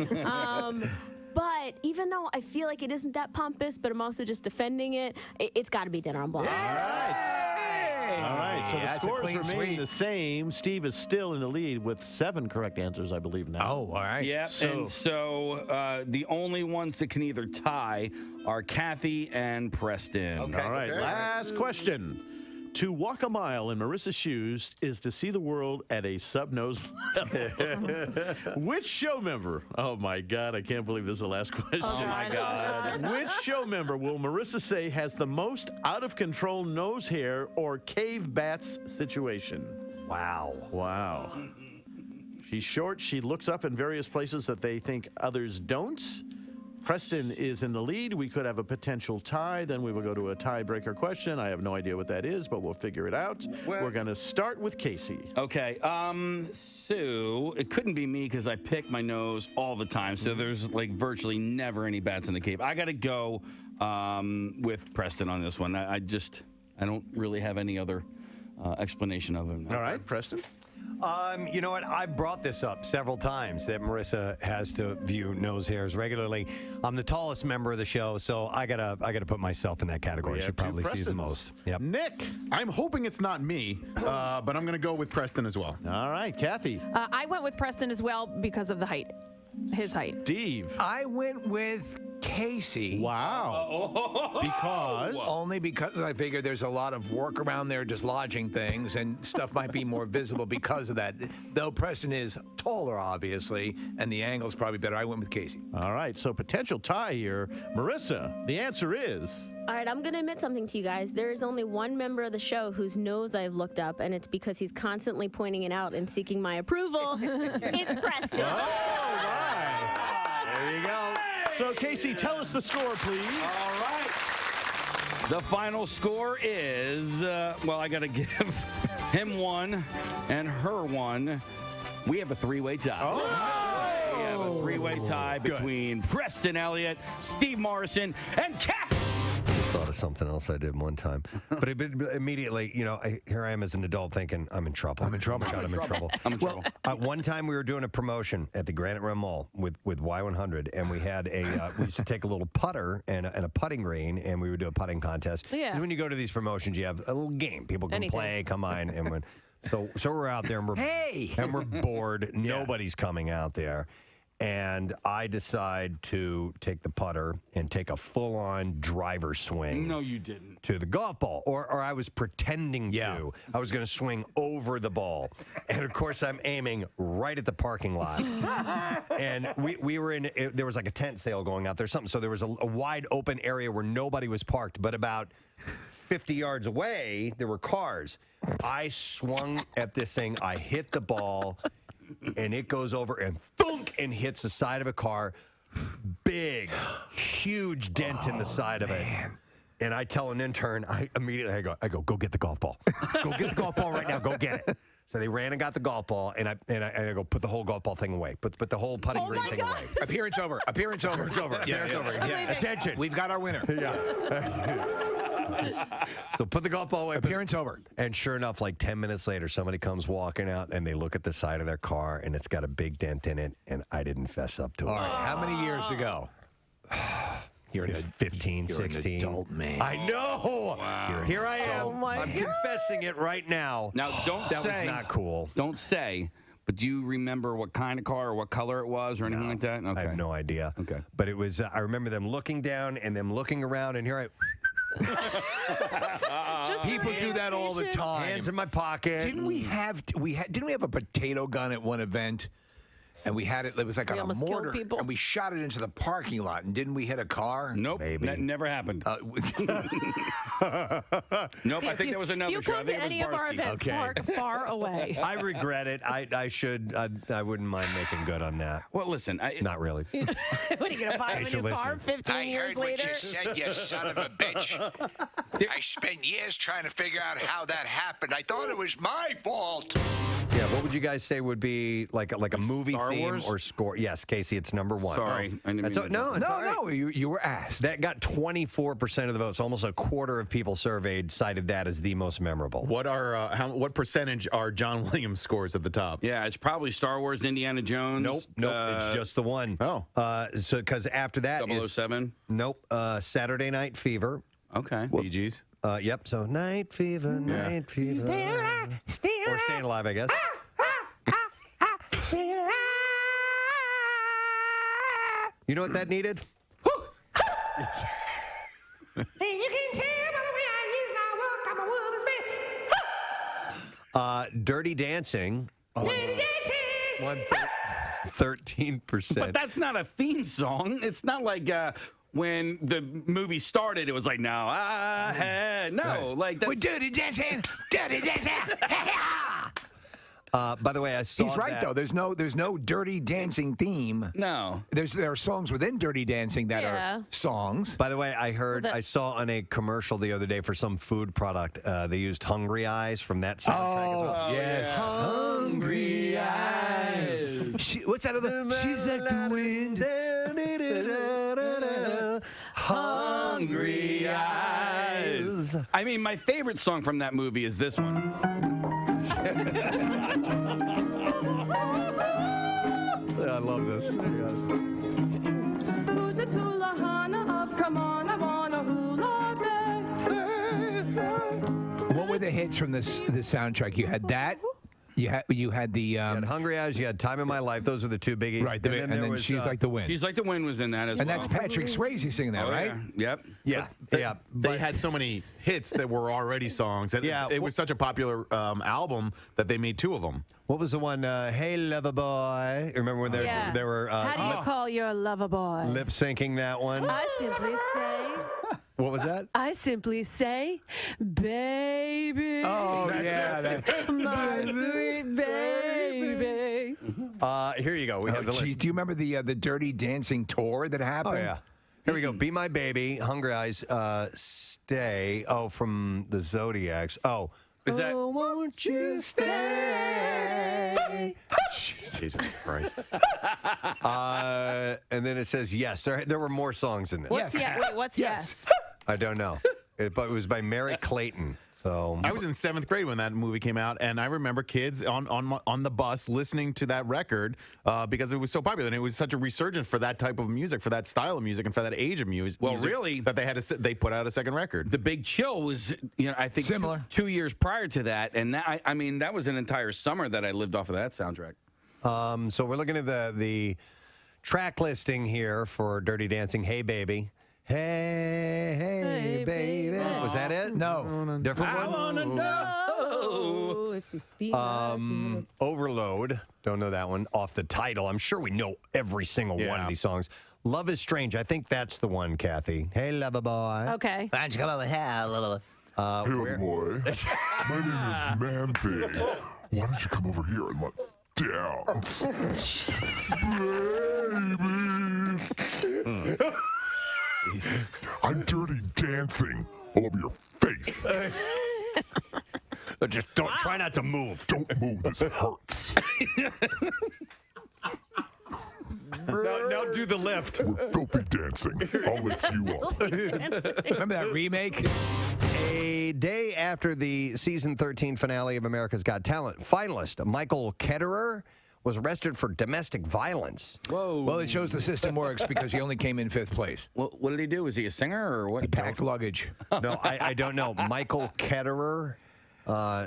But even though I feel like it isn't that pompous, but I'm also just defending it, it's got to be Dinner en Blanc. All right, so the scores remain the same. Steve is still in the lead with 7 correct answers, I believe, now. Oh, all right. Yeah, and so the only ones that can either tie are Kathy and Preston. Okay. All right, last question. To walk a mile in Marissa's shoes is to see the world at a sub-nose level. Which show member? Oh, my God, I can't believe this is the last question. Oh, my God. Which show member will Marissa say has the most out-of-control nose hair or cave bats situation? Wow. Wow. She's short. She looks up in various places that they think others don't. Preston is in the lead. We could have a potential tie. Then we will go to a tiebreaker question. I have no idea what that is, but we'll figure it out. We're going to start with Casey. Okay, so it couldn't be me because I pick my nose all the time. So there's virtually never any bats in the cave. I got to go with Preston on this one. I don't really have any other explanation of him. All right, Preston. You know what? I've brought this up several times that Marissa has to view nose hairs regularly. I'm the tallest member of the show, so I gotta put myself in that category. She probably sees the most. Yep. Nick, I'm hoping it's not me, but I'm going to go with Preston as well. All right, Kathy. I went with Preston as well because of the height, his height. Steve. I went with Casey. Wow. Because? Only because I figured there's a lot of work around there just lodging things and stuff might be more visible because of that. Though Preston is taller, obviously, and the angle's probably better. I went with Casey. All right, so potential tie here. Marissa, the answer is... All right, I'm going to admit something to you guys. There is only one member of the show whose nose I've looked up, and it's because he's constantly pointing it out and seeking my approval. It's Preston. Oh, my. There you go. So, Casey, tell us the score, please. All right. The final score is, I got to give him one and her one. We have a three-way tie. Oh. We have a three-way tie between Preston Elliott, Steve Morrison, and Kat. Thought of something else I did one time, but immediately, here I am as an adult thinking I'm in trouble. I'm in trouble. I'm in trouble. I'm in trouble. One time we were doing a promotion at the Granite Rim Mall with Y100, and we had we used to take a little putter and a putting green, and we would do a putting contest. Yeah. 'Cause when you go to these promotions, you have a little game. People can play, come on, and when so we're out there and we're bored. Nobody's coming out there. And I decide to take the putter and take a full-on driver swing. No, you didn't. To the golf ball, or I was pretending to. I was going to swing over the ball, and of course I'm aiming right at the parking lot. And we were in. There was like a tent sale going out there, something. So there was a wide open area where nobody was parked, but about 50 yards away there were cars. I swung at this thing. I hit the ball. And it goes over and thunk and hits the side of a car. Big, huge dent in the side of it. And I tell an intern, I go, go get the golf ball. Go get the golf ball right now. Go get it. So they ran and got the golf ball, and I go, put the whole golf ball thing away. Put the whole putting green thing away. Appearance over. Appearance over. It's over. Yeah, Appearance over. Yeah. Attention. We've got our winner. Yeah. So put the golf ball away. Appearance over. And sure enough, like 10 minutes later, somebody comes walking out, and they look at the side of their car, and it's got a big dent in it, and I didn't fess up to it. All right. How many years ago? You're 15, you're 16. An adult man. I know. Wow. Here I am. I'm confessing it right now. Now, that was not cool. Don't say. But do you remember what kind of car or what color it was or anything like that? Okay. I have no idea. Okay. But it was. I remember them looking down and them looking around, and here I. People do that all the time. Hands in my pocket. Didn't we have a potato gun at one event? And we had it. It was like on a mortar, and we shot it into the parking lot. And didn't we hit a car? Nope, Maybe. that never happened. Nope, I think there was another You show. come to any of our events, park far away. I regret it. I should. I wouldn't mind making good on that. Well, listen. Not really. What are you going to buy a new car 15 years later? you said, you son of a bitch. I spent years trying to figure out how that happened. I thought it was my fault. Yeah, what would you guys say would be like a movie Star theme Wars? or score? Yes, Casey, it's number one. Sorry, I didn't mean to- no, it's all right. No, you were asked. That got 24% of the votes. Almost a quarter of people surveyed cited that as the most memorable. What percentage are John Williams scores at the top? Yeah, it's probably Star Wars, Indiana Jones. Nope, it's just the one. Oh. So because after that is 007. Nope, Saturday Night Fever. Okay. Bee Gees. Yep. So Night Fever, Night Fever. Stay alive, stay alive. Or Staying Alive, I guess. Stay alive. You know what that needed? And you can tell by the way I use my walk, I'm a woman's man. Dirty Dancing. Dirty dancing. 13%. But that's not a theme song. It's not like when the movie started, it was like, no, I had no. Like that's We're dirty dancing, dirty dancing. By the way, I saw He's right that. though. There's no dirty dancing theme. No. There are songs within Dirty Dancing that are songs. By the way, I saw on a commercial the other day for some food product. They used Hungry Eyes from that soundtrack as well. Yes. Hungry Eyes. What's that other? She's like the wind. Hungry Eyes. I mean, my favorite song from that movie is this one. I love this. Who's this hula hana of come on, I wanna hula back. What were the hits from the soundtrack? You had that. You had the You had Hungry Eyes, you had Time in My Life. Those were the two biggies. right, and then was, She's Like the Wind. She's Like the Wind was in that as well. And that's Patrick Swayze singing that, right? Yeah. Yep. Yeah. They had so many hits that were already songs. And it was such a popular album that they made 2 of them. What was the one? Hey, lover boy. Remember when they were How do you call your lover boy? lip syncing that one? I simply say. What was that? I simply say, baby. Oh, yeah. My sweet baby. Here you go. We have the list. Do you remember the Dirty Dancing tour that happened? Oh, yeah. Here we go. Be My Baby, Hungry Eyes, Stay. Oh, from the Zodiacs. Oh. Is that? Oh, won't you stay? Jesus Christ. And then it says yes. There were more songs in this. What's yes? I don't know. But it was by Merrick Clayton. So I was in 7th grade when that movie came out, and I remember kids on the bus listening to that record because it was so popular, and it was such a resurgence for that type of music, for that style of music, and for that age of music. Well, really, that they put out a second record. The Big Chill was, I think similar 2 years prior to that, and that, I mean, that was an entire summer that I lived off of that soundtrack. So we're looking at the track listing here for Dirty Dancing. Hey, baby. Hey, baby. Was that it? No. Different one? I wanna know if you feel Overload. Don't know that one. Off the title. I'm sure we know every single one of these songs. Love is Strange. I think that's the one, Kathy. Hey, lover boy. Okay. Why don't you come over here, little... Hey, boy. My name is Man-Thing. Why don't you come over here and let's dance? Baby. I'm dirty dancing all over your face. Just try not to move. Don't move. This hurts. Now do the lift. We're filthy dancing. I'll lift you up. Remember that remake? A day after the season 13 finale of America's Got Talent, finalist Michael Ketterer was arrested for domestic violence. Whoa. Well, it shows the system works because he only came in 5th place. Well, what did he do? Was he a singer or what? He packed luggage. No, I don't know. Michael Ketterer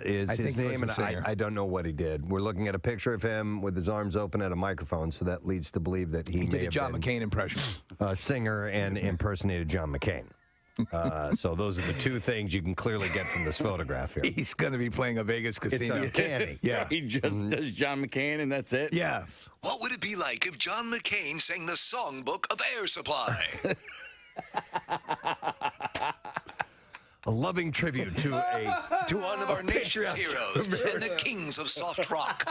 is his name, and I don't know what he did. We're looking at a picture of him with his arms open at a microphone, so that leads to believe that he may did a have John been McCain impression. A singer and impersonated John McCain. So those are the two things you can clearly get from this photograph here. He's going to be playing a Vegas casino. It's uncanny. Yeah. He just does John McCain and that's it? Yeah. What would it be like if John McCain sang the songbook of Air Supply? A loving tribute to one of our nation's heroes and the kings of soft rock.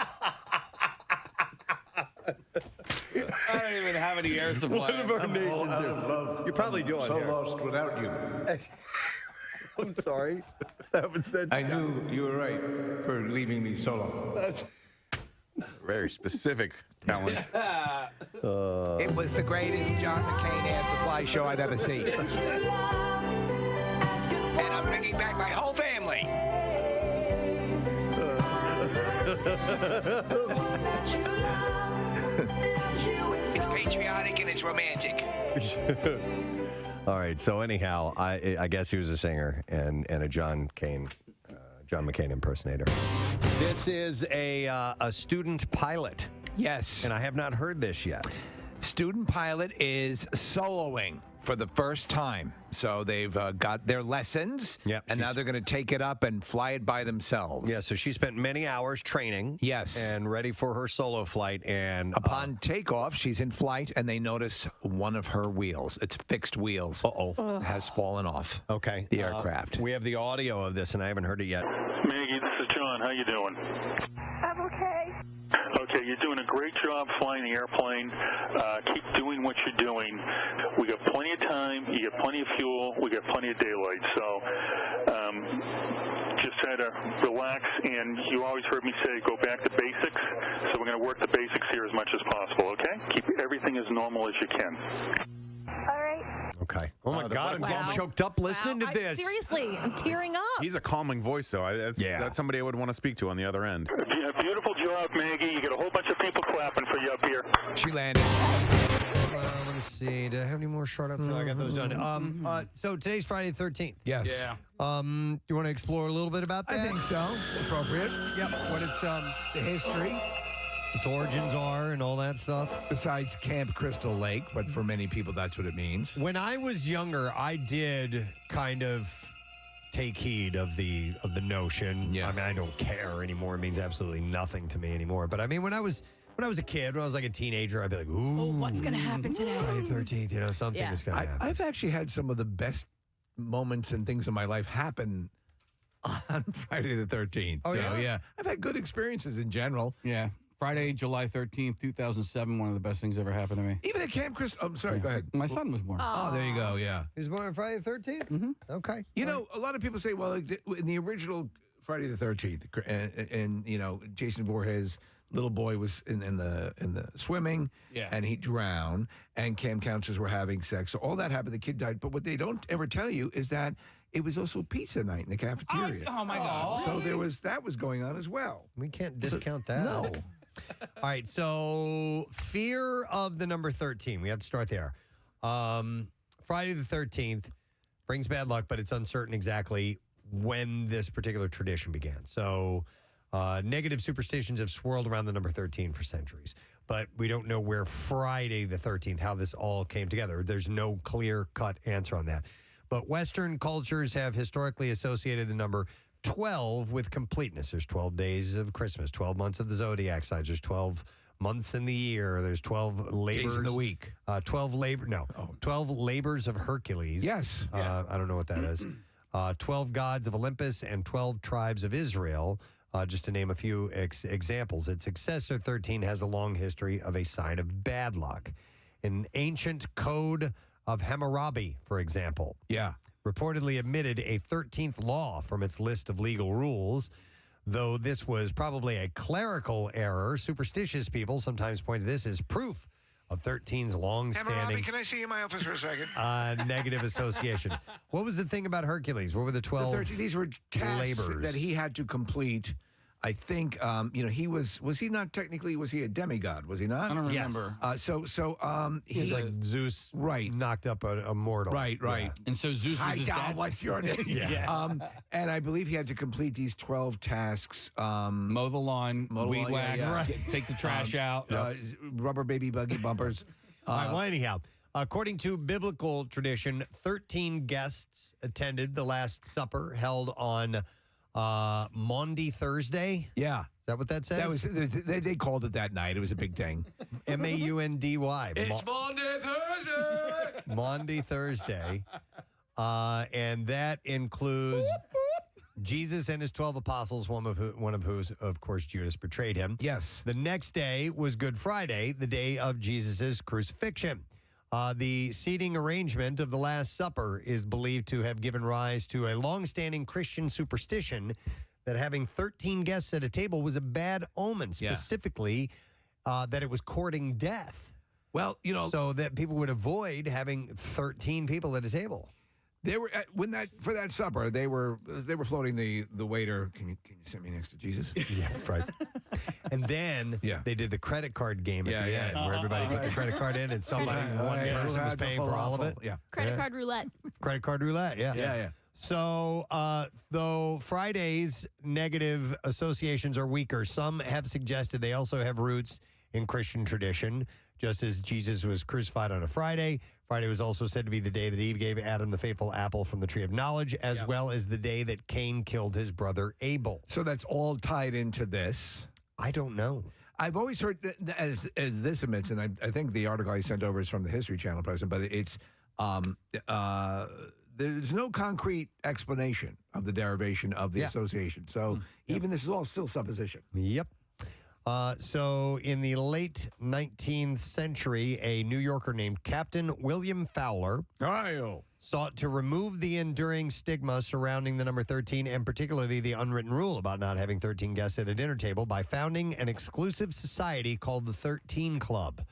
I don't even have any air supply. One of our nation's heroes. You probably do on so here. lost without you. I'm sorry. I knew you were right for leaving me so long. That's very specific talent. It was the greatest John McCain Air Supply show I've ever seen. And I'm bringing back my whole family. It's patriotic and it's romantic. All right. So anyhow, I guess he was a singer and a John McCain impersonator. This is a student pilot. Yes. And I have not heard this yet. Student pilot is soloing for the first time. So they've got their lessons, and now they're going to take it up and fly it by themselves. Yeah, so she spent many hours training. Yes. And ready for her solo flight. And upon takeoff, she's in flight, and they notice one of her wheels, its fixed wheels, has fallen off. Okay. The aircraft. We have the audio of this, and I haven't heard it yet. Maggie, this is John. How you doing? I'm okay. Okay, you're doing a great job flying the airplane. Keep doing what you're doing. We got plenty of time. You got plenty of fuel. We got plenty of daylight. So just try to relax. And you always heard me say go back to basics. So we're going to work the basics here as much as possible, okay? Keep everything as normal as you can. All right. Okay. Oh, my God. I'm choked up listening to this. Seriously, I'm tearing up. He's a calming voice, though. That's somebody I would want to speak to on the other end. Beautiful job, Maggie. You got a whole bunch of people clapping for you up here. She landed. Let me see. Did I have any more shout-outs? No, I got those done. So today's Friday the 13th. Yes. Yeah. Do you want to explore a little bit about that? I think so. It's appropriate. Yep. What it's the history, its origins are, and all that stuff. Besides Camp Crystal Lake, but for many people, that's what it means. When I was younger, I did kind of take heed of the notion. Yeah. I mean, I don't care anymore. It means absolutely nothing to me anymore. But I mean, when I was a kid, when I was like a teenager, I'd be like, ooh, what's going to happen today? Friday the 13th, something is going to happen. I've actually had some of the best moments and things in my life happen on Friday the 13th. Oh, yeah? I've had good experiences in general. Yeah. Friday, July 13th, 2007, one of the best things ever happened to me. Even at Camp Crystal. I'm sorry, go ahead. My son was born. Oh, there you go, yeah. He was born on Friday the 13th? Mm-hmm. Okay. You know, a lot of people say, well, like in the original Friday the 13th, and Jason Voorhees' little boy was in the swimming, and he drowned, and camp counselors were having sex. So all that happened, the kid died. But what they don't ever tell you is that it was also pizza night in the cafeteria. Oh my God. So that was going on as well. We can't discount that. No. All right, so fear of the number 13. We have to start there. Friday the 13th brings bad luck, but it's uncertain exactly when this particular tradition began. So negative superstitions have swirled around the number 13 for centuries, but we don't know where Friday the 13th, how this all came together. There's no clear-cut answer on that. But Western cultures have historically associated the number 12 with completeness. There's 12 days of Christmas, 12 months of the zodiac signs. There's 12 months in the year. There's 12 labors. Days in the week. 12 labors of Hercules. Yes. I don't know what that is. 12 gods of Olympus and 12 tribes of Israel, just to name a few examples. Its successor, 13, has a long history of a sign of bad luck. An ancient code of Hammurabi, for example. Yeah. Reportedly omitted a 13th law from its list of legal rules. Though this was probably a clerical error, superstitious people sometimes point to this as proof of 13's long-standing... Hammurabi, can I see you in my office for a second? Negative associations. What was the thing about Hercules? What were the 12 these were tasks labors that he had to complete. I think, he was he not technically, was he a demigod? Was he not? I don't remember. He was like Zeus knocked up a mortal. Right. Yeah. And so Zeus was his dad. What's your name? And I believe he had to complete these 12 tasks. Mow the lawn, weed whack, take the trash out. Rubber baby buggy bumpers. All right, well, anyhow, according to biblical tradition, 13 guests attended the Last Supper held on Maundy Thursday. Yeah. Is that what that says? That was they called it that night. It was a big thing. Maundy. It's Maundy Thursday. Maundy Thursday. And that includes Jesus and his 12 apostles, one of whose, of course, Judas betrayed him. Yes. The next day was Good Friday, the day of Jesus' crucifixion. The seating arrangement of the Last Supper is believed to have given rise to a long-standing Christian superstition that having 13 guests at a table was a bad omen, specifically that it was courting death. Well, so that people would avoid having 13 people at a table. They were for that supper. They were floating the waiter. Can you sit me next to Jesus? Yeah, right. And then they did the credit card game at the end, where everybody put the credit card in, and one person was paying for all of it. Yeah, credit card roulette. Credit card roulette. Yeah. So, though Friday's negative associations are weaker, some have suggested they also have roots in Christian tradition. Just as Jesus was crucified on a Friday, Friday was also said to be the day that Eve gave Adam the fateful apple from the tree of knowledge, as well as the day that Cain killed his brother Abel. So that's all tied into this. I don't know. I've always heard, as this admits, and I think the article I sent over is from the History Channel, Preston, but it's there's no concrete explanation of the derivation of the association. So even this is all still supposition. Yep. So in the late 19th century, a New Yorker named Captain William Fowler sought to remove the enduring stigma surrounding the number 13, and particularly the unwritten rule about not having 13 guests at a dinner table, by founding an exclusive society called the 13 Club.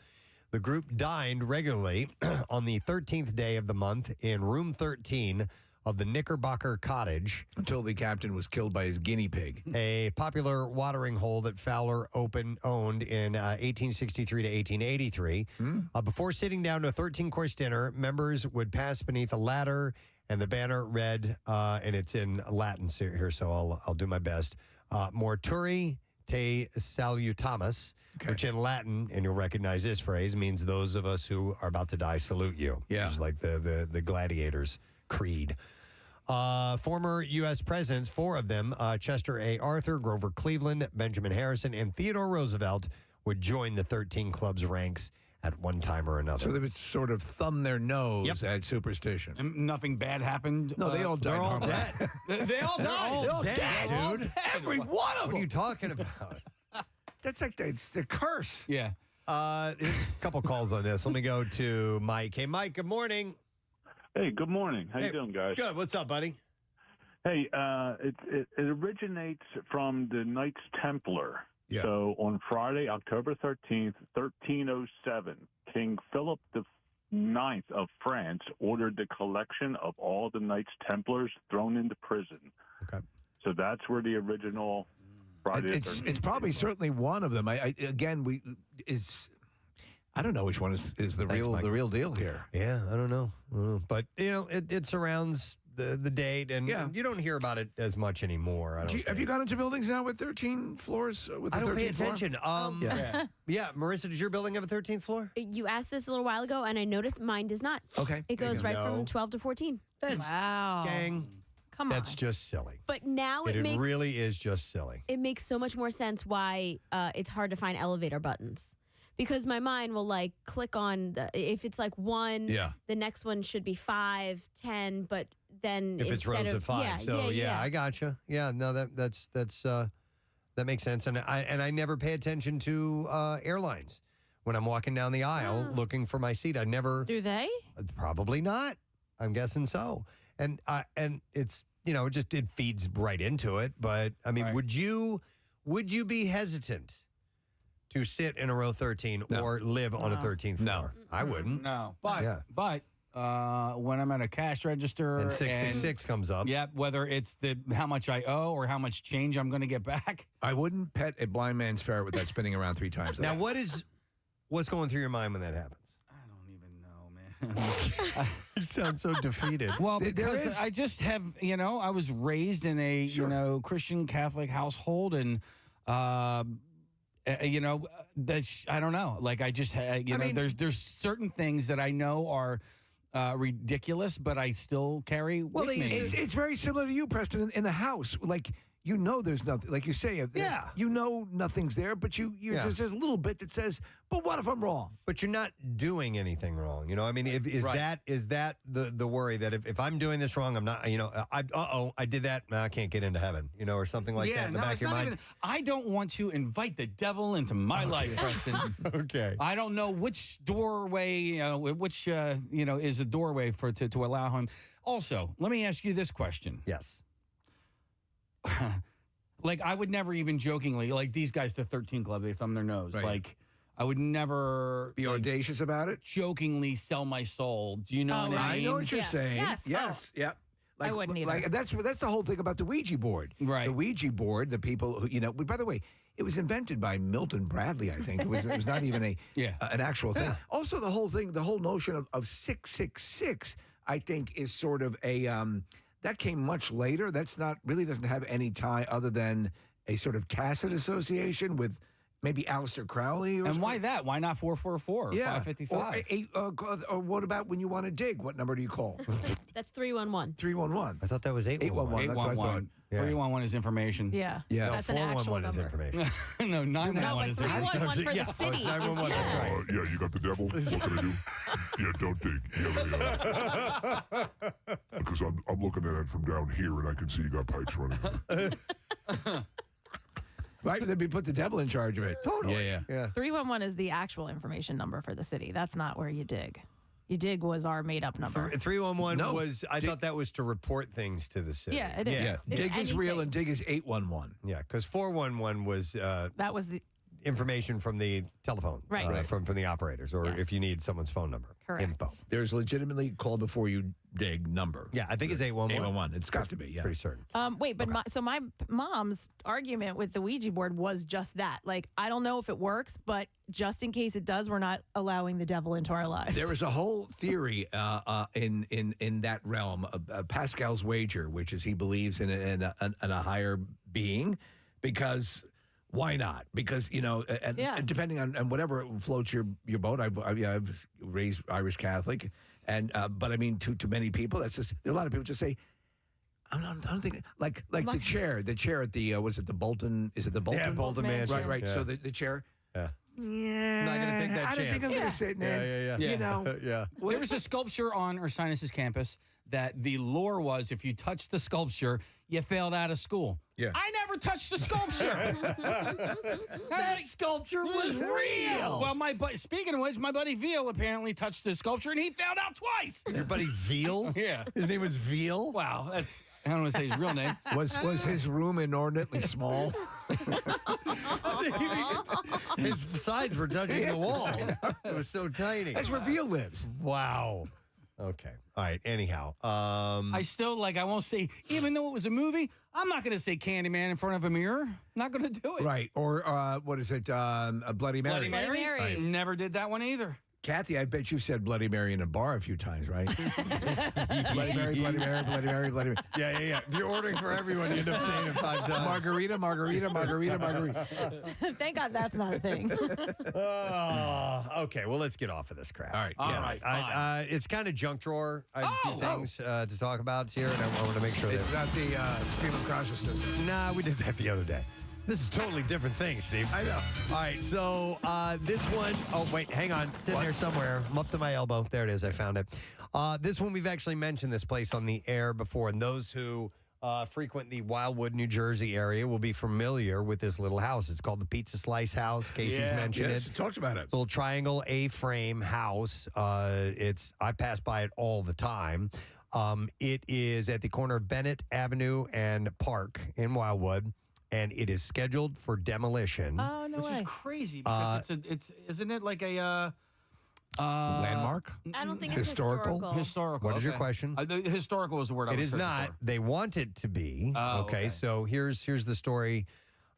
The group dined regularly on the 13th day of the month in room 13 of the Knickerbocker Cottage. Until the captain was killed by his guinea pig. A popular watering hole that Fowler owned in 1863 to 1883. Before sitting down to a 13-course dinner, members would pass beneath a ladder, and the banner read, and it's in Latin here, so I'll do my best. Morturi te salutamus, which in Latin, and you'll recognize this phrase, means those of us who are about to die salute you. Yeah. Which is like the gladiators' creed. Former U.S. presidents, 4 of them, Chester A. Arthur, Grover Cleveland, Benjamin Harrison, and Theodore Roosevelt, would join the 13 Club's ranks at one time or another. So they would sort of thumb their nose at superstition. And nothing bad happened? No, they all died. They're all dead. They all died. They're all dead, dude. Every one of them. What are you talking about? That's like it's the curse. Yeah. There's a couple calls on this. Let me go to Mike. Hey, Mike, good morning. Hey, good morning. How you doing, guys? Good. What's up, buddy? Hey, it originates from the Knights Templar. Yeah. So on Friday, October 13th, 1307, King Philip IX of France ordered the collection of all the Knights Templars thrown into prison. Okay. So that's where the original Friday the 13th. It's probably certainly one of them. I don't know which one is the real deal here. Yeah, I don't know. But, it surrounds the date, and you don't hear about it as much anymore. Have you gone into buildings now with 13 floors? I don't pay attention. Yeah. Marissa, does your building have a 13th floor? You asked this a little while ago, and I noticed mine does not. Okay. It goes right from 12 to 14. Wow. Gang, Come that's just silly. But now It makes really is just silly. it makes so much more sense why it's hard to find elevator buttons. Because my mind will click on if it's 1, the next one should be 5, 10, but then If it's rows of 5. Yeah, I gotcha. Yeah, no, that makes sense. And I never pay attention to airlines when I'm walking down the aisle looking for my seat. I never. Do they? Probably not. I'm guessing so. And it's it feeds right into it. But I mean, would you be hesitant to sit in a row 13 or live on a 13th floor? No. I wouldn't. No. But when I'm at a cash register and 666 comes up. Yeah, whether it's how much I owe or how much change I'm going to get back. I wouldn't pet a blind man's ferret with that spinning around 3 times. Now, what's going through your mind when that happens? I don't even know, man. You sound so defeated. Well, because I just have, I was raised in a, Christian Catholic household, and I don't know. I just, there's certain things that I know are ridiculous, but I still carry with me. It's very similar to you, Preston, in the house. There's nothing. Like you say, nothing's there, but there's a little bit that says, but what if I'm wrong? But you're not doing anything wrong. I mean, is that the worry that if I'm doing this wrong, I'm not, I did that, I can't get into heaven, or something like that in the back of your mind. I don't want to invite the devil into my life, Preston. Okay. I don't know which doorway, is a doorway to allow him. Also, let me ask you this question. Yes. I would never even jokingly, these guys, the 13 Club, they thumb their nose. Right. I would never be audacious about it. Jokingly sell my soul. Do you know what I mean? I know what you're saying. Yes. Yep. I wouldn't either. That's the whole thing about the Ouija board. Right. The Ouija board, the people who, by the way, it was invented by Milton Bradley, I think. It was not even an actual thing. Also, the whole notion of 666, I think, is sort of that came much later. That's doesn't have any tie other than a sort of tacit association with maybe Aleister Crowley. And why that? Why not 444 or 555? Or what about when you want to dig? What number do you call? That's 311. 311. I thought that was 811. 811. 311 is information. Yeah. No, That's an actual 411 is number. information. No, 911 is information. 311 for the city. It's 911, that's right. Yeah, you got the devil. What can I do? Yeah, don't dig. Yeah. Because I'm looking at it from down here, and I can see you got pipes running. Right? Then we put the devil in charge of it. Totally. Yeah. 311 is the actual information number for the city. That's not where you dig. You dig was our made-up number. 311 was, I thought that was to report things to the city. Yeah, it is. Yeah. It's Dig is real anything. and dig is 811. Yeah, because 411 was... That was the information from the telephone, Right. from the operators, or if you need someone's phone number, info. There's legitimately call before you dig number. Yeah, I think it's 811. 811. It's got to be. Yeah, pretty certain. Wait, but my mom's argument with the Ouija board was just that. Like, I don't know if it works, but just in case it does, we're not allowing the devil into our lives. There was a whole theory in that realm of Pascal's wager, which is he believes in a higher being, because why not? Because and depending on whatever floats your boat. I've raised Irish Catholic, and but I mean to many people that's just a lot of people just say. I don't think like the chair at the was it the Bolton? Is it the Bolton? Yeah, Bolton Mansion. Right. Yeah. So the chair. Yeah. Yeah, I'm not going to take that I chance. don't think I'm going to sit in it. Yeah. You know. Yeah. There was a sculpture on Ursinus's campus that the lore was if you touched the sculpture, you failed out of school. Yeah. I never touched the sculpture. That sculpture was real. Well, speaking of which, my buddy Veal apparently touched the sculpture and he failed out twice. Your buddy Veal? Yeah. His name was Veal? Wow, I don't want to say his real name. Was his room inordinately small? His sides were touching the walls. It was so tiny. That's where Veal lives. Wow. Okay. All right. Anyhow, I still I won't say, even though it was a movie, I'm not going to say Candyman in front of a mirror. Not going to do it. Right. Or what is it? A Bloody Mary. Bloody Mary. Bloody Mary. Right. Never did that one either. Kathy, I bet you've said Bloody Mary in a bar a few times, right? Bloody Mary, Bloody Mary, Bloody Mary, Bloody Mary. Yeah. If you're ordering for everyone, you end up saying it 5 times. Margarita. Thank God that's not a thing. Okay, well, let's get off of this crap. All right. All yes. right. It's kind of junk drawer. I have a few things to talk about here, and I want to make sure It's that... not the stream of consciousness. Nah, we did that the other day. This is a totally different thing, Steve. I know. All right, so this one, oh, wait, hang on. It's in there somewhere. I'm up to my elbow. There it is. I found it. This one, we've actually mentioned this place on the air before, and those who frequent the Wildwood, New Jersey area will be familiar with this little house. It's called the Pizza Slice House. Casey's mentioned it. Talked about it. It's a little triangle A-frame house. I pass by it all the time. It is at the corner of Bennett Avenue and Park in Wildwood. And it is scheduled for demolition. Oh, no Which way. is crazy because isn't it like a landmark? I don't think it's Historical? historical? What is your question? The historical was the word I It was is searching not. for. They want it to be. Oh, okay. So here's the story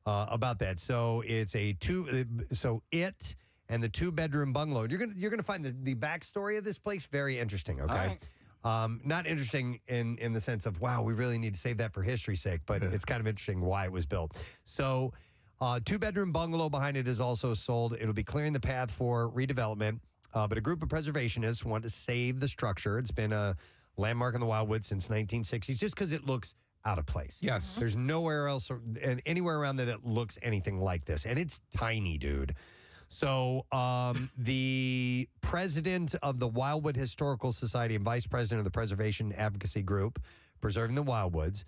about that. So it's it and the 2-bedroom bungalow. You're gonna find the backstory of this place very interesting. Okay. All right. Not interesting in the sense of, wow, we really need to save that for history's sake, but it's kind of interesting why it was built. So 2-bedroom bungalow behind it is also sold. It'll be clearing the path for redevelopment, but a group of preservationists want to save the structure. It's been a landmark in the Wildwood since 1960s just because it looks out of place. Yes. There's nowhere else and anywhere around there that looks anything like this. And it's tiny, dude. So the president of the Wildwood Historical Society and vice president of the Preservation Advocacy Group, Preserving the Wildwoods,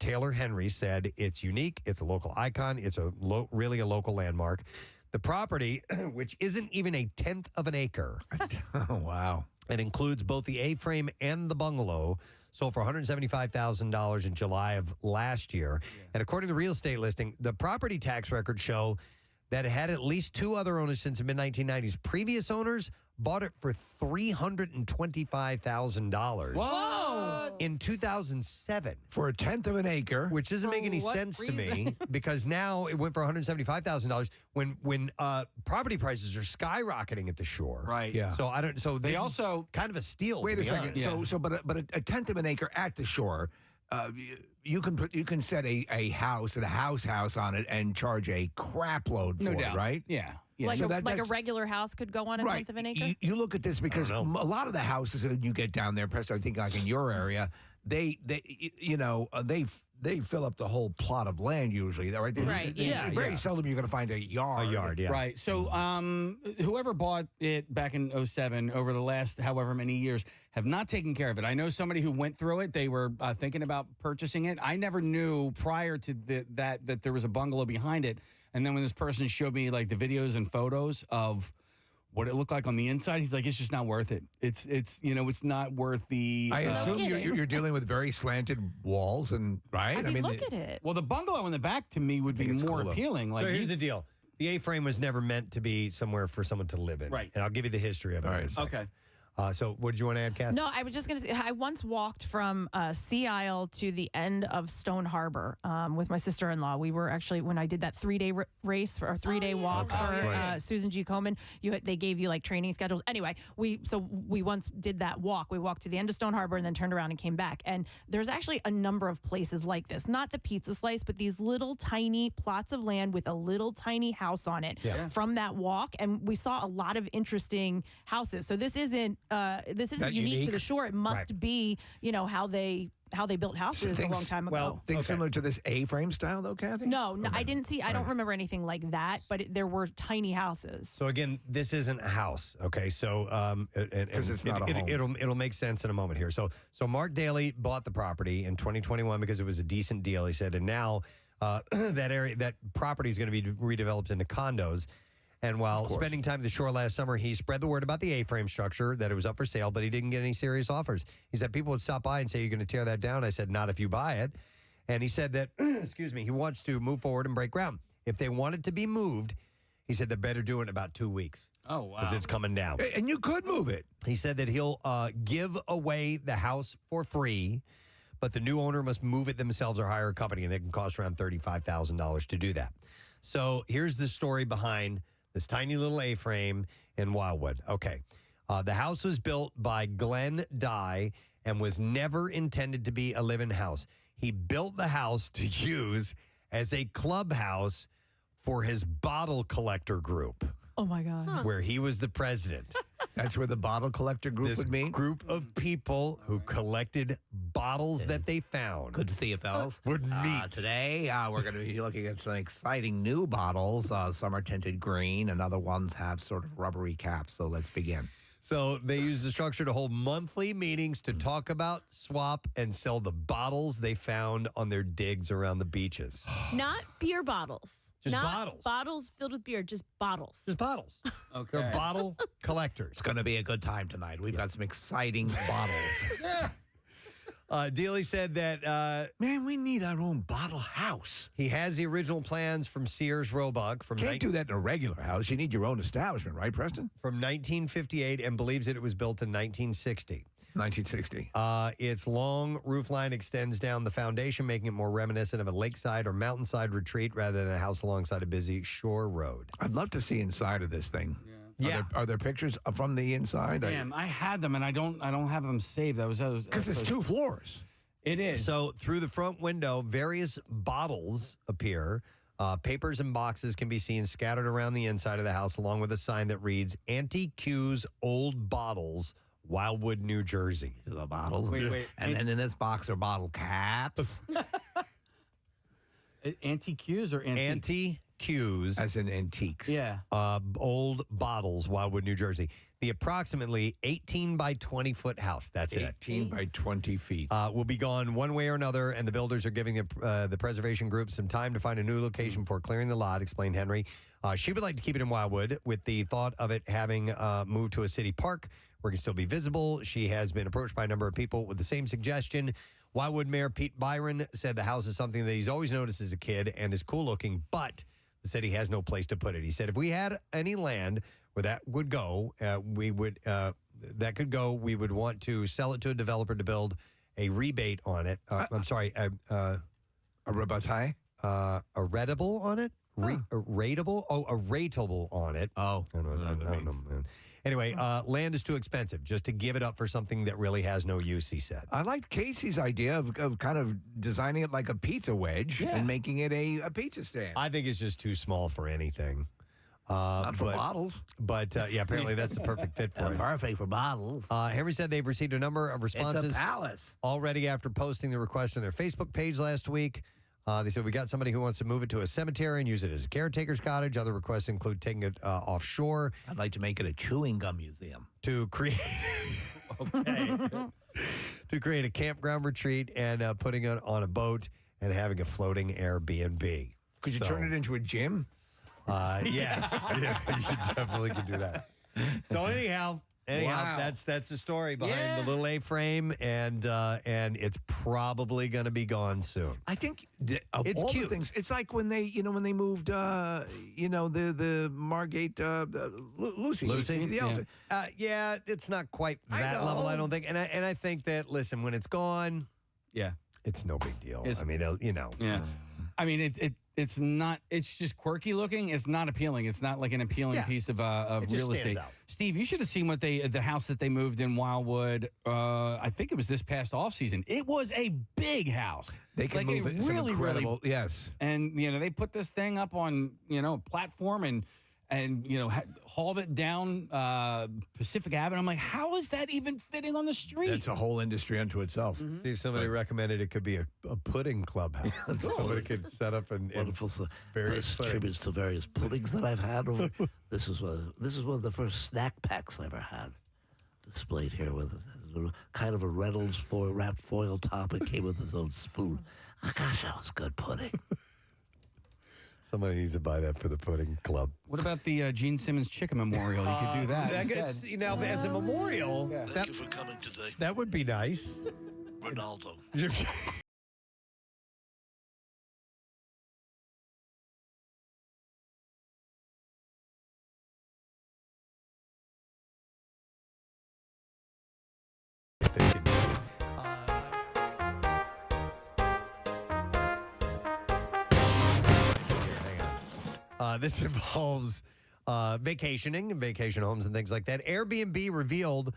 Taylor Henry, said it's unique, it's a local icon, it's really a local landmark. The property, which isn't even a 1/10 of an acre. Oh, wow. It includes both the A-frame and the bungalow, sold for $175,000 in July of last year. Yeah. And according to the real estate listing, the property tax records show that it had at least 2 other owners since the mid-1990s. Previous owners bought it for $325,000. Whoa! In 2007. For a 1/10 of an acre. Which doesn't make any sense to me because now it went for $175,000 when property prices are skyrocketing at the shore. Right. Yeah. So they also kind of a steal. Wait to a be second. honest. But a 1/10 of an acre at the shore. You can set a house and a house on it and charge a crap load for No it, doubt. right? Yeah. Like, So a that's- regular house could go on a 1/10 of an acre? You look at this because a lot of the houses that you get down there, Preston, I think like in your area, they fill up the whole plot of land usually. Right? Right, yeah. Very seldom you're going to find a yard. A yard, yeah. Right. So whoever bought it back in 2007, over the last however many years, have not taken care of it. I know somebody who went through it. They were thinking about purchasing it. I never knew prior to that there was a bungalow behind it. And then when this person showed me like the videos and photos of what it looked like on the inside, he's like, it's just not worth it. It's not worth the. I assume you're dealing with very slanted walls and right. I mean look at it. Well, the bungalow in the back to me would be more appealing. Like so here's the deal. The A-frame was never meant to be somewhere for someone to live in. Right. And I'll give you the history of it. in a second. Okay. So what did you want to add, Kath? No, I was just going to say, I once walked from Sea Isle to the end of Stone Harbor with my sister-in-law. We were actually, when I did that 3-day race or 3-day walk for Susan G. Komen, they gave you like training schedules. Anyway, we once did that walk. We walked to the end of Stone Harbor and then turned around and came back. And there's actually a number of places like this. Not the pizza slice, but these little tiny plots of land with a little tiny house on it from that walk. And we saw a lot of interesting houses. So this isn't unique to the shore. It must be, how they built houses a long time ago. Things similar to this A-frame style, though, Kathy? No, I didn't see. I don't remember anything like that. But there were tiny houses. So again, this isn't a house, okay? So it's not a home. It'll make sense in a moment here. So Mark Daly bought the property in 2021 because it was a decent deal, he said, and now that property is going to be redeveloped into condos. And while spending time at the shore last summer, he spread the word about the A-frame structure, that it was up for sale, but he didn't get any serious offers. He said people would stop by and say, "You're going to tear that down?" I said, "Not if you buy it." And he said that, he wants to move forward and break ground. If they want it to be moved, he said they better do it in about 2 weeks. Oh, wow. Because it's coming down. And you could move it. He said that he'll give away the house for free, but the new owner must move it themselves or hire a company, and it can cost around $35,000 to do that. So here's the story behind this tiny little A-frame in Wildwood. Okay. The house was built by Glenn Dye and was never intended to be a live-in house. He built the house to use as a clubhouse for his bottle collector group. Oh, my God. Where he was the president. That's where the bottle collector group would meet? Group of people who collected bottles that they found. Good to see you, fellas. Would meet. Today, we're going to be looking at some exciting new bottles. Some are tinted green, and other ones have sort of rubbery caps. So let's begin. So they use the structure to hold monthly meetings to talk about, swap, and sell the bottles they found on their digs around the beaches. Not beer bottles. Just Not bottles. Bottles filled with beer, just bottles. Just bottles. Okay. They're bottle collectors. It's going to be a good time tonight. We've got some exciting bottles. Dealey said that... Man, we need our own bottle house. He has the original plans from Sears Roebuck. Can't do that in a regular house. You need your own establishment, right, Preston? From 1958 and believes that it was built in 1960. 1960. Its long roof line extends down the foundation, making it more reminiscent of a lakeside or mountainside retreat rather than a house alongside a busy shore road. I'd love to see inside of this thing. Yeah. Are there pictures from the inside? Damn, I had them and I don't have them saved. Because it's 2 floors. It is. So through the front window, various bottles appear. Papers and boxes can be seen scattered around the inside of the house, along with a sign that reads, "Auntie Q's Old Bottles, Wildwood, New Jersey." These are the bottles. Wait. And then in this box are bottle caps. Anti-Q's or antiques? Anti-Q's. As in antiques. Yeah. Old bottles, Wildwood, New Jersey. The approximately 18 by 20 foot house, that's 18 by 20 feet. Will be gone one way or another, and the builders are giving the preservation group some time to find a new location for clearing the lot, explained Henry. She would like to keep it in Wildwood with the thought of it having moved to a city park where it can still be visible. She has been approached by a number of people with the same suggestion. Wildwood Mayor Pete Byron said the house is something that he's always noticed as a kid and is cool looking, but the city has no place to put it. He said if we had any land where that would go, we would want to sell it to a developer to build a rebate on it. A rebate? A rateable on it? A rateable? Oh, a rateable on it. Oh. I don't know. Anyway, land is too expensive just to give it up for something that really has no use, he said. I liked Casey's idea of kind of designing it like a pizza wedge and making it a pizza stand. I think it's just too small for anything. Not for bottles. But, apparently that's the perfect fit for it. Perfect for bottles. Henry said they've received a number of responses. It's a palace. Already after posting the request on their Facebook page last week. They said, we got somebody who wants to move it to a cemetery and use it as a caretaker's cottage. Other requests include taking it offshore. I'd like to make it a chewing gum museum. To create to create a campground retreat and putting it on a boat and having a floating Airbnb. Could you turn it into a gym? Yeah, you definitely could do that. So anyhow, Anyhow, that's the story behind the little A-frame, and it's probably going to be gone soon. I think of It's all cute. the things, it's like when they moved, the Margate, Lucy, the elephant. Yeah, it's not quite that level, I don't think. And I think that, listen, when it's gone, it's no big deal. I mean, Yeah. I mean, it's not. It's just quirky looking. It's not appealing. It's not like an appealing piece of It just real stands estate. out. Steve, you should have seen the house that they moved in Wildwood. I think it was this past off season. It was a big house. They can move it. It's incredible. Yes. And they put this thing up on a platform and hauled it down Pacific Avenue. I'm like, how is that even fitting on the street? That's a whole industry unto itself. Steve, somebody recommended it could be a pudding clubhouse. Somebody could set up and Wonderful. various Tributes to various puddings that I've had. This is one of the first snack packs I ever had. Displayed here with kind of a Reynolds wrapped foil top. It came with its own spoon. Oh, gosh, that was good pudding. Somebody needs to buy that for the pudding club. What about the Gene Simmons Chicken Memorial? You could do that. Now, as a memorial, Thank you for coming today. that would be nice. Ronaldo. This involves vacationing and vacation homes and things like that. Airbnb revealed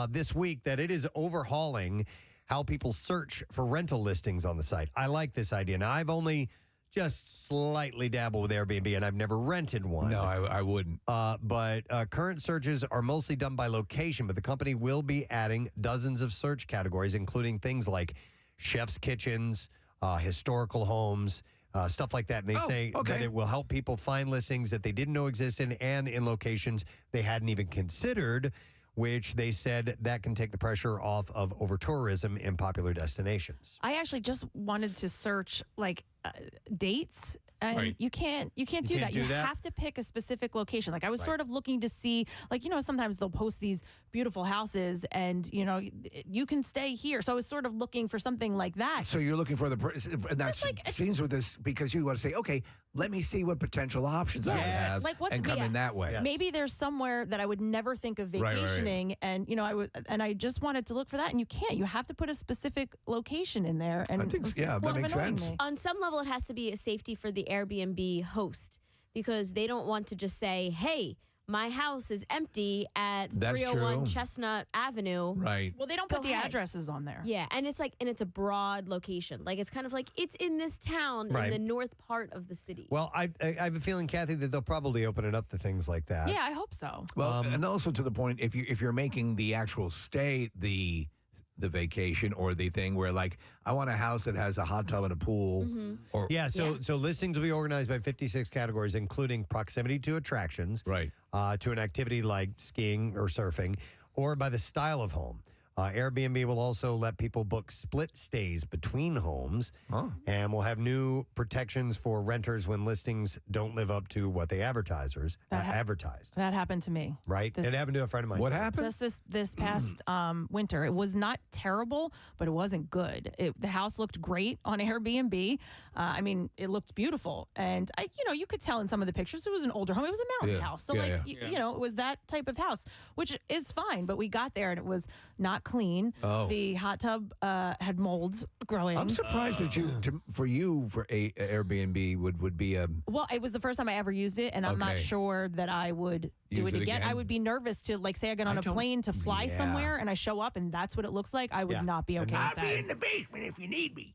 this week that it is overhauling how people search for rental listings on the site. I like this idea. Now, I've only just slightly dabbled with Airbnb, and I've never rented one. No, I wouldn't. But current searches are mostly done by location, but the company will be adding dozens of search categories, including things like chef's kitchens, historical homes, stuff like that. And they say that it will help people find listings that they didn't know existed and in locations they hadn't even considered, which they said that can take the pressure off of over-tourism in popular destinations. I actually just wanted to search dates. And Right. you can't do can't that. do You that? have to pick a specific location. Like I was Right. sort of looking to see, sometimes they'll post these beautiful houses and, you can stay here. So I was sort of looking for something like that. So you're looking for and that seems with this because you want to say, okay, let me see what potential options I have and come in that way. Maybe there's somewhere that I would never think of Right, right. vacationing, and I just wanted to look for that, and you can't. You have to put a specific location in there. And I think, it's yeah, that sort of makes annoying sense. me. On some level, it has to be a safety for the Airbnb host because they don't want to just say, hey, my house is empty at That's 301 true. Chestnut Avenue. Right. Well, they don't Go put the ahead. addresses on there. Yeah, and it's a broad location. Like it's kind of like it's in this town Right. in the north part of the city. Well, I have a feeling, Kathy, that they'll probably open it up to things like that. Yeah, I hope so. Well, and also to the point, if you're making the actual stay the vacation or the thing where like I want a house that has a hot tub and a pool, or So listings will be organized by 56 categories, including proximity to attractions, right, to an activity like skiing or surfing, or by the style of home. Airbnb will also let people book split stays between homes, and will have new protections for renters when listings don't live up to what they advertised. That happened to me. Right? It happened to a friend of mine. What too. happened? Just this past winter. It was not terrible, but it wasn't good. The house looked great on Airbnb. I mean, it looked beautiful, and you could tell in some of the pictures it was an older home. It was a mountain house, so it was that type of house, which is fine. But we got there and it was not clean. Oh. The hot tub had molds growing. I'm surprised that for a Airbnb would be a. Well, it was the first time I ever used it, and I'm not Okay. sure that I would do Use it it again. again? I would be nervous to, say, I get on a plane to fly somewhere, and I show up, and that's what it looks like. I would not be okay with that. I'll be in the basement if you need me.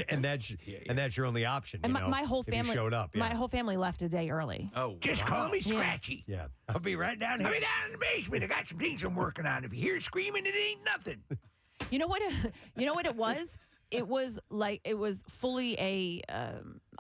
and that's your only option. And you know, my whole if you family showed up. My whole family left a day early. Oh, just call me Scratchy. Yeah, I'll be right down here. I'll be down in the basement. I got some things I'm working on. If you hear screaming, it ain't nothing. You know what? You know what it was? It was fully a.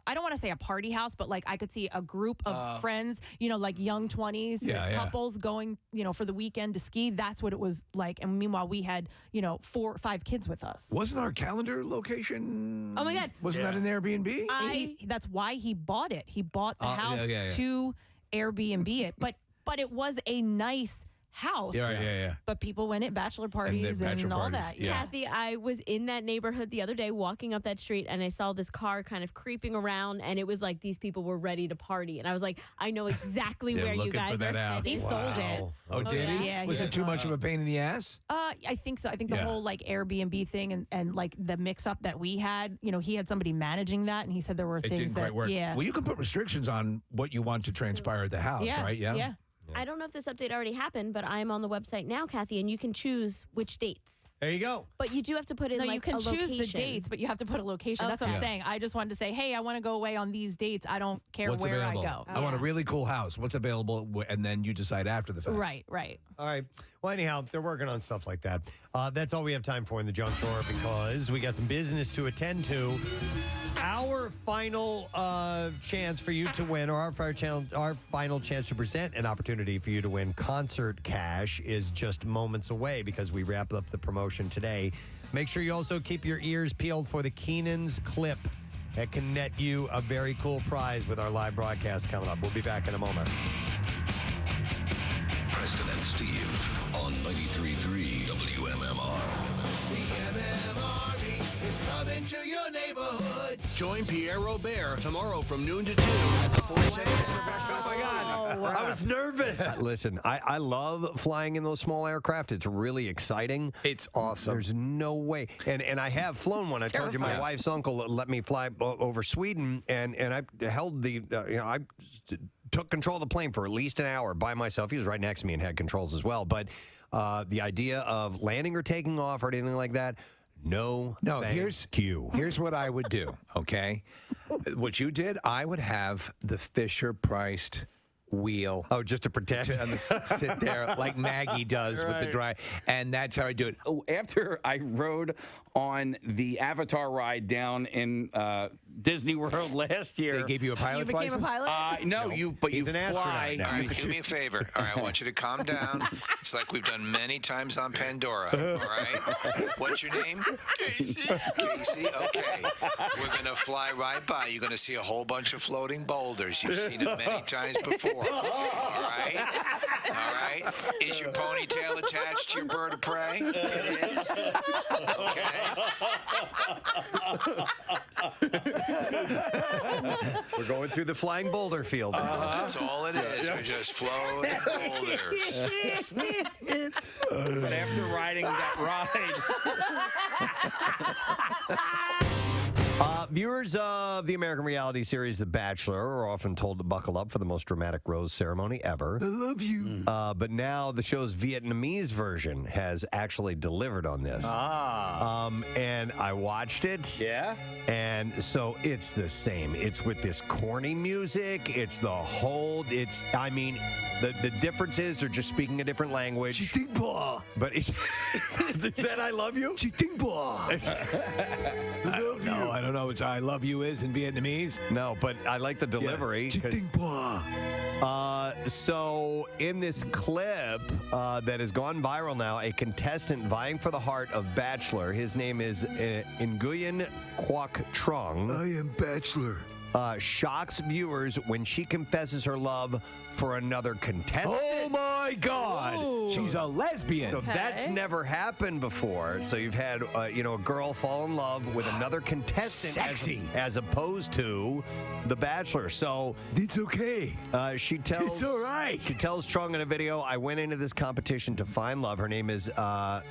I don't want to say a party house, but I could see a group of friends, like young 20s couples going, for the weekend to ski. That's what it was like. And meanwhile, we had, 4 or 5 kids with us. Wasn't our calendar location? Oh my God! Wasn't that an Airbnb? That's why he bought it. He bought the Yeah, house yeah. to Airbnb it, but it was a nice house. Yeah. But people went at bachelor parties and, all that. Yeah. Kathy, I was in that neighborhood the other day walking up that street and I saw this car kind of creeping around and it was like these people were ready to party. And I was like, I know exactly They're where you looking guys for that are house. headed. He sold it. Oh, did he? Yeah, Was it too much of a pain in the ass? I think so. I think the Yeah. whole like Airbnb thing and like the mix up that we had, he had somebody managing that and he said there were It things didn't that quite work. yeah. Well, you can put restrictions on what you want to transpire at the house, right? Yeah. I don't know if this update already happened, but I'm on the website now, Kathy, and you can choose which dates. There you go. But you do have to put in No, like you can a choose the location. dates, but you have to put a location. That's what Okay. I'm saying. I just wanted to say, hey, I want to go away on these dates. I don't care What's where available? I go. I want a really cool house. What's available? And then you decide after the fact. Right. All right. Well, anyhow, they're working on stuff like that. That's all we have time for in the junk drawer because we got some business to attend to. Our final chance for you to win, or our final chance to present an opportunity for you to win concert cash is just moments away because we wrap up the promotion today. Make sure you also keep your ears peeled for the Keenan's clip that can net you a very cool prize with our live broadcast coming up. We'll be back in a moment. Preston and Steve on 93.3 WMMR. Coming to your neighborhood. Join Pierre Robert tomorrow from noon to 2 at the 42nd Professional. Oh, my God. I was nervous. Listen, I love flying in those small aircraft. It's really exciting. It's awesome. There's no way. And I have flown one. I told you my wife's uncle let me fly over Sweden, and I held the, I took control of the plane for at least an hour by myself. He was right next to me and had controls as well. But the idea of landing or taking off or anything like that, no, here's what I would do, okay? What you did, I would have the Fisher-priced wheel. Oh, just to protect? Sit there like Maggie does with the dry. And that's how I do it. Oh, after I rode on the Avatar ride down in Disney World last year. They gave you a pilot's license? You became a pilot? No, but He's you an fly. astronaut now. All right, do me a favor. All right, I want you to calm down. It's like we've done many times on Pandora. All right? What's your name? Casey. Casey, okay. We're going to fly right by. You're going to see a whole bunch of floating boulders. You've seen it many times before. All right? All right? Is your ponytail attached to your bird of prey? It is? Okay. We're going through the flying boulder field. That's all it is. We're just floating boulders. But after riding that ride. Viewers of the American reality series The Bachelor are often told to buckle up for the most dramatic rose ceremony ever. I love you. But now the show's Vietnamese version has actually delivered on this. And I watched it. Yeah? And so it's the same. It's with this corny music. It's the whole, the difference is they're just speaking a different language. But it's, is that I love you? I don't know what I love you is in Vietnamese. No, but I like the delivery. So in this clip that has gone viral now, a contestant vying for the heart of Bachelor, his name is Nguyen Quoc Trung. I am Bachelor. Shocks viewers when she confesses her love for another contestant. Oh my God! Ooh. She's a lesbian. So that's never happened before. So you've had, a girl fall in love with another contestant, Sexy. as opposed to the Bachelor. So it's okay. She tells. It's all right. She tells Trung in a video, "I went into this competition to find love." Her name is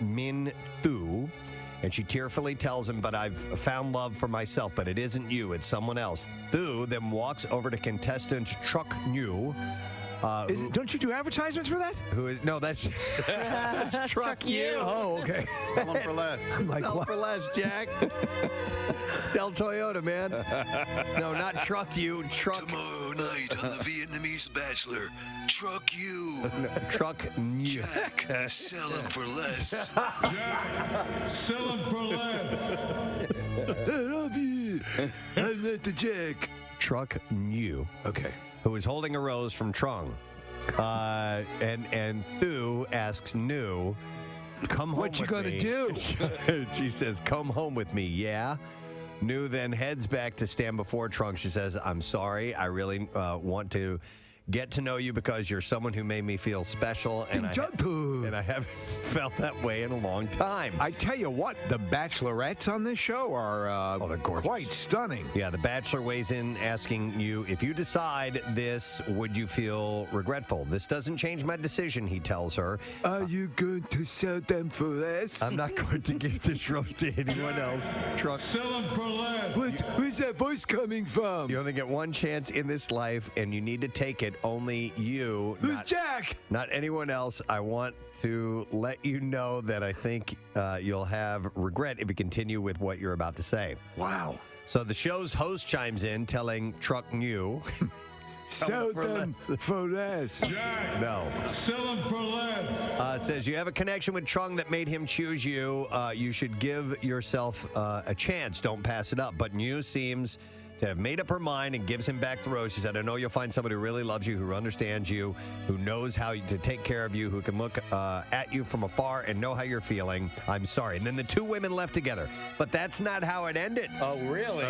Min Thu. And she tearfully tells him, "But I've found love for myself, but it isn't you, it's someone else." Thu then walks over to contestant Truc Nhu. Don't you do advertisements for that? That's Truc You. Oh, okay. Sell them for less. I'm like, Sell what? for less, Jack. Del Toyota, man. No, not Truc You. Truck. Tomorrow night on the Vietnamese Bachelor, Truck You. Truc Nhu. Jack, sell them for less. Jack, sell them for less. I love you. I'm not the Jack. Truc Nhu. Okay. Who is holding a rose from Trung. And Thu asks Nhu, "Come home What you with gonna me." do? She says, "Come home with me, yeah?" Nhu then heads back to stand before Trung. She says, "I'm sorry. I really want to get to know you because you're someone who made me feel special, and I haven't felt that way in a long time. I tell you what, the bachelorettes on this show are they're gorgeous. Quite stunning. Yeah, the Bachelor weighs in asking you, if you decide this, would you feel regretful? This doesn't change my decision, he tells her. Are you going to sell them for less? I'm not going to give this rose to anyone else. Truck. Sell them for less. Where's that voice coming from? You only get one chance in this life, and you need to take it. Only you. Who's Jack? Not anyone else. I want to let you know that I think you'll have regret if you continue with what you're about to say. Wow. So the show's host chimes in, telling Truck New. Sell them for less. Jack, no. Sell them for less. Says you have a connection with Trung that made him choose you. You should give yourself a chance. Don't pass it up. But New seems to have made up her mind and gives him back the rose. She said, I know you'll find somebody who really loves you, who understands you, who knows how to take care of you, who can look at you from afar and know how you're feeling. I'm sorry. And then the two women left together. But that's not how it ended. Oh, really?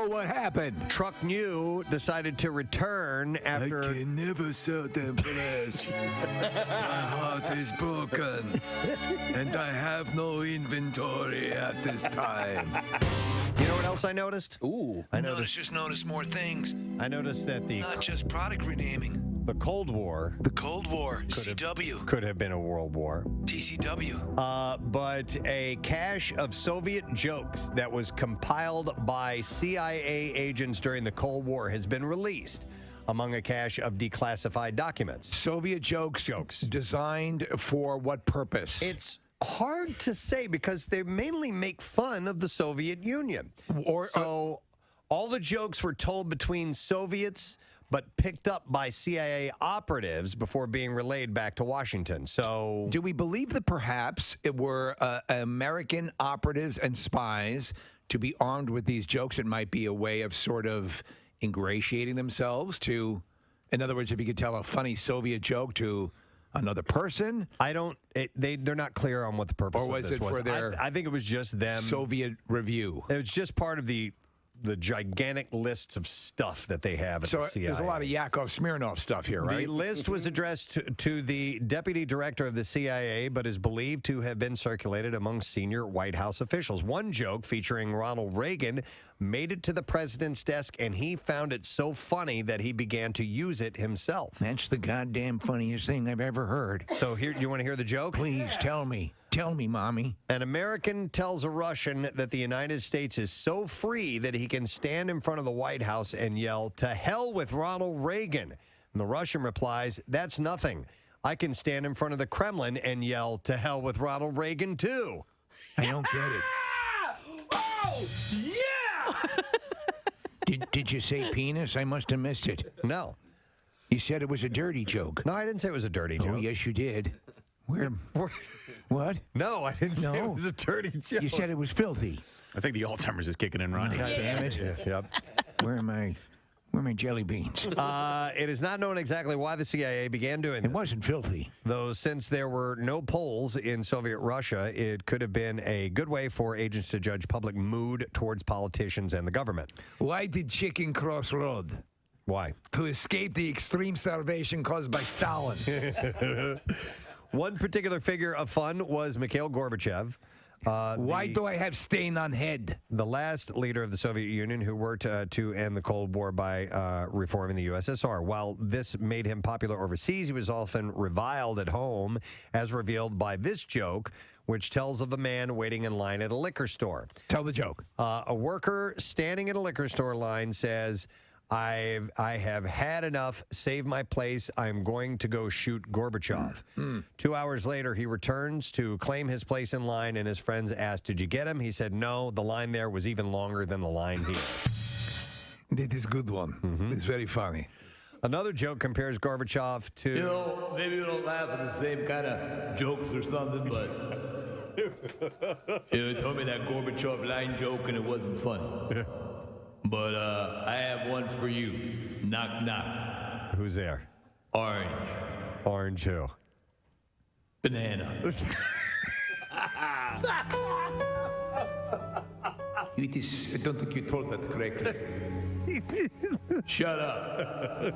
What happened? Truck New decided to return after... I can never sell them for less. My heart is broken, and I have no inventory at this time. You know what else I noticed? Ooh. I noticed. Just notice more things. I noticed that Not just product renaming. the Cold War The Cold War. CW. could have been a world war. TCW. But a cache of Soviet jokes that was compiled by CIA agents during the Cold War has been released among a cache of declassified documents. Soviet jokes designed for what purpose? It's hard to say because they mainly make fun of the Soviet Union. So all the jokes were told between Soviets, but picked up by CIA operatives before being relayed back to Washington. So do we believe that perhaps it were American operatives and spies to be armed with these jokes? It might be a way of sort of ingratiating themselves to, in other words, if you could tell a funny Soviet joke to another person. They're not clear on what the purpose or was of this it for their I think it was just them. Soviet review. It was just part of the gigantic lists of stuff that they have at So the CIA. there's a lot of Yakov Smirnoff stuff here, right? The list was addressed to the deputy director of the CIA, but is believed to have been circulated among senior White House officials. One joke featuring Ronald Reagan made it to the president's desk, and he found it so funny that he began to use it himself. That's the goddamn funniest thing I've ever heard. So here, you want to hear the joke? Please tell me. Tell me, Mommy. An American tells a Russian that the United States is so free that he can stand in front of the White House and yell, "To hell with Ronald Reagan." And the Russian replies, "That's nothing. I can stand in front of the Kremlin and yell, 'To hell with Ronald Reagan,' too." I don't get it. Oh, yeah! Did you say penis? I must have missed it. No. You said it was a dirty joke. No, I didn't say it was a dirty joke. Oh, yes, you did. What? No, I didn't say it was a dirty joke. You said it was filthy. I think the Alzheimer's is kicking in, Ronnie. God damn it. Yep. Where are my jelly beans? It is not known exactly why the CIA began doing this. It wasn't filthy. Though since there were no polls in Soviet Russia, it could have been a good way for agents to judge public mood towards politicians and the government. Why did chicken cross road? Why? To escape the extreme starvation caused by Stalin. One particular figure of fun was Mikhail Gorbachev. Why do I have stain on head? The last leader of the Soviet Union who worked to end the Cold War by reforming the USSR. While this made him popular overseas, he was often reviled at home, as revealed by this joke, which tells of a man waiting in line at a liquor store. Tell the joke. A worker standing at a liquor store line says, I have had enough. Save my place. I'm going to go shoot Gorbachev. 2 hours later, he returns to claim his place in line, and his friends asked, "Did you get him?" He said, "No, the line there was even longer than the line here." That is a good one. It's very funny. Another joke compares Gorbachev to... You know, maybe you don't laugh at the same kind of jokes or something, but... you told me that Gorbachev line joke and it wasn't funny. But I have one for you. Knock, knock. Who's there? Orange. Orange who? Banana. Sweeties, I don't think you told that correctly. Shut up.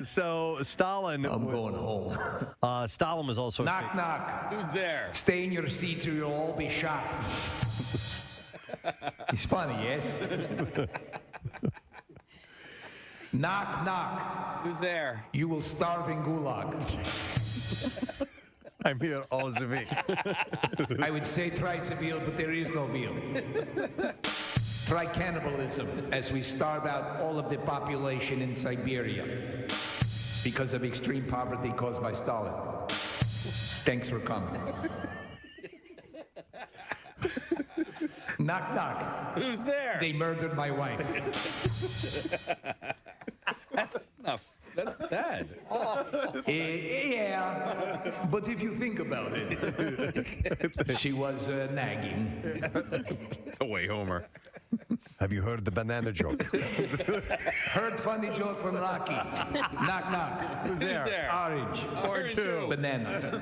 So Stalin. I'm going home. Stalin was also. Knock, knock. Who's there? Stay in your seats or you'll all be shot. He's funny, yes? Knock, knock. Who's there? You will starve in gulag. I'm here all as a week. I would say try veal, but there is no veal. Try cannibalism as we starve out all of the population in Siberia because of extreme poverty caused by Stalin. Thanks for coming. Knock, knock. Who's there? They murdered my wife. That's sad. Yeah, but if you think about it, she was nagging. It's a way Homer. Have you heard the banana joke? Heard funny joke from Rocky. Knock, knock. Who's there? Orange. Or two. Banana.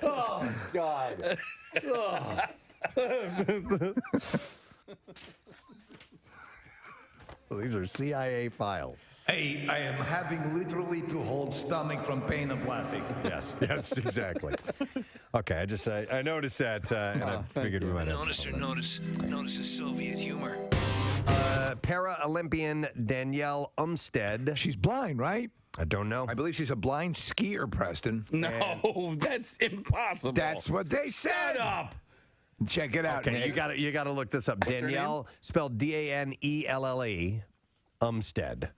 Oh, God. Oh. These are CIA files. Hey, I am having literally to hold stomach from pain of laughing. Yes, exactly. Okay, I noticed that, and I figured we might have Notice the Soviet humor. Para-Olympian Danielle Umstead. She's blind, right? I don't know. I believe she's a blind skier, Preston. No, that's impossible. That's what they said. Shut up. Check it out. Okay, Nick. you got to look this up. What's her Danielle, spelled Danelle, Umstead.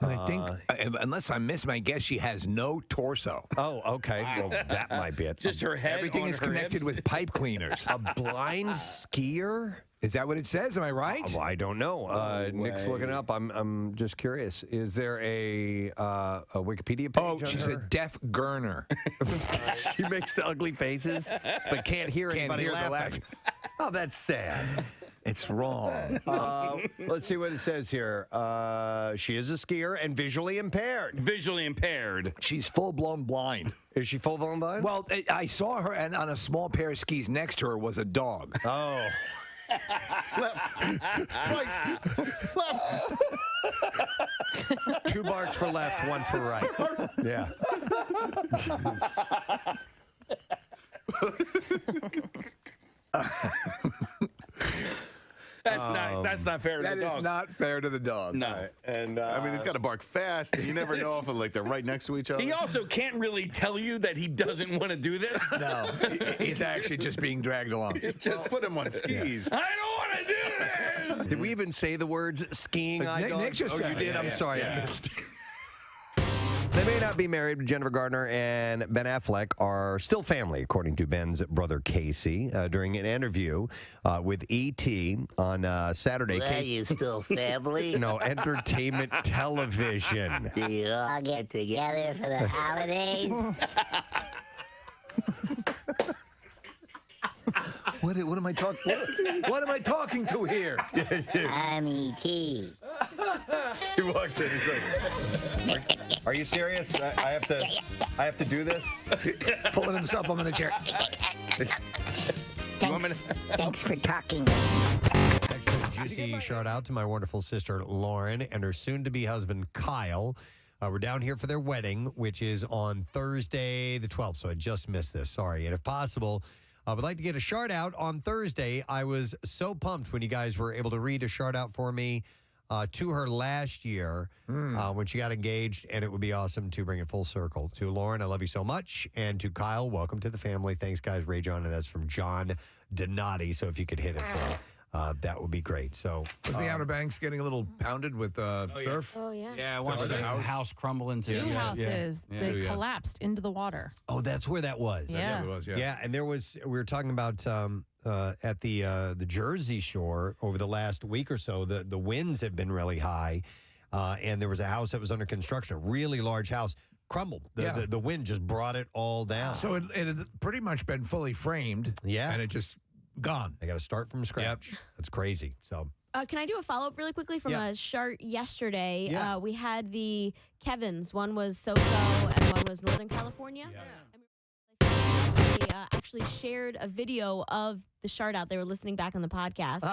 And I think, unless I miss my guess, she has no torso. Oh, okay. Well, that might be it. Just her head. Everything on is her connected hips. with pipe cleaners. A blind skier? Is that what it says? Am I right? Well, I don't know. Nick's looking it up. I'm just curious. Is there a Wikipedia page? Oh, she's a deaf gurner. She makes the ugly faces, but can't hear anybody laughing. Oh, that's sad. It's wrong. Let's see what it says here. She is a skier and visually impaired. Visually impaired. She's full-blown blind. Is she full-blown blind? Well, I saw her, and on a small pair of skis next to her was a dog. Oh. Left. Right. Left. 2 barks for left, 1 for right. Yeah. That's not fair to the dog. That is not fair to the dog. No. Right. And I mean, he's got to bark fast, and you never know if they're right next to each other. He also can't really tell you that he doesn't want to do this. No, he's actually just being dragged along. Just put him on skis. I don't want to do this. did we even say the words skiing? Nick just said you it. did? Yeah, I'm yeah, sorry, yeah. I missed. They may not be married, but Jennifer Gardner and Ben Affleck are still family, according to Ben's brother Casey. During an interview with E.T. on Saturday. Well, you still family? No, entertainment television. Do you all get together for the holidays? What am I talking? What am I talking to here? I'm E.T. He walks in. He's like, "Are you serious? I have to do this." Pulling himself up on the chair. Thanks for talking. Extra juicy shout out to my wonderful sister Lauren and her soon-to-be husband Kyle. We're down here for their wedding, which is on Thursday the 12th. So I just missed this. Sorry. And if possible, I would like to get a shout out on Thursday. I was so pumped when you guys were able to read a shout out for me to her last year when she got engaged, and it would be awesome to bring it full circle. To Lauren, I love you so much, and to Kyle, welcome to the family. Thanks, guys. Ray John, and that's from John Donati. So if you could hit it for that would be great. So Was the Outer Banks getting a little pounded with surf? Oh, yeah. Yeah, I Is that watched where the the house crumble into. Two houses. Yeah. They Yeah. collapsed into the water. Oh, that's where that was. Yeah. It was, yeah. Yeah, and we were talking about at the Jersey Shore over the last week or so, the winds have been really high, and there was a house that was under construction, a really large house, crumbled. The wind just brought it all down. So it had pretty much been fully framed. Yeah. And it just gone. They got to start from scratch. That's crazy. So Can I do a follow-up really quickly from a chart yesterday? Yeah. We had the Kevins. One was SoCo and one was Northern California. actually shared a video of the Shard Out. They were listening back on the podcast.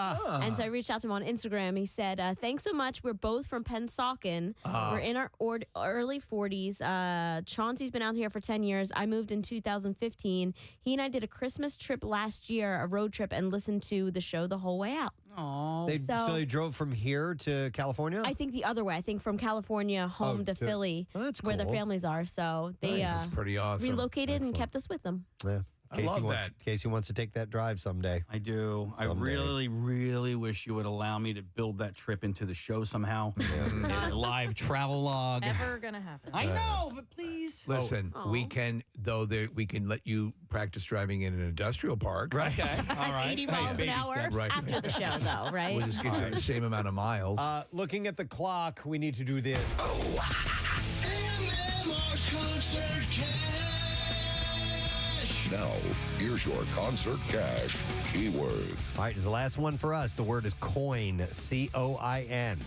And so I reached out to him on Instagram. He said, thanks so much. We're both from Pennsauken. We're in our early 40s. Chauncey's been out here for 10 years. I moved in 2015. He and I did a Christmas trip last year, a road trip, and listened to the show the whole way out. Aww. So they drove from here to California? I think the other way. I think from California home to Philly, where their families are. So they That's pretty awesome. relocated and kept us with them. Yeah. I love that. Casey wants to take that drive someday. I do. I really, really wish you would allow me to build that trip into the show somehow. A live travel log. Never gonna happen. I know, but please. Listen, we can let you practice driving in an industrial park. Right. Okay. All right. 80 miles an hour after the show, though, right? We'll just get you the same amount of miles. Looking at the clock, we need to do this. MMR's Concert Cash. Now, here's your concert cash keyword. All right, it's the last one for us. The word is coin, C-O-I-N.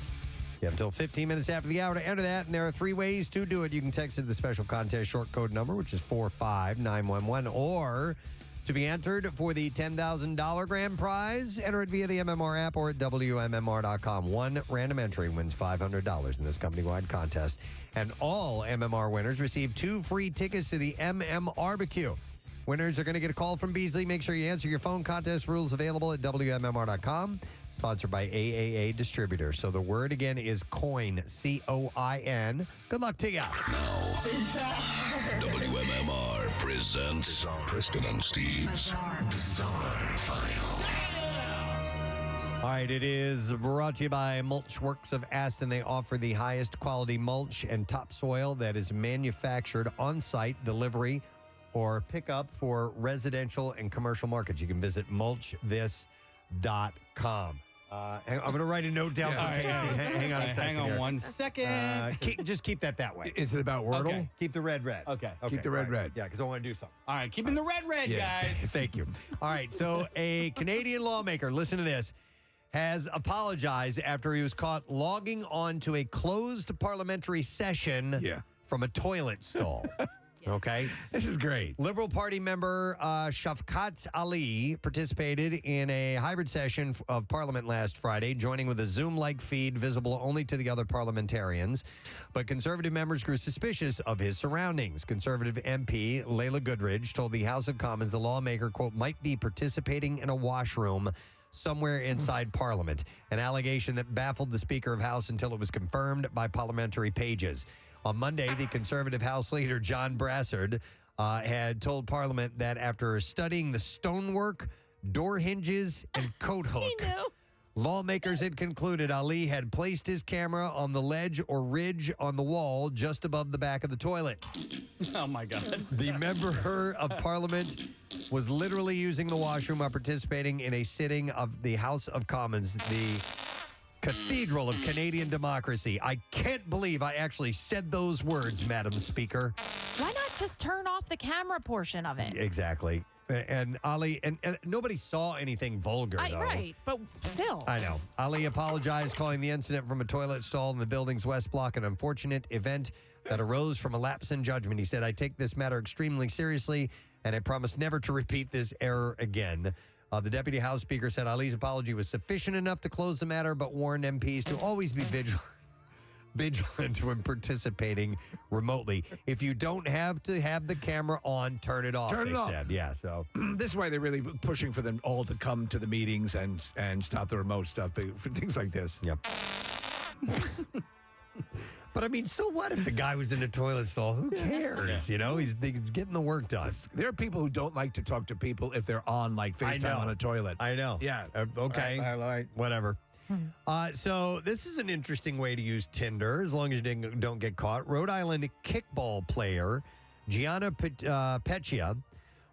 You have until 15 minutes after the hour to enter that, and there are 3 ways to do it. You can text it to the special contest short code number, which is 45911, or to be entered for the $10,000 grand prize, enter it via the MMR app or at WMMR.com. One random entry wins $500 in this company-wide contest, and all MMR winners receive 2 free tickets to the MMRBQ. Winners are going to get a call from Beasley. Make sure you answer your phone. Contest rules available at WMMR.com. Sponsored by AAA Distributor. So the word again is coin, C-O-I-N. Good luck to you. WMMR presents Preston and Steve's Bizarre File. All right, it is brought to you by Mulch Works of Aston. They offer the highest quality mulch and topsoil that is manufactured on-site, delivery, or pickup for residential and commercial markets. You can visit mulchthis.com. I'm going to write a note down for Casey. Hang on a second. Hang on here. 1 second. Just keep that way. Is it about Wordle? Okay. Keep the red. Okay. Keep the red. Yeah, because I want to do something. All right, keeping the red, guys. Thank you. All right, so a Canadian lawmaker, listen to this, has apologized after he was caught logging on to a closed parliamentary session from a toilet stall. Okay. This is great. Liberal Party member Shafkat Ali participated in a hybrid session of Parliament last Friday, joining with a Zoom-like feed visible only to the other parliamentarians. But Conservative members grew suspicious of his surroundings. Conservative MP Layla Goodridge told the House of Commons the lawmaker, quote, might be participating in a washroom somewhere inside Parliament, an allegation that baffled the Speaker of House until it was confirmed by parliamentary pages. On Monday, the Conservative House Leader, John Brassard, had told Parliament that after studying the stonework, door hinges, and coat hook, lawmakers had concluded Ali had placed his camera on the ledge or ridge on the wall just above the back of the toilet. Oh, my God. The member of Parliament was literally using the washroom while participating in a sitting of the House of Commons, the Cathedral of Canadian democracy. I can't believe I actually said those words, Madam Speaker. Why not just turn off the camera portion of it? Exactly. And Ali, and nobody saw anything vulgar, though. Right, but still. I know. Ali apologized, calling the incident from a toilet stall in the building's West Block an unfortunate event that arose from a lapse in judgment. He said, I take this matter extremely seriously, and I promise never to repeat this error again. The Deputy House Speaker said Ali's apology was sufficient enough to close the matter, but warned MPs to always be vigilant when participating remotely. If you don't have to have the camera on, turn it off, they said. Yeah, so. This is why they're really pushing for them all to come to the meetings and stop the remote stuff for things like this. Yep. But I mean, so what if the guy was in a toilet stall? Who cares? You know, he's getting the work done. There are people who don't like to talk to people if they're on like FaceTime on a toilet. I know. Yeah. Okay. Whatever. So this is an interesting way to use Tinder, as long as you don't get caught. Rhode Island kickball player Gianna Peccia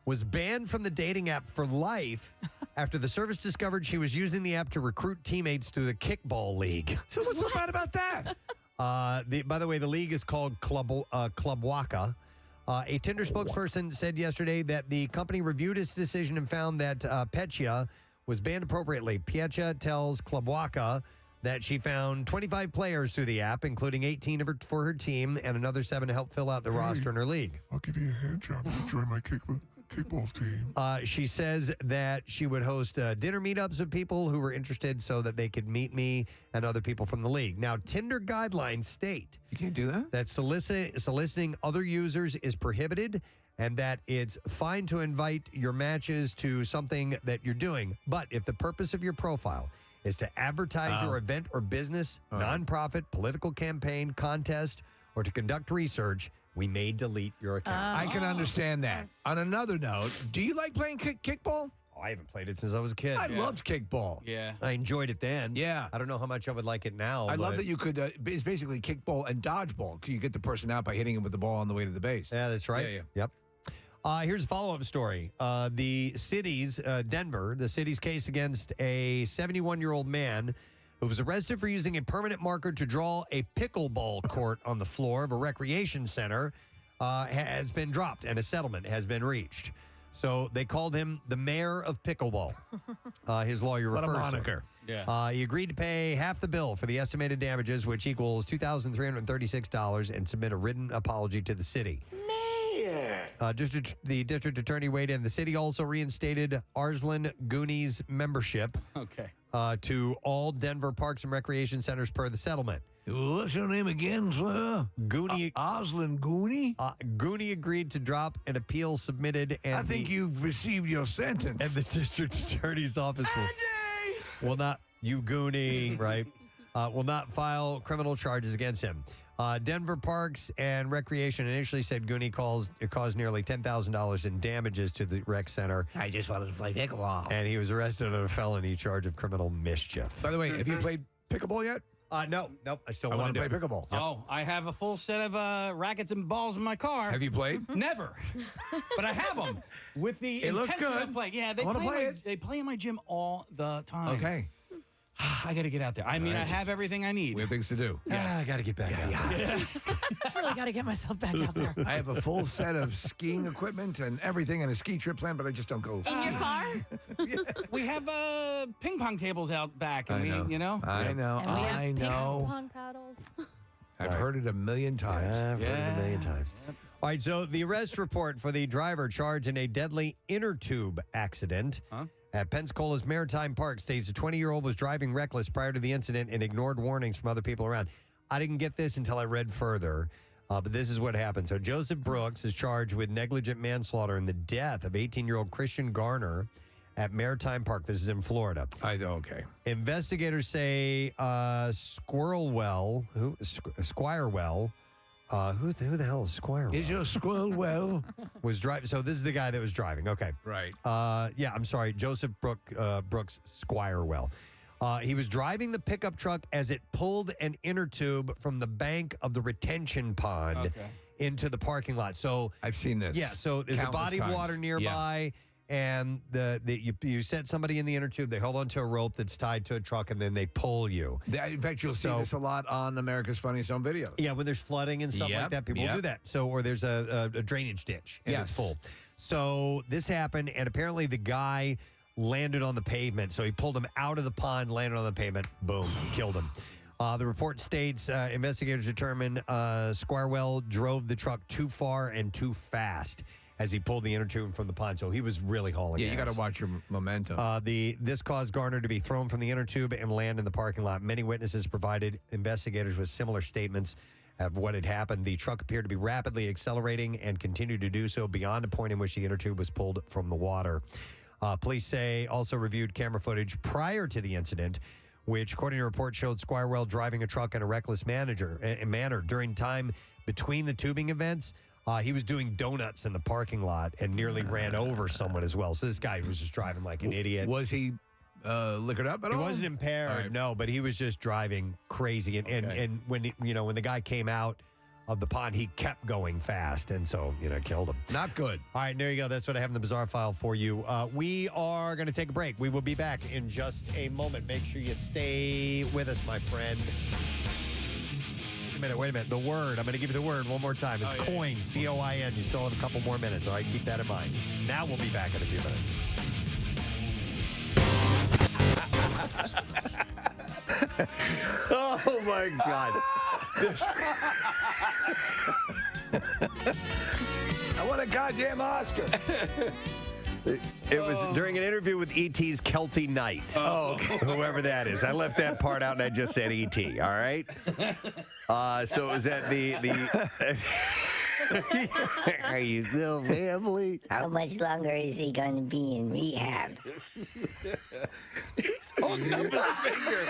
was banned from the dating app for life after the service discovered she was using the app to recruit teammates to the kickball league. So what's so bad about that? By the way, the league is called Club Waka. A Tinder spokesperson said yesterday that the company reviewed its decision and found that Peccia was banned appropriately. Peccia tells Club Waka that she found 25 players through the app, including 18 for her team and another 7 to help fill out the roster in her league. I'll give you a hand job. You join my kickball team. She says that she would host dinner meetups with people who were interested so that they could meet me and other people from the league. Now, Tinder guidelines state you can't do that. Soliciting other users is prohibited and that it's fine to invite your matches to something that you're doing. But if the purpose of your profile is to advertise your event or business, nonprofit, political campaign, contest, or to conduct research, we may delete your account. I can understand that. On another note, do you like playing kickball? Oh, I haven't played it since I was a kid. I loved kickball. Yeah. I enjoyed it then. Yeah. I don't know how much I would like it now. I love that you could, it's basically kickball and dodgeball. You get the person out by hitting him with the ball on the way to the base. Yeah, that's right. Yeah. Yep. Here's a follow-up story. The city's, Denver, the city's case against a 71-year-old man who was arrested for using a permanent marker to draw a pickleball court on the floor of a recreation center has been dropped and a settlement has been reached. So they called him the mayor of pickleball. His lawyer What a refers to moniker. him. Yeah. He agreed to pay half the bill for the estimated damages, which equals $2,336, and submit a written apology to the city. The district attorney weighed in. The city also reinstated Arslan Goonies membership to all Denver parks and recreation centers per the settlement. What's your name again, sir? Goonie. Arslan Goonie? Goonie agreed to drop an appeal submitted. And I think you've received your sentence. And the district attorney's office will not, you Goonie, right? Will not file criminal charges against him. Denver Parks and Recreation initially said Goonie caused nearly $10,000 in damages to the rec center. I just wanted to play pickleball. And he was arrested on a felony charge of criminal mischief. By the way, have you played pickleball yet? No. I still want to play pickleball. Oh, I have a full set of rackets and balls in my car. Have you played? Never. But I have them with the It looks intention good. of playing. Yeah, they I wanna play play in it. They play in my gym all the time. Okay. I got to get out there. I mean, right. I have everything I need. We have things to do. I got to get back out there. I really got to get myself back out there. I have a full set of skiing equipment and everything and a ski trip plan, but I just don't go. In your car? We have ping pong tables out back. And I know. you know? I know. And we have I ping know. pong paddles. I've heard it a million times. Yeah, I've heard it a million times. All right, so the arrest report for the driver charged in a deadly inner tube accident at Pensacola's Maritime Park states a 20-year-old was driving reckless prior to the incident and ignored warnings from other people around. I didn't get this until I read further, but this is what happened. So Joseph Brooks is charged with negligent manslaughter in the death of 18-year-old Christian Garner at Maritime Park. This is in Florida. Okay. Investigators say Squirrelwell, who the hell is Squirrelwell? Is your squirrel well? Was driving. So this is the guy that was driving. Okay. Right. Yeah, I'm sorry. Joseph Brooks Squirewell. He was driving the pickup truck as it pulled an inner tube from the bank of the retention pond into the parking lot. So I've seen this. Yeah, so there's countless a body times. of water nearby. And you set somebody in the inner tube, they hold onto a rope that's tied to a truck, and then they pull you. In fact, you'll see this a lot on America's Funniest Home Videos. Yeah, when there's flooding and stuff like that, people do that. So, or there's a drainage ditch and it's full. So this happened, and apparently the guy landed on the pavement. So he pulled him out of the pond, landed on the pavement, boom, killed him. The report states investigators determined Squirewell drove the truck too far and too fast as he pulled the inner tube from the pond. So he was really hauling Yeah, you ass. got to watch your momentum. This caused Garner to be thrown from the inner tube and land in the parking lot. Many witnesses provided investigators with similar statements of what had happened. The truck appeared to be rapidly accelerating and continued to do so beyond the point in which the inner tube was pulled from the water. Police say also reviewed camera footage prior to the incident, which, according to a report, showed Squirewell driving a truck in a reckless manner. During time between the tubing events, he was doing donuts in the parking lot and nearly ran over someone as well. So this guy was just driving like an idiot. Was he liquored up at all? He wasn't impaired, no, but he was just driving crazy. And when when the guy came out of the pond, he kept going fast, and so killed him. Not good. All right, there you go. That's what I have in the bizarre file for you. We are going to take a break. We will be back in just a moment. Make sure you stay with us, my friend. Wait a minute. The word. I'm going to give you the word one more time. It's coin, C-O-I-N. You still have a couple more minutes, all right? Keep that in mind. Now we'll be back in a few minutes. Oh, my God. I want a goddamn Oscar. It was during an interview with E.T.'s Kelty Knight. Oh, okay. Whoever that is. I left that part out and I just said E.T., all right? So it was at the Are you still family? How much longer is he going to be in rehab? He's holding up his finger.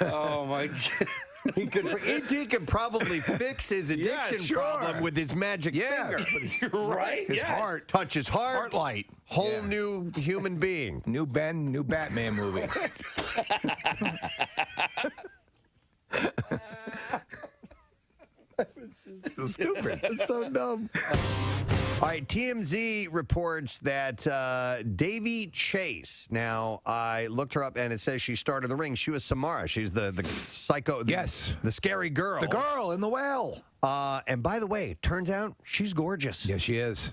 Oh, my God. E.T. could probably fix his addiction problem with his magic finger. You're right. His heart. Touch his heart. Heart light. Whole new human being. New Ben, new Batman movie. So stupid. It's so dumb. All right, TMZ reports that Davy Chase. Now, I looked her up, and it says she started the ring. She was Samara. She's the psycho. Yes. The scary girl. The girl in the well. And by the way, turns out she's gorgeous. Yes, she is.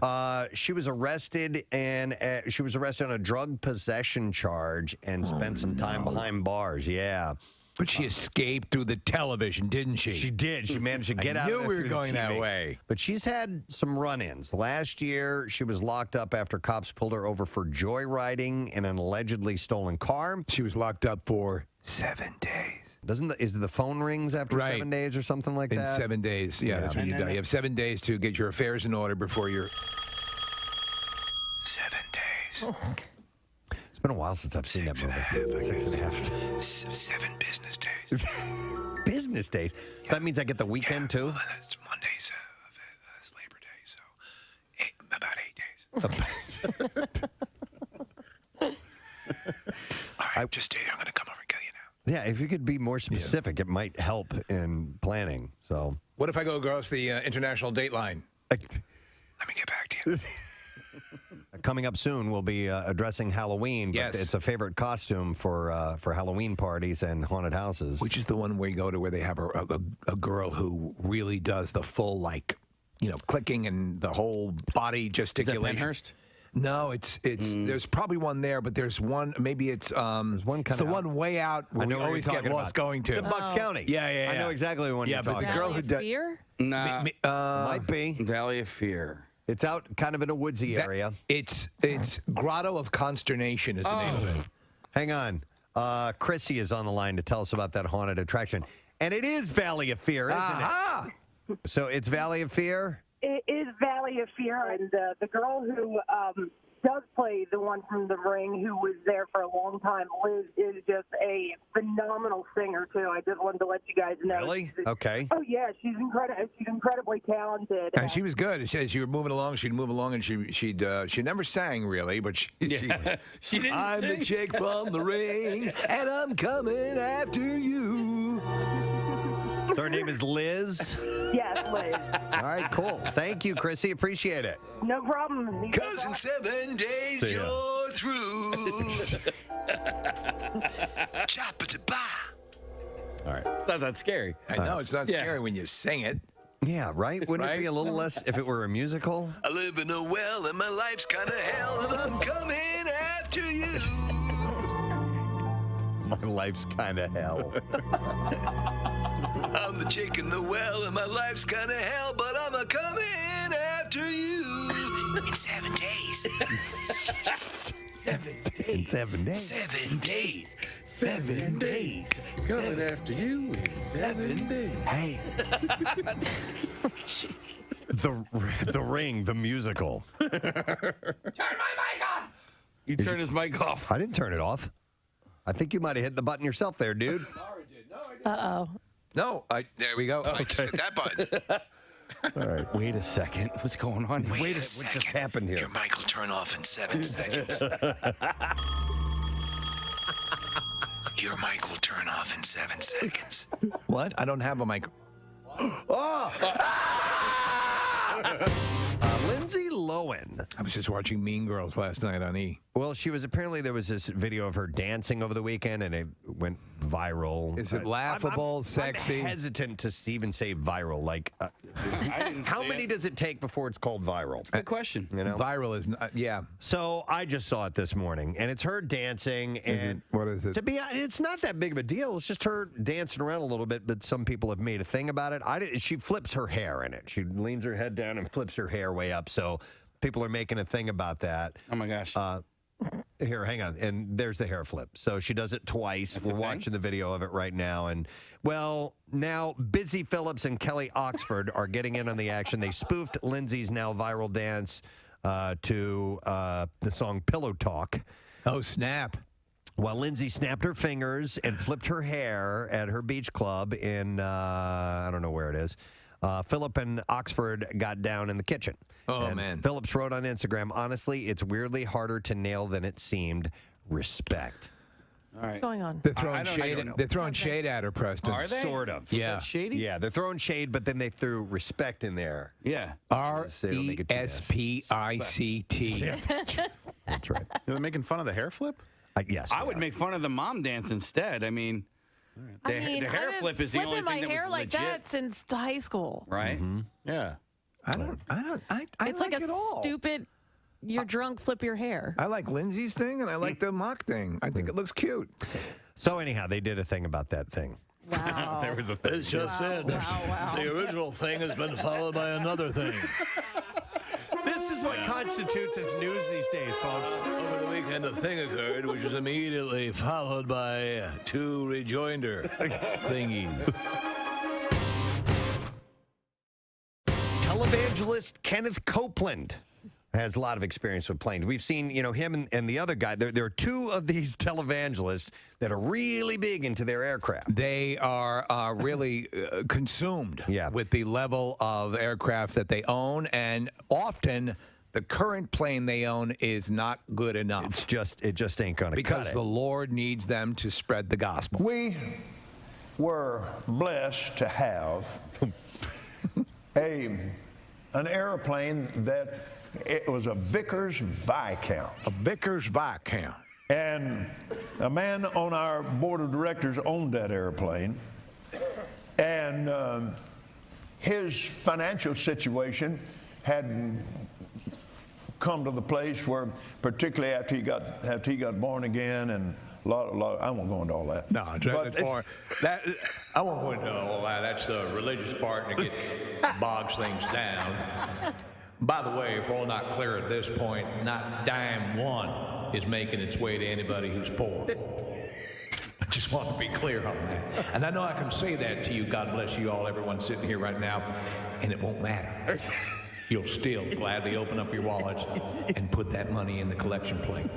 She was arrested, and she was arrested on a drug possession charge and spent some time behind bars. Yeah. But she escaped through the television, didn't she? She did. She managed to get out I of knew there we were through the going that TV. way. But she's had some run-ins. Last year, she was locked up after cops pulled her over for joyriding in an allegedly stolen car. She was locked up for 7 days. Is the phone rings after 7 days or something like In that? 7 days. Yeah, that's when you die. You have 7 days to get your affairs in order before you're... 7 days. It's been a while since I've seen that movie. 6.5. 7 business days. Business days? So that means I get the weekend, too? Well, it's Monday's Labor Day, so about 8 days. All right, just stay there. I'm going to come over and kill you now. Yeah, if you could be more specific, it might help in planning. So, what if I go across the international date line? Let me get back to you. Coming up soon, we'll be addressing Halloween. But Yes. it's a favorite costume for Halloween parties and haunted houses. Which is the one where you go to where they have a girl who really does the full, clicking and the whole body gesticulation. Penhurst? No, it's there's probably one there, but there's one, maybe it's there's one it's the one way out where we always get lost going to. It's in Bucks County. Yeah. I know exactly the one you're talking but the about. girl who does Fear? Nah. Might be. Valley of Fear. It's out kind of in a woodsy area. It's Grotto of Consternation is the name of it. Hang on. Chrissy is on the line to tell us about that haunted attraction. And it is Valley of Fear, isn't it? So it's Valley of Fear? It is Valley of Fear, and the girl who does play the one from The Ring, who was there for a long time, Liz, is just a phenomenal singer, too. I just wanted to let you guys know. Really? Okay. Oh, yeah, she's incredibly talented. And she was good. It says you were moving along, she'd move along, and she never sang really, but she didn't I'm sing. the chick from The Ring, and I'm coming after you. So her name is Liz? Yes, Liz. All right, cool. Thank you, Chrissy. Appreciate it. No problem. Cause in 7 days See ya. you're through. Chop-a-da-ba. All right. It's not that scary. I know, it's not scary when you sing it. Yeah, right? Wouldn't it be a little less if it were a musical? I live in a well and my life's kind of hell and I'm coming after you. My life's kind of hell. I'm the chick in the well and my life's kind of hell, but I'm a coming after you. In 7 days. 7 days. 7 days. 7 days. 7 days. Coming after you in 7 days. Hey. The Ring, the musical. Turn my mic on. You turn his mic off. I didn't turn it off. I think you might have hit the button yourself there, dude. Uh-oh. No, there we go. I just hit that button. All right. Wait a second. What's going on? Wait a What second. just happened here? Your mic will turn off in 7 seconds. Your mic will turn off in 7 seconds. What? I don't have a mic. Lindsay Lohan. I was just watching Mean Girls last night on E. Well, there was this video of her dancing over the weekend, and it went viral. Is it laughable, sexy? I'm hesitant to even say viral. Like, How many does it take before it's called viral? Good question. You know, Viral is yeah. So I just saw it this morning, and it's her dancing. And what is it? To be honest, it's not that big of a deal. It's just her dancing around a little bit. But some people have made a thing about it. She flips her hair in it. She leans her head down and flips her hair way up. So people are making a thing about that. Oh my gosh. Here, hang on. And there's the hair flip. So she does it twice. We're watching the video of it right now. And, well, now Busy Phillips and Kelly Oxford are getting in on the action. They spoofed Lindsay's now viral dance to the song Pillow Talk. Oh, snap. Well, Lindsay snapped her fingers and flipped her hair at her beach club in, I don't know where it is. Phillip and Oxford got down in the kitchen. Oh, and man. Phillips wrote on Instagram, honestly, it's weirdly harder to nail than it seemed. Respect. All right. What's going on? They're throwing shade. They're throwing shade at her, Preston. Are they? Sort of. Yeah. Shady? Yeah, they're throwing shade, but then they threw respect in there. Yeah. RESPICT. That's right. They're making fun of the hair flip? Yes. I would make fun of the mom dance instead. I mean, the hair I've flip been is the only flipping thing that my hair was like legit. that since high school. Right? Yeah. I It's like a it all. stupid. You're drunk. Flip your hair. I like Lindsay's thing, and I like the mock thing. I think it looks cute. So anyhow, they did a thing about that thing. Wow. There was a It's just said. Wow. The original thing has been followed by another thing. This is what constitutes as news these days, folks. Over the weekend, a thing occurred, which was immediately followed by two rejoinder thingies. Televangelist Kenneth Copeland has a lot of experience with planes. We've seen, him and the other guy. There are two of these televangelists that are really big into their aircraft. They are really consumed with the level of aircraft that they own, and often the current plane they own is not good enough. It just ain't going to cut it. Because the Lord needs them to spread the gospel. We were blessed to have an airplane that it was a Vickers Viscount. A Vickers Viscount. And a man on our board of directors owned that airplane. And his financial situation had come to the place where, particularly after he got born again, and a lot. I won't go into all that. No, that's more. I won't go into all that. That's the religious part and it bogs things down. By the way, if we're all not clear at this point, not dime one is making its way to anybody who's poor. I just want to be clear on that. And I know I can say that to you, God bless you all, everyone sitting here right now, and it won't matter. You'll still gladly open up your wallets and put that money in the collection plate.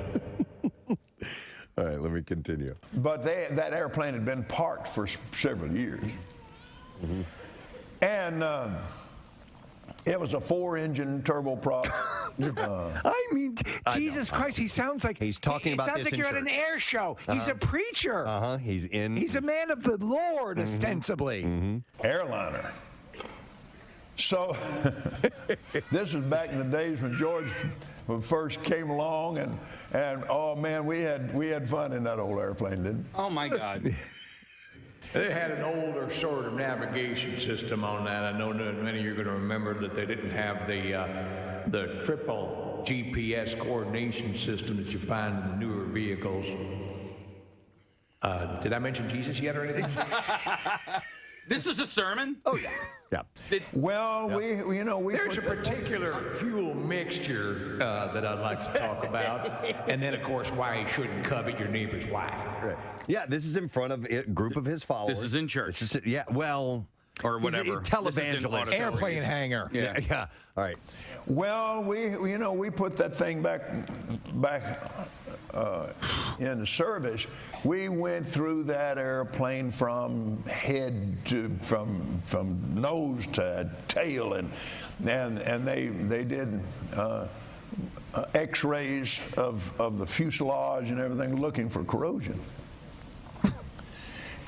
All right, let me continue. But that airplane had been parked for several years. Mm-hmm. And it was a 4-engine turboprop. I mean, Jesus Christ, he sounds like he's talking about sounds this like you're at an air show. He's a preacher. He's a man of the Lord, ostensibly. Airliner. So this is back in the days when George first came along, and oh man, we had fun in that old airplane, didn't we? Oh my God. They had an older sort of navigation system on that. I know that many of you are going to remember that they didn't have the triple GPS coordination system that you find in the newer vehicles. Did I mention Jesus yet or anything? This is a sermon? Oh, yeah. Yeah. Well, we There's a particular fuel mixture that I'd like to talk about, and then of course why you shouldn't covet your neighbor's wife. Right. Yeah, this is in front of a group of his followers. This is in church. Or whatever. Televangelist. Airplane hangar. Yeah. All right. Well, we put that thing back in the service. We went through that airplane from head to from nose to tail, and they did X-rays of the fuselage and everything, looking for corrosion.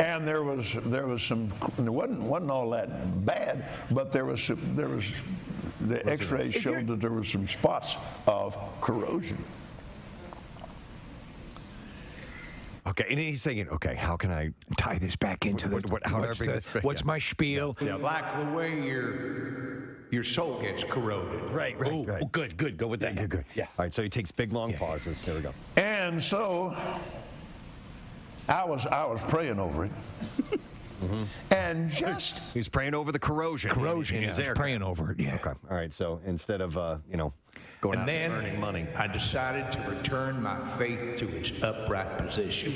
And there was some. It wasn't all that bad, but there was the X-rays showed that there was some spots of corrosion. Okay, and he's thinking, okay, how can I tie this back into what's my spiel? Like the way your soul gets corroded. Right. Oh, good. Go with that. Good. Yeah. All right, so he takes big, long pauses. Here we go. And so I was praying over it. And just he's praying over the corrosion. In his air. Praying over it. Yeah. Okay. All right. So instead of going out and earning money, I decided to return my faith to its upright position.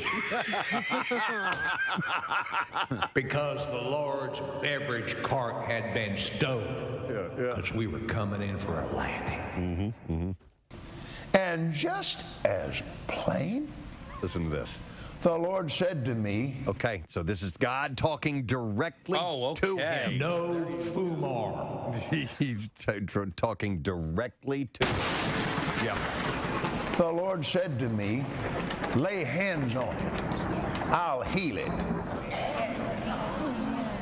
Because the Lord's beverage cart had been stowed. Because we were coming in for a landing. And just as plain, listen to this. The Lord said to me, okay, so this is God talking directly to him. No fumar. He's talking directly to him. Yeah. The Lord said to me, lay hands on it. I'll heal it.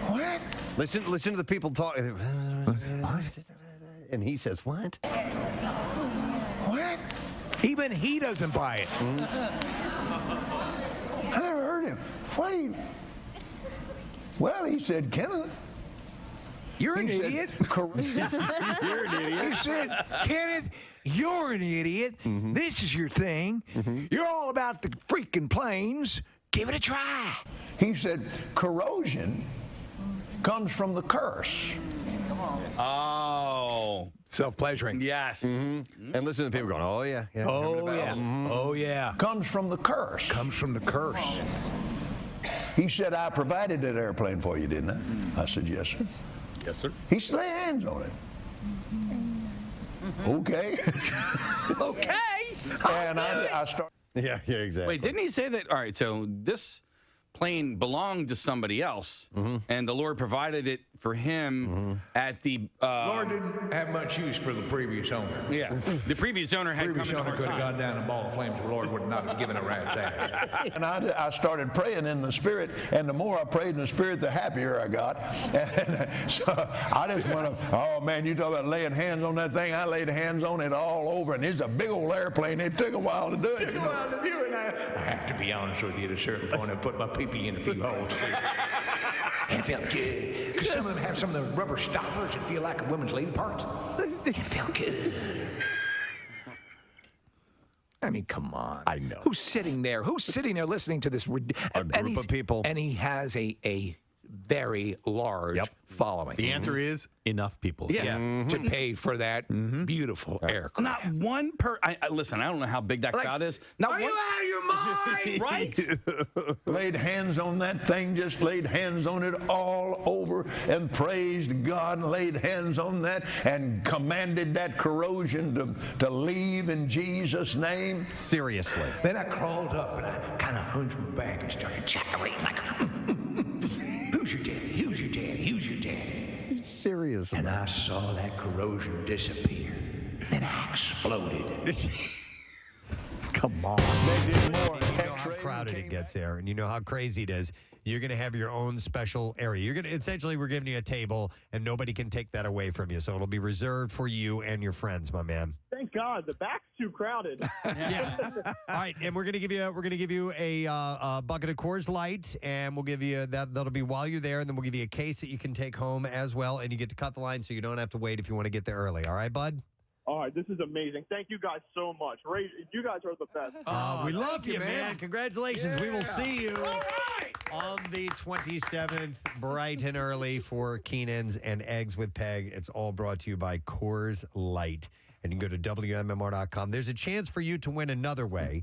What? Listen to the people talking. And he says, what? What? Even he doesn't buy it. I never heard him. What? Well, he said, Kenneth. You're an idiot. You're an idiot. He said, Kenneth, you're an idiot. This is your thing. You're all about the freaking planes. Give it a try. He said, corrosion comes from the curse. Oh. Self-pleasuring. Yes. And listen to the people going, oh, yeah. Oh, yeah. Comes from the curse. Comes from the curse. He said, I provided that airplane for you, didn't I? I said, yes, sir. Yes, sir. He said, lay hands on it. Okay. Okay. And I started. Yeah, exactly. Wait, didn't he say that? All right, so this plane belonged to somebody else, and the Lord provided it for him at the. Lord didn't have much use for the previous owner. Yeah, the previous owner had previous come in a owner hard could have time. gone down in a ball of flames. The Lord would not have given a rat's ass. And I started praying in the Spirit, and the more I prayed in the Spirit, the happier I got. And so I just want to, oh man, you talk about laying hands on that thing. I laid hands on it all over, and it's a big old airplane. It took a while to do it. I have to be honest with you, at a certain point, I put my pee-pee in a few holes. And it felt good. Because some of them have some of the rubber stoppers that feel like a woman's lady parts. It felt good. I mean, come on. I know. Who's sitting there listening to this? A group of people. And he has a very large following. The answer is enough people. Yeah. To pay for that beautiful aircraft. Not one listen, I don't know how big that crowd is. Not Are you out of your mind? Right? Laid hands on that thing, just laid hands on it all over and praised God and laid hands on that and commanded that corrosion to leave in Jesus' name. Seriously. Then I crawled up and I kind of hunched my back and started gyrating like, who's your daddy? Who's your daddy? Who's your daddy? He's serious. And I saw that corrosion disappear. Then I exploded. Come on. They did more. You know how crowded it gets there, and you know how crazy it is. You're going to have your own special area. You're going to essentially, we're giving you a table, and nobody can take that away from you. So it'll be reserved for you and your friends, my man. Thank God, the back's too crowded. Yeah. All right, and we're going to give you a bucket of Coors Light, and we'll give you that'll be while you're there, and then we'll give you a case that you can take home as well, and you get to cut the line so you don't have to wait if you want to get there early. All right, bud? All right, this is amazing. Thank you guys so much. Ray, you guys are the best. We love you, man. Congratulations. We will see you on the 27th, bright and early for Keenan's and Eggs with Peg. It's all brought to you by Coors Light. And you can go to WMMR.com. There's a chance for you to win another way.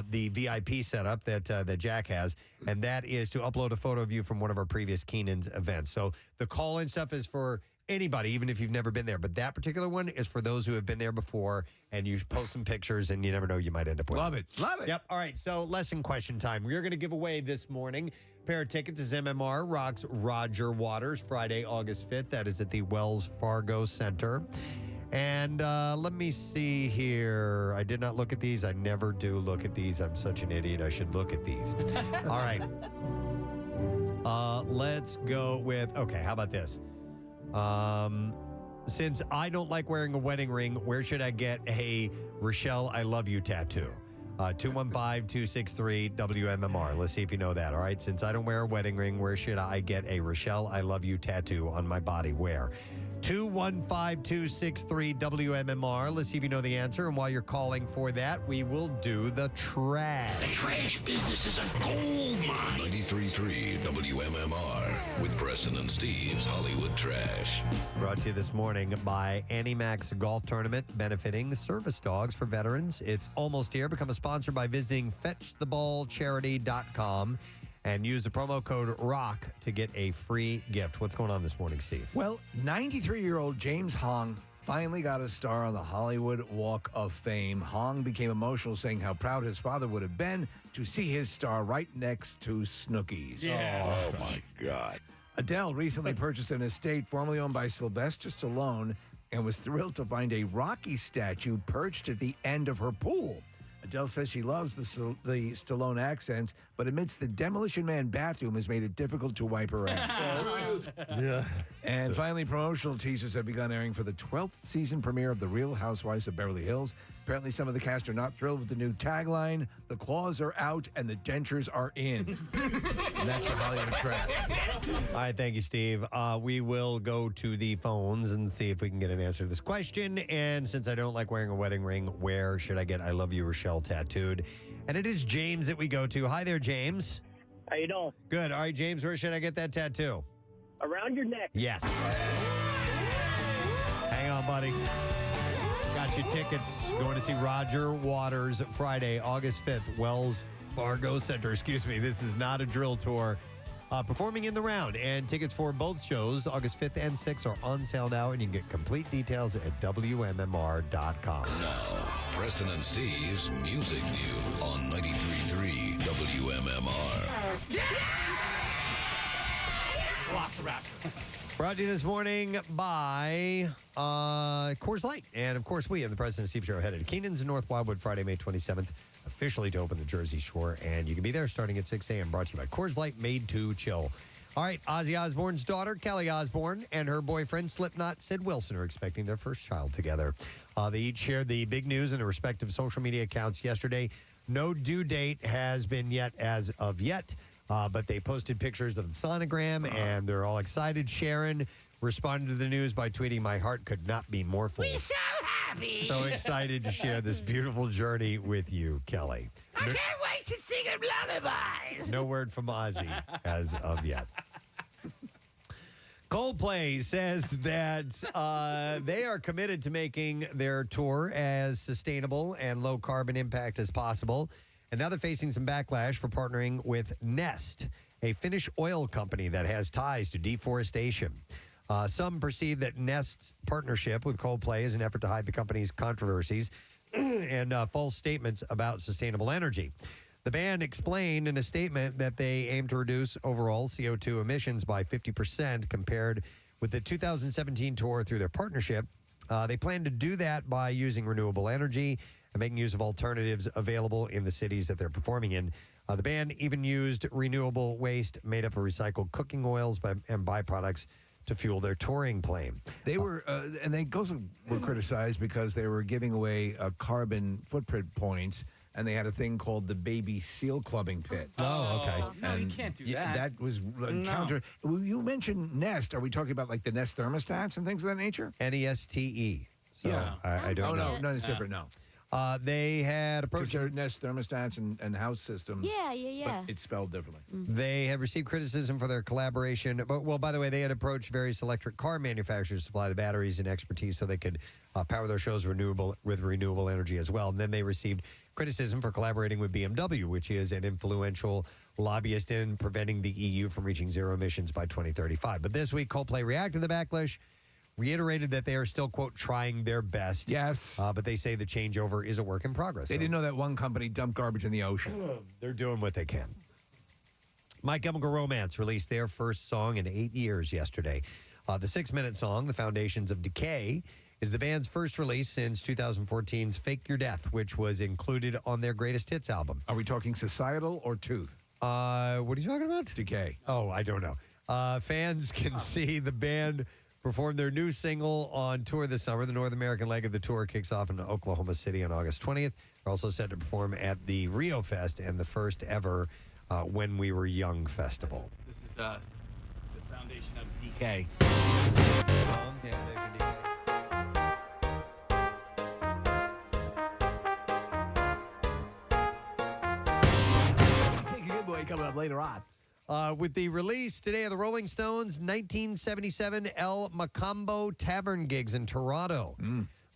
The VIP setup that Jack has, and that is to upload a photo of you from one of our previous Keenan's events. So the call-in stuff is for anybody, even if you've never been there. But that particular one is for those who have been there before, and you post some pictures, and you never know, you might end up with. Love it. Yep. All right, so lesson question time. We're going to give away this morning a pair of tickets as MMR rocks Roger Waters, Friday, August 5th. That is at the Wells Fargo Center. And let me see here. I did not look at these. I never do look at these. I'm such an idiot. I should look at these. All right. Let's go with, okay, how about this? Since I don't like wearing a wedding ring, where should I get a Rochelle I love you tattoo? 215-263-WMMR. Let's see if you know that, all right? Since I don't wear a wedding ring, where should I get a Rochelle I Love You tattoo on my body? Where? 215-263-WMMR. Let's see if you know the answer. And while you're calling for that, we will do the trash. The trash business is a gold mine. 93.3 WMMR with Preston and Steve's Hollywood Trash. Brought to you this morning by Annie Mac's Golf Tournament, benefiting service dogs for veterans. It's almost here. Become a sponsor by visiting fetchtheballcharity.com and use the promo code ROCK to get a free gift. What's going on this morning, Steve? Well, 93-year-old James Hong finally got a star on the Hollywood Walk of Fame. Hong became emotional, saying how proud his father would have been to see his star right next to Snooki's. Yeah. Oh, my God. Adele recently purchased an estate formerly owned by Sylvester Stallone and was thrilled to find a Rocky statue perched at the end of her pool. Adele says she loves the Stallone accents, but admits the Demolition Man bathroom has made it difficult to wipe her ass. Yeah. And finally, promotional teasers have begun airing for the 12th season premiere of The Real Housewives of Beverly Hills. Apparently, some of the cast are not thrilled with the new tagline, "The claws are out and the dentures are in." And that's your Hollywood Trash. All right, thank you, Steve. We will go to the phones and see if we can get an answer to this question. And since I don't like wearing a wedding ring, where should I get I Love You Rochelle tattooed? And it is James that we go to. Hi there, James. How you doing? Good. All right, James, where should I get that tattoo? Around your neck. Yes. Hang on, buddy. Got your tickets. Going to see Roger Waters Friday, August 5th, Wells Fargo Center. Excuse me. This is not a drill tour. Performing in the round. And tickets for both shows, August 5th and 6th, are on sale now. And you can get complete details at WMMR.com. Now, Preston and Steve's Music News on 93.3 WMMR. Velociraptor. Brought to you this morning by Coors Light. And, of course, we have the Preston and Steve Show headed to Keenan's in North Wildwood Friday, May 27th, officially to open the Jersey Shore. And you can be there starting at 6 a.m. Brought to you by Coors Light, made to chill. All right, Ozzy Osbourne's daughter, Kelly Osbourne, and her boyfriend, Slipknot Sid Wilson, are expecting their first child together. They each shared the big news in their respective social media accounts yesterday. No due date has been yet as of yet. But they posted pictures of the sonogram, and they're all excited. Sharon responded to the news by tweeting, "My heart could not be more full." We're so happy. So excited to share this beautiful journey with you, Kelly. I can't wait to sing him lullabies. No word from Ozzy as of yet. Coldplay says that they are committed to making their tour as sustainable and low carbon impact as possible. And now they're facing some backlash for partnering with Nest, a Finnish oil company that has ties to deforestation. Some perceive that Nest's partnership with Coldplay is an effort to hide the company's controversies and false statements about sustainable energy. The band explained in a statement that they aim to reduce overall CO2 emissions by 50% compared with the 2017 tour through their partnership. They plan to do that by using renewable energy and making use of alternatives available in the cities that they're performing in. The band even used renewable waste made up of recycled cooking oils and byproducts to fuel their touring plane. They were, and they also were criticized because they were giving away carbon footprint points, and they had a thing called the baby seal clubbing pit. Oh, okay. No, you can't do that. That was counter. You mentioned Nest. Are we talking about like the Nest thermostats and things of that nature? NESTE. So Yeah. I don't know. No, it's different. No. They had approached their Nest thermostats and house systems. Yeah. But it's spelled differently. They have received criticism for their collaboration. But, well, by the way, they had approached various electric car manufacturers to supply the batteries and expertise so they could power their shows with renewable energy as well. And then they received criticism for collaborating with BMW, which is an influential lobbyist in preventing the EU from reaching zero emissions by 2035. But this week, Coldplay reacted to the backlash, reiterated that they are still, quote, trying their best. Yes. But they say the changeover is a work in progress. They didn't know that one company dumped garbage in the ocean. They're doing what they can. My Chemical Romance released their first song in 8 years yesterday. The 6-minute song, The Foundations of Decay, is the band's first release since 2014's Fake Your Death, which was included on their greatest hits album. Are we talking societal or tooth? What are you talking about? Decay. Oh, I don't know. Fans can see the band performed their new single on tour this summer. The North American leg of the tour kicks off in Oklahoma City on August 20th. They're also set to perform at the Rio Fest and the first ever When We Were Young festival. This is the foundation of DK. Take a good boy coming up later on. With the release today of the Rolling Stones' 1977 El Macambo Tavern gigs in Toronto.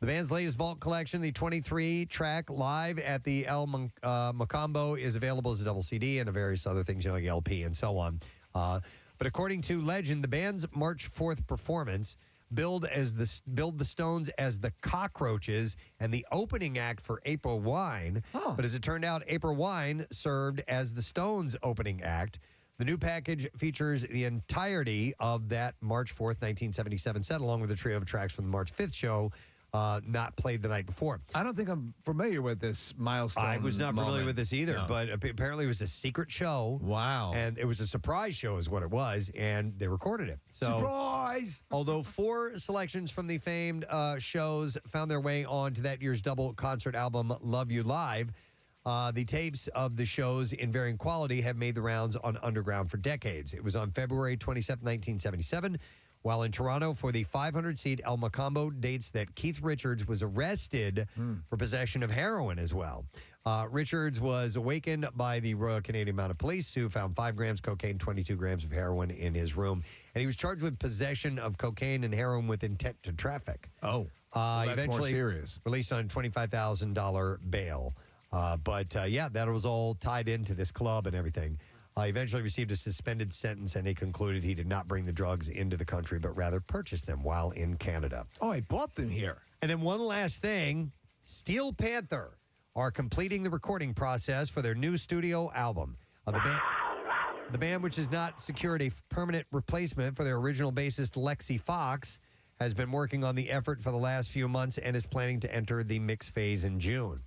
The band's latest Vault collection, the 23-track Live at the El Macambo, is available as a double CD and various other things, like LP and so on. But according to legend, the band's March 4th performance billed the Stones as the Cockroaches and the opening act for April Wine. But as it turned out, April Wine served as the Stones' opening act. The new package features the entirety of that March 4th, 1977 set, along with a trio of tracks from the March 5th show, not played the night before. I don't think I'm familiar with this milestone. I was not familiar moment. with this either, No. but apparently it was a secret show. Wow. And it was a surprise show is what it was, and they recorded it. So, Surprise! although 4 selections from the famed shows found their way onto that year's double concert album, Love You Live, the tapes of the shows in varying quality have made the rounds on Underground for decades. It was on February 27, 1977, while in Toronto for the 500-seat El Macambo dates that Keith Richards was arrested for possession of heroin as well. Richards was awakened by the Royal Canadian Mounted Police, who found 5 grams cocaine, 22 grams of heroin in his room. And he was charged with possession of cocaine and heroin with intent to traffic. Oh, well, that's eventually more serious. released on a $25,000 bail. But that was all tied into this club and everything. Eventually received a suspended sentence, and he concluded he did not bring the drugs into the country, but rather purchased them while in Canada. Oh, I bought them here. And then one last thing, Steel Panther are completing the recording process for their new studio album. The band, which has not secured a permanent replacement for their original bassist Lexi Fox, has been working on the effort for the last few months and is planning to enter the mix phase in June.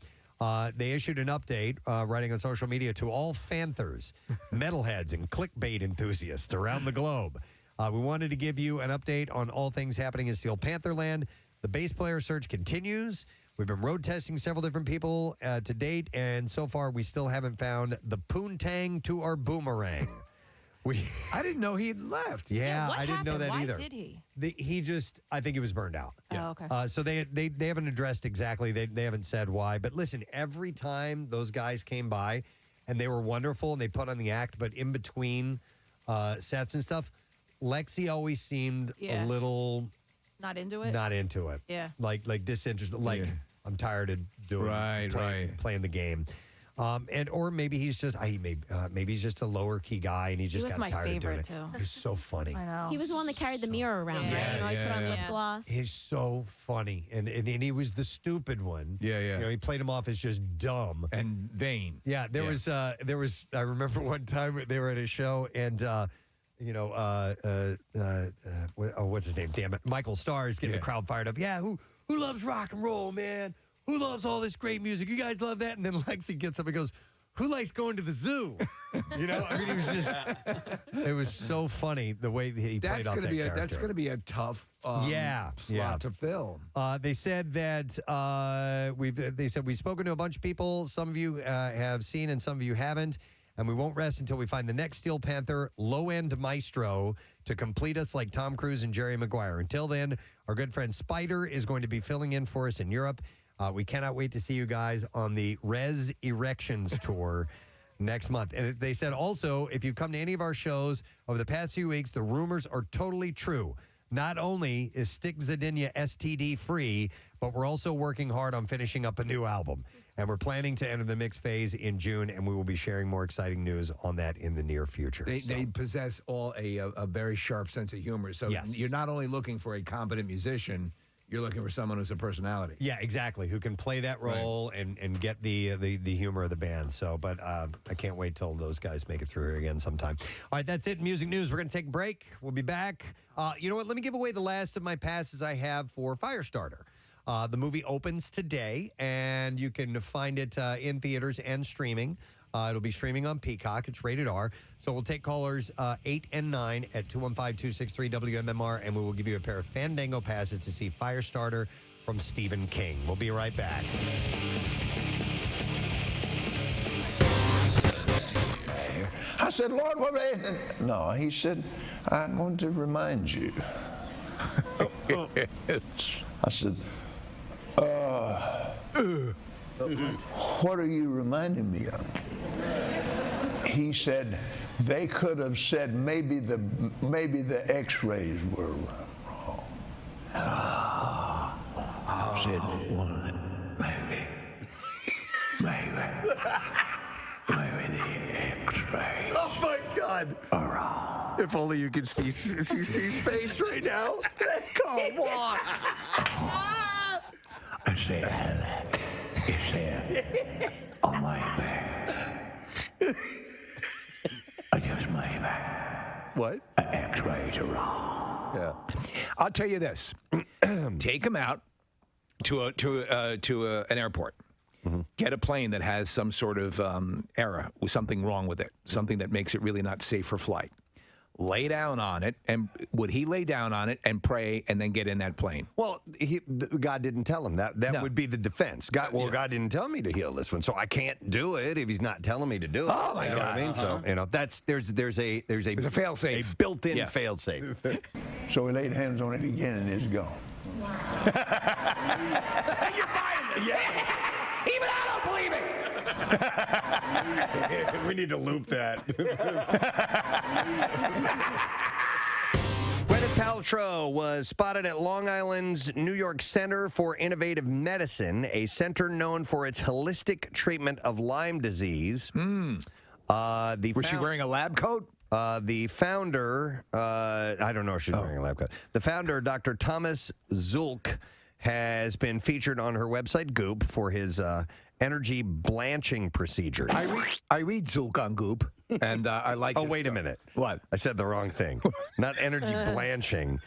They issued an update, writing on social media to all Fanthers, metalheads, and clickbait enthusiasts around the globe. We wanted to give you an update on all things happening in Steel Panther land. The bass player search continues. We've been road testing several different people to date, and so far we still haven't found the poontang to our boomerang. I didn't know he had left. Yeah, what I didn't know happened? that Why either. did he? I think he was burned out. Oh, okay. So they haven't addressed exactly. They haven't said why. But listen, every time those guys came by, and they were wonderful, and they put on the act, but in between sets and stuff, Lexi always seemed a little Not into it? not into it. Yeah. Like disinterested. Like I'm tired of doing playing the game. Or maybe he's just maybe he's just a lower key guy and he just was got my tired of doing favorite, it. too. He's so funny. I know. He was the one that carried the mirror around, right? And always put on lip gloss. He's so funny, and he was the stupid one. Yeah. You know, he played him off as just dumb and vain. Yeah, there was. I remember one time they were at a show, and what's his name? Damn it, Michael Starr is getting the crowd fired up. Yeah, who loves rock and roll, man? Who loves all this great music? You guys love that? And then Lexi gets up and goes, who likes going to the zoo? You know, I mean, it was so funny the way he played off that character. That's going to be a tough slot to fill. They said that we've spoken to a bunch of people. Some of you have seen and some of you haven't. And we won't rest until we find the next Steel Panther low-end maestro to complete us like Tom Cruise and Jerry Maguire. Until then, our good friend Spider is going to be filling in for us in Europe. We cannot wait to see you guys on the Res Erections Tour next month. And they said also, if you come to any of our shows over the past few weeks, the rumors are totally true. Not only is Stick Zadinia STD free, but we're also working hard on finishing up a new album. And we're planning to enter the mix phase in June, and we will be sharing more exciting news on that in the near future. They possess all a very sharp sense of humor. So you're not only looking for a competent musician, you're looking for someone who's a personality. Yeah, exactly. Who can play that role and get the humor of the band. So, but I can't wait till those guys make it through here again sometime. All right, that's it. Music news. We're going to take a break. We'll be back. You know what? Let me give away the last of my passes I have for Firestarter. The movie opens today, and you can find it in theaters and streaming. It'll be streaming on Peacock. It's rated R. So we'll take callers 8 and 9 at 215-263-WMMR, and we will give you a pair of Fandango passes to see Firestarter from Stephen King. We'll be right back. I said, Lord, what? No, he said, I want to remind you. I said, what are you reminding me of? He said, they could have said maybe the X-rays were wrong. Said maybe the X-ray. Oh, my God. If only you could see Steve's face right now. Come on. I said, oh, maybe. I just maybe. What? X-rays are wrong. Yeah. I'll tell you this: take him out to an airport. Get a plane that has some sort of error, with something wrong with it, something that makes it really not safe for flight. Lay down on it, and would he lay down on it and pray and then get in that plane? Well, God didn't tell him that. That No. would be the defense. God didn't tell me to heal this one, so I can't do it if He's not telling me to do it. Oh, my you know what I God. mean? So that's there's a fail-safe. a built-in fail-safe. So he laid hands on it again, and it's gone. You're fired. Yeah. Even I don't believe it. We need to loop that. Gwyneth Paltrow was spotted at Long Island's New York Center for Innovative Medicine, a center known for its holistic treatment of Lyme disease. Was she wearing a lab coat? The founder, I don't know if she's wearing a lab coat. The founder, Dr. Thomas Zulk, has been featured on her website, Goop, for his energy blanching procedures. I read Zulk on Goop, and I like. Oh, wait a minute. What? I said the wrong thing. Not energy blanching.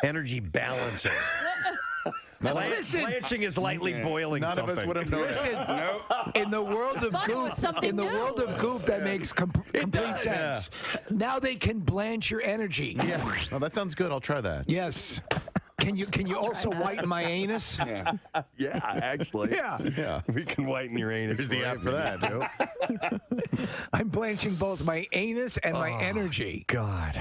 Energy balancing. Blanching is lightly boiling None something. of us would have noticed. Listen, in the world of Goop, that makes complete sense. Now they can blanch your energy. Yes. Oh, that sounds good. I'll try that. Yes. Can you also whiten my anus? Yeah, actually. Yeah. We can whiten your anus. Here's the app for that. I'm blanching both my anus and my energy. God.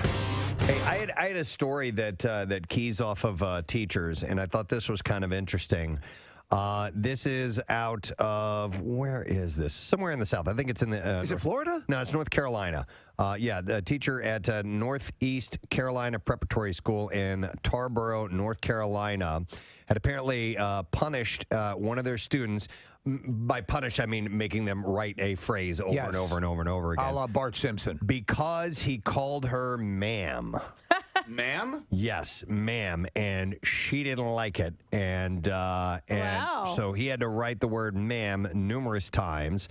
Hey, I had a story that keys off of teachers, and I thought this was kind of interesting. This is out of, where is this? Somewhere in the South. I think it's in the... is it Florida? No, it's North Carolina. The teacher at Northeast Carolina Preparatory School in Tarboro, North Carolina, had apparently punished one of their students. By punish, I mean making them write a phrase over and over and over and over again. A la Bart Simpson. Because he called her ma'am. Ma'am? Yes, ma'am, and she didn't like it, and so he had to write the word ma'am numerous times.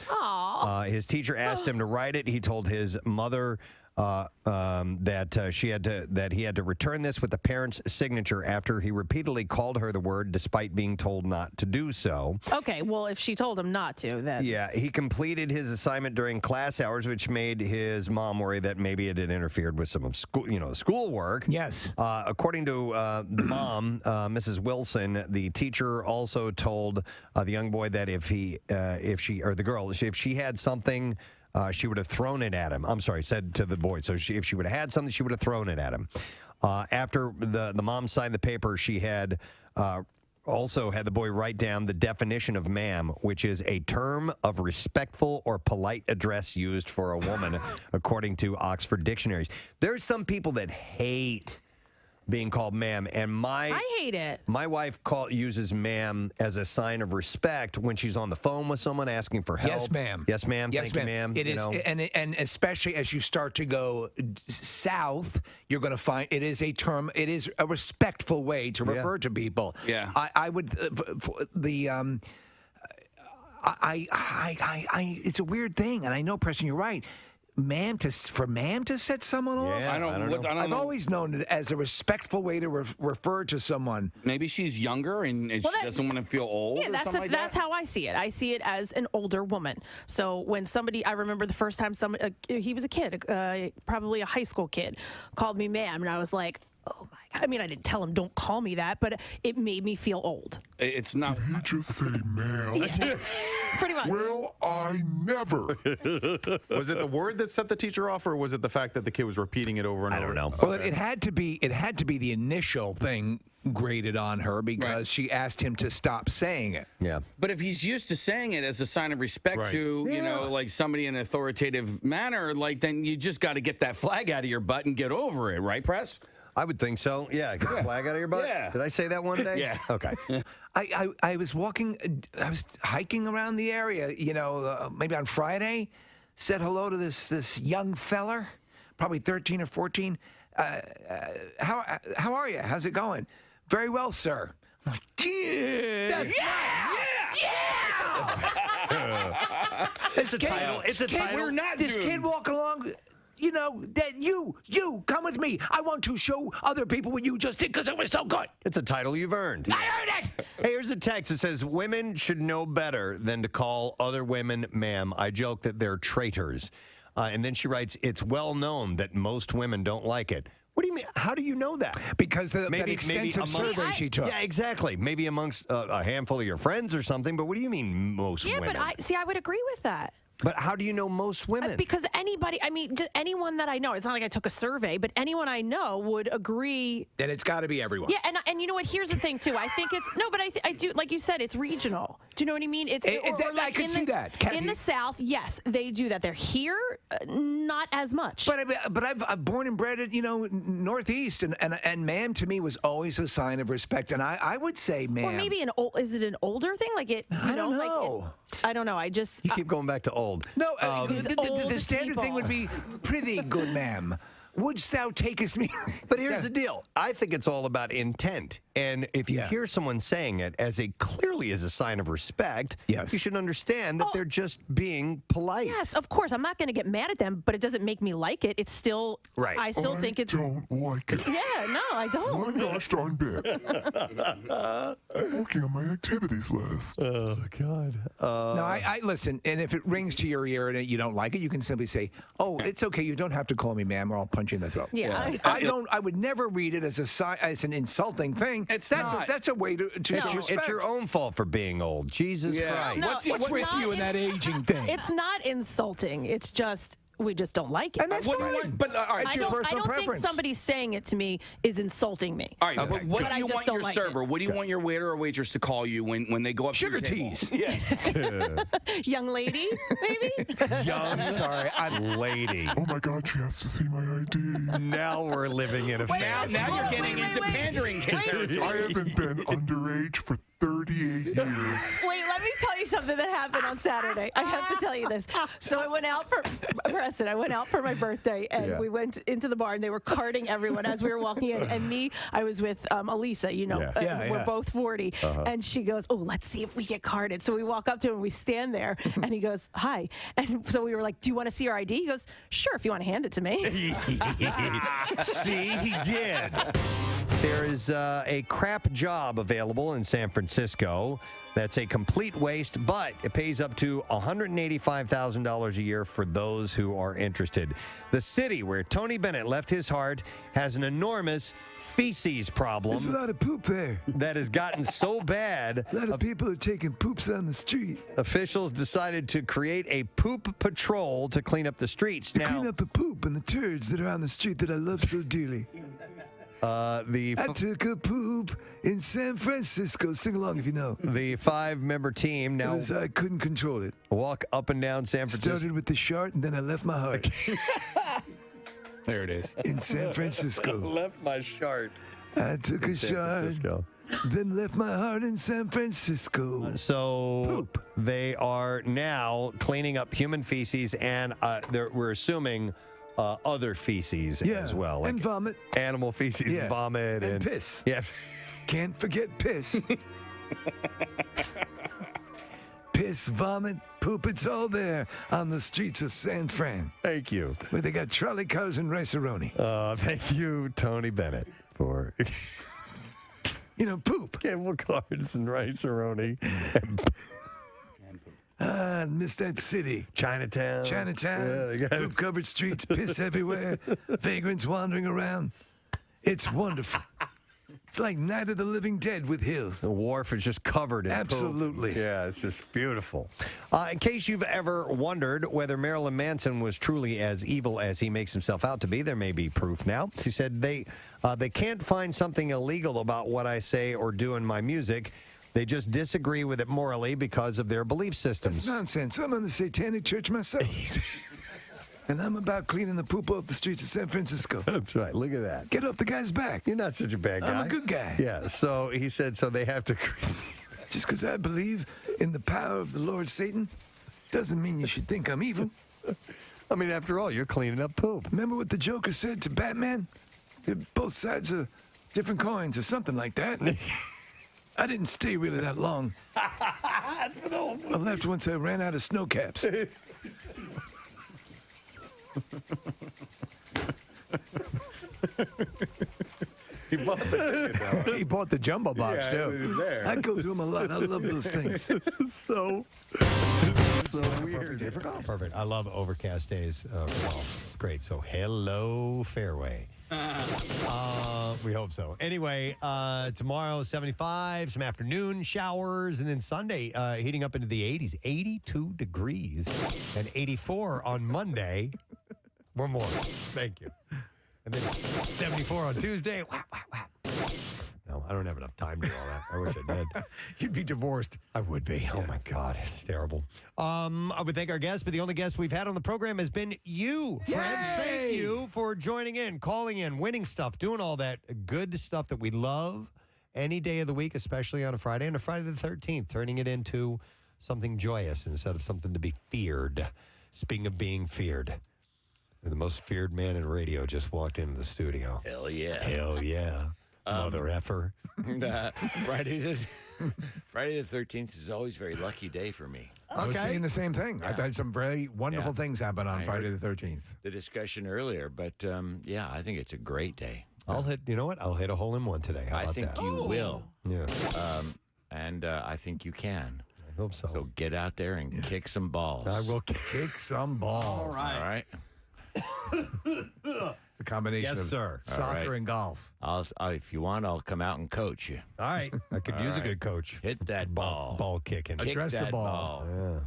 His teacher asked him to write it. He told his mother that he had to return this with the parent's signature after he repeatedly called her the word despite being told not to do so. Okay, well, if she told him not to, then... Yeah, he completed his assignment during class hours, which made his mom worry that maybe it had interfered with some of school, the schoolwork. Yes. According to the mom, Mrs. Wilson, the teacher also told the young boy that if she had something, she would have thrown it at him. I'm sorry, said to the boy. So if she would have had something, she would have thrown it at him. After the mom signed the paper, she had also had the boy write down the definition of ma'am, which is a term of respectful or polite address used for a woman, according to Oxford dictionaries. There's some people that hate being called ma'am, and I hate it. my wife uses ma'am as a sign of respect when she's on the phone with someone asking for help. Yes, ma'am. Yes, ma'am. Yes, Thank you, ma'am. It is, and especially as you start to go south, you're going to find it is a term. It is a respectful way to refer to people. Yeah. I would it's a weird thing, and I know, Preston, you're right. for ma'am to set someone off? Yeah, I don't know. I've always known it as a respectful way to refer to someone. Maybe she's younger and she doesn't want to feel old. Yeah, or something like that's that? how I see it. I see it as an older woman. So when somebody, I remember the first time somebody, he was a kid, probably a high school kid, called me ma'am, and I was like, oh my God. I mean, I didn't tell him, don't call me that, but it made me feel old. It's not. Did he just say ma'am? Yeah. Pretty much. Well, I never. Was it the word that set the teacher off, or was it the fact that the kid was repeating it over and over? I don't know. Well, it had to be the initial thing graded on her because she asked him to stop saying it. Yeah. But if he's used to saying it as a sign of respect to, you know, like somebody in an authoritative manner, like then you just got to get that flag out of your butt and get over it, right, Press? I would think so. Yeah, get the flag out of your butt. Yeah. Did I say that one day? Yeah. Okay. I was hiking around the area, maybe on Friday, said hello to this young feller, probably 13 or 14. How are you? How's it going? Very well, sir. I'm like, That's It's a title. It's a title. We're not this kid walking along. That you come with me. I want to show other people what you just did because it was so good. It's a title you've earned. I earned it. Hey, here's a text that says, women should know better than to call other women ma'am. I joke that they're traitors. And then she writes, it's well known that most women don't like it. What do you mean? How do you know that? Because that extensive survey she took. Yeah, exactly. Maybe amongst a handful of your friends or something. But what do you mean most women? Yeah, but I would agree with that. But how do you know most women? Because anybody, I mean, just anyone that I know, it's not like I took a survey, but anyone I know would agree. Then it's got to be everyone. Yeah, and you know what? Here's the thing, too. I think it's, no, but I do, like you said, it's regional. Do you know what I mean? It's I could see that. In the South, yes, they do that. They're here, not as much. But I'm born and bred at, Northeast, and ma'am to me was always a sign of respect. And I would say ma'am. Or maybe is it an older thing? Like it, I don't know. Like I don't know. I just. You keep going back to old. No, the standard thing would be pretty good, ma'am. Wouldst thou takest me? But here's the deal. I think it's all about intent. And if you hear someone saying it clearly as a sign of respect, you should understand that they're just being polite. Yes, of course. I'm not going to get mad at them, but it doesn't make me like it. It's still, right. I still think it's. I don't like it. Yeah, no, I don't. One gosh darn bit. I'm looking at my activities list. Oh, God. No, I listen, and if it rings to your ear and you don't like it, you can simply say, oh, it's okay. You don't have to call me ma'am or I'll punch you in the throat. Yeah. I would never read it as an insulting thing. That's a way to show respect. It's your own fault for being old. Jesus Christ. No, What's with you and that aging thing? It's not insulting. It's just. We just don't like it. And that's fine. But all right, it's your personal I don't preference. think somebody saying it to me is insulting me. All right, but what do you want your like server? What do you want your waiter or waitress to call you when they go up Sugar to your teas. Yeah. Young lady, maybe? I'm lady. Oh my God, she has to see my ID. Now we're living in a Now you're getting into pandering territory. I haven't been underage for 38 years. Wait, let me tell you something that happened on Saturday. I have to tell you this. So I went out for Preston. I went out for my birthday, and we went into the bar, and they were carding everyone as we were walking in. And me, I was with Elisa. We're both 40, and she goes, "Oh, let's see if we get carded." So we walk up to him, and we stand there, and he goes, "Hi." And so we were like, "Do you want to see your ID?" He goes, "Sure, if you want to hand it to me." See, he did. There is a crap job available in San Francisco that's a complete waste, but it pays up to $185,000 a year for those who are interested. The city where Tony Bennett left his heart has an enormous feces problem. There's a lot of poop there. That has gotten so bad. A lot of people are taking poops on the street. Officials decided to create a poop patrol to clean up the streets. Clean up the poop and the turds that are on the street that I love so dearly. I took a poop in San Francisco. Sing along if you know. The 5-member team now. I couldn't control it. Walk up and down San Francisco. Started with the shart and then I left my heart. There it is. In San Francisco. Left my shart. I took a shart. Then left my heart in San Francisco. So they are now cleaning up human feces and we're assuming other feces as well. Like and vomit. Animal feces, vomit. And piss. Yeah. Can't forget piss. piss, vomit, poop, it's all there on the streets of San Fran. Thank you. Where they got trolley cars and rice-a-roni. Thank you, Tony Bennett, for poop. Camel cars and rice-a-roni. I miss that city. Chinatown. Yeah, they got poop-covered streets, piss everywhere, vagrants wandering around. It's wonderful. It's like Night of the Living Dead with hills. The wharf is just covered in Absolutely. poop. Yeah, it's just beautiful. In case you've ever wondered whether Marilyn Manson was truly as evil as he makes himself out to be, there may be proof now. She said they can't find something illegal about what I say or do in my music. They just disagree with it morally because of their belief systems. That's nonsense. I'm in the Satanic Church myself. And I'm about cleaning the poop off the streets of San Francisco. That's right. Look at that. Get off the guy's back. You're not such a bad guy. I'm a good guy. Yeah, so he said, so they have to... Just because I believe in the power of the Lord Satan doesn't mean you should think I'm evil. I mean, after all, you're cleaning up poop. Remember what the Joker said to Batman? They're both sides of different coins or something like that. I didn't stay really that long. I left once I ran out of snow caps. He bought the ticket, though. He bought the jumbo box, Yeah, it was too. there. I go through them a lot. I love those things. This is so weird. Perfect. I love overcast days for golf. It's great. So, hello, fairway. We hope so. Anyway, tomorrow 75, some afternoon showers, and then Sunday heating up into the 80s, 82 degrees, and 84 on Monday. One more. Thank you. And then 74 on Tuesday. Whap, whap, whap. No, I don't have enough time to do all that. I wish I did. You'd be divorced. I would be. Oh, my God. It's terrible. I would thank our guests, but the only guest we've had on the program has been you, Fred. Thank you for joining in, calling in, winning stuff, doing all that good stuff that we love any day of the week, especially on a Friday, and a Friday the 13th, turning it into something joyous instead of something to be feared. Speaking of being feared, the most feared man in radio just walked into the studio. Hell yeah. Hell yeah. Mother effer. Friday the 13th is always a very lucky day for me. I was saying the same thing. I've had some very wonderful things happen on Friday the 13th. The discussion earlier, but yeah, I think it's a great day. I'll hit a hole in one today. How I about think that? you will. Yeah. And I think you can. I hope so. So get out there and kick some balls. I will kick some balls. All right. It's a combination of soccer and golf. If you want, I'll come out and coach you. All right. I could use a good coach. Hit that ball. Ball kicking. Kick Address the that ball. Yeah.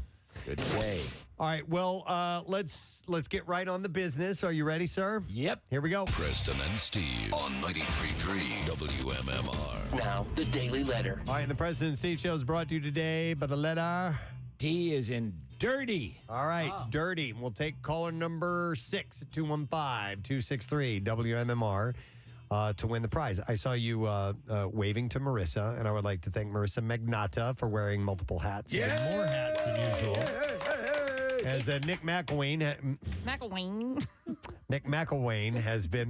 Good day. All right. Well, let's get right on the business. Are you ready, sir? Yep. Here we go. Preston and Steve on 93.3 WMMR. Now, the Daily Letter. All right. And the President and Steve Show is brought to you today by the letter D is in dirty. All right. Dirty. We'll take caller number 6 at 215-263 WMMR to win the prize. I saw you waving to Marissa, and I would like to thank Marissa Magnata for wearing multiple hats. Yeah. And more hats than usual. As Nick McElwain has been,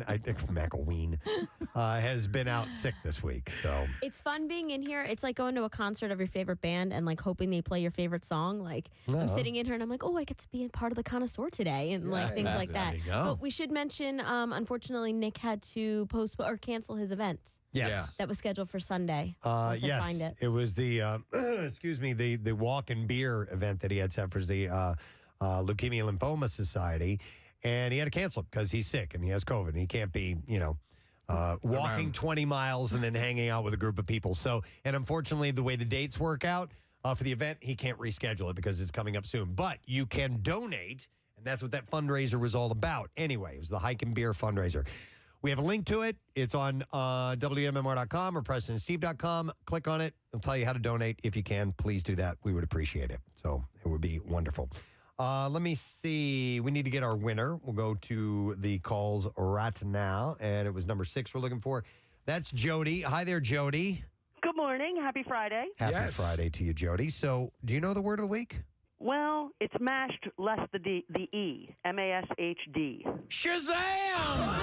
has been out sick this week. So It's fun being in here. It's like going to a concert of your favorite band and like hoping they play your favorite song. Like I'm sitting in here and I'm like, oh, I get to be a part of the connoisseur today and like things like that. There you go. But we should mention, unfortunately, Nick had to postpone or cancel his event. yes. That was scheduled for Sunday. Once I Yes, find it. it was the excuse me, the walk and beer event that he had set for the Leukemia Lymphoma Society, and he had to cancel it because he's sick and he has COVID and he can't be, walking 20 miles and then hanging out with a group of people. So, and unfortunately, the way the dates work out for the event, he can't reschedule it because it's coming up soon. But you can donate, and that's what that fundraiser was all about. Anyway, it was the Hike and Beer fundraiser. We have a link to it. It's on WMMR.com or PrestonandSteve.com. Click on it. It'll tell you how to donate. If you can, please do that. We would appreciate it. So it would be wonderful. Let me see. We need to get our winner. We'll go to the calls right now. And it was number 6 we're looking for. That's Jody. Hi there, Jody. Good morning. Happy Friday. Happy Friday to you, Jody. So do you know the word of the week? Well, it's mashed less the E. M-A-S-H-D. Shazam!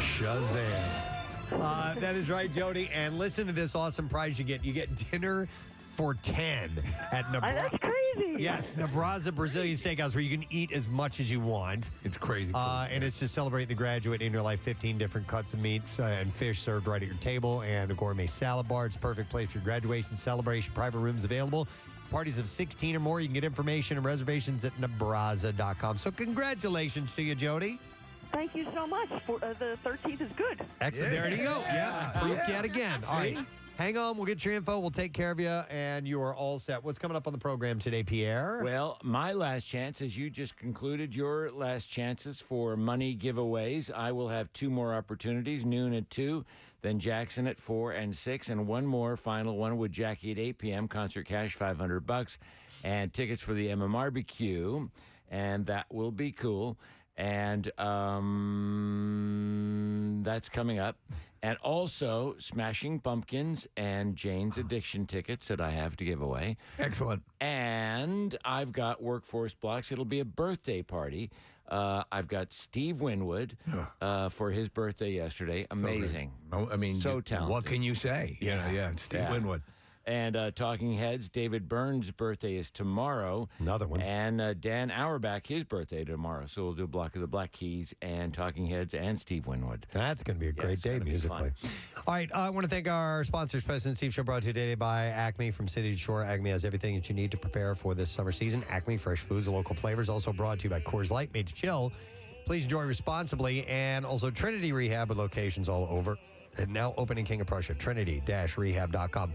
Shazam. That is right, Jody. And listen to this awesome prize you get. You get dinner for 10 at Nebraska. That's crazy. Yeah, Nebraska Brazilian Steakhouse, where you can eat as much as you want. It's crazy. And it's to celebrate the graduate in your life. 15 different cuts of meat and fish served right at your table, and a gourmet salad bar. It's a perfect place for your graduation celebration. Private rooms available. Parties of 16 or more. You can get information and reservations at Nebraska.com. So congratulations to you, Jody. Thank you so much. For the 13th is good. Excellent. There you go. Yeah. Proof yet again. All right. Hang on. We'll get your info. We'll take care of you, and you are all set. What's coming up on the program today, Pierre? Well, my last chance, as you just concluded your last chances for money giveaways, I will have 2 more opportunities, noon at 2, then Jackson at 4 and 6, and one more final one with Jackie at 8 p.m., concert cash, $500, and tickets for the MMRBQ, and that will be cool. And that's coming up. And also Smashing Pumpkins and Jane's Addiction tickets that I have to give away. Excellent. And I've got Workforce Blocks. It'll be a birthday party. I've got Steve Winwood for his birthday yesterday. Amazing. So I mean, so talented. What can you say? Yeah, Steve Winwood. And Talking Heads, David Byrne's birthday is tomorrow. Another one. And Dan Auerbach, his birthday tomorrow. So we'll do a block of the Black Keys and Talking Heads and Steve Winwood. That's going to be a great day musically. All right, I want to thank our sponsors, President Steve Show, brought to you today by Acme from City to Shore. Acme has everything that you need to prepare for this summer season. Acme, fresh foods, local flavors. Also brought to you by Coors Light, made to chill. Please enjoy responsibly. And also Trinity Rehab with locations all over. And now open in King of Prussia, trinity-rehab.com.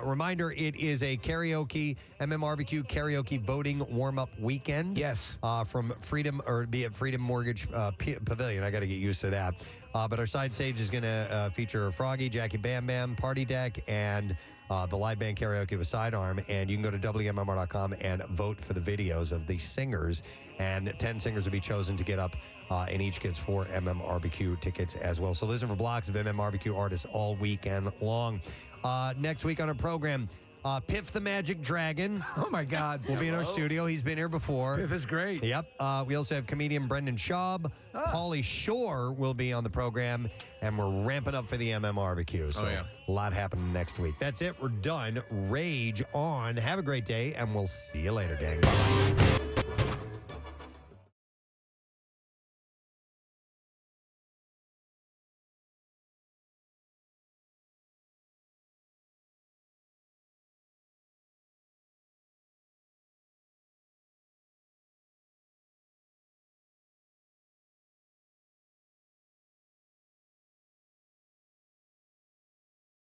Reminder, it is a karaoke, MMRBQ karaoke voting warm-up weekend. Yes. From Freedom, or be it Freedom Mortgage Pavilion. I got to get used to that. But our side stage is going to feature Froggy, Jackie Bam Bam, Party Deck, and the live band karaoke with Sidearm. And you can go to WMMR.com and vote for the videos of the singers. And 10 singers will be chosen to get up, and each gets 4 MMRBQ tickets as well. So listen for blocks of MMRBQ artists all weekend long. Next week on our program, Piff the Magic Dragon. Oh, my God. Will be in our studio. He's been here before. Piff is great. Yep. We also have comedian Brendan Schaub. Pauly Shore will be on the program, and we're ramping up for the MMRBQ. So a lot happening next week. That's it. We're done. Rage on. Have a great day, and we'll see you later, gang. Bye-bye.